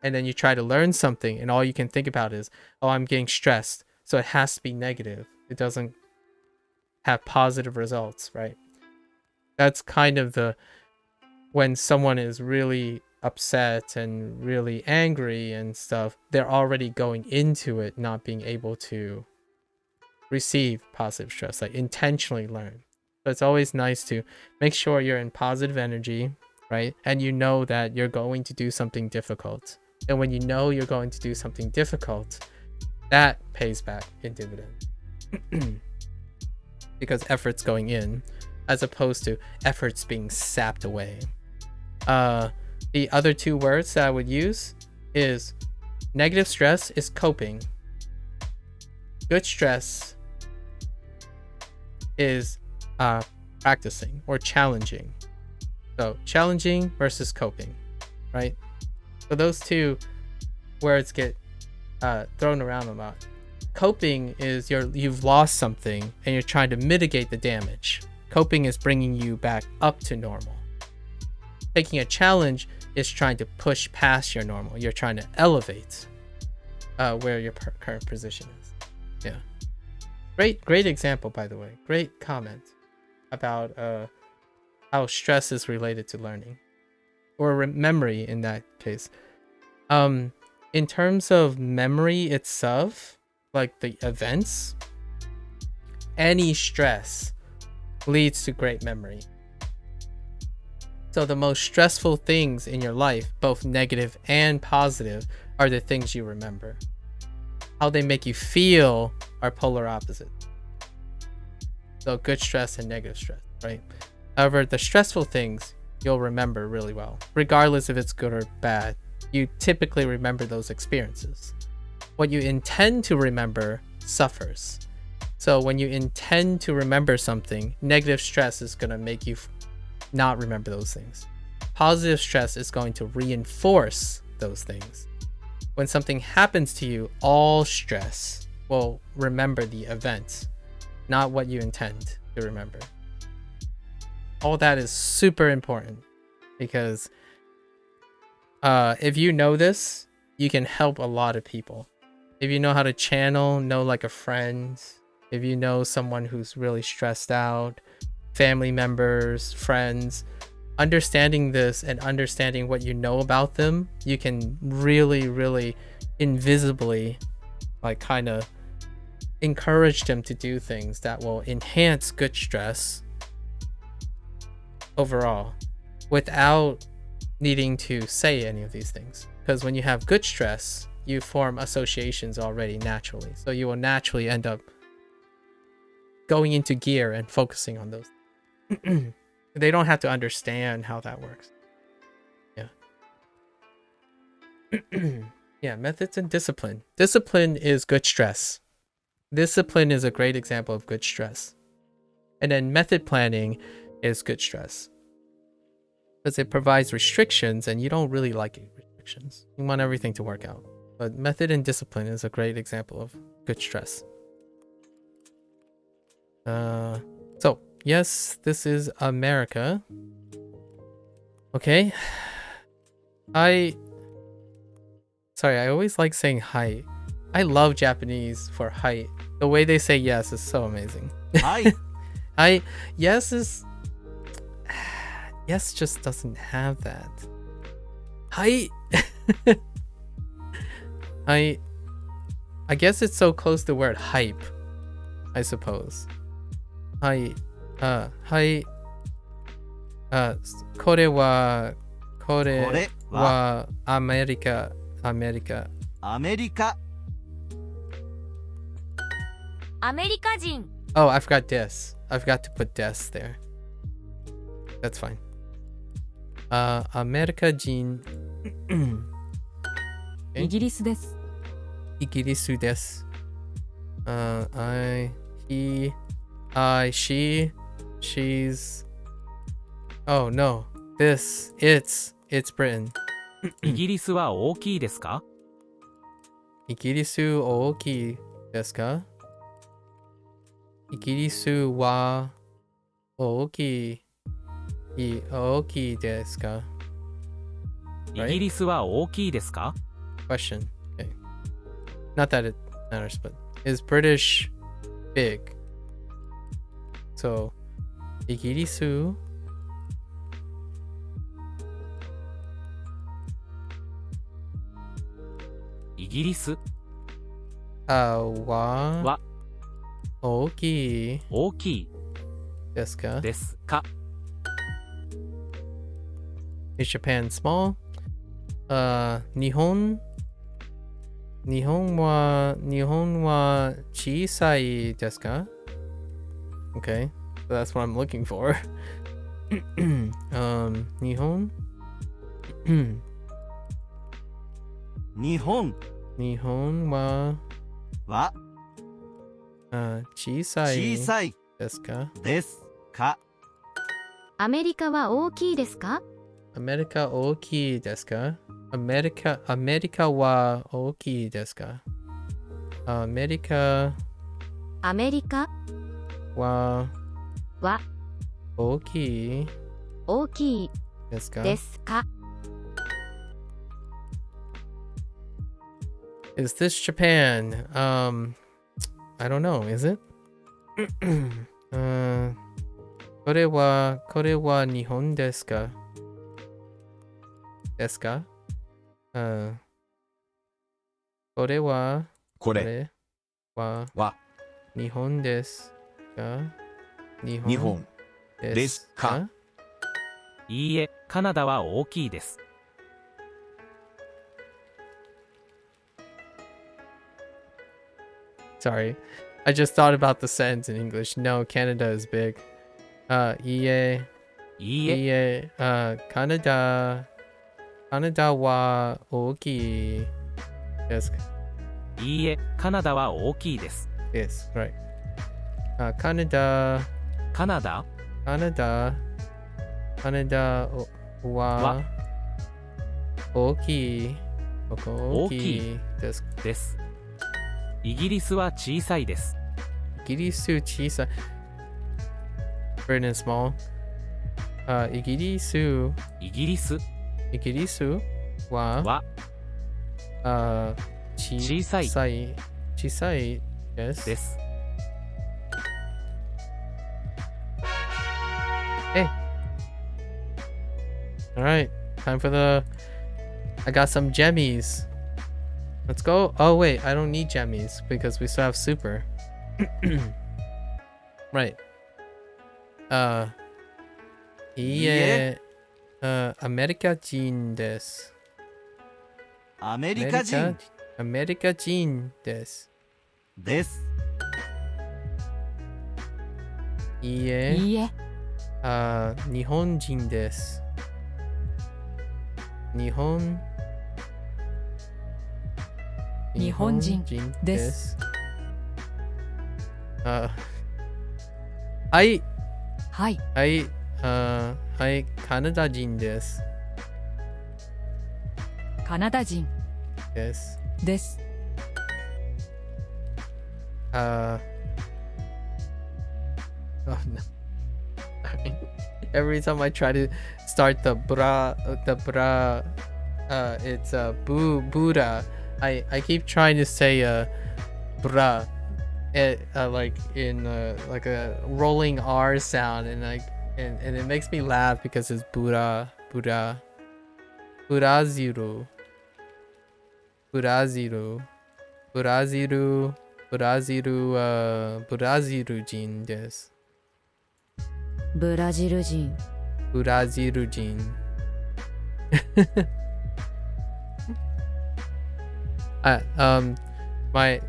and then you try to learn something and all you can think about is, oh, I'm getting stressed, so it has to be negative. It doesn't have positive results, right? That's kind of when someone is really upset and really angry and stuff, they're already going into it not being able to receive positive stress, like intentionally learn. So it's always nice to make sure you're in positive energy, right? And you know that you're going to do something difficult. And when you know you're going to do something difficult, that pays back in dividends. Because effort's going in, as opposed to efforts being sapped away. The other two words that I would use is negative stress is coping. Good stress is practicing or challenging. So challenging versus coping, right? So those two words get thrown around a lot. Coping is you've lost something and you're trying to mitigate the damage. Coping is bringing you back up to normal. Taking a challenge is trying to push past your normal. You're trying to elevate where your current position is. Yeah. Great example, by the way. Great comment about how stress is related to learning, or memory in that case. In terms of memory itself, like the events, any stress leads to great memory. So the most stressful things in your life, both negative and positive, are the things you remember. How they make you feel are polar opposites. So good stress and negative stress, right? However, the stressful things you'll remember really well, regardless if it's good or bad. You typically remember those experiences. What you intend to remember suffers. So when you intend to remember something, negative stress is going to make you not remember those things. Positive stress is going to reinforce those things. When something happens to you, all stress will remember the event, not what you intend to remember. All that is super important, because if you know this, you can help a lot of people. If you know how to channel, know like a friend, if you know someone who's really stressed out, family members, friends, understanding this and understanding what you know about them, you can really invisibly like kind of encourage them to do things that will enhance good stress overall without needing to say any of these things. Because when you have good stress, you form associations already naturally, so you will naturally end up going into gear and focusing on those. They don't have to understand how that works. Yeah. Methods and discipline. Discipline is good stress. Discipline is a great example of good stress. And then method planning is good stress, because it provides restrictions and you don't really like restrictions. You want everything to work out. But method and discipline is a great example of good stress. So yes, this is America. Okay. I always like saying height. I love Japanese for height. The way they say yes is so amazing. Hi. Yes just doesn't have that. Height. I guess it's so close to the word hype, I suppose. これはアメリカ。アメリカアメリカ人 Oh, I forgot this. I forgot to put des there. That's fine. America 人 イギリスです。イギリスです。I, he, I, she, she's. Oh no, this, it's Britain. イギリスは大きいですか？イギリス大きいですか？イギリスは大きいですか？イギリスは大きいですか？ Question. Okay. Not that it matters, but is British big? So, イギリスイギリスは大きい大きいですか？ですか？ Is Japan small? 日本は小さいですか？ Okay, so that's what I'm looking for. 日本日本はは小さい小さいですか？ですか？アメリカは大きいですか？アメリカ大きいですか？アメリカは大きいですか？アメリカはは大きい大きいですか？ですか？ Is this Japan? I don't know. Is it? これは日本ですか？ですか？これはこれはは日本ですか？日日本ですか？いいえ、カナダは大きいです。Sorry, I just thought about the sentence in English. No, Canada is big. いいえ、いいえ、いいえ、カナダは大きいですか？いいえ、カナダは大きいです。 Yes, right. カナダカナダは大きいですか？です。イギリスは小さいです。イギリス小さい。Britain is small. イギリスは小さいです。です。 Hey. All right. Time for I got some jemmies. Let's go. Oh, wait. I don't need jemmies because we still have super. Right. いいえ。アメリカ人です。アメリカ人アメリカ人です。です。いいえ。いいえ、日本人です。日本人で。ですはい。はい、はい、カナダ人です。カナダ人です。です。Oh no. Every time I try to start the bra, it's Buddha. I keep trying to say bra, like in like a rolling R sound, and it makes me laugh because it's Buddha, Buraziru, Buraziru jin desu. ブラジル人 Brazil jin.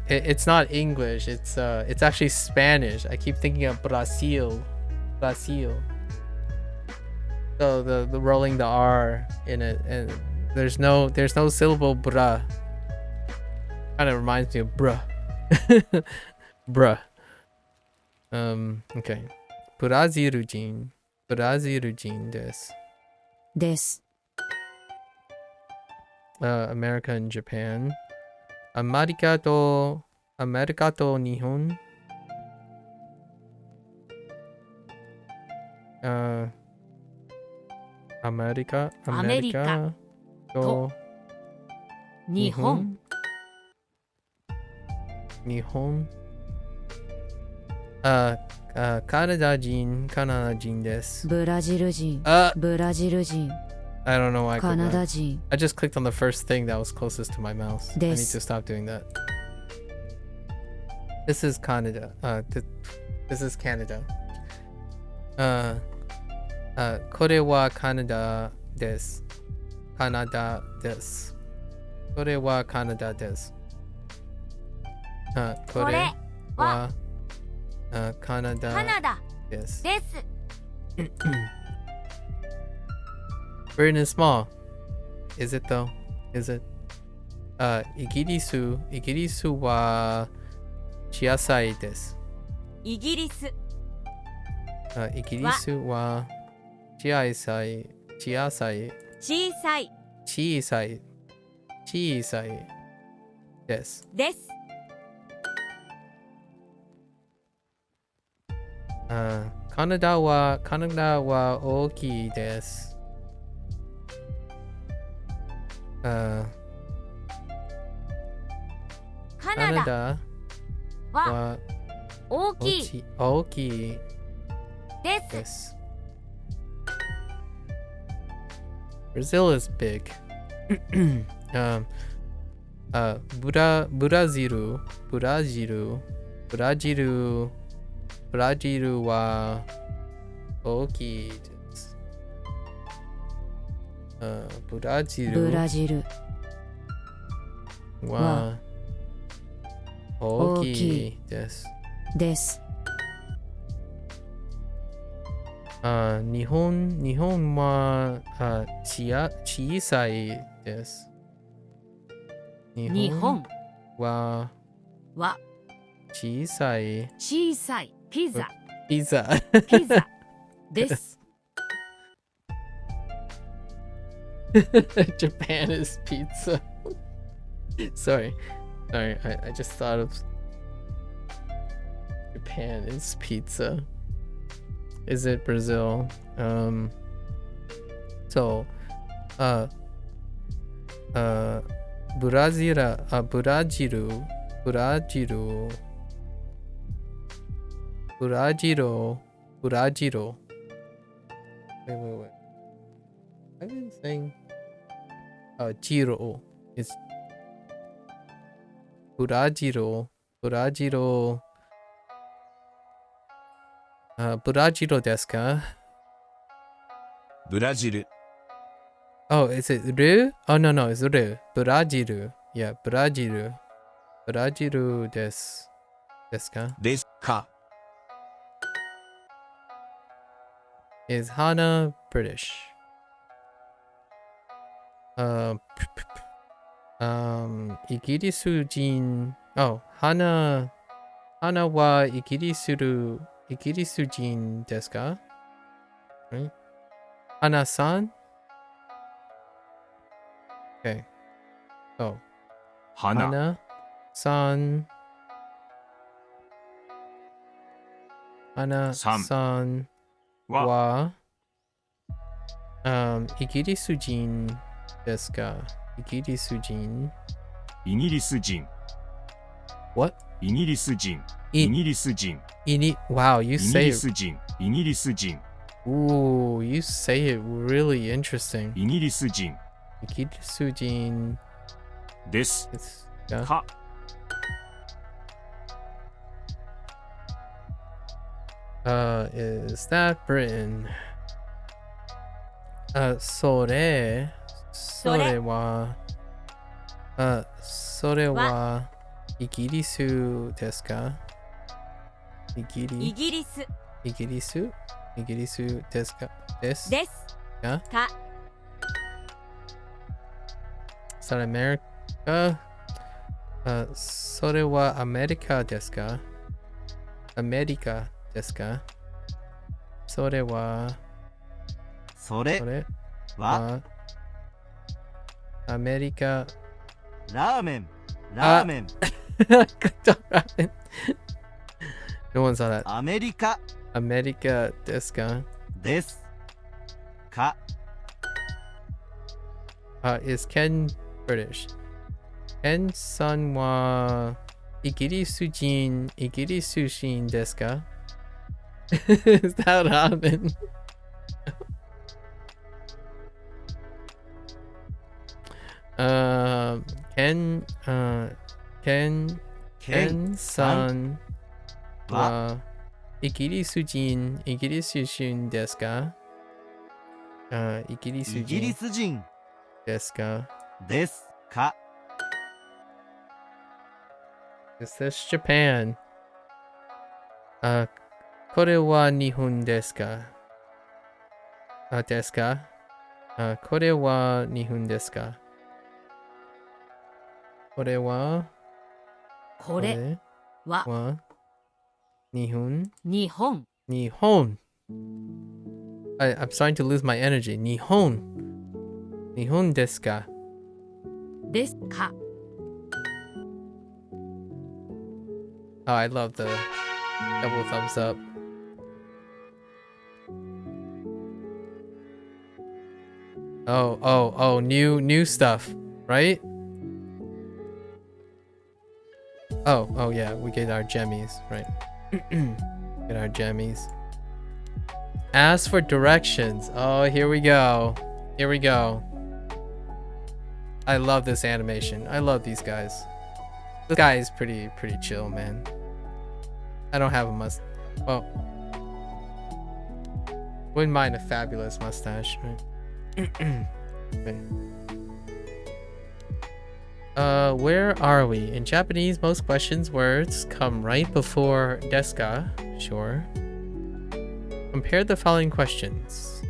It's not English. It's actually Spanish. I keep thinking of Brazil. So the rolling the R in it, and there's no syllable bruh. Kind of reminds me of bruh. Bruh. Okay. ブラジル人です。です。America and Japan. アメリカと日本。アメリカと日本。カナダ人です。ブラジル人。ブラジル人。I don't know why I カ clicked ナ that. ダ人。I just clicked on the first thing that was closest to my mouse. I need to stop doing that. This is Canada. This is Canada. これはカナダです。カナダです。これはカナダです。これはカナダです。Written in small. Is it though? Is it? イギリスは小さいです。イギリスイギリスは小さいです。カナダは大きいです。カナダは大きいです。Brazil is big. ブラジルは大きいです。ブラジルは大きいです。日本は小さいです。日本は小さいピザです。Japan is pizza. Sorry, I just thought of Japan is pizza. Is it Brazil? So, ブラジル Wait. I've been saying Jiro is ブラジルですか？ブラジル Oh, is it Ru? Oh, no, it's Ru. ブラジル Yeah, ブラジルですか？ですか Is Hana British?イギリス人 Oh, Hanaはイギリス人ですか？ Right? Hana-san? Okay. So, 花 Hana-san はイギリス人ですか？イギリス人 What? イギリス人 Wow, you say it. イギリス人 Ooh, you say it really interesting. イギリス人イギリス人ですですか？か Is that Britain? それはイギリスですか？イギリスですか？ですか か Is that America? それはアメリカですかアメリカですかそれはそれそれははアメリカラーメンラーメン No one saw that. アメリカアメリカですかですか Is Ken British? Ken さんはイギリス人ですか Is that what happened? Ken Ken さんはイギリス人ですかイギリスイギリ人ス人ですかですか Is this Japan? これは日本ですかですかこれは日本ですかこれはこれはは日本日本日本 I'm starting to lose my energy 日本ですかですか Oh, I love the double thumbs up. Oh, new stuff, right? Oh yeah, we get our jammies, right? Get our jammies. Ask for directions. Oh, here we go. Here we go. I love this animation. I love these guys. This guy is pretty chill, man. I don't have a well, wouldn't mind a fabulous mustache, right? Okay. Where are we? In Japanese, most questions words come right before desu ka. Sure. Compare the following questions.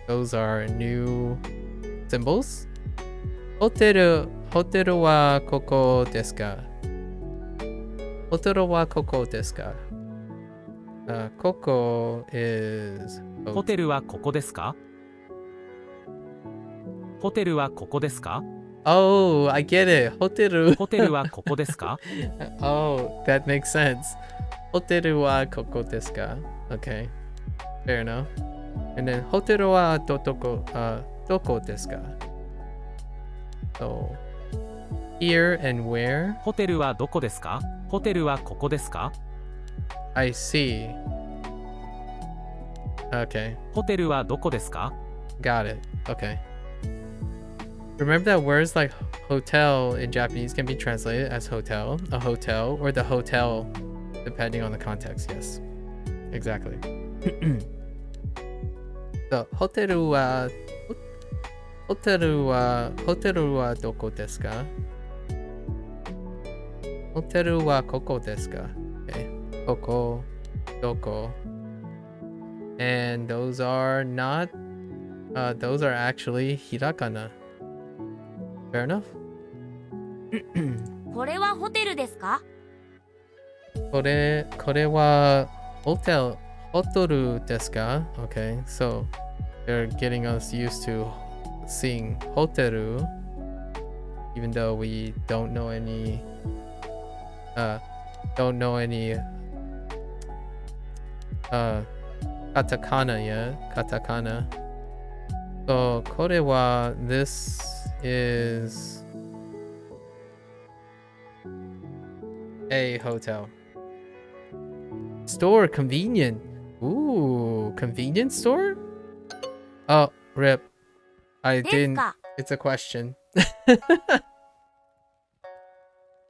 Those are new symbols. Hoteru wa koko desu ka? Hoteru wa koko desu ka? Koko is ホテルはここですか？ホテルはここですか？ Oh, I get it. Hoteru. ホテルはここですか？ Oh, that makes sense. Hoteru wa koko desu ka? Okay. Fair enough. And then hoteru wa doko desu ka? So, here and where? ホテルはどこですか？ホテルはここですか？ I see. Okay. ホテルはどこですか？ Got it. Okay. Remember that words like hotel in Japanese can be translated as hotel, a hotel, or the hotel, depending on the context. Yes. Exactly. So, hoteru wa doko desu ka? Hoteru wa koko desu ka? Okay. Koko, doko. And those are not, those are actually hirakana. Fair enough. これはホテルですか？これはhotel desu ka? Okay, so they're getting us used to seeing hoteru, even though we don't know any katakana yet. Katakana. So kore wa, this is a hotel. Store, convenient. Ooh, convenience store? Oh, rip. I です didn't. か？ It's a question.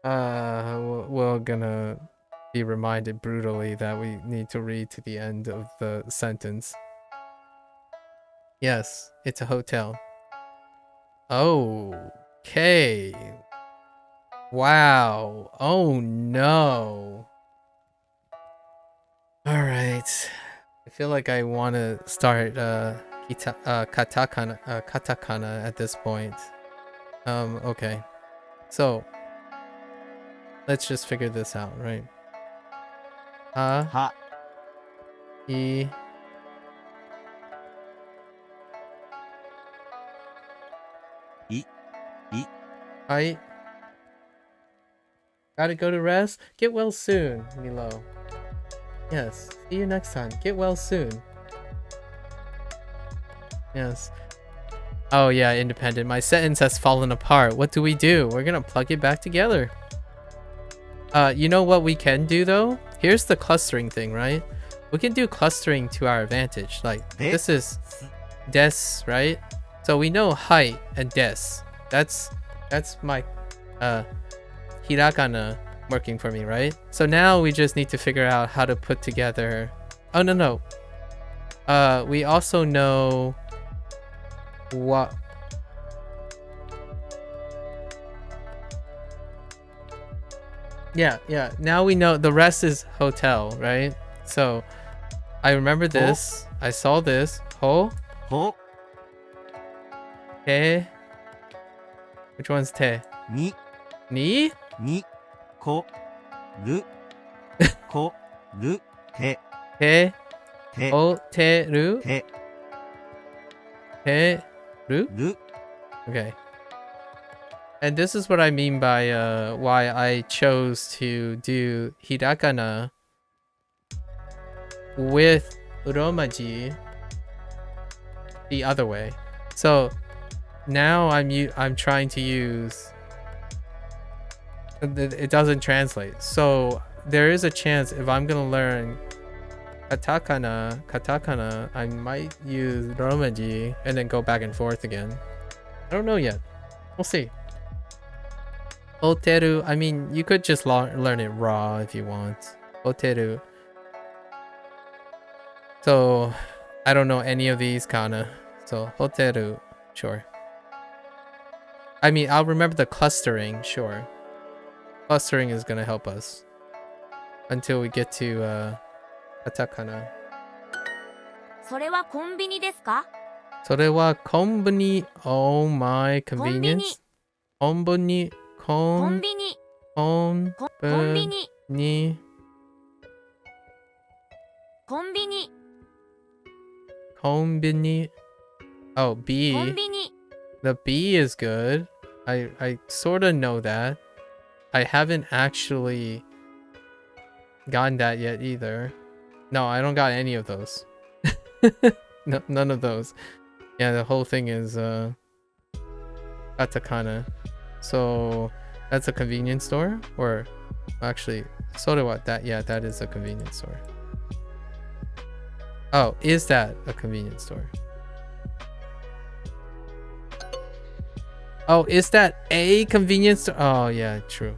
We're gonna be reminded brutally that we need to read to the end of the sentence. Yes, it's a hotel. Okay. Wow. Oh no. All right. I feel like I want to start katakana at this point. Okay. So let's just figure this out, right? Ha, は I, I, I. I. Gotta go to rest. Get well soon, Milo. Yes. See you next time. Get well soon. Yes. Oh yeah, independent. My sentence has fallen apart. What do? We're gonna plug it back together. You know what we can do though? Here's the clustering thing, right? We can do clustering to our advantage. Like this is des, right? So we know height and des. That's my hiragana working for me, right? So now we just need to figure out how to put together. Oh no. We also know what. Yeah. Now we know the rest is hotel, right? So I remember this. I saw this. Ho, ほ te. Which one's te? に Ni? にこるこるて Te. て Hoteru. て Teru. る Okay. And this is what I mean by why I chose to do hiragana with uromaji the other way. So now I'm trying to use it doesn't translate. So there is a chance if I'm gonna learn katakana, I might use uromaji and then go back and forth again. I don't know yet. We'll see. Hoteru, I mean, you could just learn it raw if you want. Hoteru. So, I don't know any of these kana. So, hoteru, sure. I mean, I'll remember the clustering, sure. Clustering is gonna help us. Until we get to, katakana. それはコンビニですか？ Sorewa konbuni, oh my コンビニ convenience. Konbuni, コンビニコンビニ konbuni, コンビニ konbini. Oh, コ B. ンビニ The B is good. I sort of know that. I haven't actually gotten that yet either. No, I don't got any of those. No, none of those. Yeah, the whole thing is katakana. So that's a convenience store, or actually, Sorewa, that, yeah, that is a convenience store. Oh, is that a convenience store? Oh, is that a convenience store? Oh yeah, true.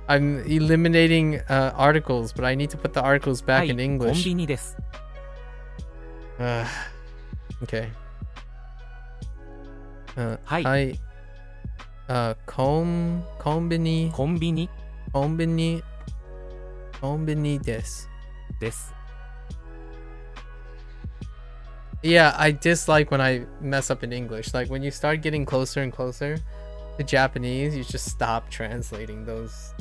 I'm eliminating articles, but I need to put the articles は back い in コン English. ビニです Okay. はい I konbini コンビニ desu. です Yeah, I dislike when I mess up in English. Like when you start getting closer and closer to Japanese, you just stop translating those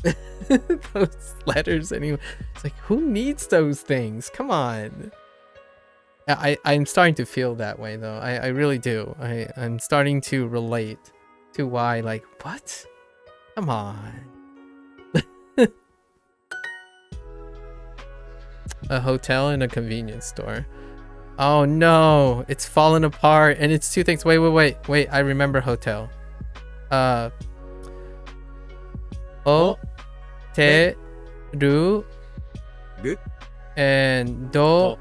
those letters anyway. It's like, who needs those things? Come on. I'm starting to feel that way though. I really do. I'm starting to relate to why, like, what? Come on. A hotel and a convenience store. Oh no, it's fallen apart and it's two things. Wait, I remember hotel. Te, ru, Ru. and do.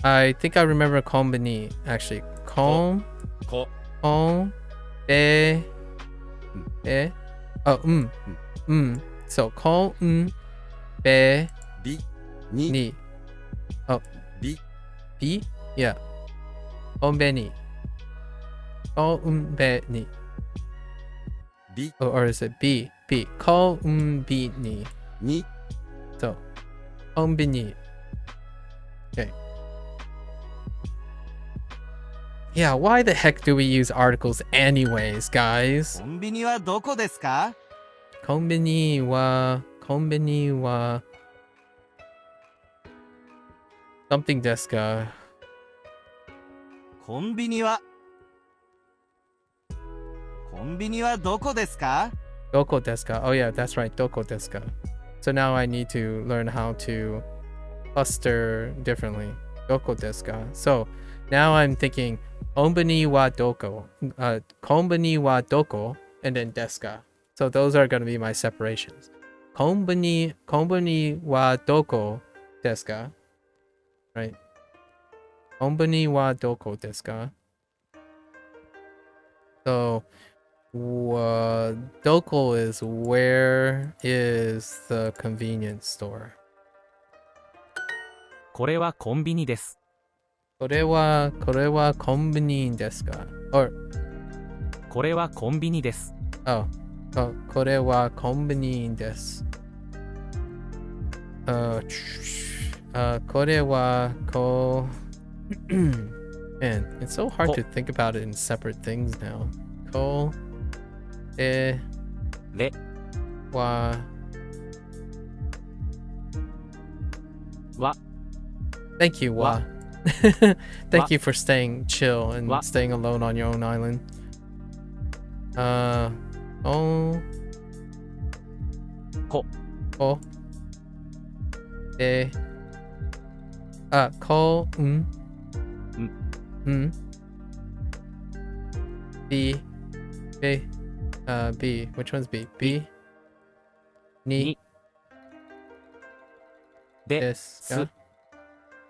I think I remember konbini actually. Kon, こ be, e. Oh, So kon, be, びに ni. Oh, び B? Yeah. Konbeni. Konbeni. び Or is it B? B. Konbini. に So, Konbini. Okay. Yeah, why the heck do we use articles anyways, guys? コンビニはどこですか？ Konbini wa something desu ka? コンビニはどこですか？ Doko desu ka? Oh yeah, that's right. Doko desu ka? So now I need to learn how to cluster differently. Doko desu ka? So now I'm thinking konbini wa doko. Konbini wa doko and then desu ka? So those are going to be my separations. Konbini wa doko desu ka? Right? Konbini wa doko desu ka? So doko is where is the convenience store? これはコンビニです。これはコンビニですか? Or これはコンビニです。 oh, これはコンビニです。これはMan, it's so hard to think about it in separate things now. これはThank you, Wa. Thank you for staying chill and staying alone on your own island. B. Which one's B? B. Ni. で Desu.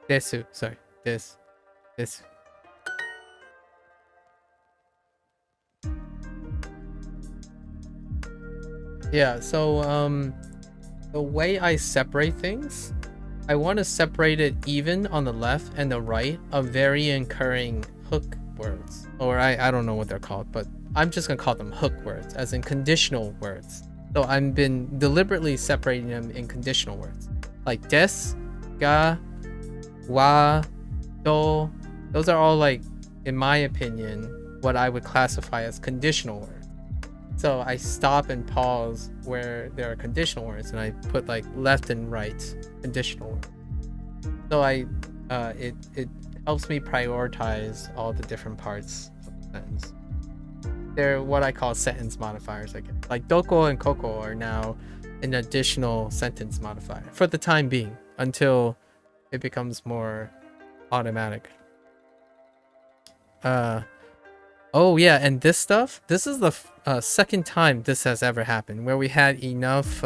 Desu. Sorry. Desu. Yeah, so the way I separate things, I want to separate it even on the left and the right of very incurring hook words. Or I don't know what they're called, but I'm just gonna call them hook words, as in conditional words. So I've been deliberately separating them in conditional words. Like des, ga, wa, do. Those are all, like, in my opinion, what I would classify as conditional words. So I stop and pause where there are conditional words, and I put like left and right conditional words. So it helps me prioritize all the different parts of the sentence. They're what I call sentence modifiers, I guess. Like doko and koko are now an additional sentence modifier for the time being, until it becomes more automatic. Oh yeah, and this stuff, this is the second time this has ever happened, where we had enough,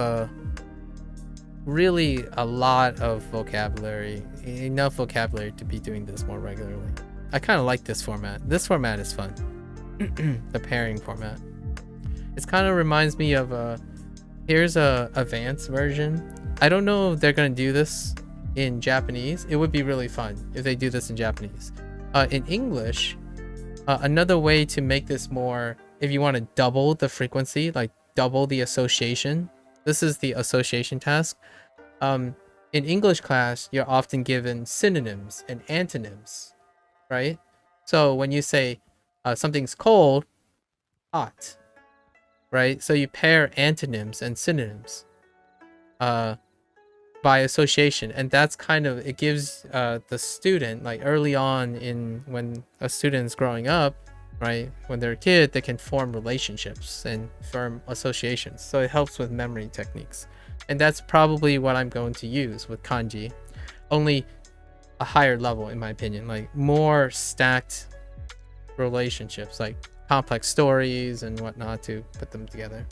really a lot of vocabulary, enough vocabulary to be doing this more regularly. I kind of like this format. This format is fun. The pairing format. It kind of reminds me of here's a advanced version. I don't know if they're gonna do this in Japanese. It would be really fun if they do this in Japanese. In English, another way to make this more, if you want to double the frequency, like double the association, this is the association task. In English class, you're often given synonyms and antonyms, right? So when you say something's cold, hot, right? So you pair antonyms and synonyms by association, and that's kind of, it gives the student, like early on in when a student's growing up, right, when they're a kid, they can form relationships and form associations. So it helps with memory techniques, and that's probably what I'm going to use with kanji, only a higher level in my opinion, like more stacked relationships, like complex stories and whatnot to put them together.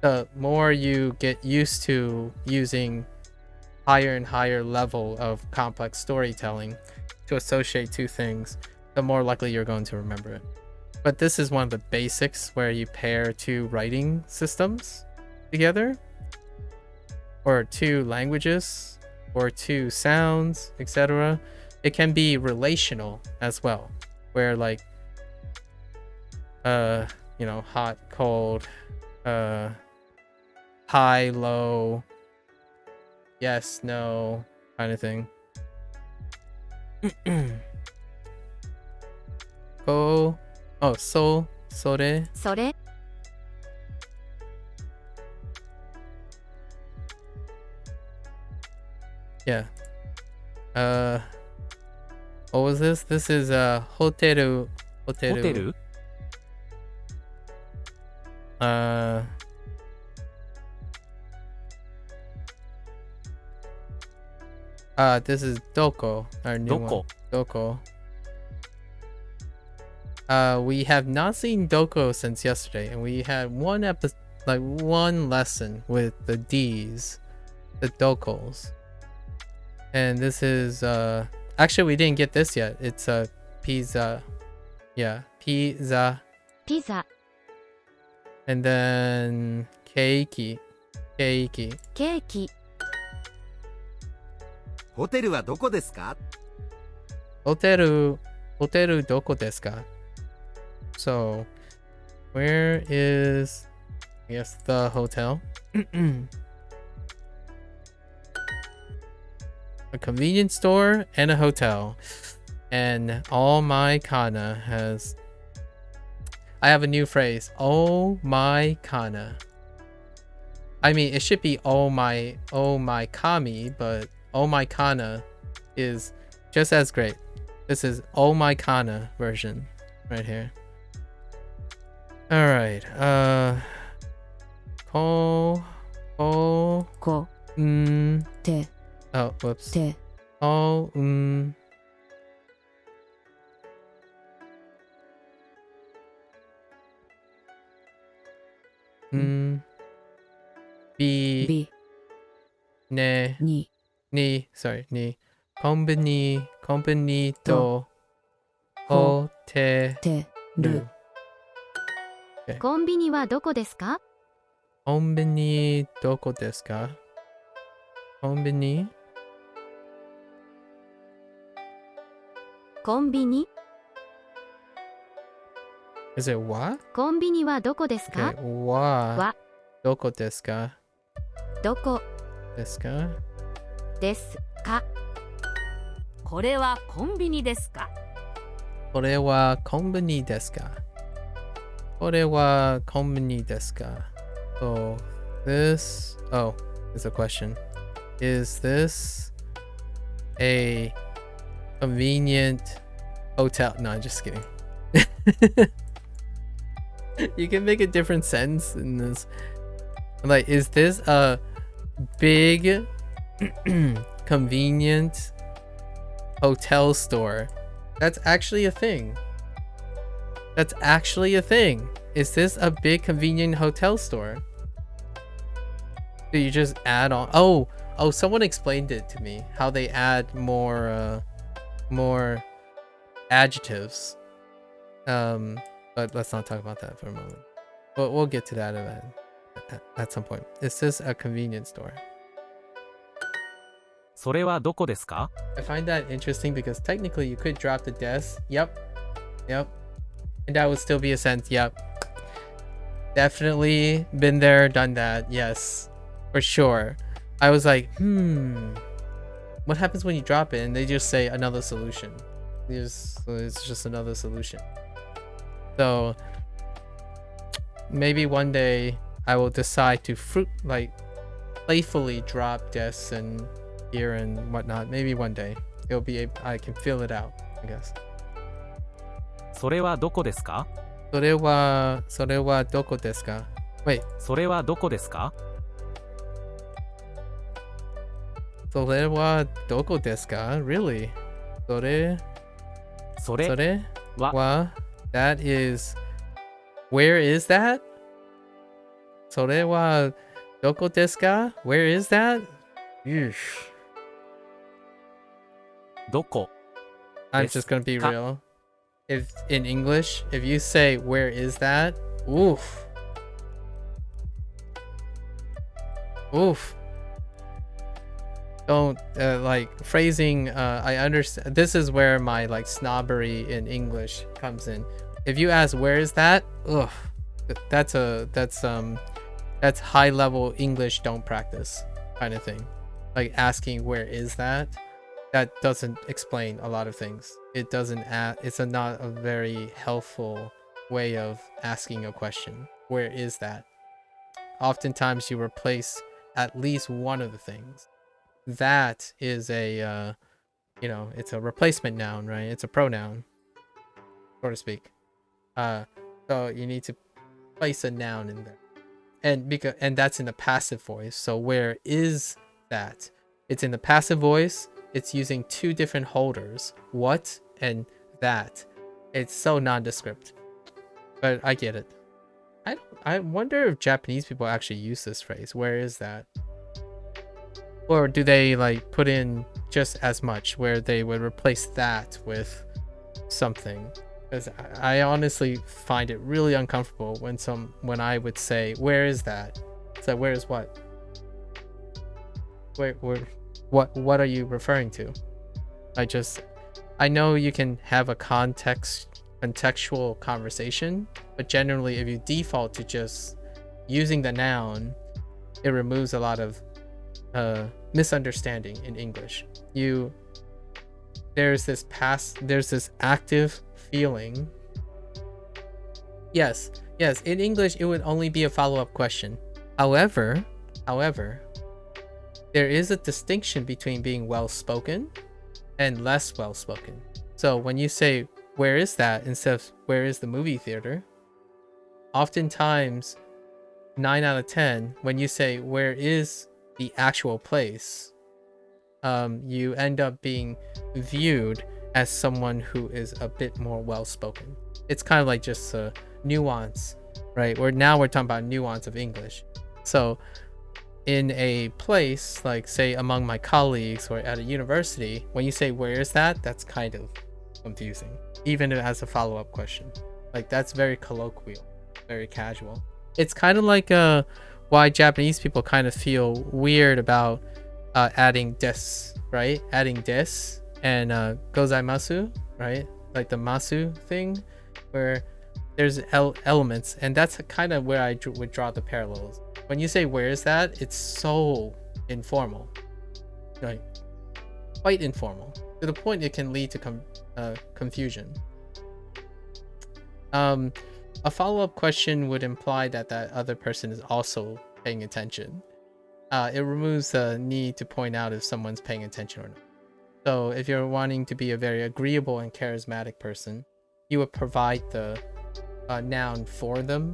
The more you get used to using higher and higher level of complex storytelling to associate two things, the more likely you're going to remember it. But this is one of the basics where you pair two writing systems together, or two languages, or two sounds, etc. It can be relational as well, where like you know, hot, cold, high, low, yes, no, kind of thing. Go. Oh, so, sore. それ Yeah. What was this? This is hoteru. ホテル This is doko, our new ど one. こ Doko. We have not seen Doko since yesterday, and we had one one lesson with the D's, the Dokos. And this is actually we didn't get this yet. It's a pizza. Yeah, pizza. ピザ And then keiki. Keiki. ケーキホテルはどこですか？ Hoteru doko desu ka? So, where is, I guess, the hotel? A convenience store and a hotel. And all my kana has... I have a new phrase. Oh my kana. I mean, it should be oh my kami, but oh my kana is just as great. This is oh my kana version right here. All right. Ko こ て oh, whoops. て Oh, bi び ne に ni sorry ni company to hoteru. てる コンビニはどこですか Konbini doko desu ka? Konbini? コンビニ Is it wa? コンビニはどこですか Okay, wa. わ Doko desu ka? どこ Desu ka? ですかこれはコンビニですか Kore wa konbini desu ka? Kore wa konbini desu ka? So this, oh, it's a question. Is this a convenient hotel? No, I'm just kidding. You can make a different sentence in this. Like, is this a big convenient hotel store? That's actually a thing. That's actually a thing. Is this a big convenient hotel store? Do you just add on? Oh, someone explained it to me. How they add more adjectives. But let's not talk about that for a moment. But we'll get to that at some point. Is this a convenience store? それはどこですか I find that interesting because technically you could drop the desk. Yep. And that would still be a sentence. Yep. Definitely been there, done that. Yes. For sure. I was like, what happens when you drop it and they just say another solution? It's just another solution. So maybe one day I will decide to playfully drop desks and here and whatnot. Maybe one day it'll be I can fill it out, I guess. それはどこですか それはどこですか? Wait, それはどこですか それはどこですか? Really? それそれは wa, that is, where is that? それはどこですか? Where is that? Yeesh. どこ I'm です just gonna be か real. If in English, if you say where is that? Oof. Don't like phrasing. I understand. This is where my snobbery in English comes in. If you ask where is that? Ugh. That's high level English don't practice kind of thing. like asking where is that, that doesn't explain a lot of things. It doesn't it's not a very helpful way of asking a question. Where is that? Oftentimes you replace at least one of the things. That is a it's a replacement noun, right? It's a pronoun, so to speak. So you need to place a noun in there, and that's in the passive voice. So where is that? It's in the passive voice. It's using two different holders, what and that. It's so nondescript, but I get it. I wonder if Japanese people actually use this phrase. Where is that? Or do they like put in just as much, where they would replace that with something? Because I honestly find it really uncomfortable when I would say, where is that? It's like, where is what? Where what are you referring to? I know you can have a contextual conversation, but generally if you default to just using the noun, it removes a lot of misunderstanding in English. There's this active feeling. Yes, in English it would only be a follow-up question. However, there is a distinction between being well-spoken and less well-spoken. So when you say, where is that, instead of where is the movie theater, oftentimes 9 out of 10, when you say where is the actual place, you end up being viewed as someone who is a bit more well-spoken. It's kind of like just a nuance, right? We're talking about nuance of English. So in a place, like say among my colleagues or at a university, when you say where is that, that's kind of confusing, even as a follow-up question. Like that's very colloquial, very casual. It's kind of like why Japanese people kind of feel weird about adding des, right? Adding des and gozaimasu, right? Like the masu thing, where there's elements, and that's kind of where I would draw the parallels. When you say where is that, it's so informal, like quite informal, to the point it can lead to confusion. A follow-up question would imply that other person is also paying attention. It removes the need to point out if someone's paying attention or not. So if you're wanting to be a very agreeable and charismatic person, you would provide the noun for them,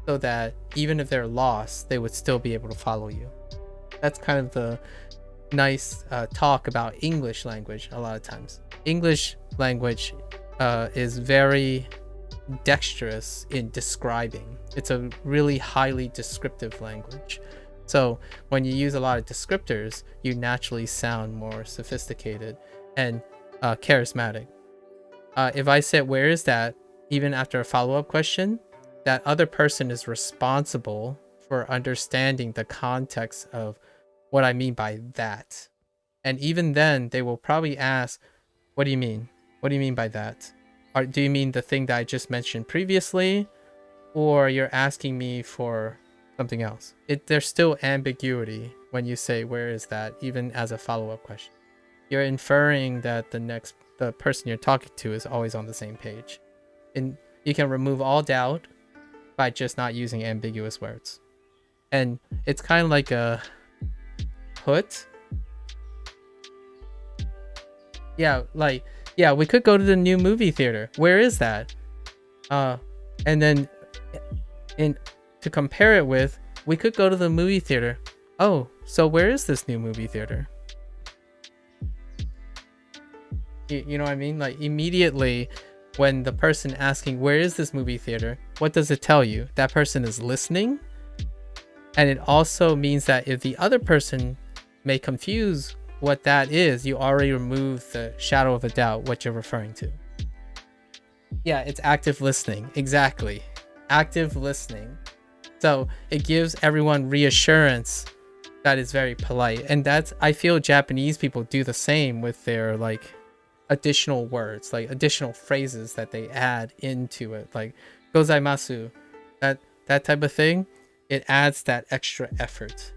so that even if they're lost, they would still be able to follow you. That's kind of the nice talk about English language. A lot of times English language is very dexterous in describing. It's a really highly descriptive language. So when you use a lot of descriptors, you naturally sound more sophisticated and charismatic. If I said where is that, even after a follow-up question, that other person is responsible for understanding the context of what I mean by that. And even then, they will probably ask, what do you mean? What do you mean by that? Or do you mean the thing that I just mentioned previously? Or you're asking me for something else? There's still ambiguity when you say, where is that? Even as a follow-up question. You're inferring that the person you're talking to is always on the same page. And you can remove all doubt by just not using ambiguous words. And it's kind of like a put. Yeah, we could go to the new movie theater. Where is that? And then to compare it with, we could go to the movie theater. Oh, so where is this new movie theater? You know what I mean? Like immediately when the person asking where is this movie theater, what does it tell you? That person is listening. And it also means that if the other person may confuse what that is, you already remove the shadow of a doubt what you're referring to. Yeah, it's active listening. Exactly. Active listening. So it gives everyone reassurance that is very polite. And I feel Japanese people do the same with their like additional words, like additional phrases that they add into it, like gozaimasu, that type of thing. It adds that extra effort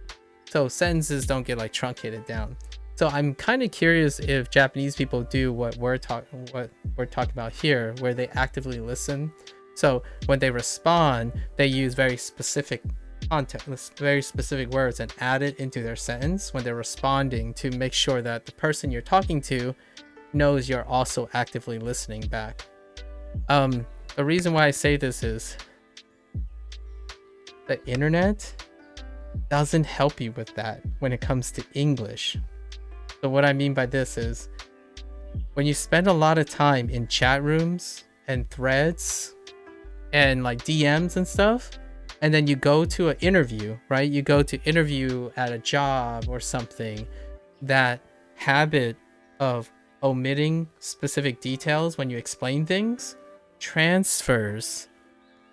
so sentences don't get like truncated down. So I'm kind of curious if Japanese people do what we're talking about here, where they actively listen. So when they respond, they use very specific context, very specific words, and add it into their sentence when they're responding to make sure that the person you're talking to knows you're also actively listening back. The reason why I say this is the internet doesn't help you with that when it comes to English. So what I mean by this is when you spend a lot of time in chat rooms and threads and like DMs and stuff, and then you go to an interview, right? You go to interview at a job or something, that habit of omitting specific details when you explain things transfers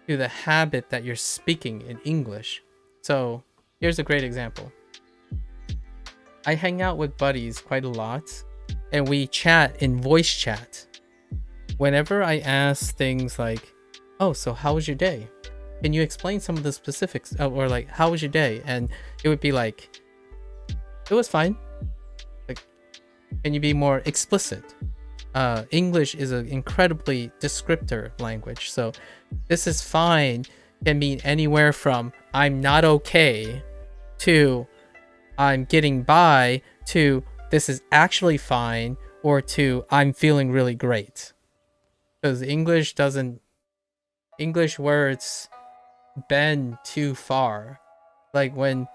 to the habit that you're speaking in English. So here's a great example. I hang out with buddies quite a lot, and we chat in voice chat. Whenever I ask things like, oh, so how was your day? Can you explain some of the specifics? Or like, how was your day? And it would be like, it was fine. Like, can you be more explicit? English is an incredibly descriptor language. So this is fine can mean anywhere from I'm not okay to I'm getting by to this is actually fine, or to I'm feeling really great. Because English words bend too far. Like when,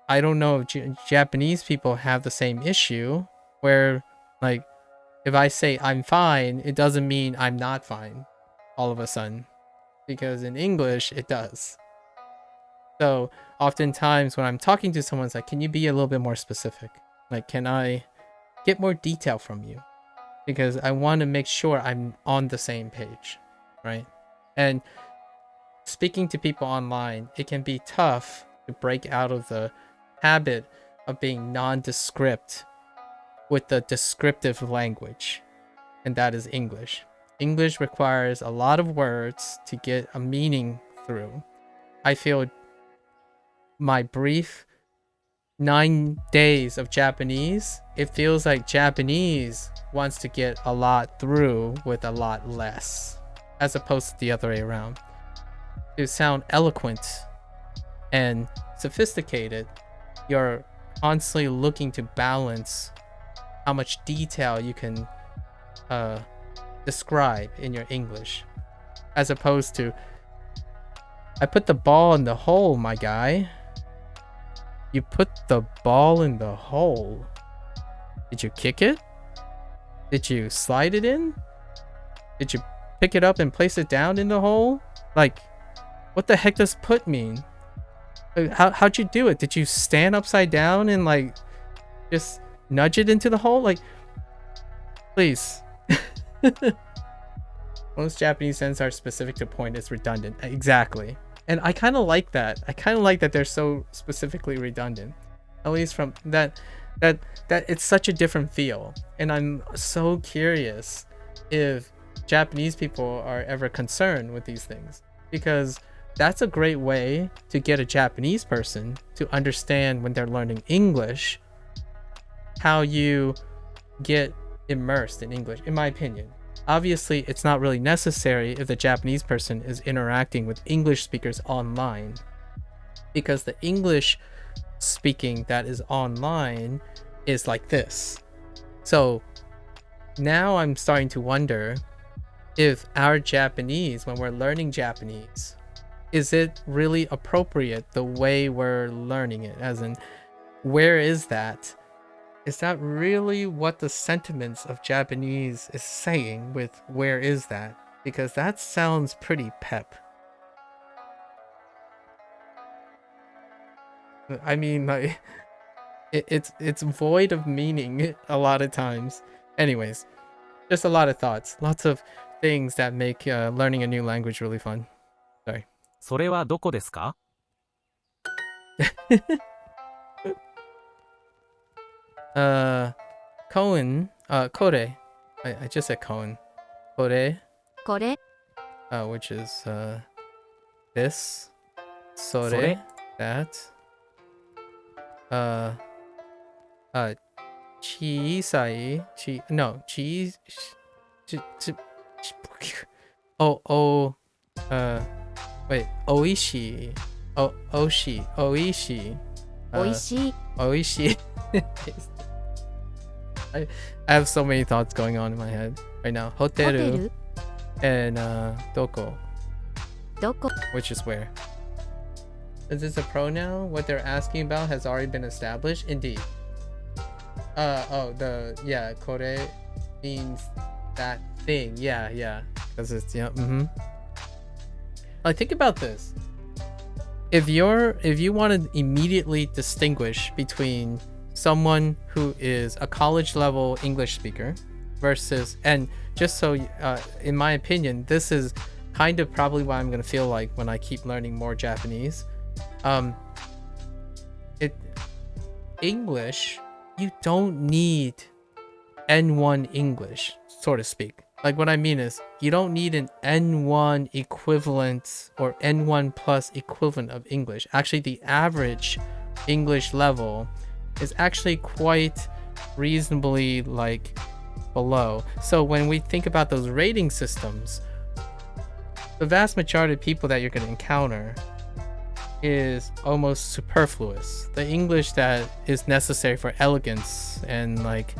I don't know if Japanese people have the same issue where like if I say I'm fine, it doesn't mean I'm not fine all of a sudden, because in English it does. So oftentimes when I'm talking to someone, it's like, can you be a little bit more specific? Like, can I get more detail from you? Because I want to make sure I'm on the same page, right? And speaking to people online, it can be tough to break out of the habit of being nondescript with the descriptive language, and that is English. English requires a lot of words to get a meaning through. I feel my brief 9 days of Japanese, it feels like Japanese wants to get a lot through with a lot less, as opposed to the other way around. To sound eloquent and sophisticated, you're constantly looking to balance how much detail you can describe in your English, as opposed to I put the ball in the hole, my guy. You put the ball in the hole. Did you kick it? Did you slide it in? Did you pick it up and place it down in the hole? Like, what the heck does put mean? How'd you do it? Did you stand upside down and like just nudge it into the hole? Like, please. Most Japanese sentences are specific to point. It's redundant. Exactly. And I kind of like that. I kind of like that they're so specifically redundant. At least from that it's such a different feel. And I'm so curious if Japanese people are ever concerned with these things, because that's a great way to get a Japanese person to understand when they're learning English how you get immersed in English, in my opinion. Obviously, it's not really necessary if the Japanese person is interacting with English speakers online, because the English speaking that is online is like this. So now I'm starting to wonder if our Japanese, when we're learning Japanese, is it really appropriate the way we're learning it? As in, where is that? Is that really what the sentiments of Japanese is saying with where is that? Because that sounds pretty pep. I mean, like, it's void of meaning a lot of times. Anyways, just a lot of thoughts. Lots of things that make learning a new language really fun. Sorry. それはどこですか? Cohen, Kore. I just said Cohen. Kore, これ which is this, sore, それ that. uh, uh, 小さい, no, ち, oh, oh, wait, おいしい, oh, おいしい, おいしい, おいしい おいしい. I have so many thoughts going on in my head right now. ホテルホテル and どこ, どこ which is where. Is this a pronoun? What they're asking about has already been established? Indeed. Yeah, これ means that thing. Yeah. Because it's, yeah, Like, think about this. If you want to immediately distinguish between someone who is a college level English speaker versus, and just so, in my opinion, this is kind of probably what I'm going to feel like when I keep learning more Japanese. English, you don't need N1 English, so to speak. Like, what I mean is, you don't need an N1 equivalent or N1 plus equivalent of English. Actually, the average English level is actually quite reasonably, like, below. So when we think about those rating systems, the vast majority of people that you're going to encounter is almost superfluous. The English that is necessary for elegance and, like,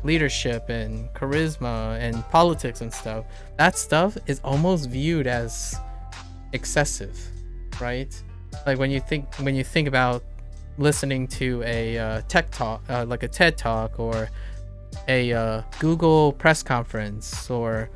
leadership and charisma and politics and stuff, that stuff is almost viewed as excessive, right? Like, when you think about listening to a tech talk, like a TED talk or a Google press conference or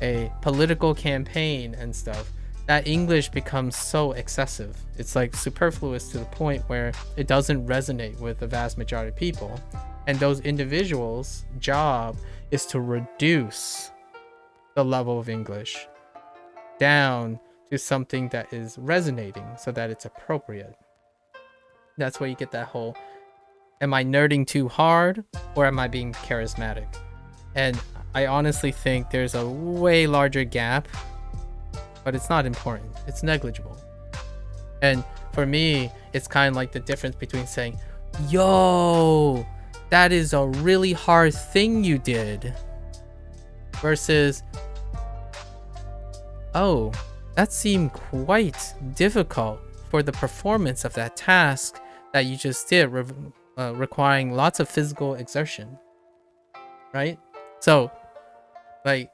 a political campaign and stuff, that English becomes so excessive. It's like superfluous to the point where it doesn't resonate with the vast majority of people. And those individuals' job is to reduce the level of English down to something that is resonating so that it's appropriate. That's where you get that whole, am I nerding too hard or am I being charismatic? And I honestly think there's a way larger gap, but it's not important. It's negligible. And for me, it's kind of like the difference between saying, yo, that is a really hard thing you did, versus, oh, that seemed quite difficult for the performance of that task that you just did, requiring lots of physical exertion, right? So, like,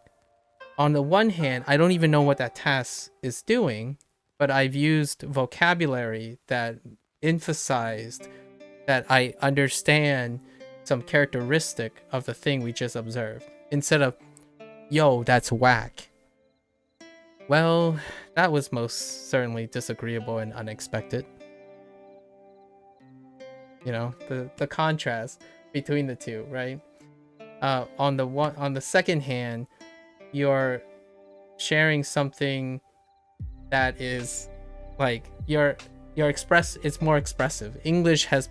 on the one hand, I don't even know what that task is doing, but I've used vocabulary that emphasized that I understand some characteristic of the thing we just observed, instead of, yo, that's whack. Well, that was most certainly disagreeable and unexpected. You know, the contrast between the two, right? On the second hand, you're sharing something that is like it's more expressive. English has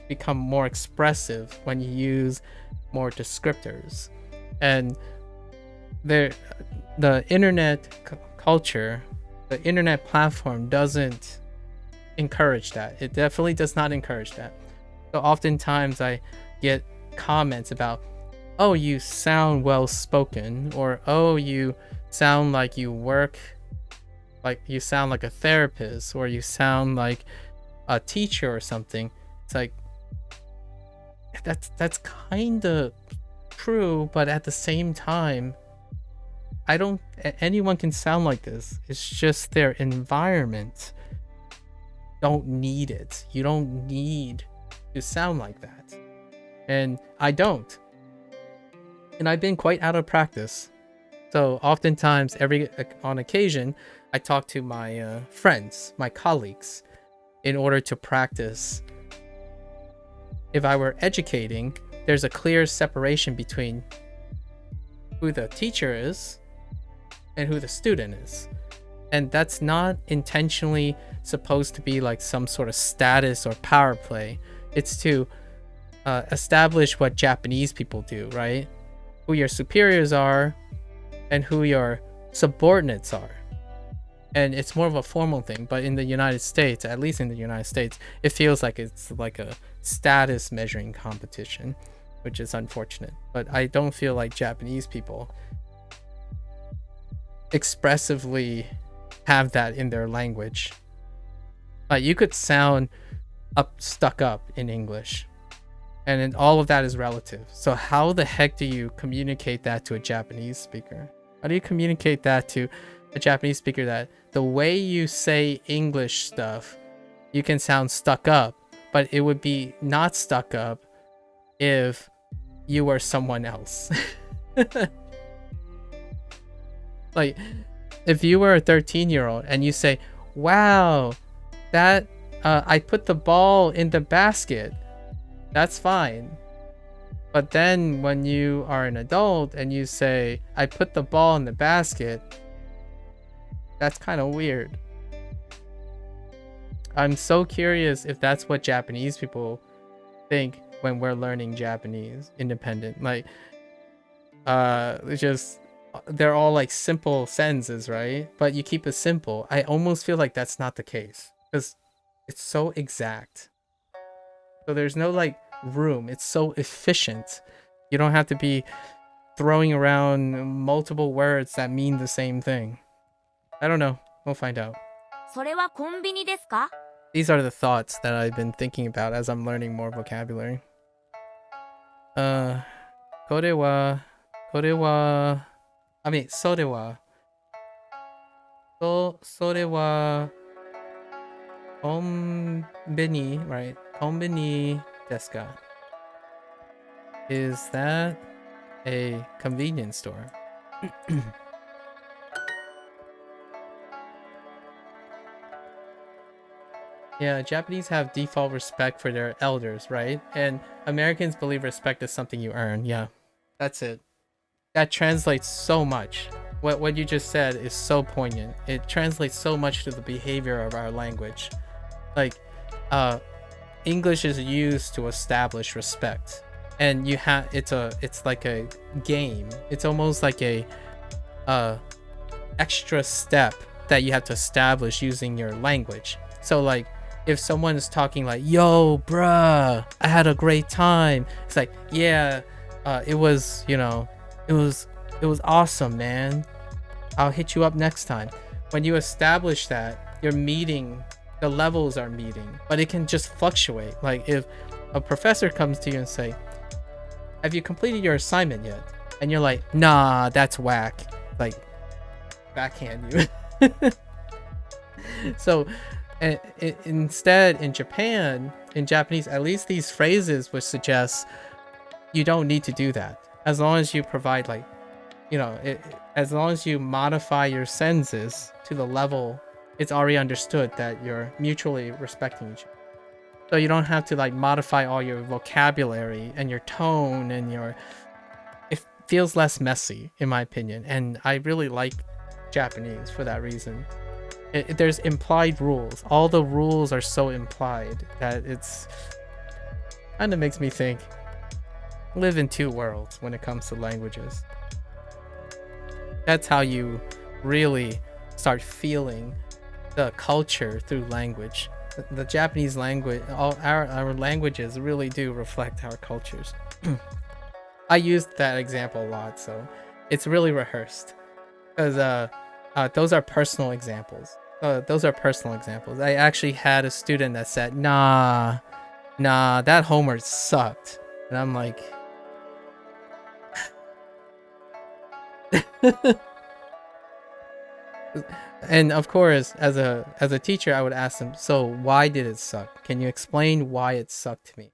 become more expressive when you use more descriptors, and the internet culture, the internet platform doesn't encourage that. It definitely does not encourage that. So oftentimes I get comments about, oh, you sound well spoken, or oh, you sound like you work, like you sound like a therapist, or you sound like a teacher or something. It's like, that's kind of true, but at the same time, anyone can sound like this. It's just their environment don't need it. You don't need to sound like that. And I don't. And I've been quite out of practice. So oftentimes, on occasion, I talk to my friends, my colleagues, in order to practice. If I were educating, there's a clear separation between who the teacher is and who the student is. And that's not intentionally supposed to be like some sort of status or power play. It's to establish what Japanese people do, right? Who your superiors are and who your subordinates are. And it's more of a formal thing, but in the United States, at least in the United States, it feels like it's like a status measuring competition, which is unfortunate. But I don't feel like Japanese people expressively have that in their language. You could sound stuck up in English, and then all of that is relative. So how the heck do you communicate that to a Japanese speaker? How do you communicate that to a Japanese speaker that the way you say English stuff, you can sound stuck up, but it would be not stuck up if you were someone else? Like, if you were a 13-year-old and you say, wow, that I put the ball in the basket, that's fine. But then when you are an adult and you say, I put the ball in the basket, that's kind of weird. I'm so curious if that's what Japanese people think when we're learning Japanese independent. Like, they're all like simple sentences, right? But you keep it simple. I almost feel like that's not the case because it's so exact. So there's no like room. It's so efficient. You don't have to be throwing around multiple words that mean the same thing. I don't know. We'll find out. それはコンビニですか? These are the thoughts that I've been thinking about as I'm learning more vocabulary. これは I mean それはそれはコンビニ right? コンビニですか? Is that a convenience store? Yeah, Japanese have default respect for their elders, right? And Americans believe respect is something you earn. Yeah, that's it. That translates so much. What you just said is so poignant. It translates so much to the behavior of our language. Like, English is used to establish respect, and you have it's like a game. It's almost like a extra step that you have to establish using your language. So like, if someone is talking like, yo, bruh, I had a great time. It's like, yeah, it was, you know, it was awesome, man. I'll hit you up next time. When you establish that, you're meeting, the levels are meeting, but it can just fluctuate. Like if a professor comes to you and say, have you completed your assignment yet? And you're like, nah, that's whack. Like, backhand you. So, instead, in Japan, in Japanese, at least these phrases would suggest you don't need to do that. As long as you provide, like, you know, as long as you modify your sentences to the level it's already understood that you're mutually respecting each other. So you don't have to like modify all your vocabulary and your tone and it feels less messy, in my opinion. And I really like Japanese for that reason. There's implied rules. All the rules are so implied that it's kind of makes me think, live in two worlds when it comes to languages. That's how you really start feeling the culture through language. The Japanese language, all our languages really do reflect our cultures. I used that example a lot, so it's really rehearsed because those are personal examples. I actually had a student that said, nah, that homework sucked. And I'm like, and of course, as a teacher, I would ask them, so why did it suck? Can you explain why it sucked to me?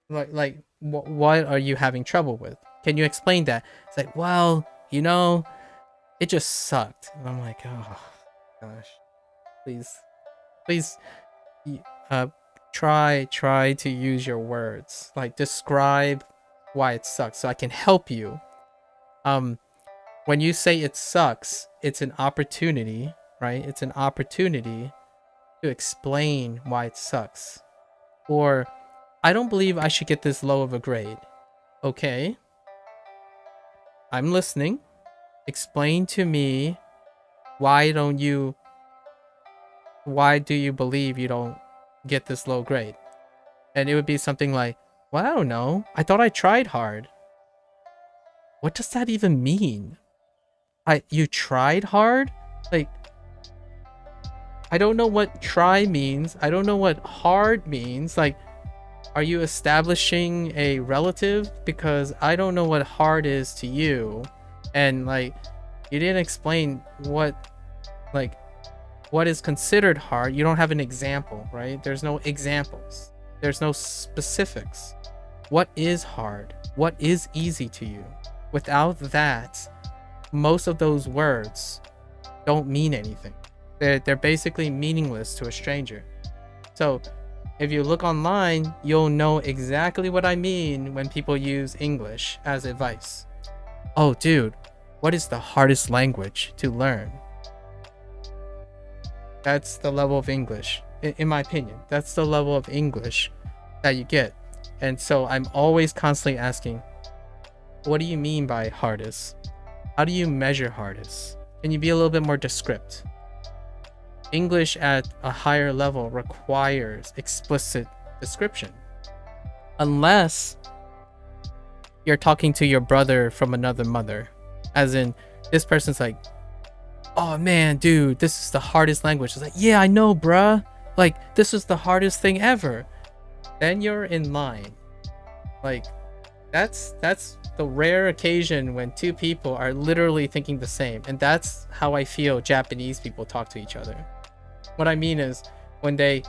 Like what are you having trouble with? Can you explain that? It's like, well, you know, it just sucked. And I'm like, oh gosh, please try to use your words. Like, describe why it sucks so I can help you. When you say it sucks, it's an opportunity, right? It's an opportunity to explain why it sucks. Or, I don't believe I should get this low of a grade. Okay, I'm listening. Explain to me, why do you believe you don't get this low grade? And it would be something like, well, I don't know. I thought I tried hard. What does that even mean? You tried hard? Like, I don't know what try means. I don't know what hard means. Like, are you establishing a relative? Because I don't know what hard is to you. And like, you didn't explain what is considered hard. You don't have an example, right? There's no examples. There's no specifics. What is hard? What is easy to you? Without that, most of those words don't mean anything. They're basically meaningless to a stranger. So if you look online, you'll know exactly what I mean when people use English as advice. Oh, dude, what is the hardest language to learn? That's the level of English, in my opinion. That's the level of English that you get. And so I'm always constantly asking, what do you mean by hardest? How do you measure hardest? Can you be a little bit more descriptive? English at a higher level requires explicit description. Unless you're talking to your brother from another mother. As in, this person's like, oh man, dude, this is the hardest language. It's like, yeah, I know, bruh. Like, this is the hardest thing ever. Then you're in line. Like, that's the rare occasion when two people are literally thinking the same. And that's how I feel Japanese people talk to each other. What I mean is, when they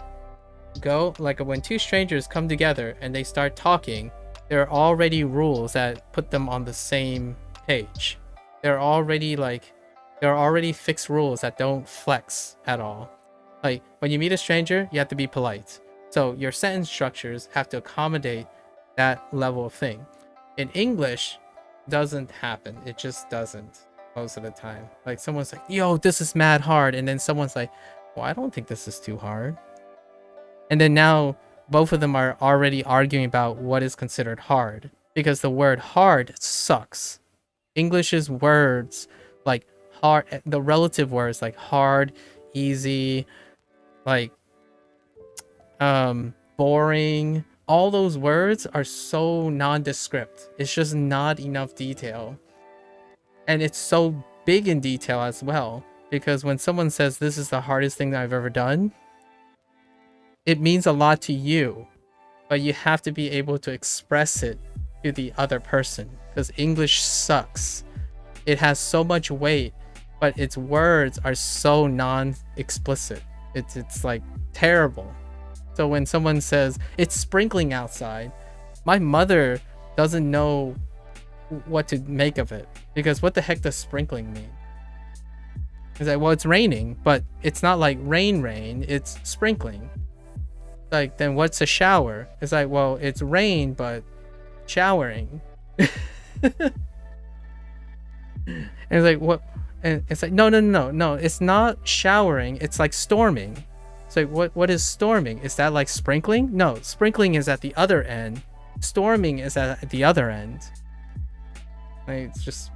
go, like when two strangers come together and they start talking, there are already rules that put them on the same page. There are already fixed rules that don't flex at all. Like, when you meet a stranger, you have to be polite. So your sentence structures have to accommodate that level of thing. In English, doesn't happen. It just doesn't most of the time. Like, someone's like, yo, this is mad hard. And then someone's like, well, I don't think this is too hard. And then now both of them are already arguing about what is considered hard, because the word hard sucks. English's words like hard, the relative words like hard, easy, like boring, all those words are so nondescript. It's just not enough detail. And it's so big in detail as well, because when someone says this is the hardest thing that I've ever done, it means a lot to you, but you have to be able to express it to the other person, because English sucks. It has so much weight, but its words are so non-explicit. It's like terrible. So when someone says it's sprinkling outside, my mother doesn't know what to make of it, because what the heck does sprinkling mean? It's like, well, it's raining, but it's not like rain, it's sprinkling. Like, then what's a shower? It's like, well, it's rain, but showering. And it's like, what? And it's like, no, it's not showering, it's like storming. It's like, what is storming? Is that like sprinkling? No, sprinkling is at the other end. Storming is at the other end. Like, it's just,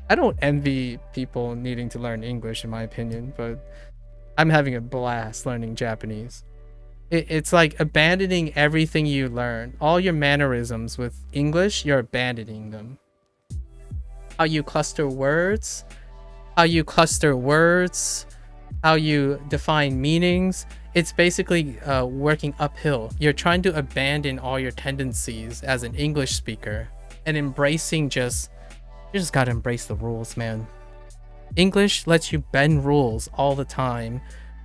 I don't envy people needing to learn English, in my opinion, but I'm having a blast learning Japanese. It's like abandoning everything you learn. All your mannerisms with English, you're abandoning them. How you cluster words, how you define meanings. It's basically working uphill. You're trying to abandon all your tendencies as an English speaker and embracing you just gotta embrace the rules, man. English lets you bend rules all the time.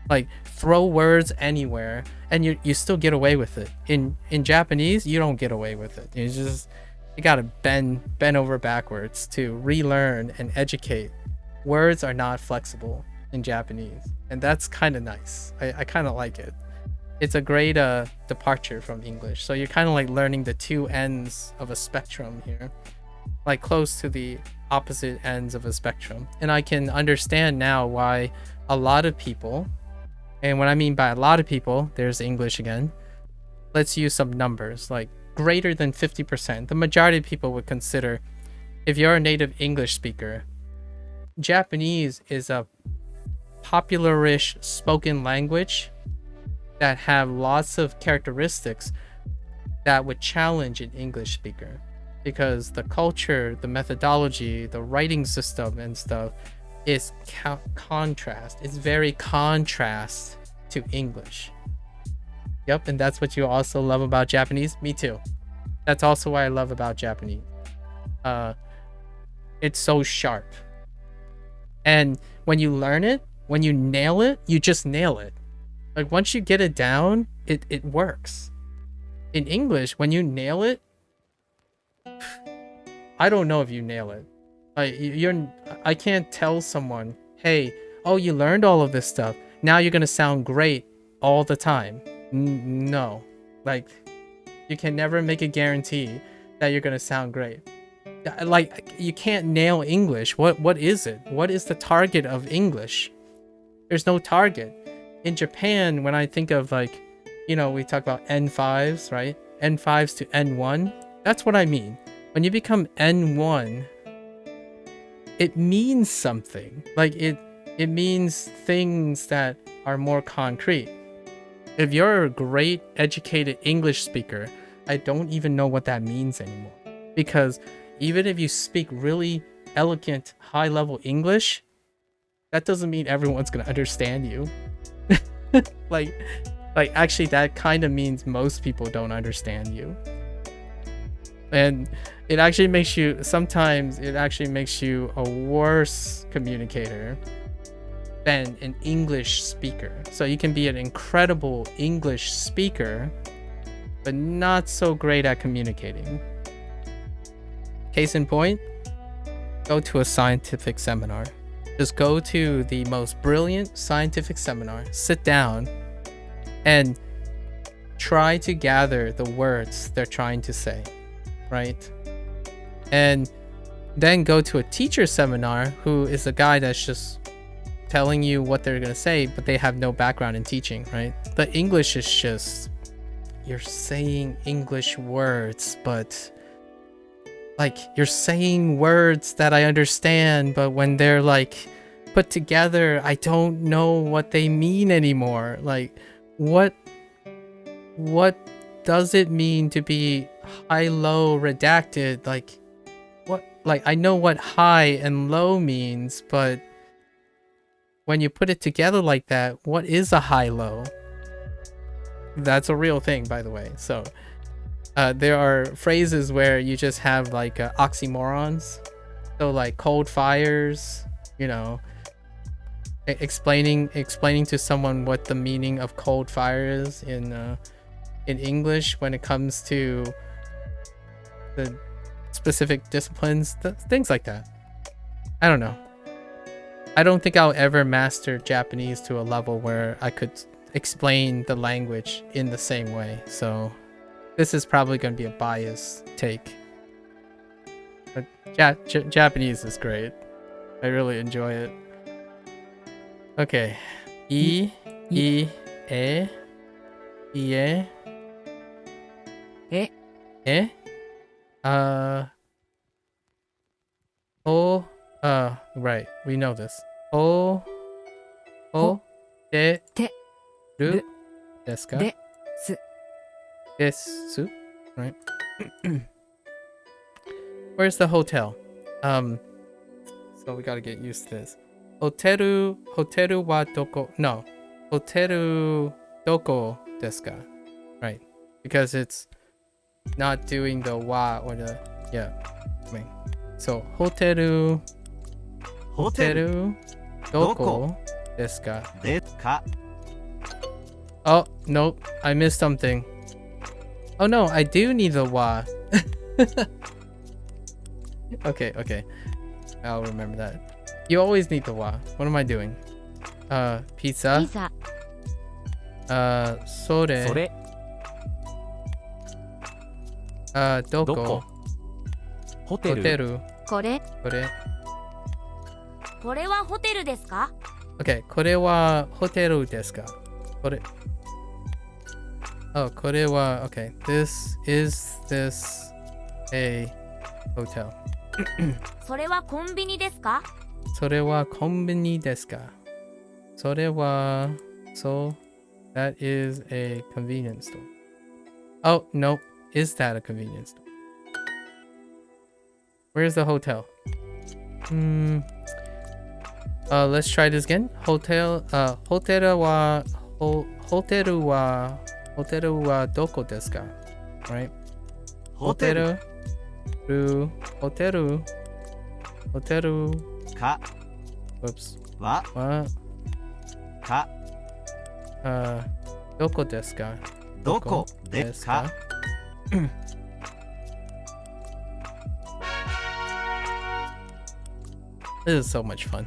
Like, throw words anywhere and you still get away with it. In Japanese, you don't get away with it. You gotta bend over backwards to relearn and educate. Words are not flexible in Japanese, and that's kind of nice. I kind of like it. It's a great departure from English. So you're kind of like learning the two ends of a spectrum here, like close to the opposite ends of a spectrum. And I can understand now why a lot of people, and what I mean by a lot of people, there's English again, let's use some numbers, like greater than 50%. The majority of people would consider, if you're a native English speaker, Japanese is a popularish spoken language that have lots of characteristics that would challenge an English speaker, because the culture, the methodology, the writing system and stuff is contrast. It's very contrast to English. Yep, and that's what you also love about Japanese. Me too. That's also why I love about Japanese. It's so sharp. And when you learn it, when you nail it, you just nail it. Like once you get it down, it works. In English, when you nail it, I don't know if you nail it. Like I can't tell someone, hey, oh, you learned all of this stuff. Now you're gonna sound great all the time. No, like you can never make a guarantee that you're gonna sound great. Like you can't nail English. What is it? What is the target of English? There's no target. In Japan, when I think of like, you know, we talk about N5s, right? N5s to N1. That's what I mean. When you become N1, it means something. Like it means things that are more concrete. If you're a great educated English speaker, I don't even know what that means anymore. Because even if you speak really elegant, high-level English, that doesn't mean everyone's gonna understand you. like actually that kind of means most people don't understand you. And it actually makes you, sometimes it actually makes you a worse communicator than an English speaker. So you can be an incredible English speaker, but not so great at communicating. Case in point, go to a scientific seminar. Just go to the most brilliant scientific seminar, sit down, and try to gather the words they're trying to say, right? And then go to a teacher seminar who is a guy that's just telling you what they're gonna say, but they have no background in teaching, right? The English is just, you're saying English words, but like you're saying words that I understand, but when they're like put together, I don't know what they mean anymore. Like what does it mean to be high-low redacted? Like what, like I know what high and low means, but when you put it together like that, what is a high-low? That's a real thing, by the way. So there are phrases where you just have like oxymorons. So like cold fires, you know, explaining to someone what the meaning of cold fire is in English when it comes to the specific disciplines, things like that. I don't know. I don't think I'll ever master Japanese to a level where I could explain the language in the same way. So this is probably going to be a biased take. But Japanese is great. I really enjoy it. Okay. I, e, e, ie, e, o, right, we know this. O, de, ru, desu ka? Desu, right? Where's the hotel? So we gotta get used to this. Hoteru wa doko? No, hoteru doko desu ka? Right, because it's not doing the wa or the, yeah. Wait. So hoteru doko desu ka? Oh nope, I missed something. Oh no, I do need the wa. Okay. I'll remember that. You always need the wa. What am I doing? Pizza. Sore. Doko. Hoteru. これ これはホテルですか？ Okay, これはホテルですか? これ Oh, これは Okay, is this a hotel? それはコンビニですか？それはコンビニですか? それは That is a convenience store. Oh, no. Is that a convenience store? Where's the hotel? Let's try this again. Hotel, hoteru wa doko desu ka? Right? ホテル Hoteru. か Whoops. は What? か Doko desu ka? どこですか This is so much fun.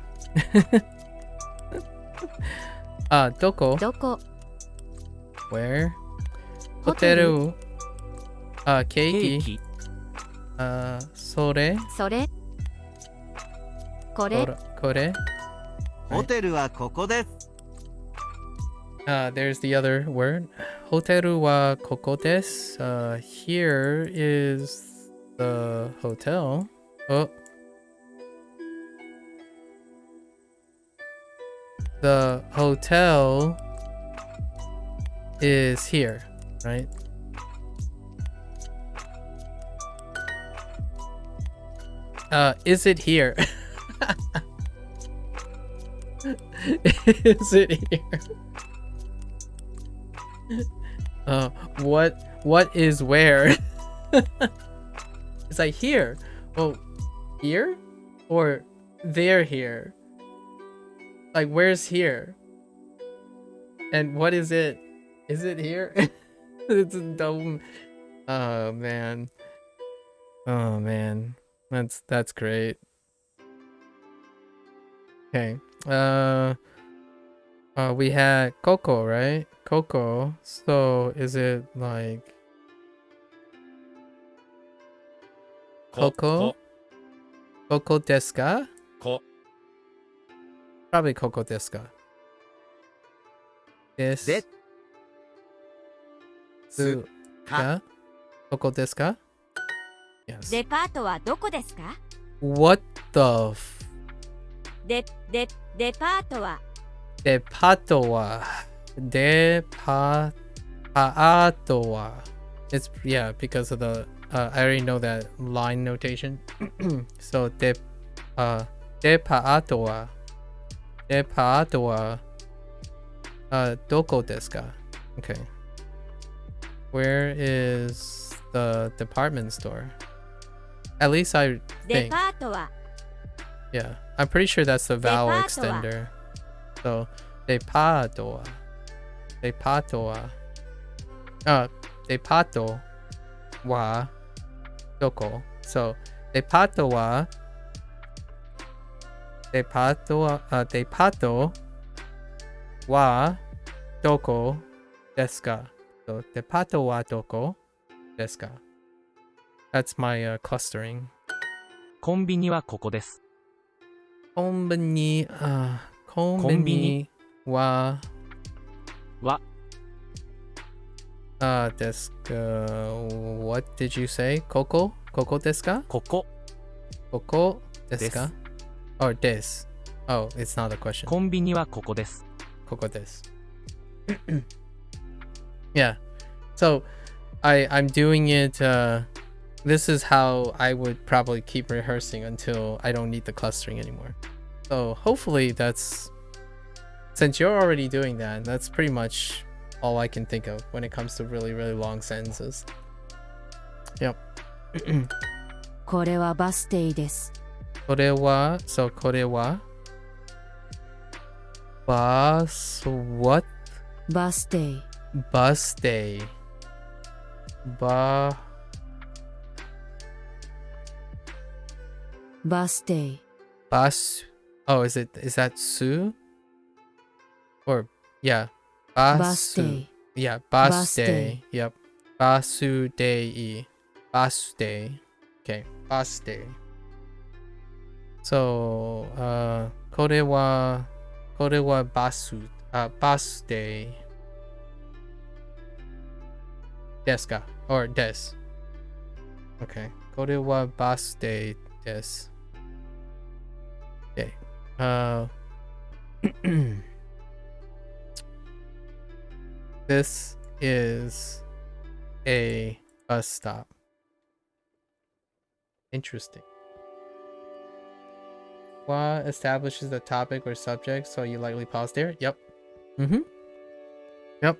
Doko. どこ Where? ホテル Hoteru. ケー Keiki. キ Sore. それこれ Kore. ホテルはここです There's the other word. Hoteru wa koko desu. Here is the hotel. Oh. The hotel is here, right? Is it here? Is it here? What is where? It's like here. Well, here or there here? Like where's here? And what is it? Is it here? It's a dumb. Oh man. Oh man. That's great. Okay. We had Coco, right? Coco. So is it like Coco? Coco desu ka? こ Probably Coco desu ka. Desu で su か ka? Coco desu ka? Yes. デパートはどこですか What the f... デパートは Depato wa. Depato wa. It's, yeah, because of the, I already know that line notation. So, depato wa. Depato wa. Doko desu ka? Okay. Where is the department store? At least I デ think. パートは Yeah, I'm pretty sure that's the vowel Depato wa. extender. So, depato. Depato. Depato wa doko. So, depato wa. Depato wa doko desu ka? So, depato wa doko desu ka? That's my clustering. コンビニはここです Konbini, コンビニ wa は desu ka. What did you say? Koko? Koko desu ka? ここ Koko desu です ka? Or des? Oh, it's not a question. コンビニはここです Koko desu. Yeah. So, I'm doing it. This is how I would probably keep rehearsing until I don't need the clustering anymore. So hopefully that's, since you're already doing that, that's pretty much all I can think of when it comes to really, really long sentences. Yep. これはバス停です Korewa, so korewa. Bus, what? バス停 Bus day. Ba, バス停 bus. Oh, is that su? Or, yeah. Basu. バス停 Yeah, bus Bus day. day. Yep. Basu day. Bus day. Okay, bus day. So, kore wa basu, bus day. Desu ka? Or des. Okay. Kore wa bus day des. Okay. This is a bus stop. Interesting. What establishes the topic or subject, so you likely pause there? Yep. Mm-hmm. Yep.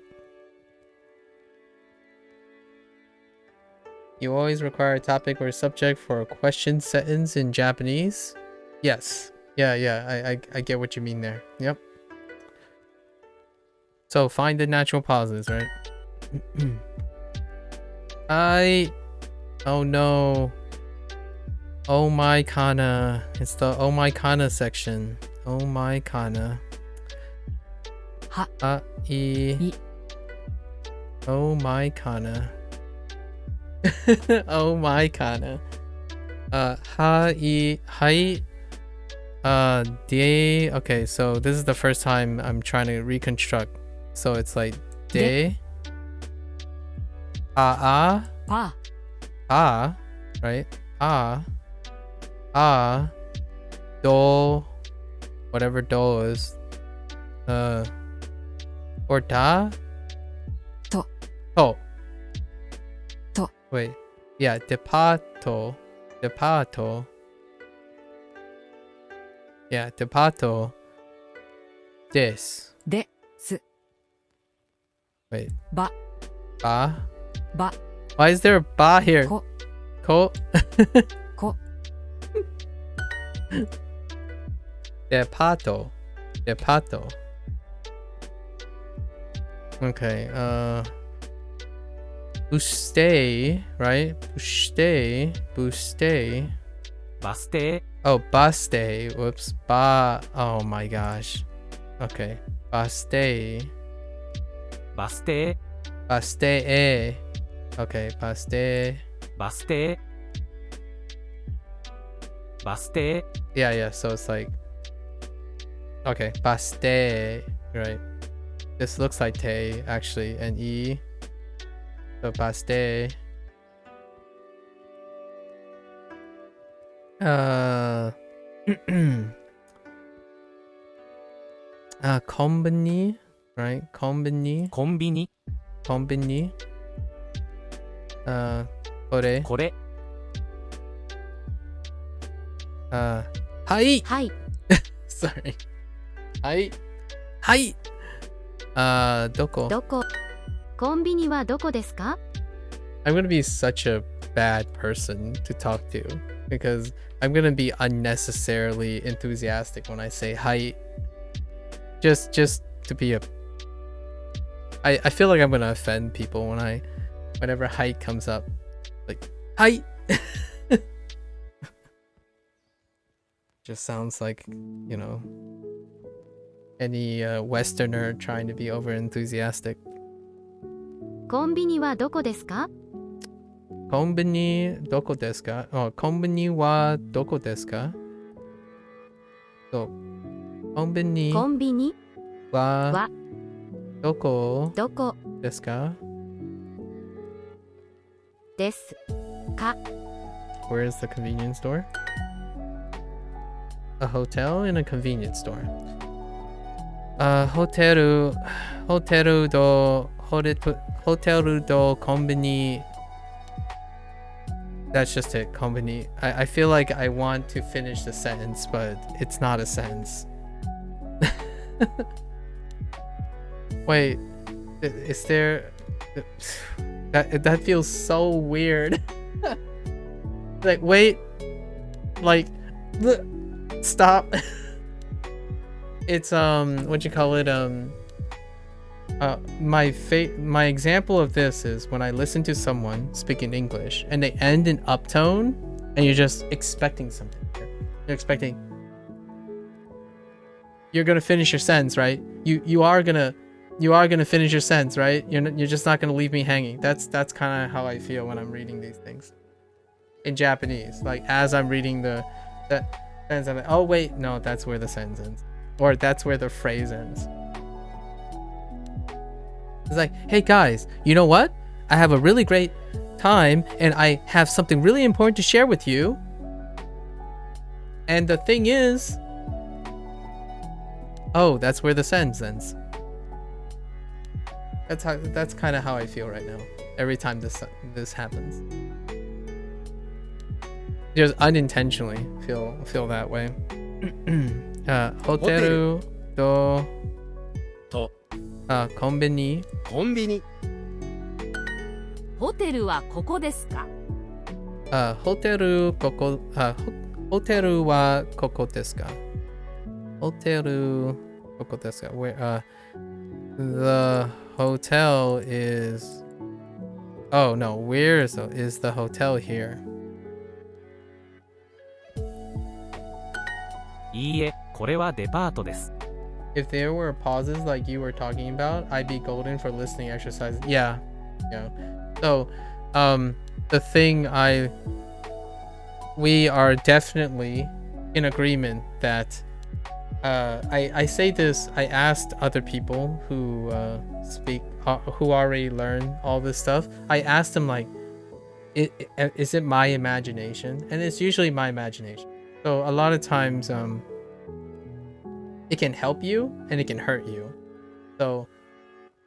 You always require a topic or subject for a question sentence in Japanese? Yes. Yeah, I get what you mean there. Yep. So find the natural pauses, right? Oh no. Oh my kana. It's the oh my kana section. Oh my kana. Ha. I. Oh my kana. Oh my kana. Hai. De. Okay, so this is the first time I'm trying to reconstruct. So it's like de. Pa. Right? Do. Whatever do is. Or da. To. Oh. To. Wait. Yeah, depato. Depato. Yeah, depato. Des. De. Wait. Ba. Ba. Ba. Why is there a ba here? Ko. Ko. Ko. Depato. Depato. Okay, buste, right? Buste. バス停 Oh, baste. Whoops. Ba. Oh my gosh. Okay. Baste. バス停 Baste. Okay, baste. バス停バス停 Yeah, so it's like. Okay, baste. Right. This looks like te, actually, and e. So baste. Company, right? Company. コンビニ Company. Kore. これ Hai. はい Sorry. Hai. Doko. どこコンビニはどこですか I'm gonna be such a bad person to talk to because I'm gonna be unnecessarily enthusiastic when I say hi. Just to be a. I feel like I'm gonna offend people whenever hi comes up. Like hi. Just sounds like, you know, any Westerner trying to be over enthusiastic. コンビニはどこですか Konbini doko desu ka? Oh, konbini wa doko desu ka? So, konbini コンビニ wa は doko どこ desu ka? ですか Where is the convenience store? A hotel and a convenience store. Hoteru do konbini. That's just it, konbini. I feel like I want to finish the sentence, but it's not a sentence. Wait, is there... That feels so weird. Like, wait. Like, stop. It's, what you call it, my example of this is when I listen to someone speaking English and they end in uptone and you're just expecting something. You're expecting. You're gonna finish your sentence, right? You are gonna finish your sentence, right? You're just not gonna leave me hanging. That's kind of how I feel when I'm reading these things in Japanese. Like as I'm reading the sentence, I'm like, oh wait, no, that's where the sentence ends, or that's where the phrase ends. It's like, hey guys, you know what? I have a really great time and I have something really important to share with you. And the thing is, oh, that's where the sentence ends. That's kind of how I feel right now. Every time this happens, just unintentionally feel that way. Hoteru to とコンビニコンビニホテルはここですか？ホテルここホテルはここですか？ホテルここですか？ Where the hotel is. Oh no, where is the hotel here? いいえ、これはデパートです。If there were pauses like you were talking about, I'd be golden for listening exercises. Yeah. So, the thing we are definitely in agreement that I say this. I asked other people who speak, who already learn all this stuff. I asked them like, is it my imagination? And it's usually my imagination. So a lot of times, it can help you and it can hurt you. So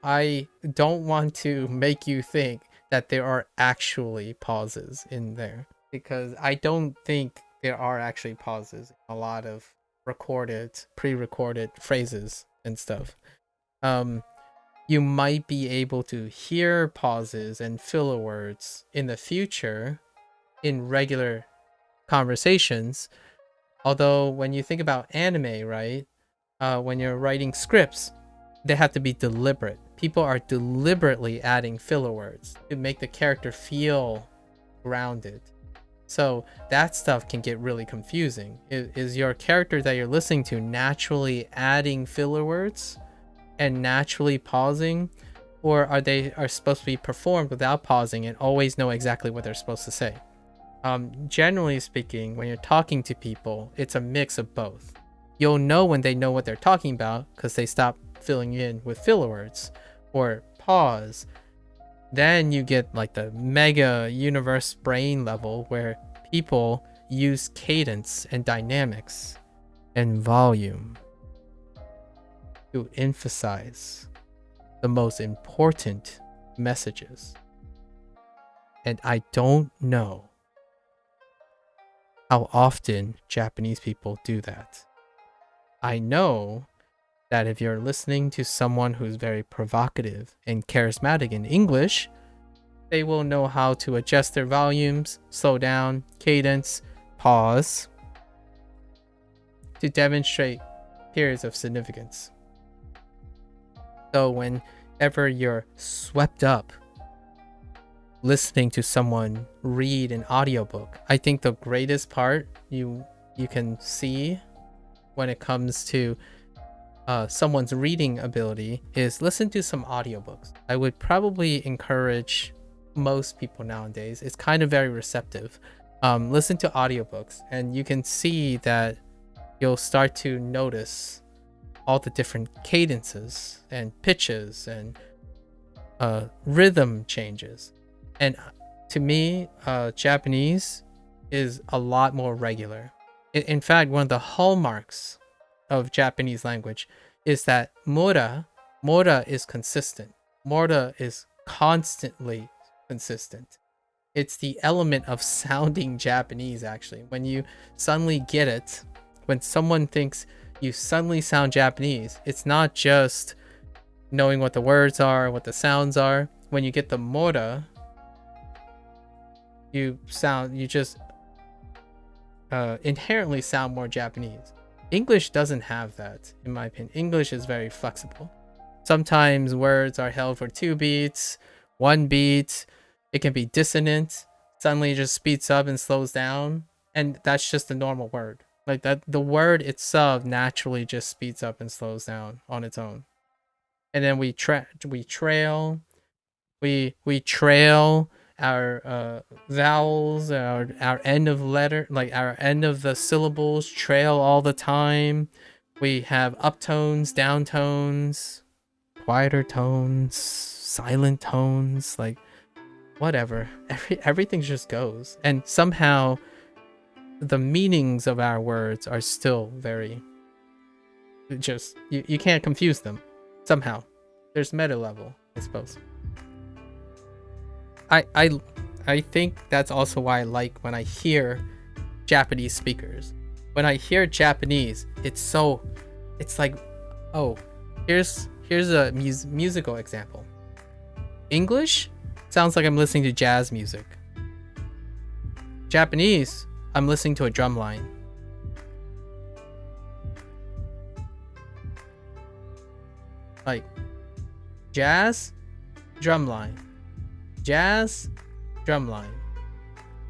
I don't want to make you think that there are actually pauses in there, because I don't think there are actually pauses in a lot of pre-recorded phrases and stuff. You might be able to hear pauses and filler words in the future in regular conversations. Although when you think about anime, right, when you're writing scripts, they have to be deliberate. People are deliberately adding filler words to make the character feel grounded. So that stuff can get really confusing. Is your character that you're listening to naturally adding filler words and naturally pausing, or are they supposed to be performed without pausing and always know exactly what they're supposed to say? Generally speaking, when you're talking to people, it's a mix of both. You'll know when they know what they're talking about because they stop filling in with filler words or pause. Then you get like the mega universe brain level where people use cadence and dynamics and volume to emphasize the most important messages. And I don't know how often Japanese people do that. I know that if you're listening to someone who's very provocative and charismatic in English, they will know how to adjust their volumes, slow down, cadence, pause, to demonstrate periods of significance. So whenever you're swept up listening to someone read an audiobook, I think the greatest part you can see when it comes to someone's reading ability is listen to some audiobooks. I would probably encourage most people nowadays. It's kind of very receptive. Listen to audiobooks and you can see that you'll start to notice all the different cadences and pitches and rhythm changes. And to me, Japanese is a lot more regular. In fact, one of the hallmarks of Japanese language is that mora is consistent. Mora is constantly consistent. It's the element of sounding Japanese, actually. When you suddenly get it, when someone thinks you suddenly sound Japanese, it's not just knowing what the words are, what the sounds are. When you get the mora, you just inherently sound more Japanese. English doesn't have that, in my opinion. English is very flexible. Sometimes words are held for 2 beats, 1 beat. It can be dissonant. Suddenly it just speeds up and slows down. And that's just a normal word. Like that, the word itself naturally just speeds up and slows down on its own. And then we trail our vowels, our end of letter, like our end of the syllables trail all the time. We have uptones, downtones, quieter tones, silent tones, like whatever. Everything just goes. And somehow the meanings of our words are still very just, you can't confuse them somehow. There's meta level. I suppose. I think that's also why I like when I hear Japanese speakers. When I hear Japanese, it's like, oh, here's a musical example. English sounds like I'm listening to jazz music. Japanese, I'm listening to a drum line. Like jazz, drum line. Jazz, drum line.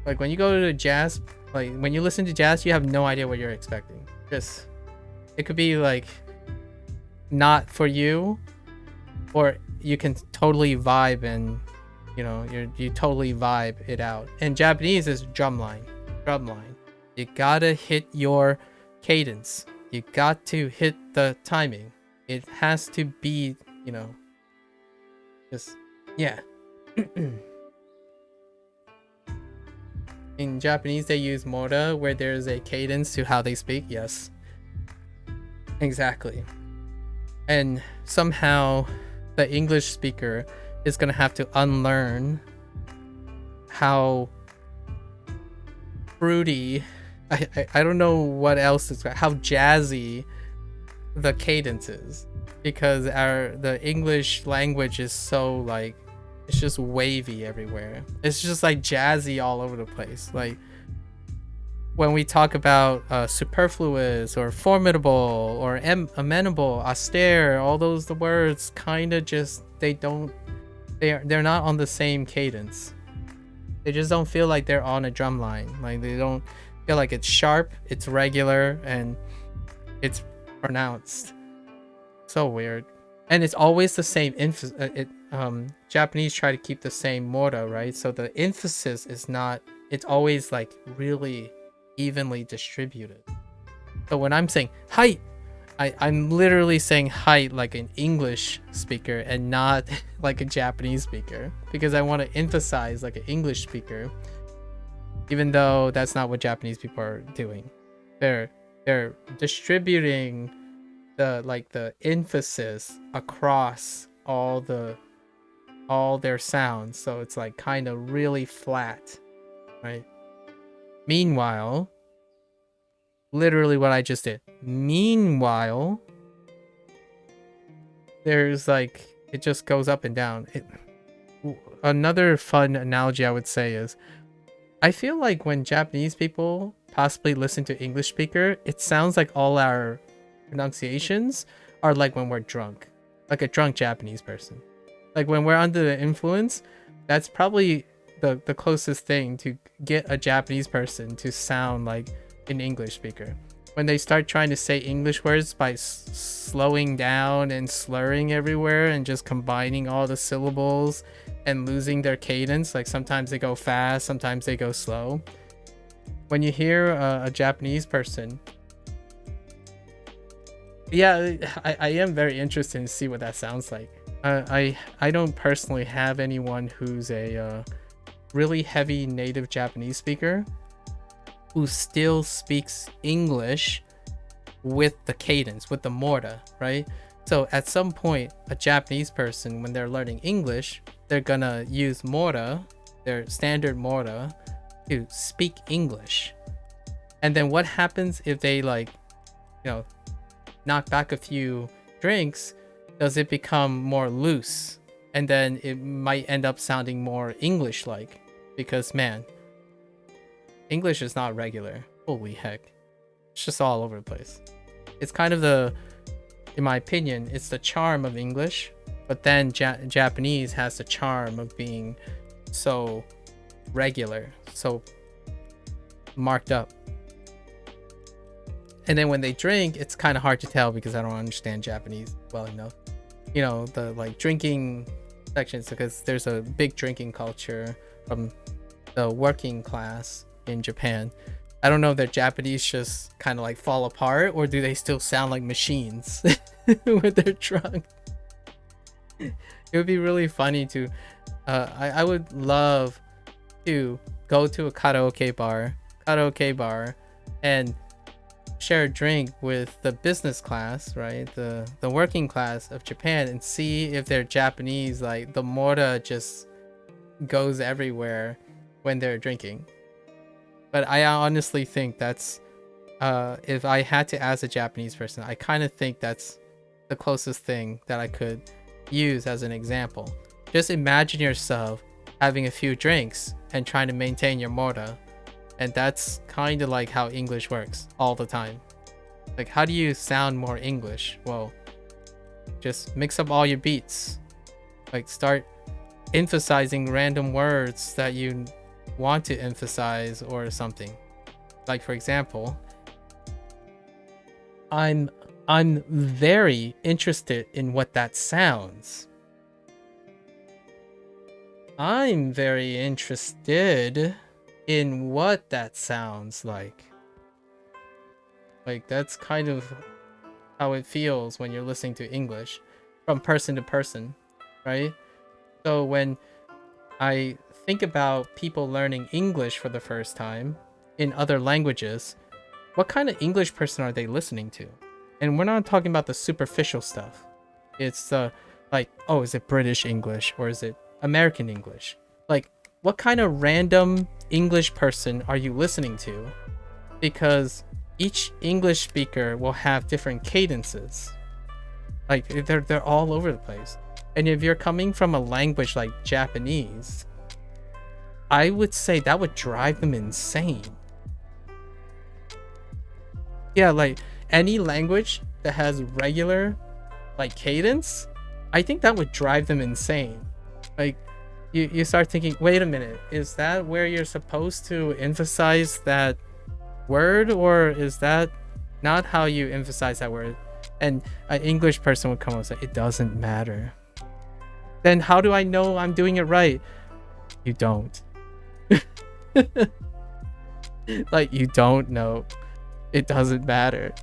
Like when you go to jazz, like when you listen to jazz, you have no idea what you're expecting. Just, it could be like not for you, or you can totally vibe and you totally vibe it out. And Japanese is drum line. You gotta hit your cadence. You got to hit the timing. It has to be, just, yeah. In Japanese, they use mora, where there's a cadence to how they speak. Yes, exactly. And somehow the English speaker is gonna have to unlearn how fruity, I don't know what else is, how jazzy the cadence is, because the English language is so like, it's just wavy everywhere. It's just like jazzy all over the place. Like when we talk about superfluous or formidable or amenable, austere, all those the words kind of just, they're not on the same cadence. They just don't feel like they're on a drum line. Like they don't feel like it's sharp, it's regular, and it's pronounced. So weird. And it's always the same Japanese try to keep the same mora, right? So the emphasis is not, it's always like really evenly distributed. So when I'm saying height, I'm literally saying height like an English speaker and not like a Japanese speaker, because I want to emphasize like an English speaker, even though that's not what Japanese people are doing. They're distributing the emphasis across all their sounds, so it's like kind of really flat, right? Meanwhile, literally what I just did. Meanwhile, there's like, it just goes up and down. Another fun analogy I would say is, I feel like when Japanese people possibly listen to English speaker, it sounds like all our pronunciations are like when we're drunk, like a drunk Japanese person. Like when we're under the influence, that's probably the closest thing to get a Japanese person to sound like an English speaker. When they start trying to say English words by slowing down and slurring everywhere and just combining all the syllables and losing their cadence, like sometimes they go fast, sometimes they go slow. When you hear a Japanese person, yeah, I am very interested to see what that sounds like. I don't personally have anyone who's a really heavy native Japanese speaker who still speaks English with the cadence, with the mora, right? So at some point, a Japanese person, when they're learning English, they're gonna use mora, their standard mora, to speak English. And then what happens if they knock back a few drinks? Does it become more loose? And then it might end up sounding more English-like, because man, English is not regular. Holy heck. It's just all over the place. It's kind of in my opinion, it's the charm of English, but then Japanese has the charm of being so regular, so marked up. And then when they drink, it's kind of hard to tell because I don't understand Japanese well enough. The drinking sections, because there's a big drinking culture from the working class in Japan. I don't know if their Japanese just kind of fall apart, or do they still sound like machines when they're drunk. It would be really funny to I would love to go to a karaoke bar and share a drink with the business class, right? The working class of Japan, and see if they're Japanese. Like the mora just goes everywhere when they're drinking. But I honestly think that's if I had to ask a Japanese person, I kind of think that's the closest thing that I could use as an example. Just imagine yourself having a few drinks and trying to maintain your mora. And that's kind of like how English works all the time. Like, how do you sound more English? Well, just mix up all your beats. Like, start emphasizing random words that you want to emphasize or something. Like, for example, I'm very interested in what that sounds. I'm very interested in what that sounds like. Like, that's kind of how it feels when you're listening to English from person to person, right? So when I think about people learning English for the first time in other languages, what kind of English person are they listening to? And we're not talking about the superficial stuff. It's like, oh, is it British English or is it American English? Like, what kind of random English person are you listening to? Because each English speaker will have different cadences. Like, they're all over the place. And if you're coming from a language like Japanese, I would say that would drive them insane. Yeah, like any language that has regular like cadence, I think that would drive them insane. Like, you start thinking, wait a minute, is that where you're supposed to emphasize that word, or is that not how you emphasize that word? And an English person would come and say, it doesn't matter. Then how do I know I'm doing it right? You don't. Like, you don't know. It doesn't matter.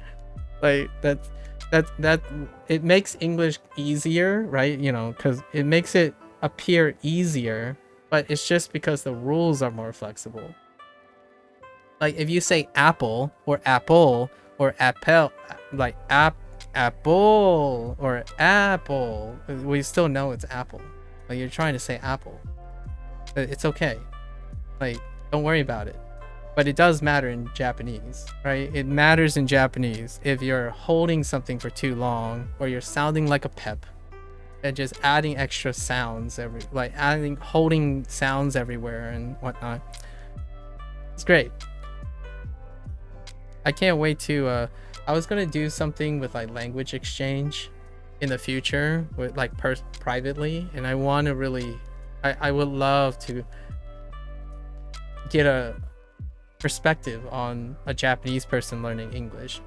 Like, that it makes English easier, right? You know, because it makes it appear easier, but it's just because the rules are more flexible. Like, if you say apple or apple or apple, like apple or apple, we still know it's apple. Like, you're trying to say apple. It's okay. Like, don't worry about it. But it does matter in Japanese, right? It matters in Japanese if you're holding something for too long, or you're sounding like a pep and just adding extra sounds holding sounds everywhere and whatnot. It's great. I can't wait to I was gonna do something with like language exchange in the future with like privately, and I want to really I would love to get a perspective on a Japanese person learning English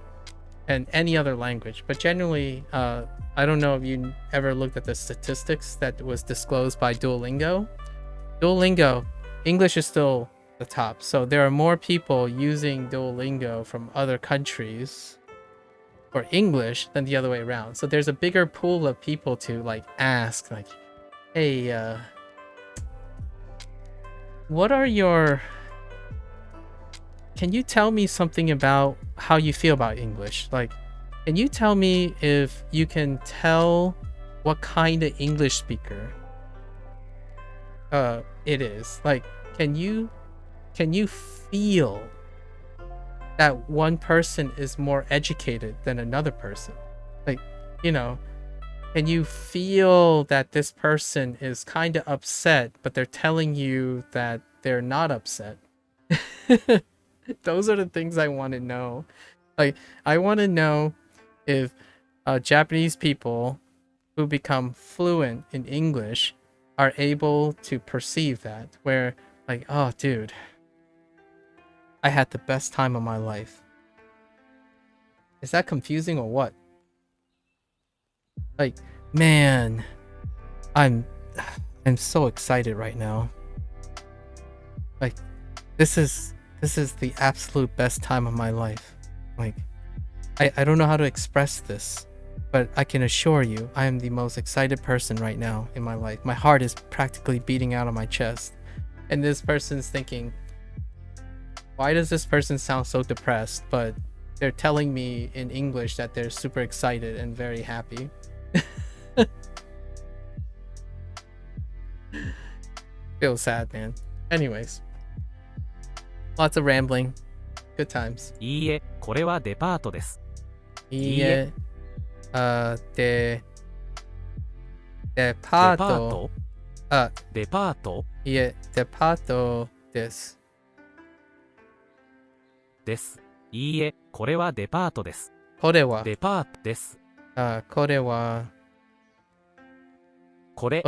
and any other language. But generally, I don't know if you ever looked at the statistics that was disclosed by Duolingo. English is still the top. So there are more people using Duolingo from other countries for English than the other way around. So there's a bigger pool of people to like ask, like, hey, can you tell me something about how you feel about English? Like, can you tell me if you can tell what kind of English speaker it is? Like, can you feel that one person is more educated than another person? Like, you know, can you feel that this person is kind of upset, but they're telling you that they're not upset? Those are the things I want to know. Like, I want to know if Japanese people who become fluent in English are able to perceive that, where like, oh dude, I had the best time of my life. Is that confusing or what? Like, man, I'm so excited right now. Like, this is the absolute best time of my life. Like, I don't know how to express this, but I can assure you I am the most excited person right now in my life. My heart is practically beating out of my chest. And this person's thinking, why does this person sound so depressed? But they're telling me in English that they're super excited and very happy. Feel sad, man. Anyways, lots of rambling. Good times. いいえ、これはデパートです。いいえ、デパート。デパートいいえ、デパートです。です。いいえ、これはデパートです。これは、デパートです。これは、これ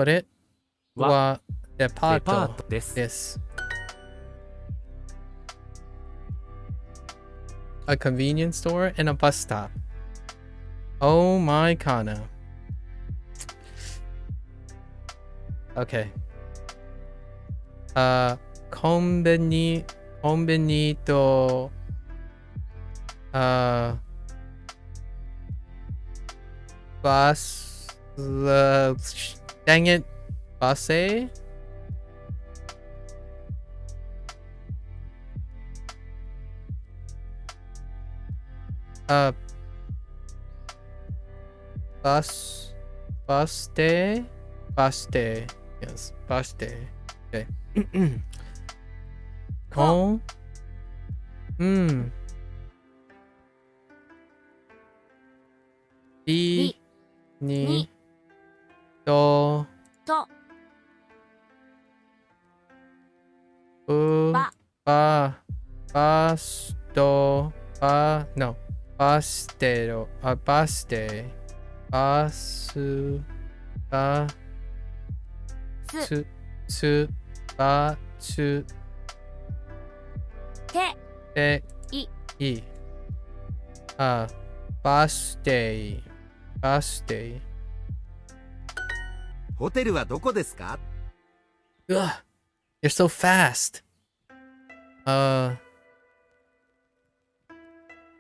はデパーデパートトです。です。A convenience store and a bus stop. Oh my Kana. Okay. コンビニとバスdang it バスバス停 yes バス停 okay コンビニとバスとno バス停バス停バスバスバスていバス停バス停ホテルはどこですか？ Ugh, you're so fast.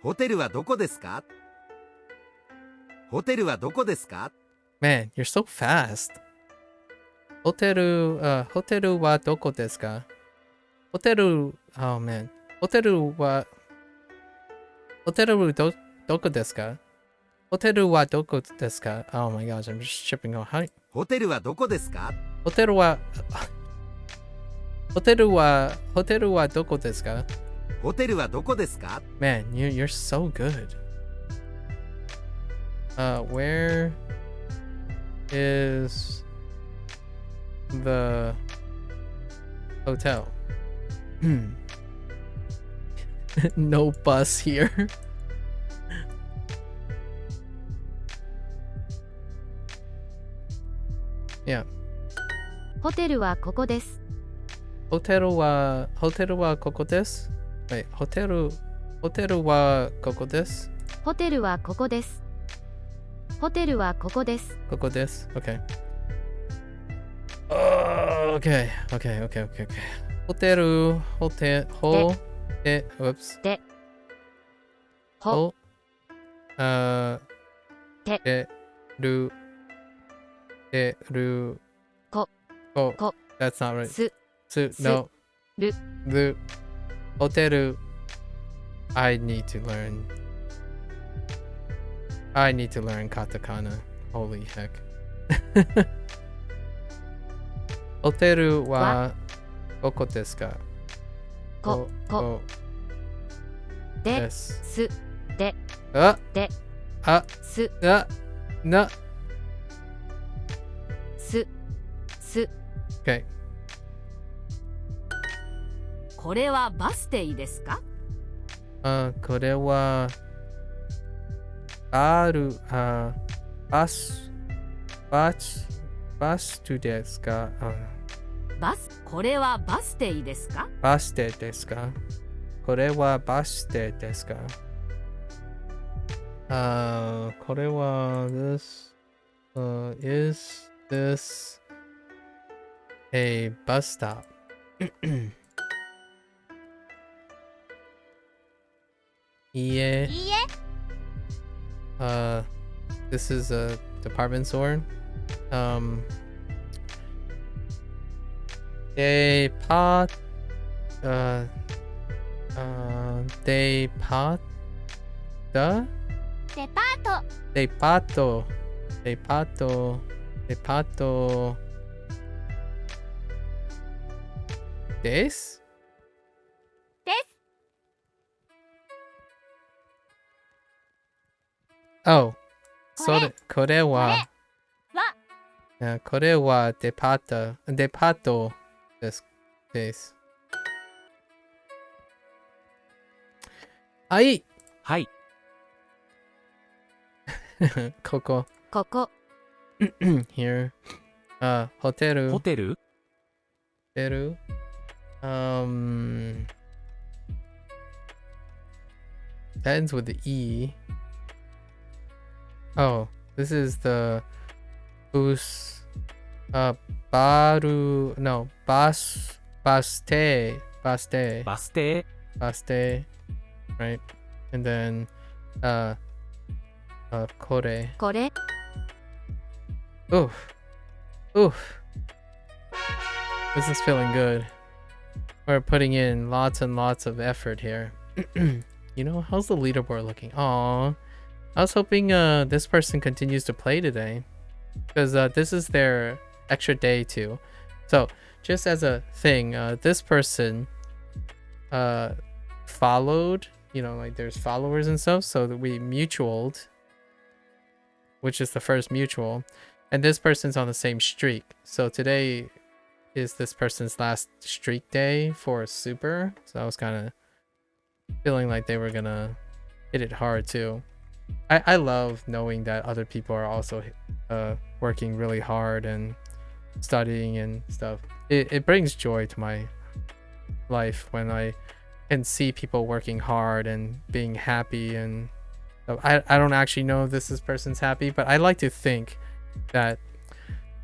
ホテルはどこですか？ホテルはどこですか？ Man, you're so fast. ホテルはどこですか？ホテル Oh man. ホテルはどこですか？ホテルはどこですか？ Oh my gosh, I'm just tripping on. How? ホテルはどこですか？ホテルはどこですか？ホテルはどこですか？ Man, you're so good. Where is the hotel? No bus here. Yeah. ホテルはここです。ホテルはここです。Wait, ホテルはここです。ホテルはここです。ホテルはここです。ここです。Okay. Okay. Oops. こ That's not right. す No. る ホテル I need to learn katakana. Holy heck. ホテルはどこですか？こです。すであ、すな。す Okay. これはバス停ですか？これはバス停ですか？これはバス停ですか？バス停ですか？これはバス停ですか？これはis this a bus stop? いいえ。This is a department store. The デパート depato. Depato. Depato. Des? です Oh. これ Kore wa. わ Kore wa depata. Depato. Des. Ai. はい Koko. ここ Here. Hoteru. ホテル Hoteru. That ends with the E. Oh, this is the bus. Baru. No, baste. Baste. バス停 Baste. Right. And then, kore. これ Oof. Oof. This is feeling good. We're putting in lots and lots of effort here. You know, how's the leaderboard looking? Aw. I was hoping this person continues to play today. Because this is their extra day too. So, just as a thing, this person followed, you know, like there's followers and stuff, so that we mutualed, which is the first mutual. And this person's on the same streak. So today is this person's last streak day for super. So I was kind of feeling like they were gonna hit it hard too. I love knowing that other people are also working really hard and studying and stuff. It brings joy to my life when I can see people working hard and being happy. And I don't actually know if this person's happy, but I like to think that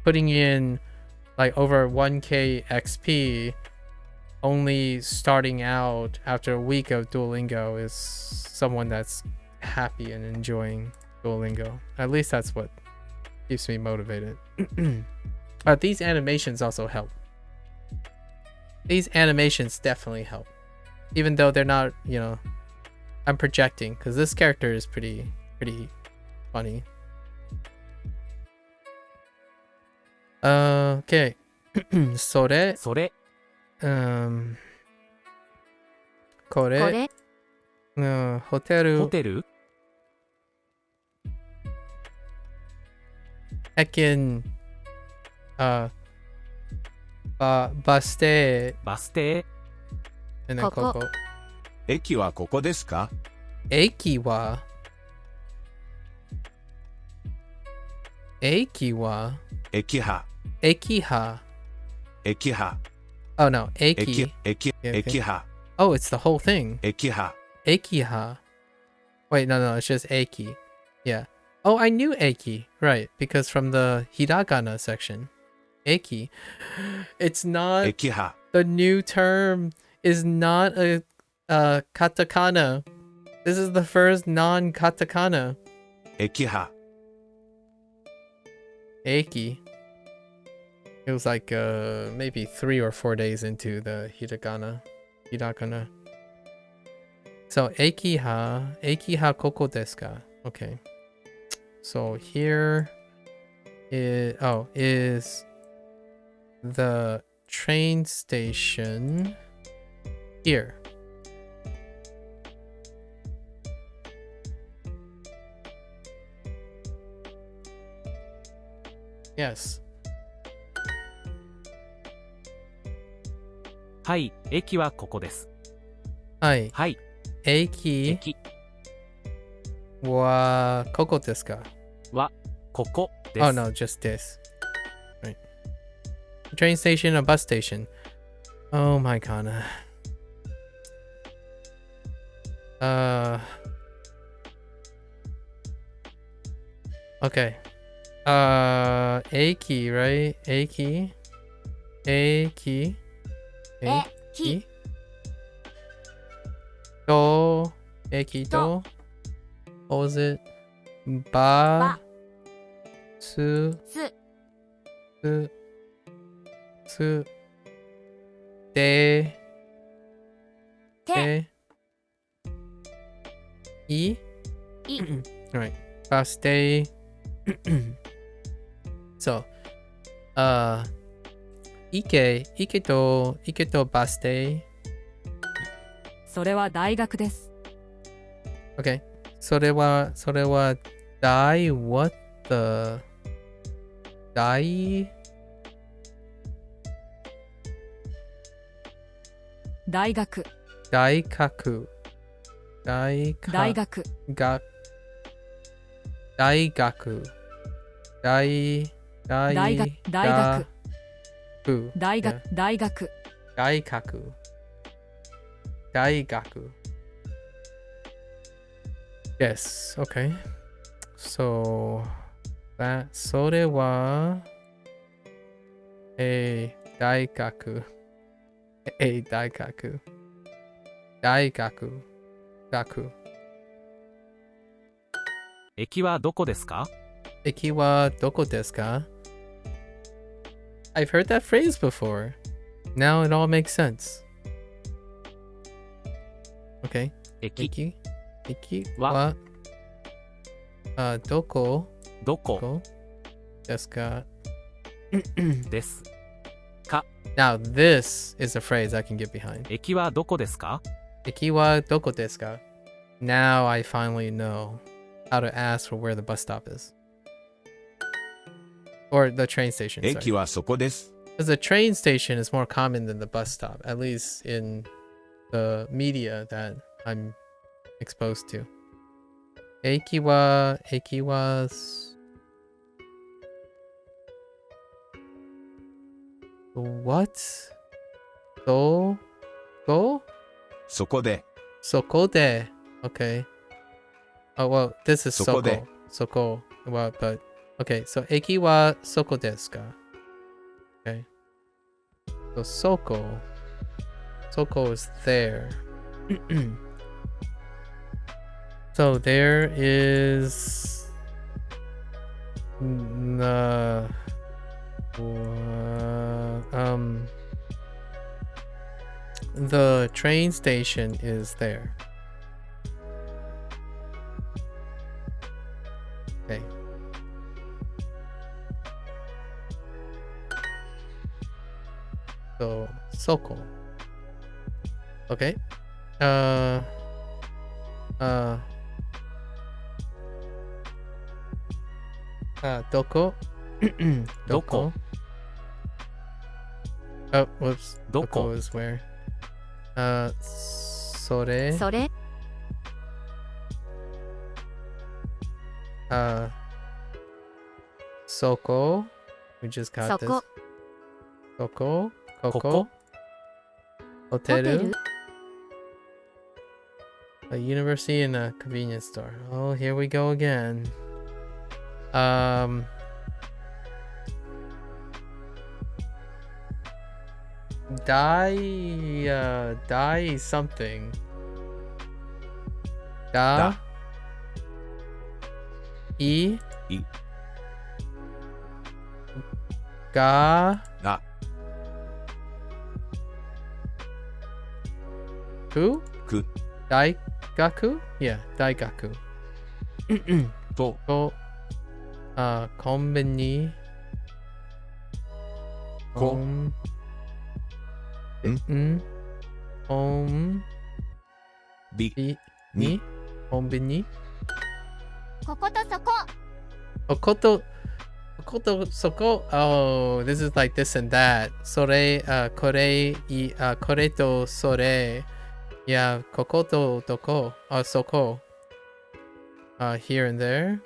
putting in like over 1k XP only starting out after a week of Duolingo is someone that's happy and enjoying Duolingo. At least that's what keeps me motivated. These animations also help. These animations definitely help. Even though they're not, you know, I'm projecting because this character is pretty funny. Okay. それそれこれこれホテルホテル Heckinバス停バス停 and then ここここ駅はここですか？駅は駅派駅派駅派 Oh no, 駅駅 Yeah, okay. 駅派 Oh, it's the whole thing. 駅派 Eikiha. Wait, no, it's just Eiki. Yeah. Oh, I knew Eiki. Right, because from the hiragana section. Eiki. It's not 駅派 the new term is not a katakana. This is the first non-katakana. 駅派 Eiki. It was like maybe 3 or 4 days into the hiragana. So Eikiha koko desu ka? Okay. So here is the train station here. Yes. はい駅はここですはい。はい駅駅はここですか？はここです Oh no, just this. Right. Train station or bus station. Oh my god. Okay. Eiki, right? Eiki. 駅と駅と what was it? バスすでてい Alright. Birthday. So, ike to birthday. それは大学です。 Okay. それはwhat the 大学。大学。大学。大学。が大学。大大学。大学。大学。 Yeah. 大学。大学。大学。Yes, okay. So that それは大学。大学。大学。学。駅はどこですか？駅はどこですか? I've heard that phrase before. Now it all makes sense. Okay. 駅駅はどこどこですか? です。 Now this is a phrase I can get behind. 駅はどこですか？駅はどこですか? Now I finally know how to ask for where the bus stop is. Or the train station. 駅 Sorry. はそこです。 Because the train station is more common than the bus stop, at least in the media that I'm exposed to. 駅は What? どこ? そこで。そこで Okay. Oh, well, this is そこで。 Soko. Well, but okay, so 駅はそこですか? Okay. So Soko is there. So there is the train station is there. Okay. So Soko. Okay. Doko. Doko. Oh, whoops. Doko. Doko is where? Sore. それ Soko. We just got this. そこ Soko. こ Koko. こ Hoteru. ホテル A university and a convenience store. Oh, here we go again. Die something. Da. Da. I. I. Ga. Ga. Ku? Ku. Daigaku? Yeah, Daigaku. と。 To. Konbini. Ko. Bi. Ni. Konbini. こことそこ Okoto soko. Oh, this is like this and that. Sore, kore, kore to sore. Yeah, kokoto doko. Soko. Here and there.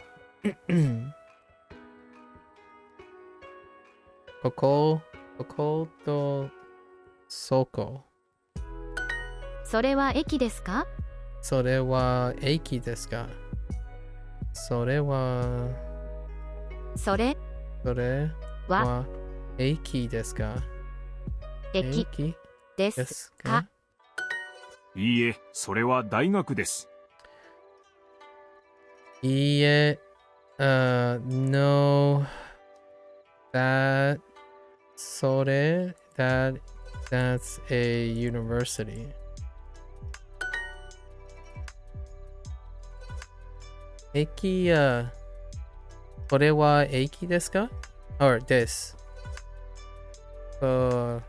Koko to soko. それは駅ですか? それは駅ですか? それはそれは駅ですか? 駅でですすか? か? いいえ、それは大学です。いいえ、no, that's a university. 駅、これは駅ですか ?or です。こ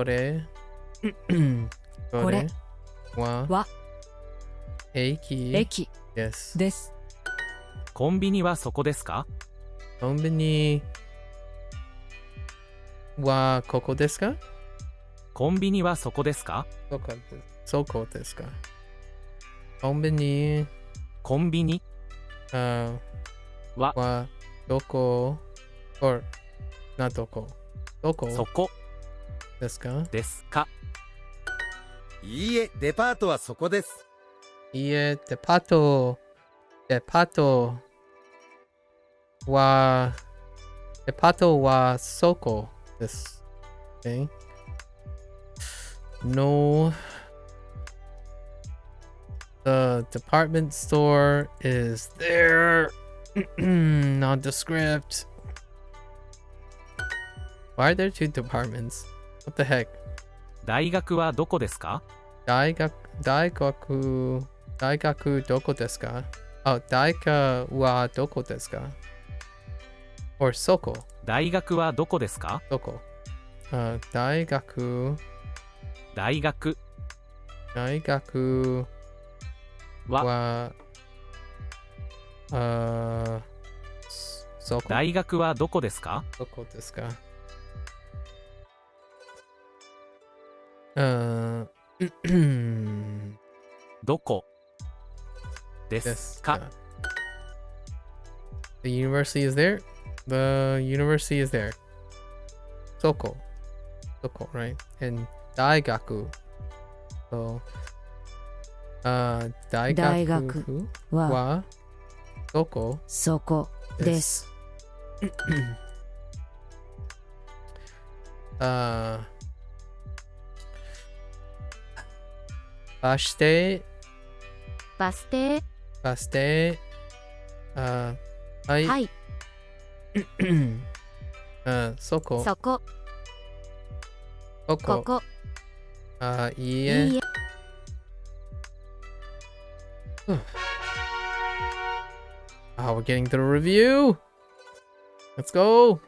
れ、これは駅駅です。です。コンビニはそこですか？コンビニはここですか？コンビニはそこですか？そこですか？コンビニコンビニはどこ or などこどこそこですか？ですか？いいえ、デパートはそこです。いいえ、デパートはそこです。Okay. No, the department store is there. Nondescript. Why are there two departments? What the heck? 大学はどこですか？大学どこですか？あ、大学はどこですか？ or そこ大学はどこですか？どこ大学はそこ大学はどこですか？どこですか？どこですか？ The university is there. The university is there. そこ right? And 大学 so 大学はどこそこです。バス停はいはい。そこそこ。こここ。いいえいいえ。We're getting to the review. Let's go.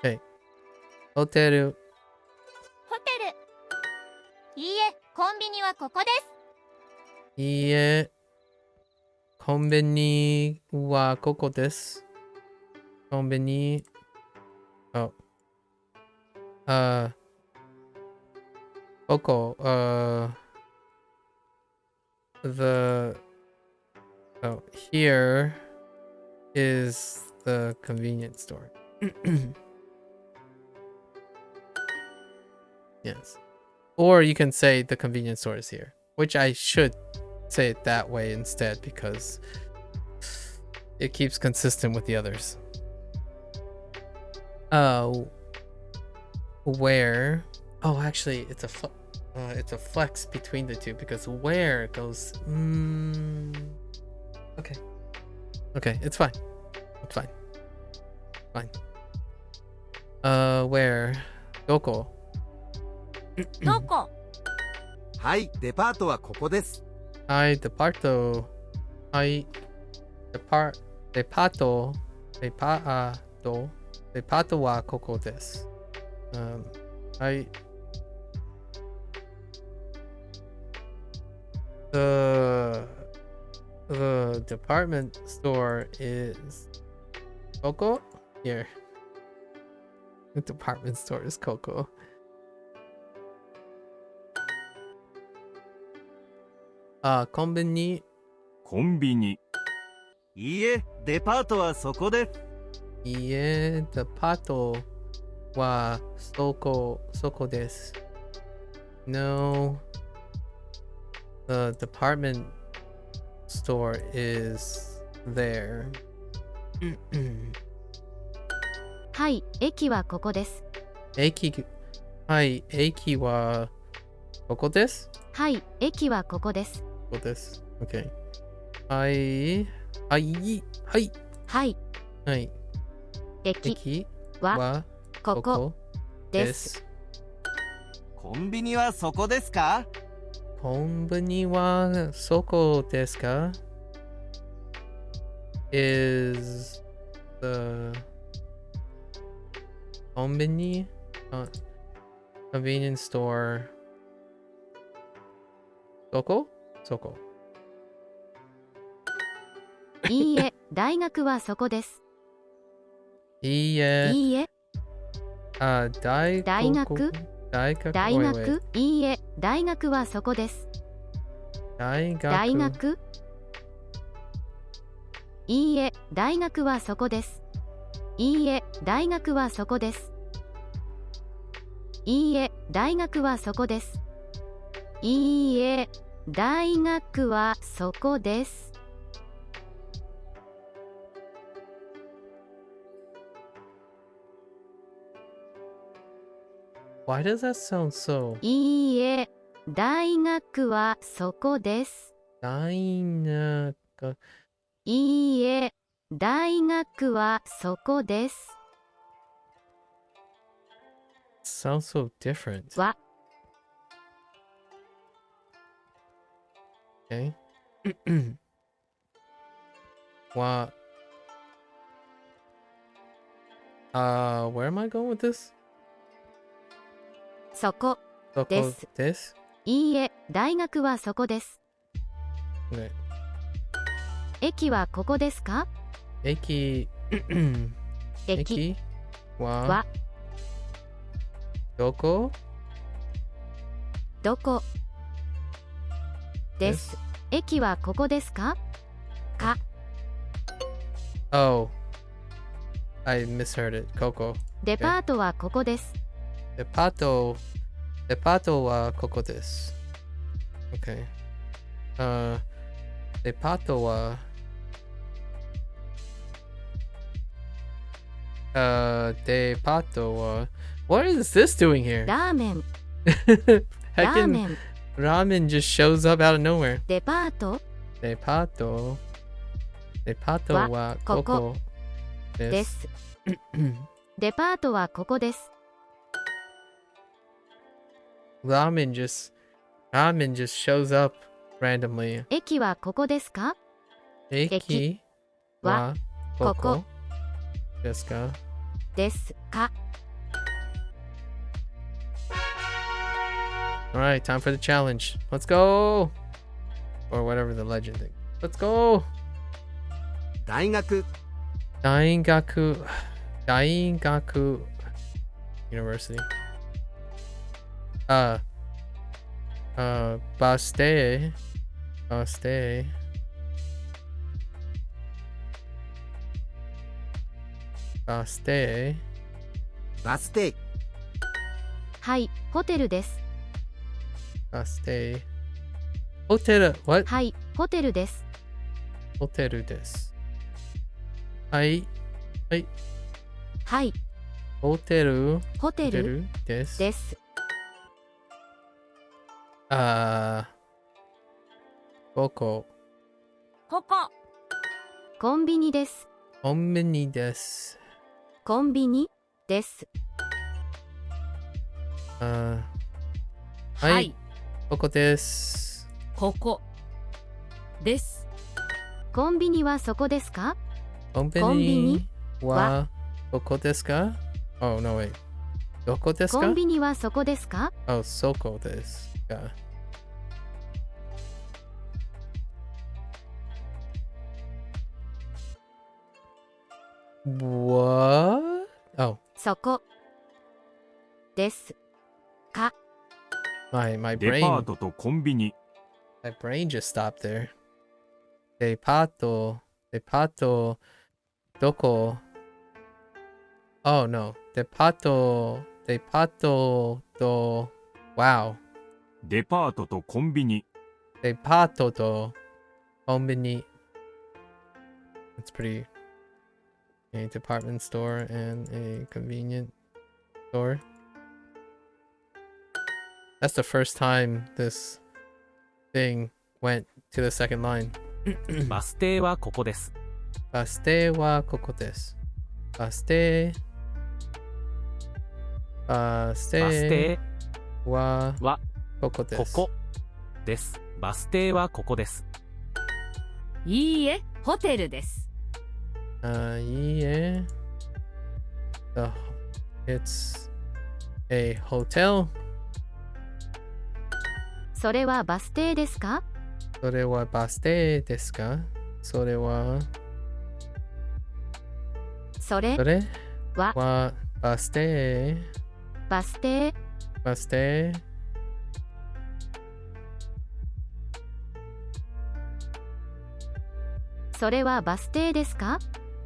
Okay. ホテル。ホテル。いいえ、コンビニはここです。いいえ、コンビニはここです。コンビニ。ここ。Here is the convenience store. Yes. Or you can say the convenience store is here, which I should say it that way instead because it keeps consistent with the others. Where? Oh, actually, it's a flex between the two because where goes. Okay, it's fine. It's fine. Fine. Where? どこどこ？はい、デパートはここです。はい、デパート。はい、デパートはここです。はい。The department store is Coco? Here. The department store is Coco.コンビニ。いいえ、デパートはそこです。いいえ、デパートはそこです。No, the department store is there. はい、駅はここです。はい、駅はここです。はい、駅はここです。ここです。Okay. はい。はい。はい。駅ははここここでですす。コンビニはそこですか？コンビニはそこですか is the コンビニ、convenience store そこいいえ、大学はそこです。いいえ、いいえ、大学大学大 wait, 学、いいえ、大学はそこです。大学大学、いいえ、大学はそこです。いいえ、大学はそこです。いいえ、大学はそこです。いいえ、大学はそこです。Why does that sound so? いいえ、大学はそこです。大学いいえ、大学はそこです。sounds so different. わ、Okay. What? Where am I going with this? そこそこです。です。いいえ、大学はそこです。Okay. 駅はここですか？駅駅ははどこどこです。駅はここですか？か、Oh, I misheard it. ここ。デパートはここです。デパートはここです。Okay. デパートはデパートは What is this doing here? ラーメン、ラーメ Heckin' ン、 ramen just shows up out of nowhere. デパートデパートはここでです。す。デパートはここです。ramen just shows up randomly. 駅はここですか？駅はここですか？ですか。Alright, time for the challenge. Let's go! Or whatever the legend thing. Let's go! 大学大学 University. バス停バス停バス停バス停はい、ホテルです。バス停ホテル What? はい、ホテルです。ホテルですはいはい、ホテルホテルですです。ここここコンビニです。コンビニですコンビニです。はいここですここですコンビニはそこですか？コンビコンビニニはどこですか Oh, no, wait. どこですかコンビニはそこですか？ Oh, そこですかWhat? Oh, そこですか。 my デパー brain トとコンビニ。 my brain just stopped there. デパートどこ Oh, no. デパートと Wow. デパートとコンビニ。デパートとコンビニ It's pretty a department store and a convenient store. That's the first time this thing went to the second line. バス停はここです。バス停はここです。バス停バス停ははここです。ここです。バス停はここです。いいえ、ホテルです。いいえ。It's a hotel. それはバス停ですか？それはバス停ですか？それはそれはバス停。バス停バス停。それはバス停ですか？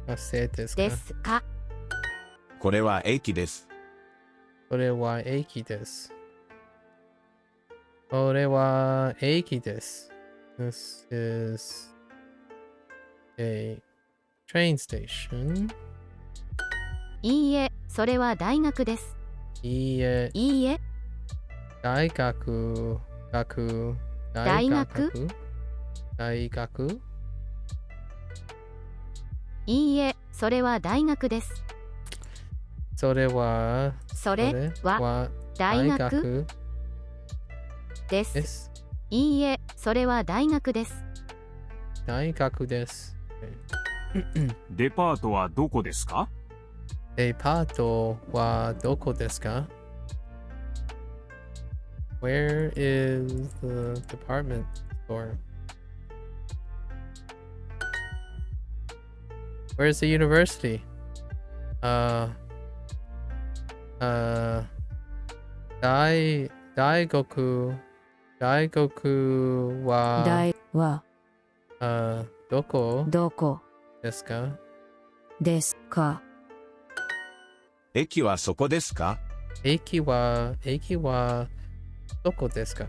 バス停ですか？ですか？これは駅です。これは駅です。これは駅です。This is a train station. いいえ、それは大学です。いいえ。いいえ、大学。大学大学。いいえ、それは大学です。それは大学です。いいえ、それは大学です。大学です。デパートはどこですか？デパートはどこですか？ Where is the department store? Where's the university?大学は大はどこどこですか？ですか？駅はそこですか？駅はどこですか？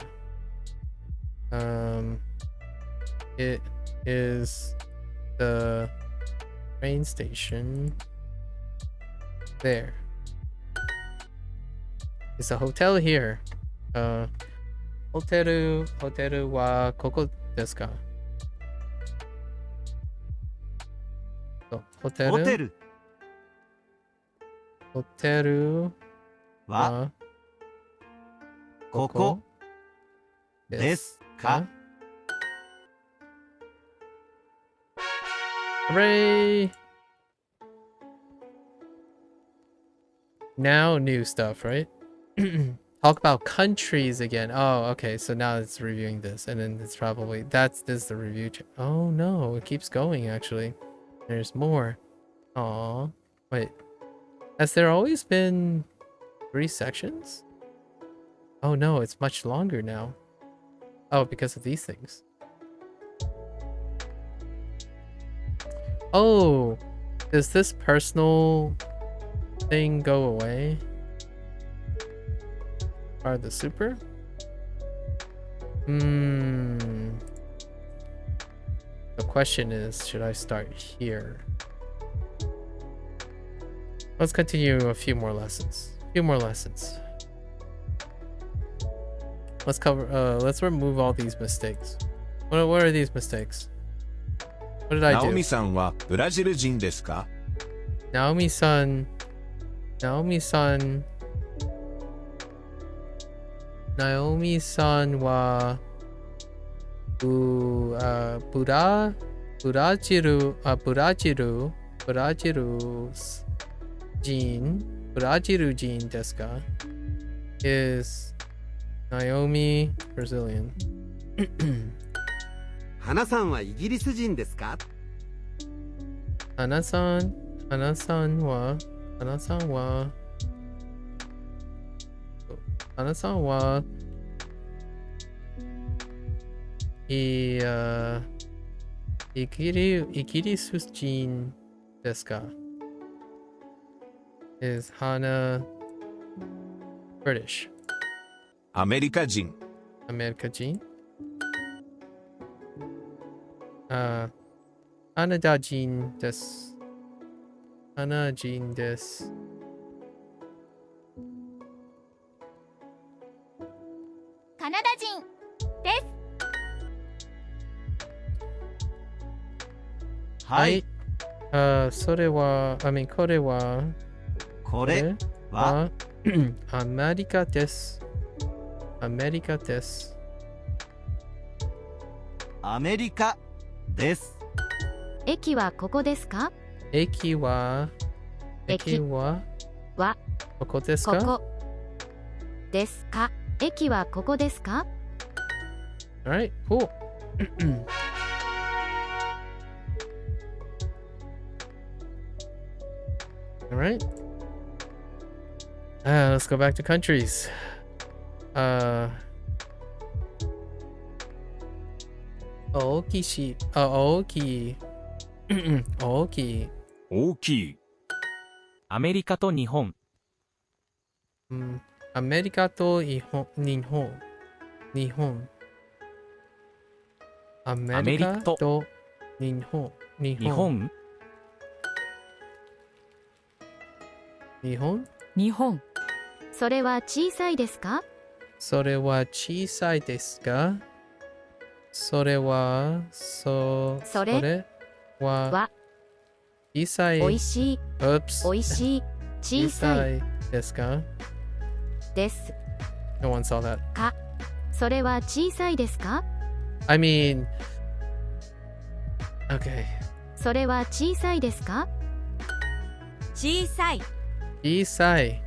It is the train station there. Is a hotel here? ホテルはここですか？ホテルはここですか？Hooray! Now new stuff, right? Talk about countries again. Oh, okay. So now it's reviewing this, and then it's probably this is the review. Oh no, it keeps going. Actually, there's more. Aw, wait. Has there always been 3 sections? Oh no, it's much longer now. Oh, because of these things. Oh, does this personal thing go away? Are the super? The question is, should I start here? Let's continue a few more lessons. Let's let's remove all these mistakes. What are these mistakes? What did I ナオ do? ミさんはブラジル人ですか？ Naomi-san wa Brazil Jin desu ka? Is Naomi Brazilian? 花さんはイギリス人ですか？ Hana-san wa Igirisu Jin desu ka? Is Hana British? アメリカ人。 America Jin? Canada Jin desu. Hana Jin desu. カナダ人です。はい。それは、これは、アメリカです。アメリカです。アメリカです。駅はここですか？駅ははここですか？ここですか？駅はここですか？ Alright, cool. Alright. Let's go back to countries. 大きいし、大きい。大きい。大きい。アメリカと日本。アメリカと日本。日本。アメリカと日本。日本。日本。日本。それは小さいですか？それは小さいですか？それは、それは、小さい。おいしい。おいしい。小さい。ですか？です。No one saw that. か。それは小さいですか？ I mean, okay. それは小さいですか？小さい。小さい。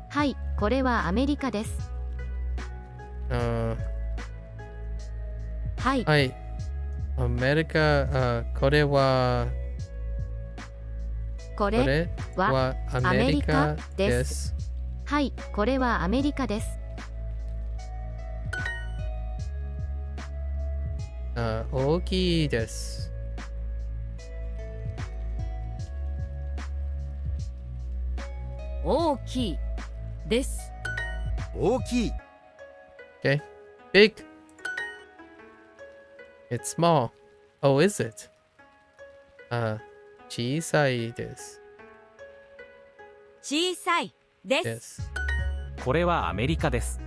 はい、これはアメリカです。はい。はい。アメリカ、これはアメリカです。はい、これはアメリカです。大きいです。大きいです。大きい。Okay. Big. It's small. Oh, is it? 小さいです。小さいで Yes. す。これはアメリカです。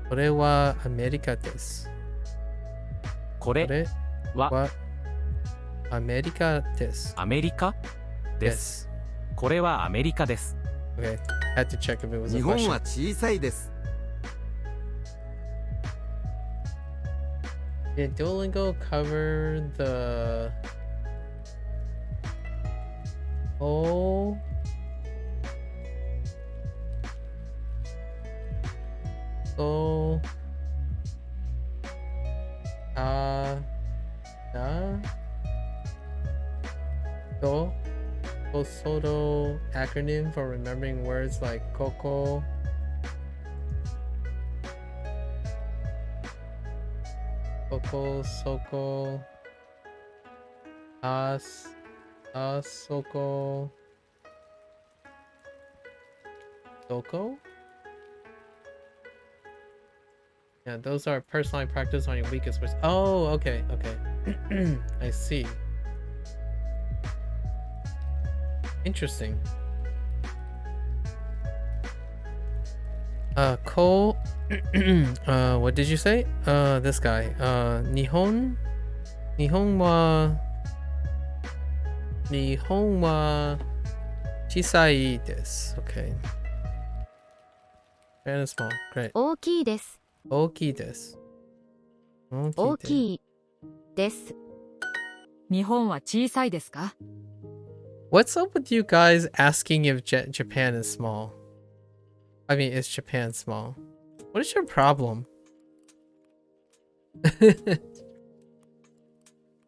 これはアメリカです。これはアメリカです。アメリカです。これはアメリカです。Okay. Had to check if it was a 日本 question. は小さいです。Did Duolingo cover the whole Soto acronym for remembering words like Coco, Soko, Soko, Soko? Yeah, those are personalized practice on your weakest words. Oh, okay. I see. Interesting. Cole, what did you say? This guy. Nihon wa chisai desu. Okay. Very small. Great. 大きいです。大きいです。大きいです。日本は小さいですか？ What's up with you guys asking if Japan is small? I mean, is Japan small? What is your problem?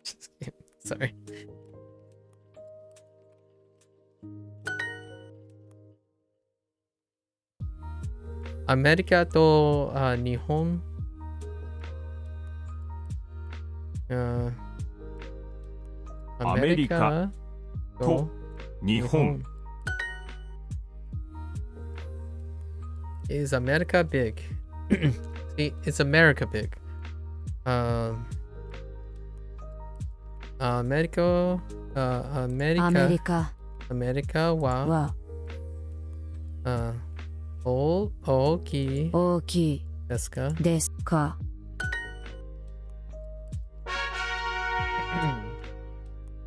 Just kidding. Sorry. America to Nihon. America to Nihon. Is America big? See, it's America big. America アメリカは大きい大きいですか？ですか？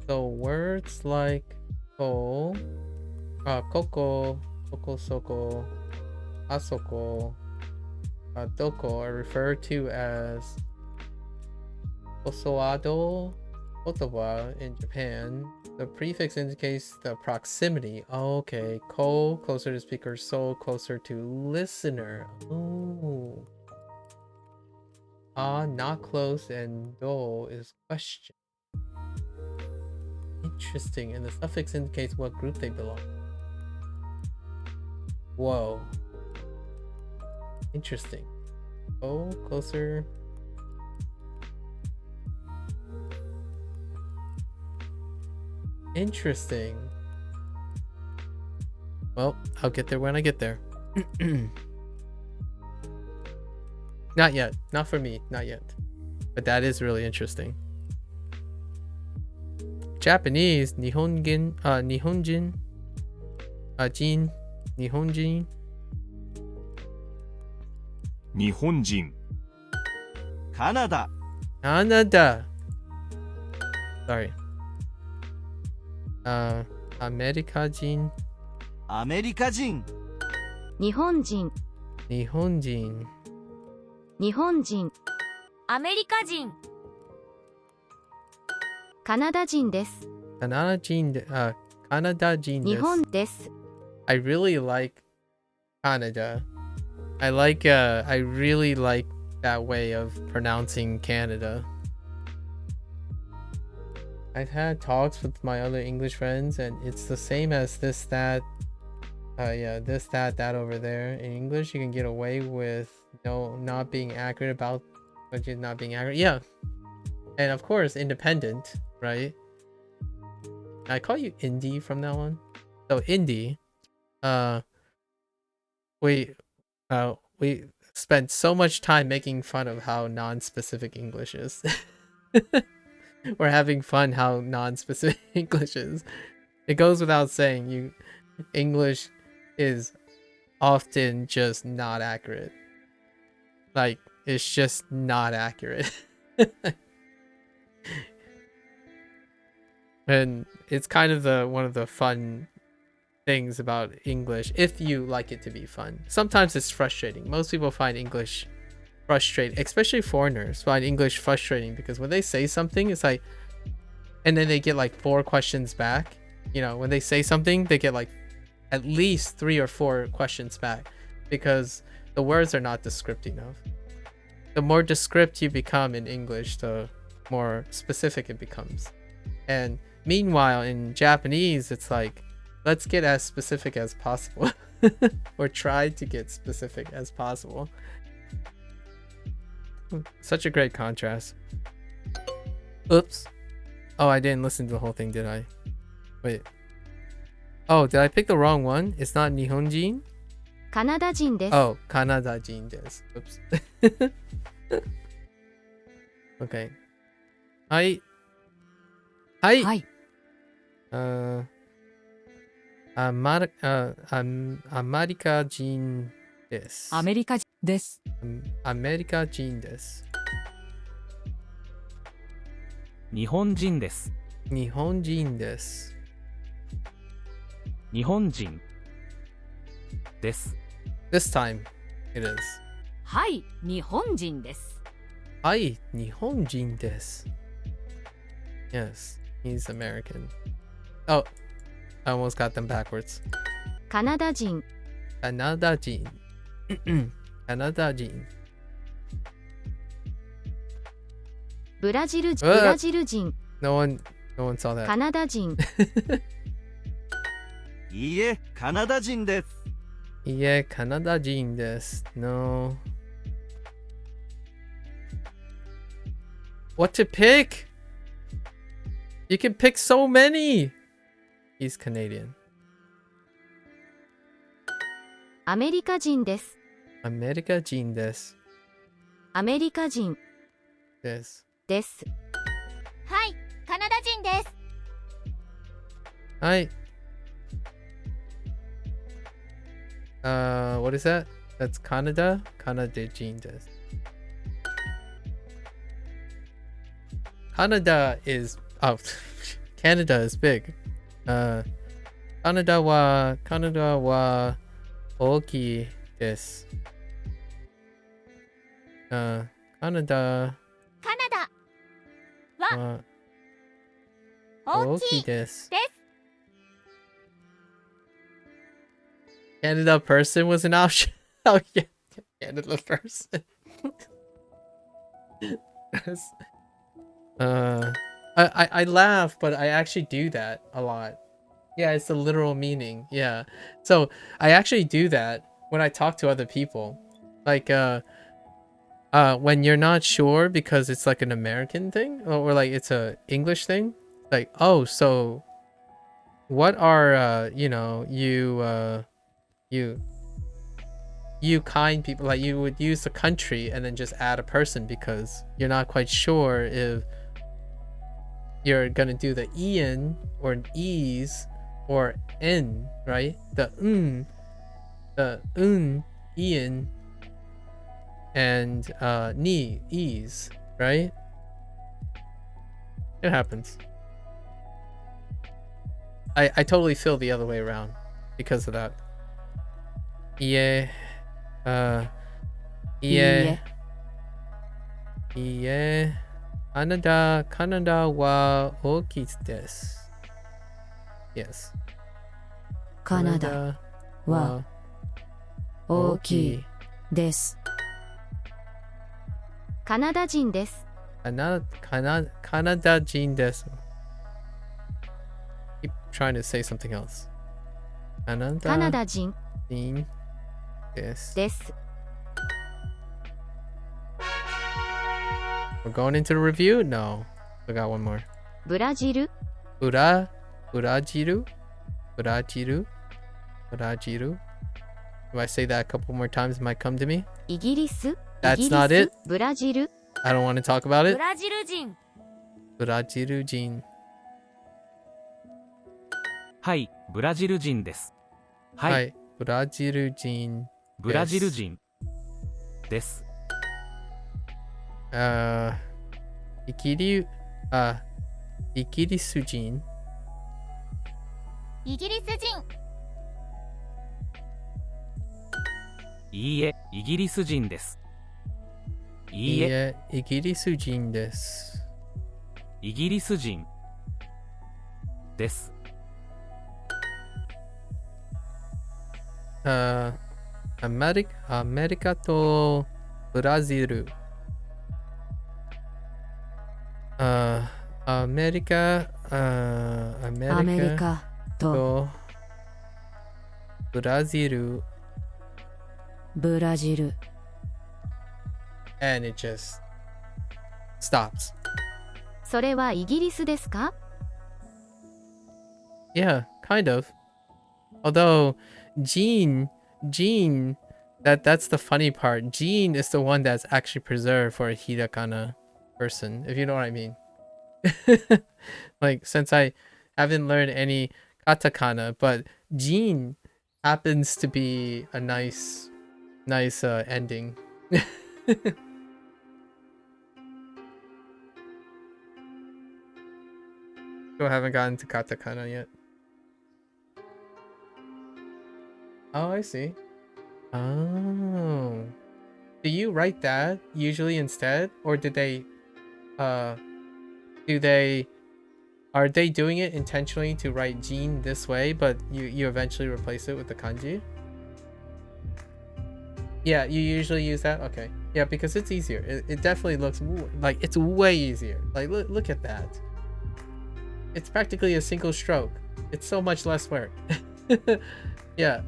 So words like ko, koko, soko, asoko, doko are referred to as Osoado Ottawa in Japan. The prefix indicates the proximity. Oh, okay. Ko, closer to speaker. So, closer to listener. Oh. Ah, not close. And do is question. Interesting. And the suffix indicates what group they belong. Whoa. Interesting. Oh, closer. Interesting. Well, I'll get there when I get there. Not yet. Not for me. Not yet. But that is really interesting. Japanese, Nihonjin, Jin, Nihonjin. 日本人、カナダ、 Canada. Sorry. America-jin. アメリカ人、日本人、 Nihonjin. 日本人、アメリカ人、カナダ人です。Canada-jin. Canada-jin. 日本です。 I really like Canada. I really like that way of pronouncing Canada. I've had talks with my other English friends and it's the same as this, that, this, that over there. In English, you can get away with not being accurate about what you're not being accurate. Yeah. And of course, independent, right? I call you indie from now on. So indie, we spent so much time making fun of how non-specific English is. We're having fun how non-specific English is. It goes without saying, English is often just not accurate. Like, it's just not accurate. And it's kind of one of the fun things about English, if you like it to be fun. Sometimes it's frustrating. Most people find English frustrating, especially foreigners find English frustrating because when they say something, it's like, and then they get like 4 questions back. You know, when they say something, they get like at least 3 or 4 questions back because the words are not descriptive enough. The more descriptive you become in English, the more specific it becomes. And meanwhile, in Japanese, it's like, let's get as specific as possible. Or try to get specific as possible. Such a great contrast. Oops. Oh, I didn't listen to the whole thing, did I? Wait. Oh, did I pick the wrong one? It's not Nihonjin? カナダ人です。 Oh, Kanada-jin desu. Oops. Okay. Hi. Hi. はい。アメリカ人です。アメリカです。アメリカ人です。日本人です。日本人です。日本人です。This time, it is. はい、日本人です。はい、日本人です。Yes, he's American. Oh, I almost got them backwards. カナダ人、カナダ人。カナダ人。ブラジル人、 No one saw that. カナダ人、いいえ、カナダ人です。いえ、カナダ人です。No. What to pick? You can pick so many. He's Canadian. アメリカ人です。アメリカ人です。アメリカ人です。です。はい、カナダ人です。はい。What is that? That's Canada? カナダ人です。Canada is Canada is big. カナダは大きいです。カナダ。カナダ。は大大きいきいです。です。 Canada person was an option. Oh yeah, Canada person. Yes. I laugh, but I actually do that a lot. Yeah, it's the literal meaning. Yeah. So I actually do that when I talk to other people. Like when you're not sure because it's like an American thing or like it's a English thing. Like, oh, so what are you kind people, like you would use the country and then just add a person because you're not quite sure if you're gonna do the Ian or an ease or n, right? The Ian and ni ease, right? It happens. I totally feel the other way around because of that. Yeah. Yeah. Yeah. Canada wa oki desu. Yes. カナダは大きいです。カナダ人です。カナダ人です。Keep trying to say something else. カナダ人です。です。 We're going into the review? No. We got one more. ブラジル ブラジル Do I say that a couple more times? It might come to me. イギリス That's not it. ブラジル I don't want to talk about ブ it. ラジル人。ブラジル人。はい、ブラジル人です。はい、はい、ブラジル人。ブラジル人です。イギリス人。イギリス人。いいえ、イギリス人です。いいえ、イギリス人です。イギリス人です。アメリカとブラジル。アメリカとブラジル。And it just stops. それはイギリスですか？ Yeah, kind of. Although Jean, that's the funny part. Jean is the one that's actually preserved for a Hirakana person, if you know what I mean. Like, since I haven't learned any katakana, but Jean happens to be a nice ending. Still haven't gotten to katakana yet. Oh, I see. Oh. Do you write that usually instead? Or did they are they doing it intentionally to write Jean this way, but you eventually replace it with the kanji? Yeah, you usually use that? Okay. Yeah, because it's easier. It definitely looks like it's way easier. Like, look at that. It's practically a single stroke. It's so much less work. Yeah.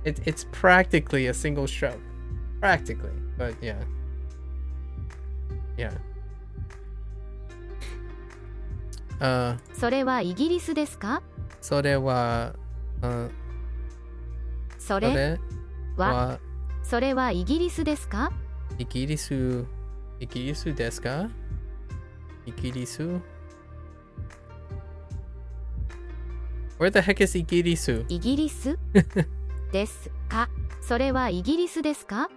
It's practically a single stroke. Practically. But yeah. Yeah. それはイギリスですか？それはそれはイギリスですか？イギリスですか？イギリス Where the heck is イギリス？イギリスですか？それはイギリスですか？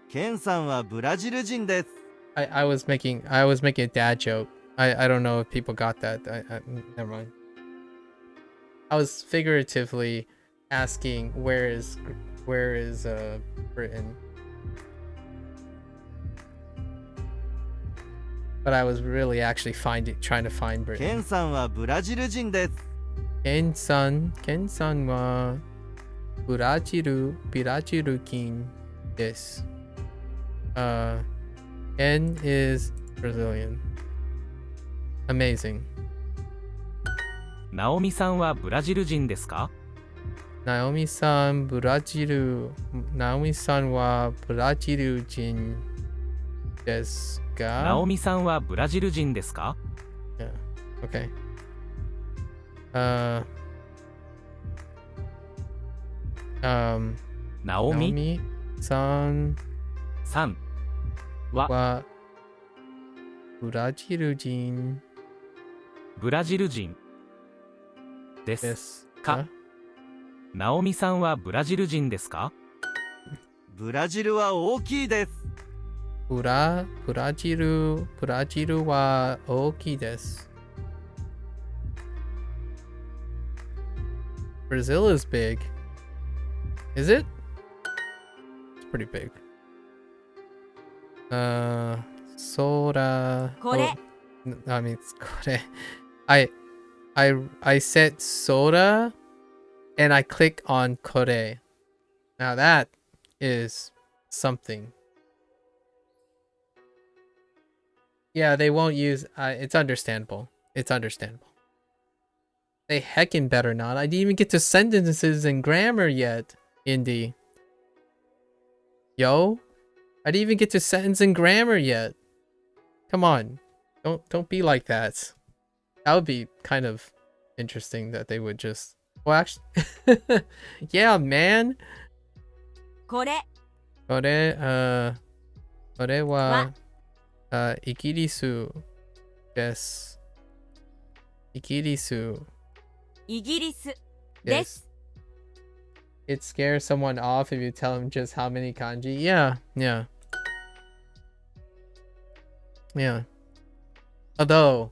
ケンさんはブラジル人です。I was making a dad joke. I don't know if people got that. Never mind. I was figuratively asking where is Britain. But I was really actually trying to find ケ Britain. ンさんはブラジル人です。 Ken-san wa Brazil kin desu. Ken is Brazilian. Amazing. ナオミさんはブラジル人ですか？ Naomi-san wa Brazil jin desu ナオ ka? ミさんはブラジル人ですか？ Yeah. Okay. Um ナオミ Naomi-san さんは wa Brazil jin ブラジル人です desu か？ ka? ナオミさんはブラジル人ですか？ブラジルは大きいです。 Brazil wa oki desu. Brazil is big. Is it? It's pretty big. Soda. これ I mean, it's kore. I said soda, and I click on kore. Now that is something. Yeah, they won't use. It's understandable. It's understandable. They heckin' better not. I didn't even get to sentences and grammar yet, Indy. Yo, I didn't even get to sentence and grammar yet. Come on, don't be like that. That would be kind of interesting that they would just. Well, actually, yeah, man. これこれはイギリスです。イギリスイギリスです It scares someone off if you tell them just how many kanji. Yeah. Although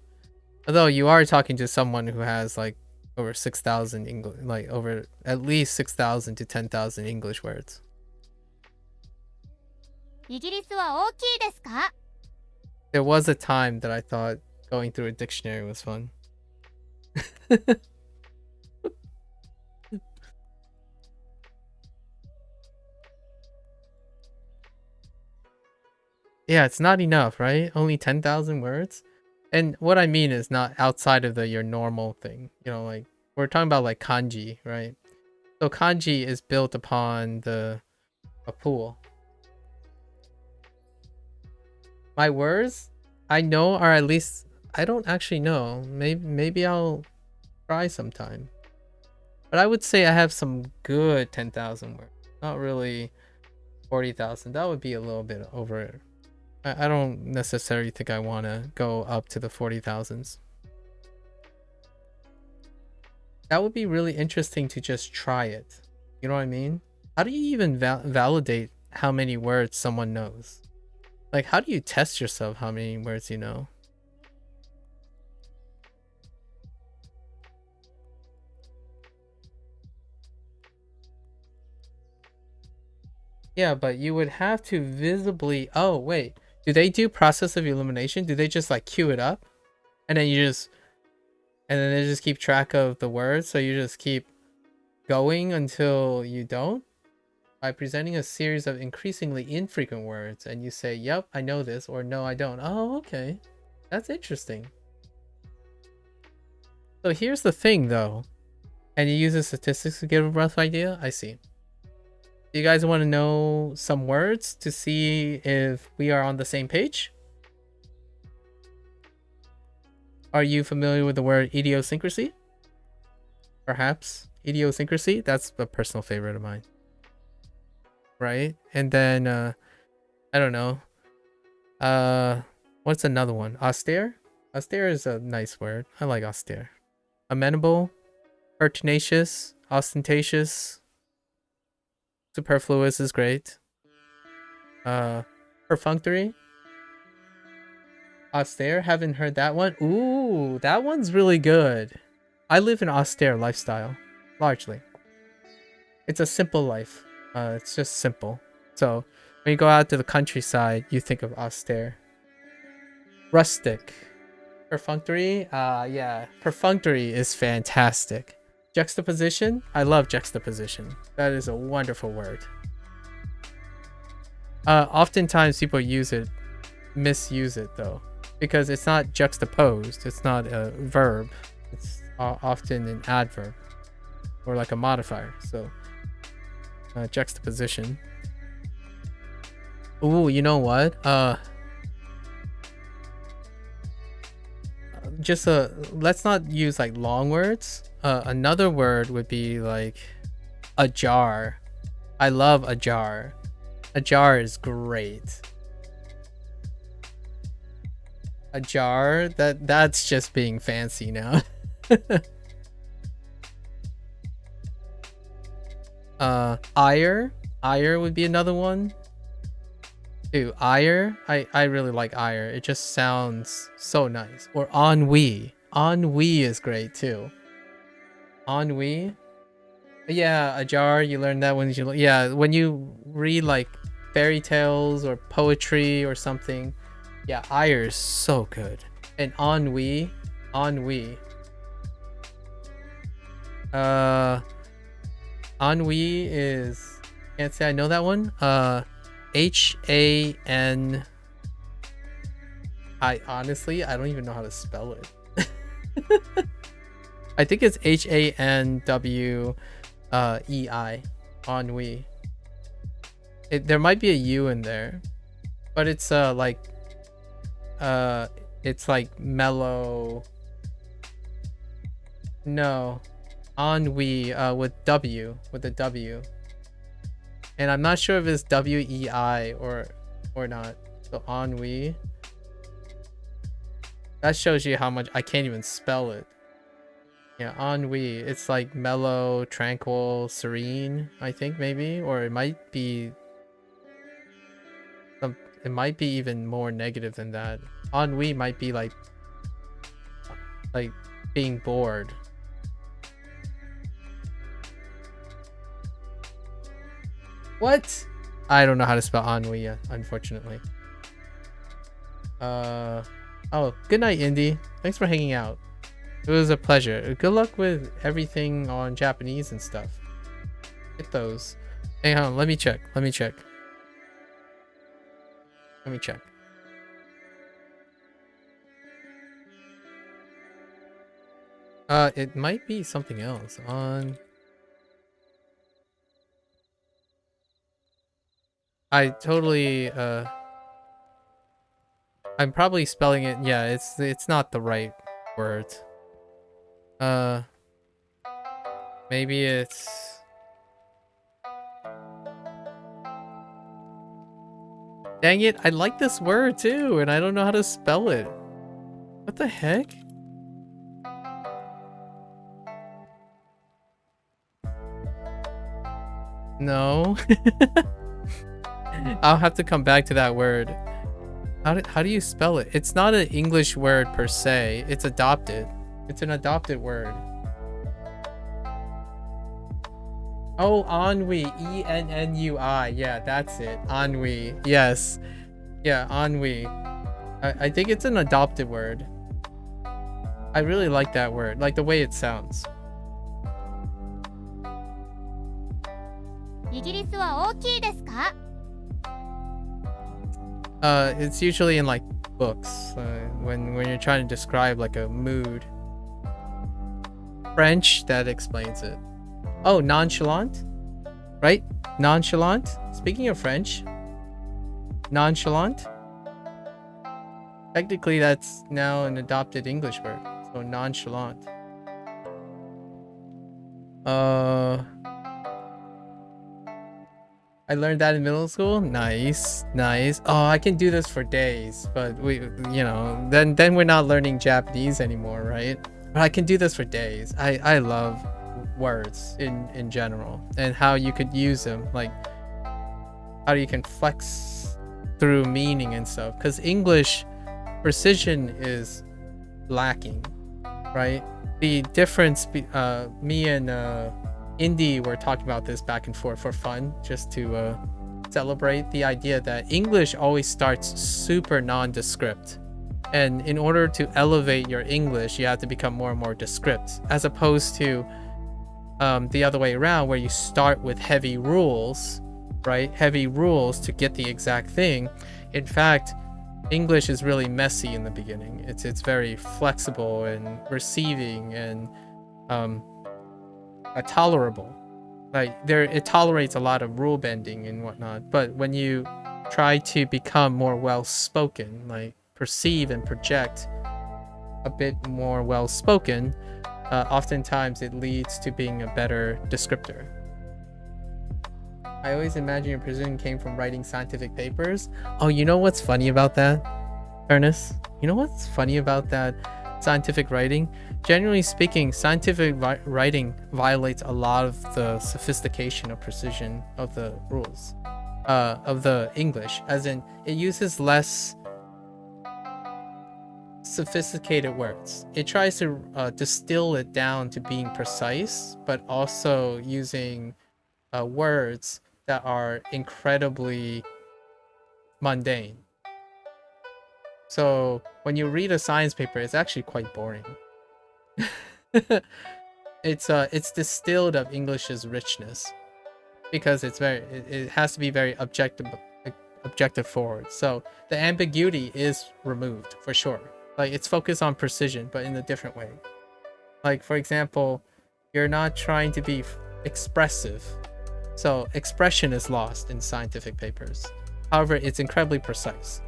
you are talking to someone who has like over 6,000 English, like over at least 6,000 to 10,000 English words. イギリスは大きいですか？ There was a time that I thought going through a dictionary was fun. Yeah, it's not enough, right? Only 10,000 words? And what I mean is not outside of your normal thing. You know, like we're talking about like kanji, right? So kanji is built upon a pool. My words, I know, are at least, I don't actually know. Maybe I'll try sometime. But I would say I have some good 10,000 words. Not really 40,000. That would be a little bit over. I don't necessarily think I want to go up to the 40,000s. That would be really interesting to just try it. You know what I mean? How do you even validate how many words someone knows? Like, how do you test yourself how many words you know? Yeah, but you would have to visibly... Oh, wait. Do they do process of elimination? Do they just like queue it up? And then and then they just keep track of the words, so you just keep going until you don't? By presenting a series of increasingly infrequent words, and you say, yep, I know this, or no, I don't. Oh, okay. That's interesting. So here's the thing, though. And you use the statistics to give a rough idea? I see. Do you guys want to know some words to see if we are on the same page? Are you familiar with the word idiosyncrasy? Perhaps. Idiosyncrasy? That's a personal favorite of mine. Right? And then, I don't know. What's another one? Austere? Austere is a nice word. I like austere. Amenable, pertinacious, ostentatious. Superfluous is great. Perfunctory. Austere, haven't heard that one. Ooh, that one's really good. I live an austere lifestyle, largely. It's a simple life. It's just simple. So when you go out to the countryside, you think of austere. Rustic. Perfunctory. Yeah. Perfunctory is fantastic. Juxtaposition. I love juxtaposition. That is a wonderful word. Oftentimes people misuse it though, because it's not juxtaposed. It's not a verb. It's often an adverb or like a modifier. So juxtaposition. Ooh, you know what? Just let's not use like long words. Another word would be like ajar. I love ajar. Ajar is great. Ajar, that's just being fancy now. Ire would be another one. Dude, ire, I really like ire. It just sounds so nice. Or ennui. Ennui is great too. Ennui. Yeah, ajar, you learn that when you read like fairy tales or poetry or something. Yeah, ire is so good. And ennui. Ennui is, can't say I know that one. H-A-N. I don't even know how to spell it. I think it's H-A-N-W-E-I. Ennui. There might be a U in there, but it's like mellow. No, ennui with a W. And I'm not sure if it's W-E-I or not. So ennui. That shows you how much I can't even spell it. Yeah, ennui. It's like mellow, tranquil, serene, I think maybe. Or it might be even more negative than that. Ennui might be like being bored. What? I don't know how to spell ennui yet, unfortunately. Oh, good night, Indy. Thanks for hanging out. It was a pleasure. Good luck with everything on Japanese and stuff. Get those. Hang on, let me check. It might be something else on. I'm probably spelling it. Yeah, it's not the right word. Maybe it's. Dang it, I like this word too, and I don't know how to spell it. What the heck? No. I'll have to come back to that word. How do you spell it? It's not an English word per se. It's adopted. It's an adopted word. Oh, ennui. E-N-N-U-I. Yeah, that's it. Ennui. Yes. Yeah, ennui. I think it's an adopted word. I really like that word. Like the way it sounds. イギリスは大きいですか? It's usually in like books when you're trying to describe like a mood. French, that explains it. Oh, nonchalant, right? Nonchalant. Speaking of French, nonchalant. Technically, that's now an adopted English word. So nonchalant. I learned that in middle school. Nice. Oh, I can do this for days, but then we're not learning Japanese anymore, right? But I can do this for days. I love words in general and how you could use them, like how you can flex through meaning and stuff. Because English precision is lacking, right? The difference, me and Indy were talking about this back and forth for fun, just to celebrate the idea that English always starts super nondescript. And in order to elevate your English, you have to become more and more descript, as opposed to the other way around, where you start with heavy rules, right? Heavy rules to get the exact thing. In fact, English is really messy in the beginning. It's very flexible and receiving and tolerable. Like it tolerates a lot of rule bending and whatnot. But when you try to become more well spoken, like perceive and project a bit more well spoken, oftentimes it leads to being a better descriptor. I always imagine your precision came from writing scientific papers. Oh, you know what's funny about that, Ernest? You know what's funny about that scientific writing? Generally speaking, scientific writing violates a lot of the sophistication of precision of the rules, of the English, as in it uses less sophisticated words. It tries to distill it down to being precise, but also using words that are incredibly mundane. So when you read a science paper, it's actually quite boring. It's distilled of English's richness because it has to be very objective forward. So the ambiguity is removed for sure. Like it's focused on precision, but in a different way. Like for example, you're not trying to be expressive. So expression is lost in scientific papers. However, it's incredibly precise.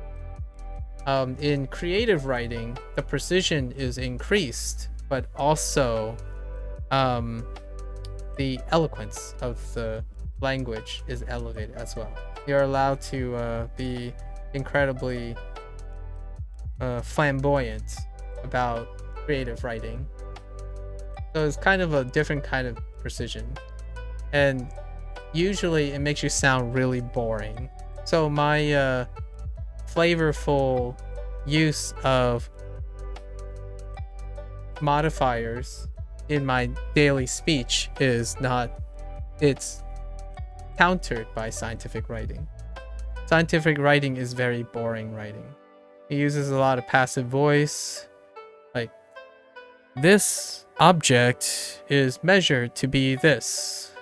In creative writing, the precision is increased, but also the eloquence of the language is elevated as well. You're allowed to be incredibly flamboyant about creative writing. So it's kind of a different kind of precision. And usually it makes you sound really boring. So my flavorful use of modifiers in my daily speech it's countered by scientific writing. Scientific writing is very boring writing. It uses a lot of passive voice, like this object is measured to be this,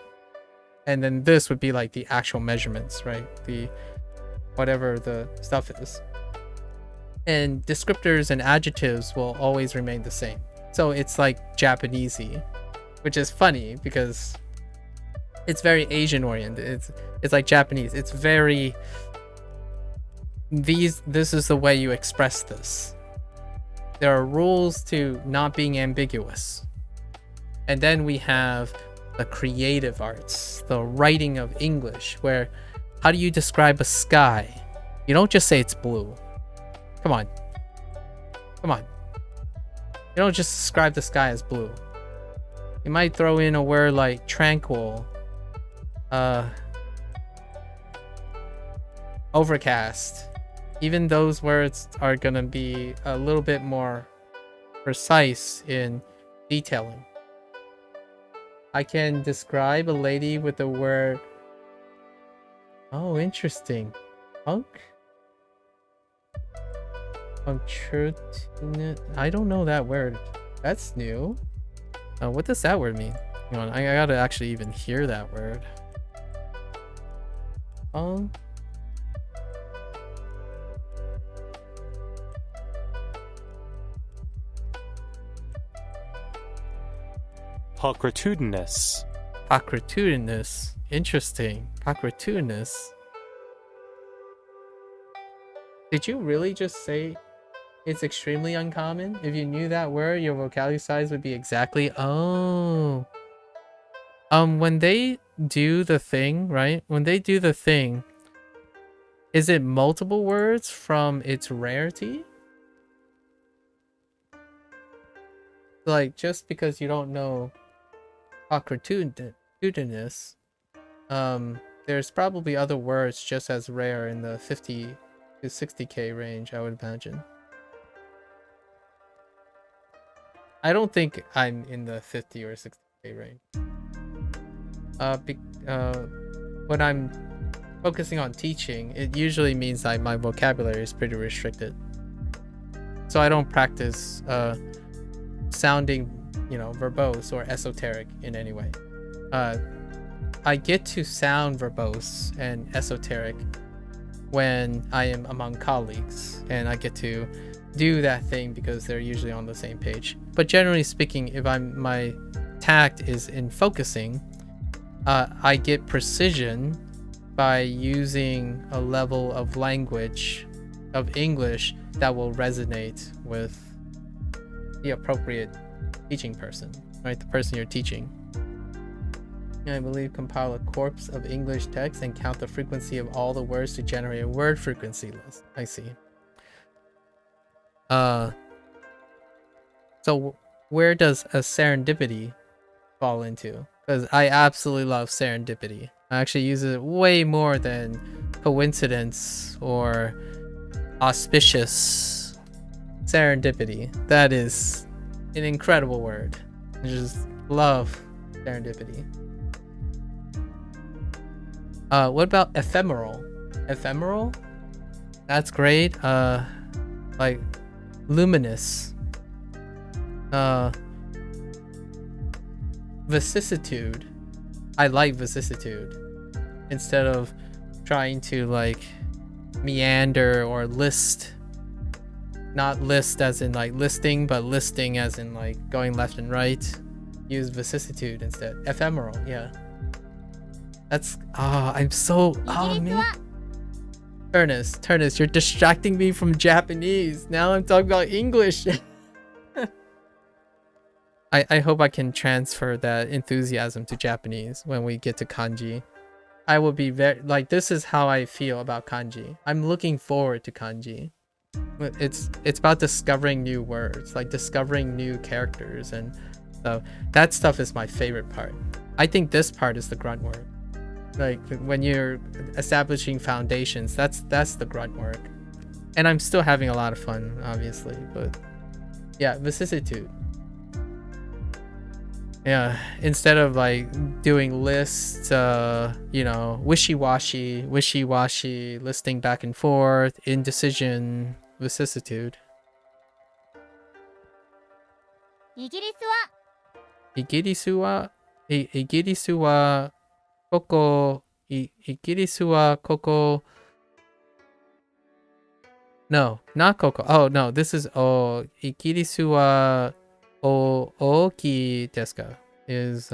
and then this would be like the actual measurements, right? The whatever the stuff is. And descriptors and adjectives will always remain the same. So it's like Japanesey, which is funny because it's very Asian oriented. It's like Japanese. It's very this is the way you express this. There are rules to not being ambiguous. And then we have the creative arts, the writing of English, where how do you describe a sky? You don't just say it's blue. Come on. You don't just describe the sky as blue. You might throw in a word like tranquil, overcast. Even those words are gonna be a little bit more precise in detailing. I can describe a lady with the word... Oh, interesting. Punk? I don't know that word. That's new. What does that word mean? Hang on, I gotta actually even hear that word. Pulchritudinous. Pulchritudinous. Interesting. Pulchritudinous. Did you really just say it's extremely uncommon? If you knew that word, your vocabulary size would be exactly... Oh. When they do the thing, right? When they do the thing, is it multiple words from its rarity? Like, just because you don't know pulchritudinous, there's probably other words just as rare in the 50 to 60k range, I would imagine. I don't think I'm in the 50 or 60k range. When I'm focusing on teaching, it usually means that my vocabulary is pretty restricted. So I don't practice sounding, verbose or esoteric in any way. I get to sound verbose and esoteric when I am among colleagues, and I get to do that thing because they're usually on the same page. But generally speaking, if my tact is in focusing, I get precision by using a level of language, of English, that will resonate with the appropriate teaching person, right? The person you're teaching. I believe compile a corpus of English text and count the frequency of all the words to generate a word frequency list. I see. So where does a serendipity fall into? Because I absolutely love serendipity. I actually use it way more than coincidence or auspicious. Serendipity. That is an incredible word. I just love serendipity. What about ephemeral? Ephemeral? That's great. Like luminous. Vicissitude. I like vicissitude. Instead of trying to like meander or list. Not list as in like listing, but listing as in like going left and right. Use vicissitude instead. Ephemeral, yeah. That's I'm so man. Turnus, you're distracting me from Japanese. Now I'm talking about English. I hope I can transfer that enthusiasm to Japanese when we get to kanji. I will be very like, this is how I feel about kanji. I'm looking forward to kanji. It's about discovering new words, like discovering new characters, and so that stuff is my favorite part. I think this part is the grunt work. Like when you're establishing foundations, that's the grunt work. And I'm still having a lot of fun, obviously, but yeah, vicissitude. Yeah, instead of like doing lists, wishy-washy, listing back and forth, indecision, vicissitude. イギリスはイギリスはここ No, not Coco. Oh no, this is Igirisu wa Ooki desu ka? Is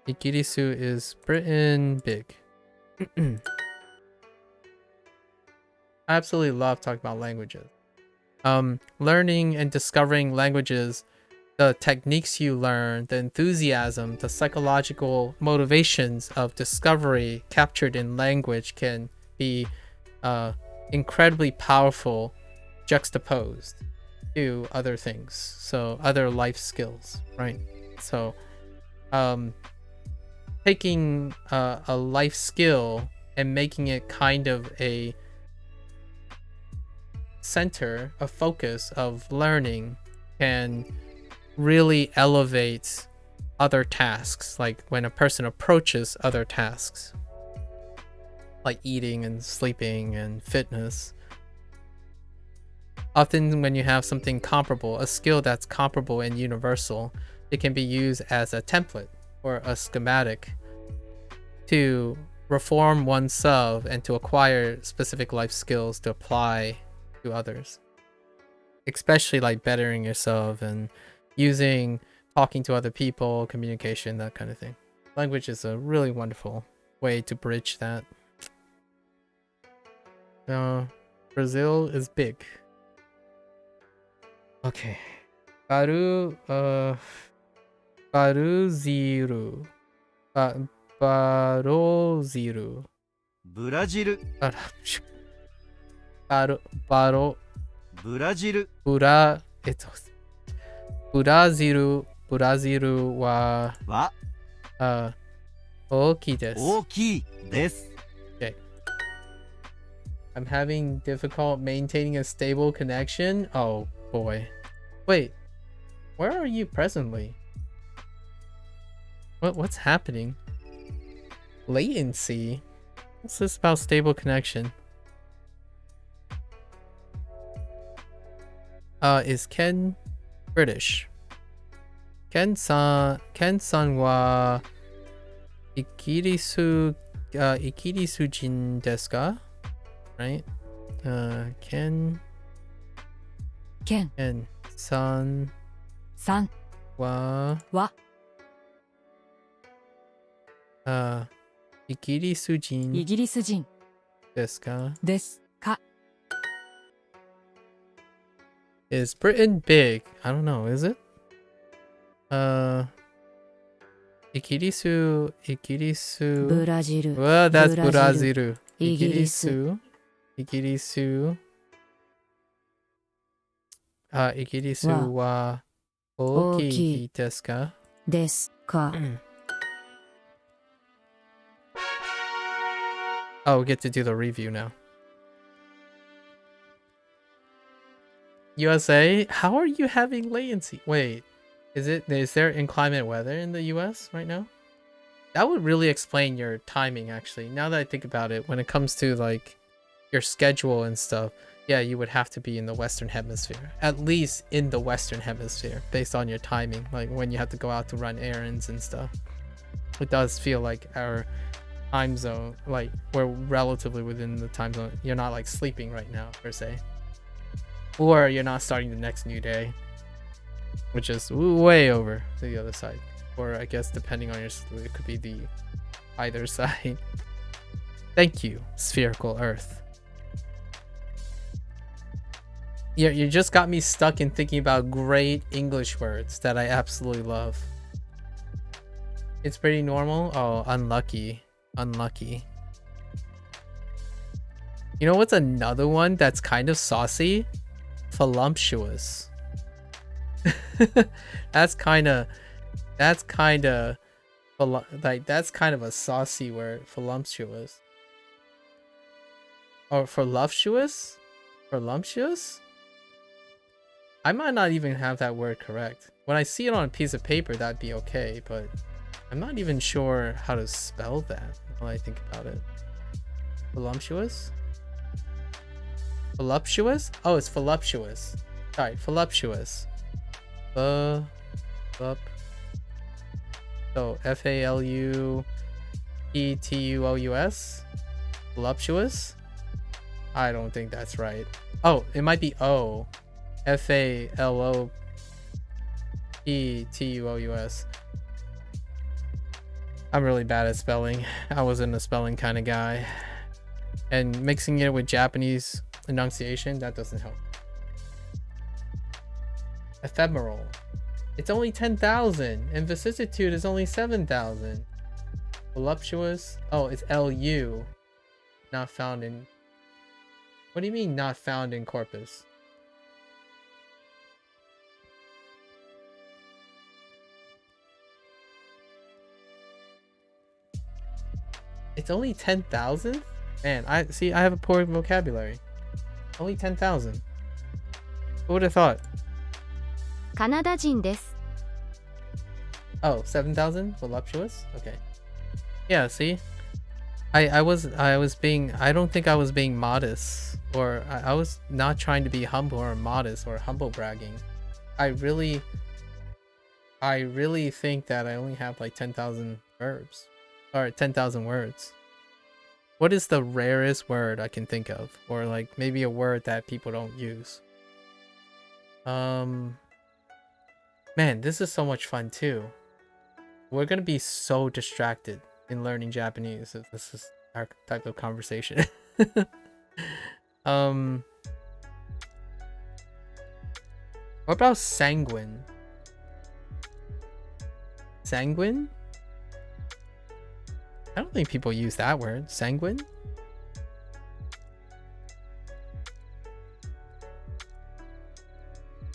Igirisu is Britain big? I absolutely love talking about languages. Learning and discovering languages, the techniques you learn, the enthusiasm, the psychological motivations of discovery captured in language can be incredibly powerful juxtaposed to other things, so other life skills, right? So taking a life skill and making it kind of a center, a focus of learning can really elevate other tasks, like when a person approaches other tasks like eating and sleeping and fitness. Often when you have something comparable, a skill that's comparable and universal, it can be used as a template or a schematic to reform oneself and to acquire specific life skills to apply to others. Especially like bettering yourself and using talking to other people, communication, that kind of thing. Language is a really wonderful way to bridge that. Brazil is big. Okay. Baruziru. Baroziru. Brazil. Brazil. Brazil wa Oki desu. Oki desu. Okay. I'm having difficult maintaining a stable connection. Oh boy. Wait. Where are you presently? What's happening? Latency? What's this about stable connection? Is Ken British? Ken-san wa Ikirisu Ikirisujin desu ka? Right? Ken 県 san さん wa は イ Ikirisujin ギリス人 desu ka? ですか Is Britain big? I don't know, is it? Ikirisu ブラジル Well, that's ブラジ Brazil. イギリス Ikirisu. Ikirisu wa 大きいですか? ですか Oh, we get to do the review now. USA, how are you having latency? Wait, is there inclement weather in the US right now? That would really explain your timing, actually. Now that I think about it, when it comes to like your schedule and stuff, yeah, you would have to be in the Western Hemisphere. At least in the Western Hemisphere, based on your timing, like when you have to go out to run errands and stuff. It does feel like our time zone, like we're relatively within the time zone. You're not like sleeping right now, per se. Or you're not starting the next new day, which is way over to the other side. Or I guess depending on your sleep, it could be the either side. Thank you, spherical Earth. Yeah, you just got me stuck in thinking about great English words that I absolutely love. It's pretty normal. Oh, unlucky. Unlucky. You know what's another one that's kind of saucy? Voluptuous. that's kind of like that's kind of a saucy word. Voluptuous. Or voluptuous? Voluptuous? I might not even have that word correct. When I see it on a piece of paper, that'd be okay, but I'm not even sure how to spell that when I think about it. Voluptuous? Voluptuous? Oh, it's voluptuous. Sorry, voluptuous. So F-A-L-U-P-T-U-O-U-S? Voluptuous? I don't think that's right. Oh, it might be O. F-A-L-O-P-T-U-O-U-S. I'm really bad at spelling. I wasn't a spelling kind of guy. And mixing it with Japanese enunciation, that doesn't help. Ephemeral. It's only 10,000 and vicissitude is only 7,000. Voluptuous. Oh, it's L-U. Not found in... What do you mean not found in corpus? It's only 10,000? Man, I have a poor vocabulary. Only 10,000. Who would have thought? カナダ人です。 Oh, 7,000? Voluptuous? Okay. Yeah, see? I was being, I don't think I was being modest, or I was not trying to be humble or modest or humble bragging. I really think that I only have like 10,000 verbs or 10,000 words. What is the rarest word I can think of, or like maybe a word that people don't use? Man, this is so much fun too. We're gonna be so distracted in learning Japanese if this is our type of conversation. What about sanguine? Sanguine? I don't think people use that word. Sanguine?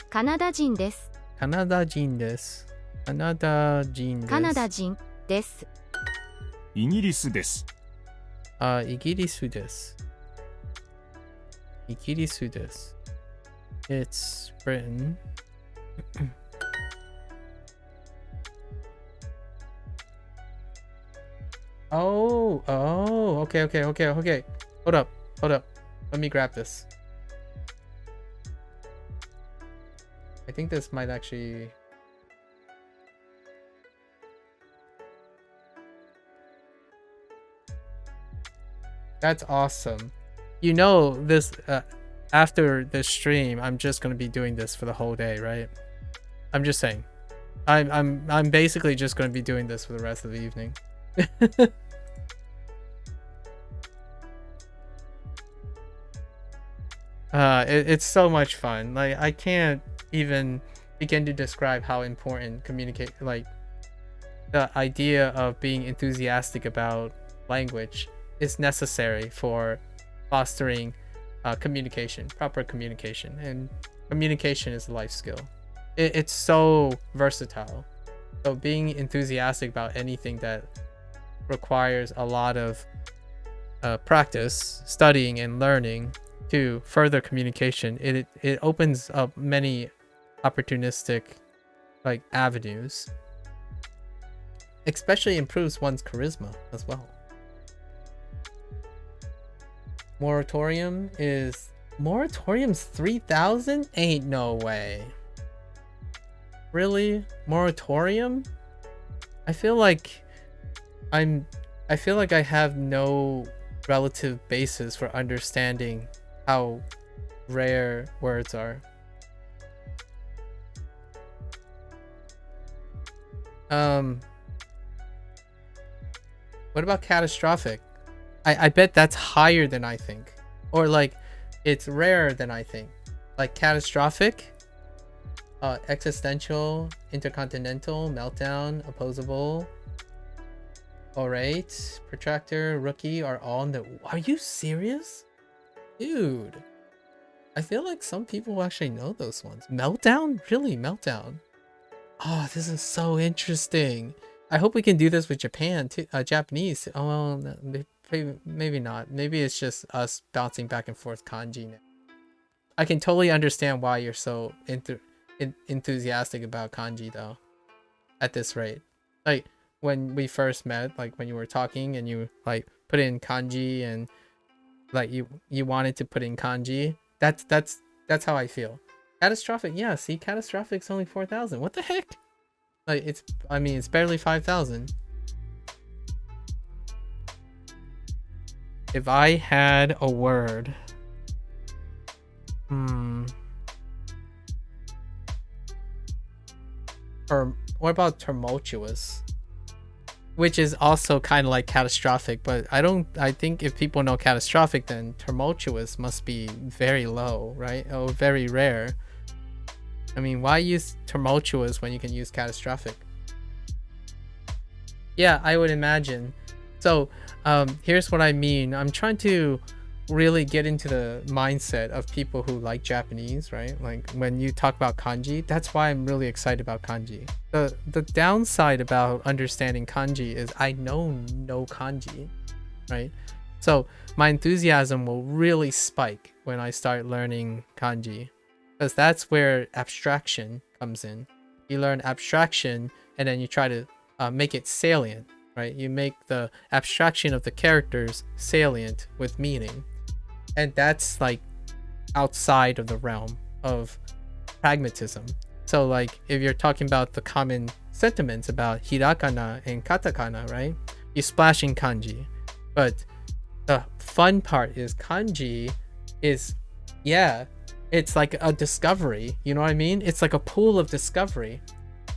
Canada 人です。 Canada 人です。Canada 人です。カナダ人です。イギリスです。イギリスです。イギリスです。It's Britain. Oh, okay. Hold up. Let me grab this. I think this might actually... That's awesome. You know, this after this stream, I'm just gonna be doing this for the whole day, right? I'm just saying. I'm basically just gonna be doing this for the rest of the evening. It's so much fun. Like, I can't even begin to describe how important like the idea of being enthusiastic about language is necessary for fostering communication, proper communication. And communication is a life skill. It's so versatile. So being enthusiastic about anything that requires a lot of practice, studying and learning to further communication, it opens up many opportunistic like avenues. Especially improves one's charisma as well. Moratorium's 3,000? Ain't no way. Really? Moratorium? I feel like I have no relative basis for understanding how rare words are. What about catastrophic? I bet that's higher than I think. Or like it's rarer than I think. Like catastrophic, existential, intercontinental, meltdown, opposable, orate, protractor, rookie are all in the... Are you serious? Dude. I feel like some people actually know those ones. Meltdown? Really? Meltdown? Oh, this is so interesting. I hope we can do this with Japan too, Japanese. Oh, well, maybe not. Maybe it's just us bouncing back and forth kanji now. I can totally understand why you're so enthusiastic about kanji though. At this rate, like when we first met, like when you were talking and you like put in kanji and like you wanted to put in kanji. That's how I feel. Catastrophic, yeah. See, catastrophic's only 4,000. What the heck? Like it's barely 5,000. If I had a word, or what about tumultuous? Which is also kind of like catastrophic, but I think if people know catastrophic, then tumultuous must be very low, right? Oh, very rare. I mean, why use tumultuous when you can use catastrophic? Yeah, I would imagine. So here's what I mean. I'm trying to really get into the mindset of people who like Japanese, right? Like when you talk about kanji, that's why I'm really excited about kanji. The downside about understanding kanji is I know no kanji, right? So my enthusiasm will really spike when I start learning kanji, because that's where abstraction comes in. You learn abstraction and then you try to make it salient, right? You make the abstraction of the characters salient with meaning. And that's like outside of the realm of pragmatism. So like if you're talking about the common sentiments about hirakana and katakana, right? You splash in kanji. But the fun part is kanji is, yeah, it's like a discovery. You know what I mean? It's like a pool of discovery.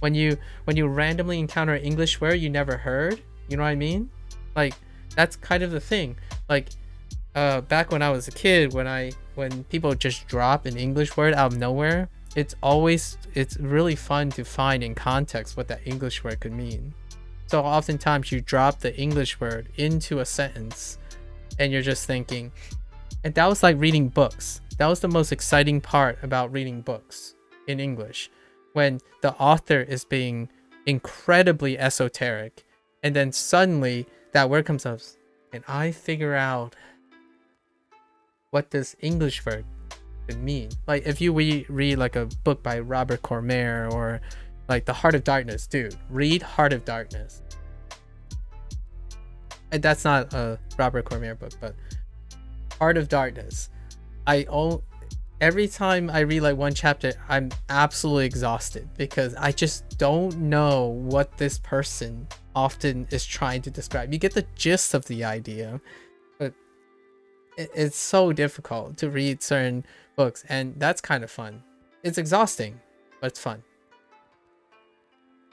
When you randomly encounter an English word you never heard, you know what I mean? Like that's kind of the thing. Like back when I was a kid, when people just drop an English word out of nowhere, it's really fun to find in context what that English word could mean. So oftentimes you drop the English word into a sentence and you're just thinking, and that was like reading books. That was the most exciting part about reading books in English, when the author is being incredibly esoteric and then suddenly that word comes up and I figure out what this English word could mean. Like if you read like a book by Robert Cormier or like The Heart of Darkness, dude, read Heart of Darkness. And that's not a Robert Cormier book, but Heart of Darkness. And every time I read like one chapter, I'm absolutely exhausted because I just don't know what this person often is trying to describe. You get the gist of the idea, but it's so difficult to read certain books, and that's kind of fun. It's exhausting, but it's fun.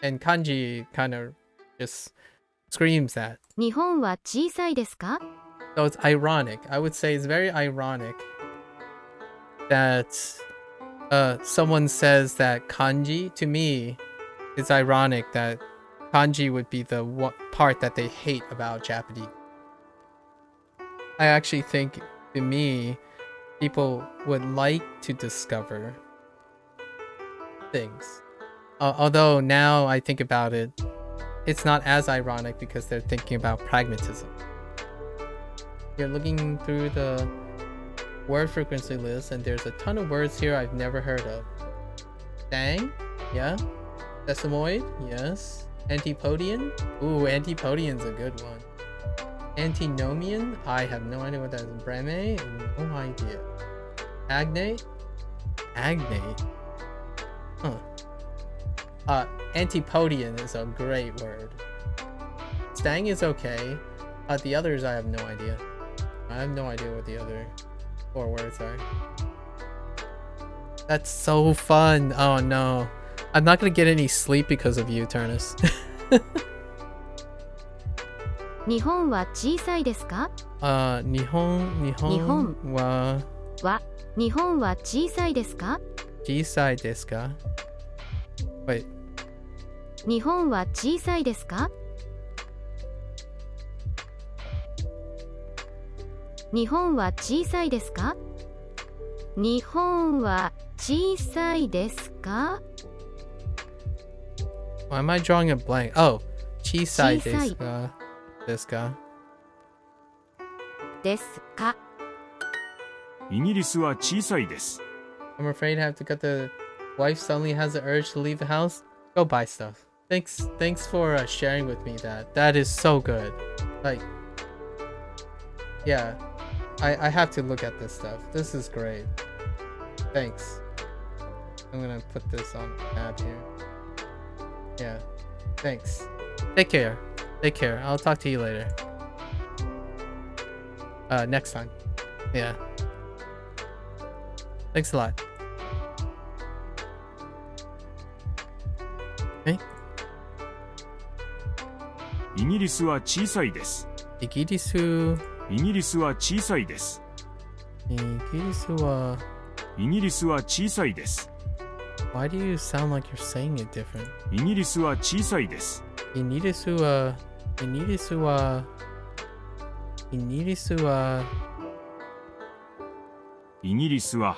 And kanji kind of just screams that. 日本は小さいですか? So it's ironic. I would say it's very ironic that someone says that kanji. To me, it's ironic that kanji would be the part that they hate about Japanese. I actually think, to me, people would like to discover things. Although now I think about it, it's not as ironic because they're thinking about pragmatism. You're looking through the word frequency list, and there's a ton of words here I've never heard of. Dang? Yeah. Sesamoid? Yes. Antipodian? Ooh, Antipodian's a good one. Antinomian? I have no idea what that is. Breme? No idea. Agnate? Agnate? Huh. Antipodian is a great word. Stang is okay. The others I have no idea. I have no idea what the other 4 words are. That's so fun. Oh no. I'm not gonna get any sleep because of you, Turnus. 日本は小さいですか? 日本は日本は小さいですか? 小さいですか? Wait. 日本は小さいですか? 日本は小さいですか? 日本は小さいですか? Why am I drawing a blank? Oh, 小さいですか? ですか? ですか? イギリスは小さいです。 I'm afraid I have to cut the wife suddenly has the urge to leave the house. Go buy stuff. Thanks for sharing with me that. That is so good. Like, yeah, I have to look at this stuff. This is great. Thanks. I'm gonna put this on the tab here. Yeah, thanks. Take care. Take care. I'll talk to you later. Next time. Yeah. Thanks a lot. Hey? イギリスは小さいです。イギリスは小さいです。イギリスはイギリスは小さいです。 Why do you sound like you're saying it different? イギリスは小さいです。イギリスはイギリスはイギリスはイギリスは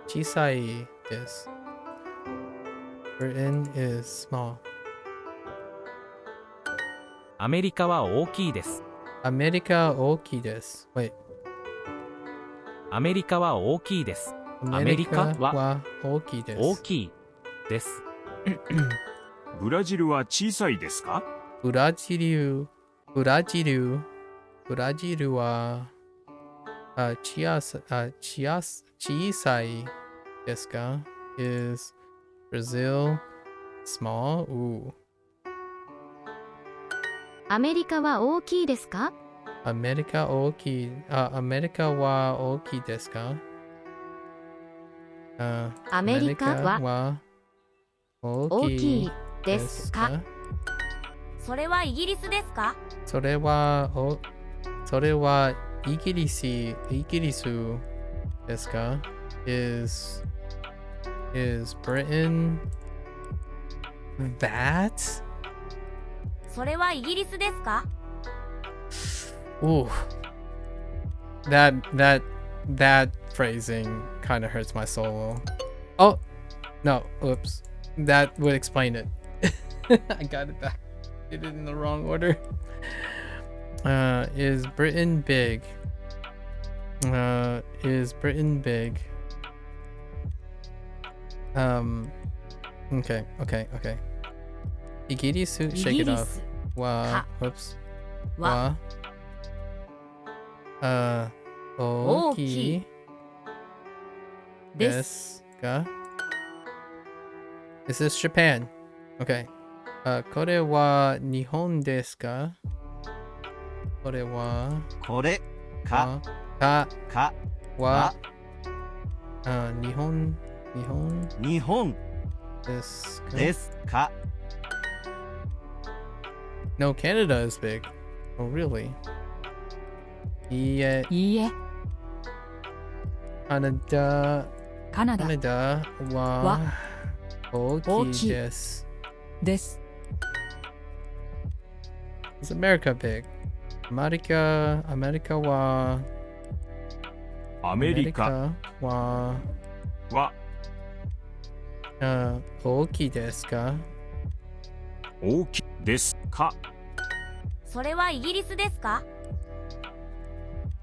小さいです。Britain is small. アメリカは大きいです。アメリカ大きいです。Wait. アメリカは大きいです。アメリカは大きいです。大きいです。ブラジルは小さいですか？ブラジルは小さいですか? Is Brazil small? Ooh. アメリカは大きいですか? アメリカは大きいですか? アメリカは大きいですか? それはイギリスですか? それはイギリスですか? Is Britain that? それはイギリスですか? Ooh. That phrasing kind of hurts my soul. Oh, no, oops. That would explain it. I got it back. Did it in the wrong order. Is Britain big? Is Britain big? Okay. イギリス shake it off. は oops. 大きいです。ですか? Is this Japan? Okay. これは日本ですか? これはこれかかかはは日本日本ですか? ですか? No, Canada is big. Oh, really? いいえ、いいえ、カナダカナダは大きいです。です。Is America big? アメリカはアメリカはは大きいですか? 大きいですか？それはイギリスですか？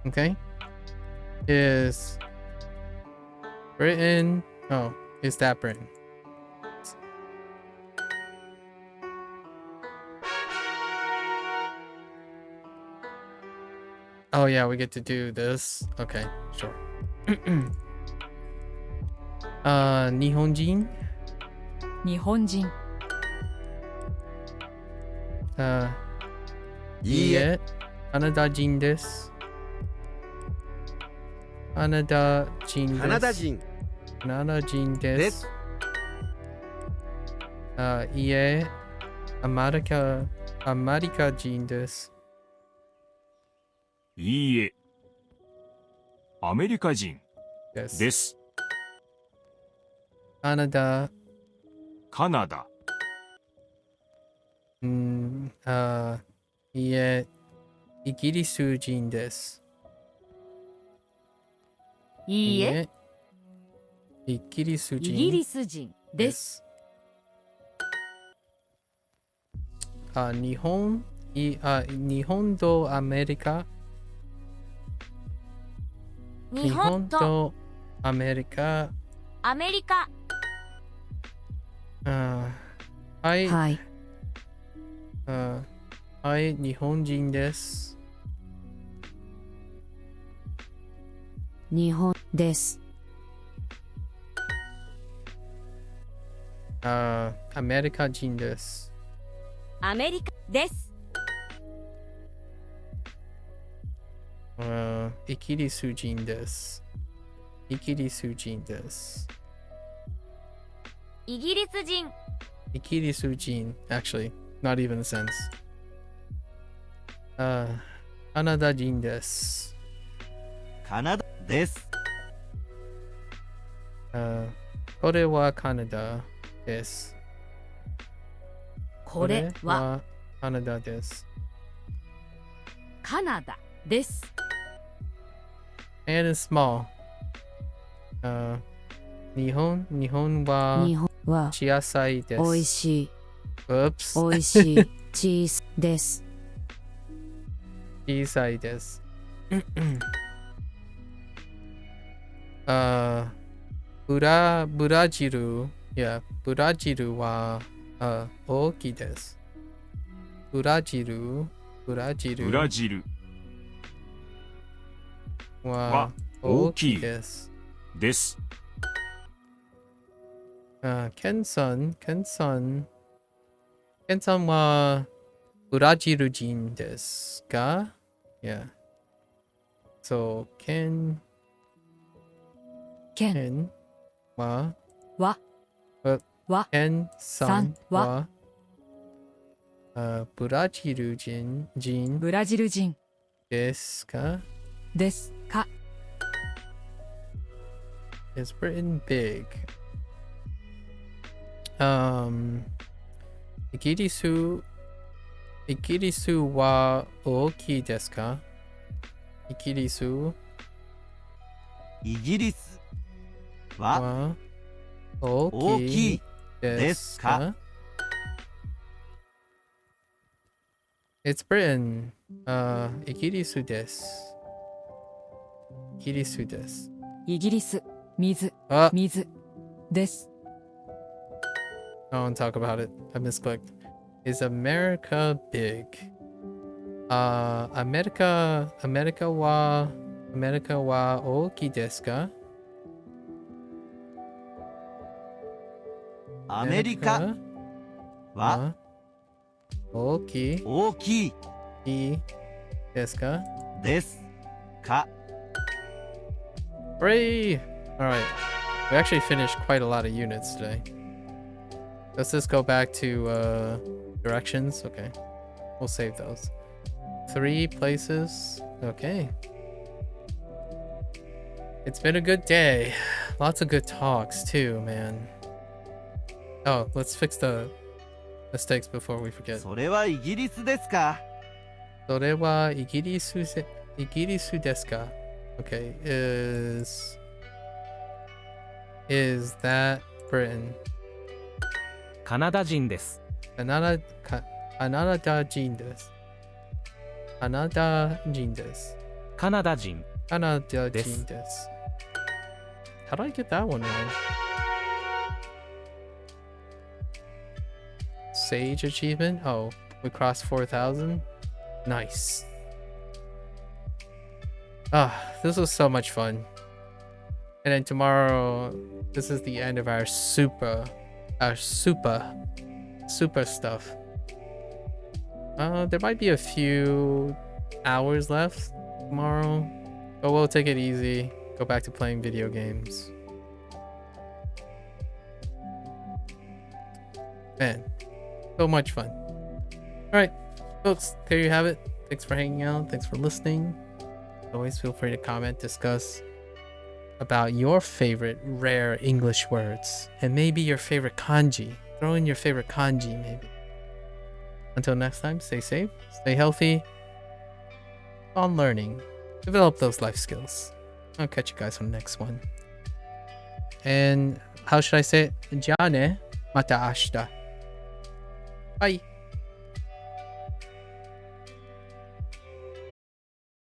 Okay. Is Britain? Oh, is that Britain? Oh yeah, we get to do this. Okay, sure. 日本人? 日本人、いいえ、カナダ人です。カナダ人です。カナダ人カナダ人で。ですす。いえ、アメリカ人です。いいえ。アメリカ人です。です。カナダ、カナダ。いえ、イギリス人です。いいえ、イギリスイ人ギリス人でです。す。日本とアメリカ。日本とアメリカ。アメリカ。はい。はい、はい、日本人です。日本です。アメリカ人です。アメリカです。イギリス人です。イギリス人です。イギリス人。イギリス人。Actually, not even a sense. カナダ人です。カナダです。これはカナダです。これはカナダです。カナダです。And it's small. 日本は日本は小さいです。おいしい、 Oops. おいしい、チーズです。小さいです。ブラジルは大きいです。ブラジルブラジルは大きいです。です。ケンさんはブラジル人ですか? Yeah. So, ケンはケンさんはブラジル人ブラジル人ですか? ですか? Is Britain big? イギリスは大きいですか? イギリスはは大きいですか? It's Britain. イギリスです。イギリスです。イギリス、水です。I don't want to talk about it. I misclicked. Is America big? アメリカは大きいですか?アメリカは大きい大きいですかですか Hooray! Alright. We actually finished quite a lot of units today. Let's just go back to directions. Okay. We'll save those. 3 places. Okay. It's been a good day. Lots of good talks too, man. Oh, let's fix the mistakes before we forget. それはイギリスですかそれはイギリスですか? Okay, is that Britain? カナダ人です。カナダ人です。カナダ人です。カナダ人カナダ人です。How do I get that one wrong? Sage achievement? Oh, we crossed 4,000? Nice. This was so much fun. And then tomorrow, this is the end of our super stuff. There might be a few hours left tomorrow, but we'll take it easy. Go back to playing video games. Man, so much fun. Alright, folks, there you have it. Thanks for hanging out. Thanks for listening. Always feel free to comment, discuss about your favorite rare English words and maybe your favorite kanji. Throw in your favorite kanji, maybe. Until next time, stay safe, stay healthy, on learning, develop those life skills. I'll catch you guys on the next one. And how should I say it? じゃあね、また明日. Bye.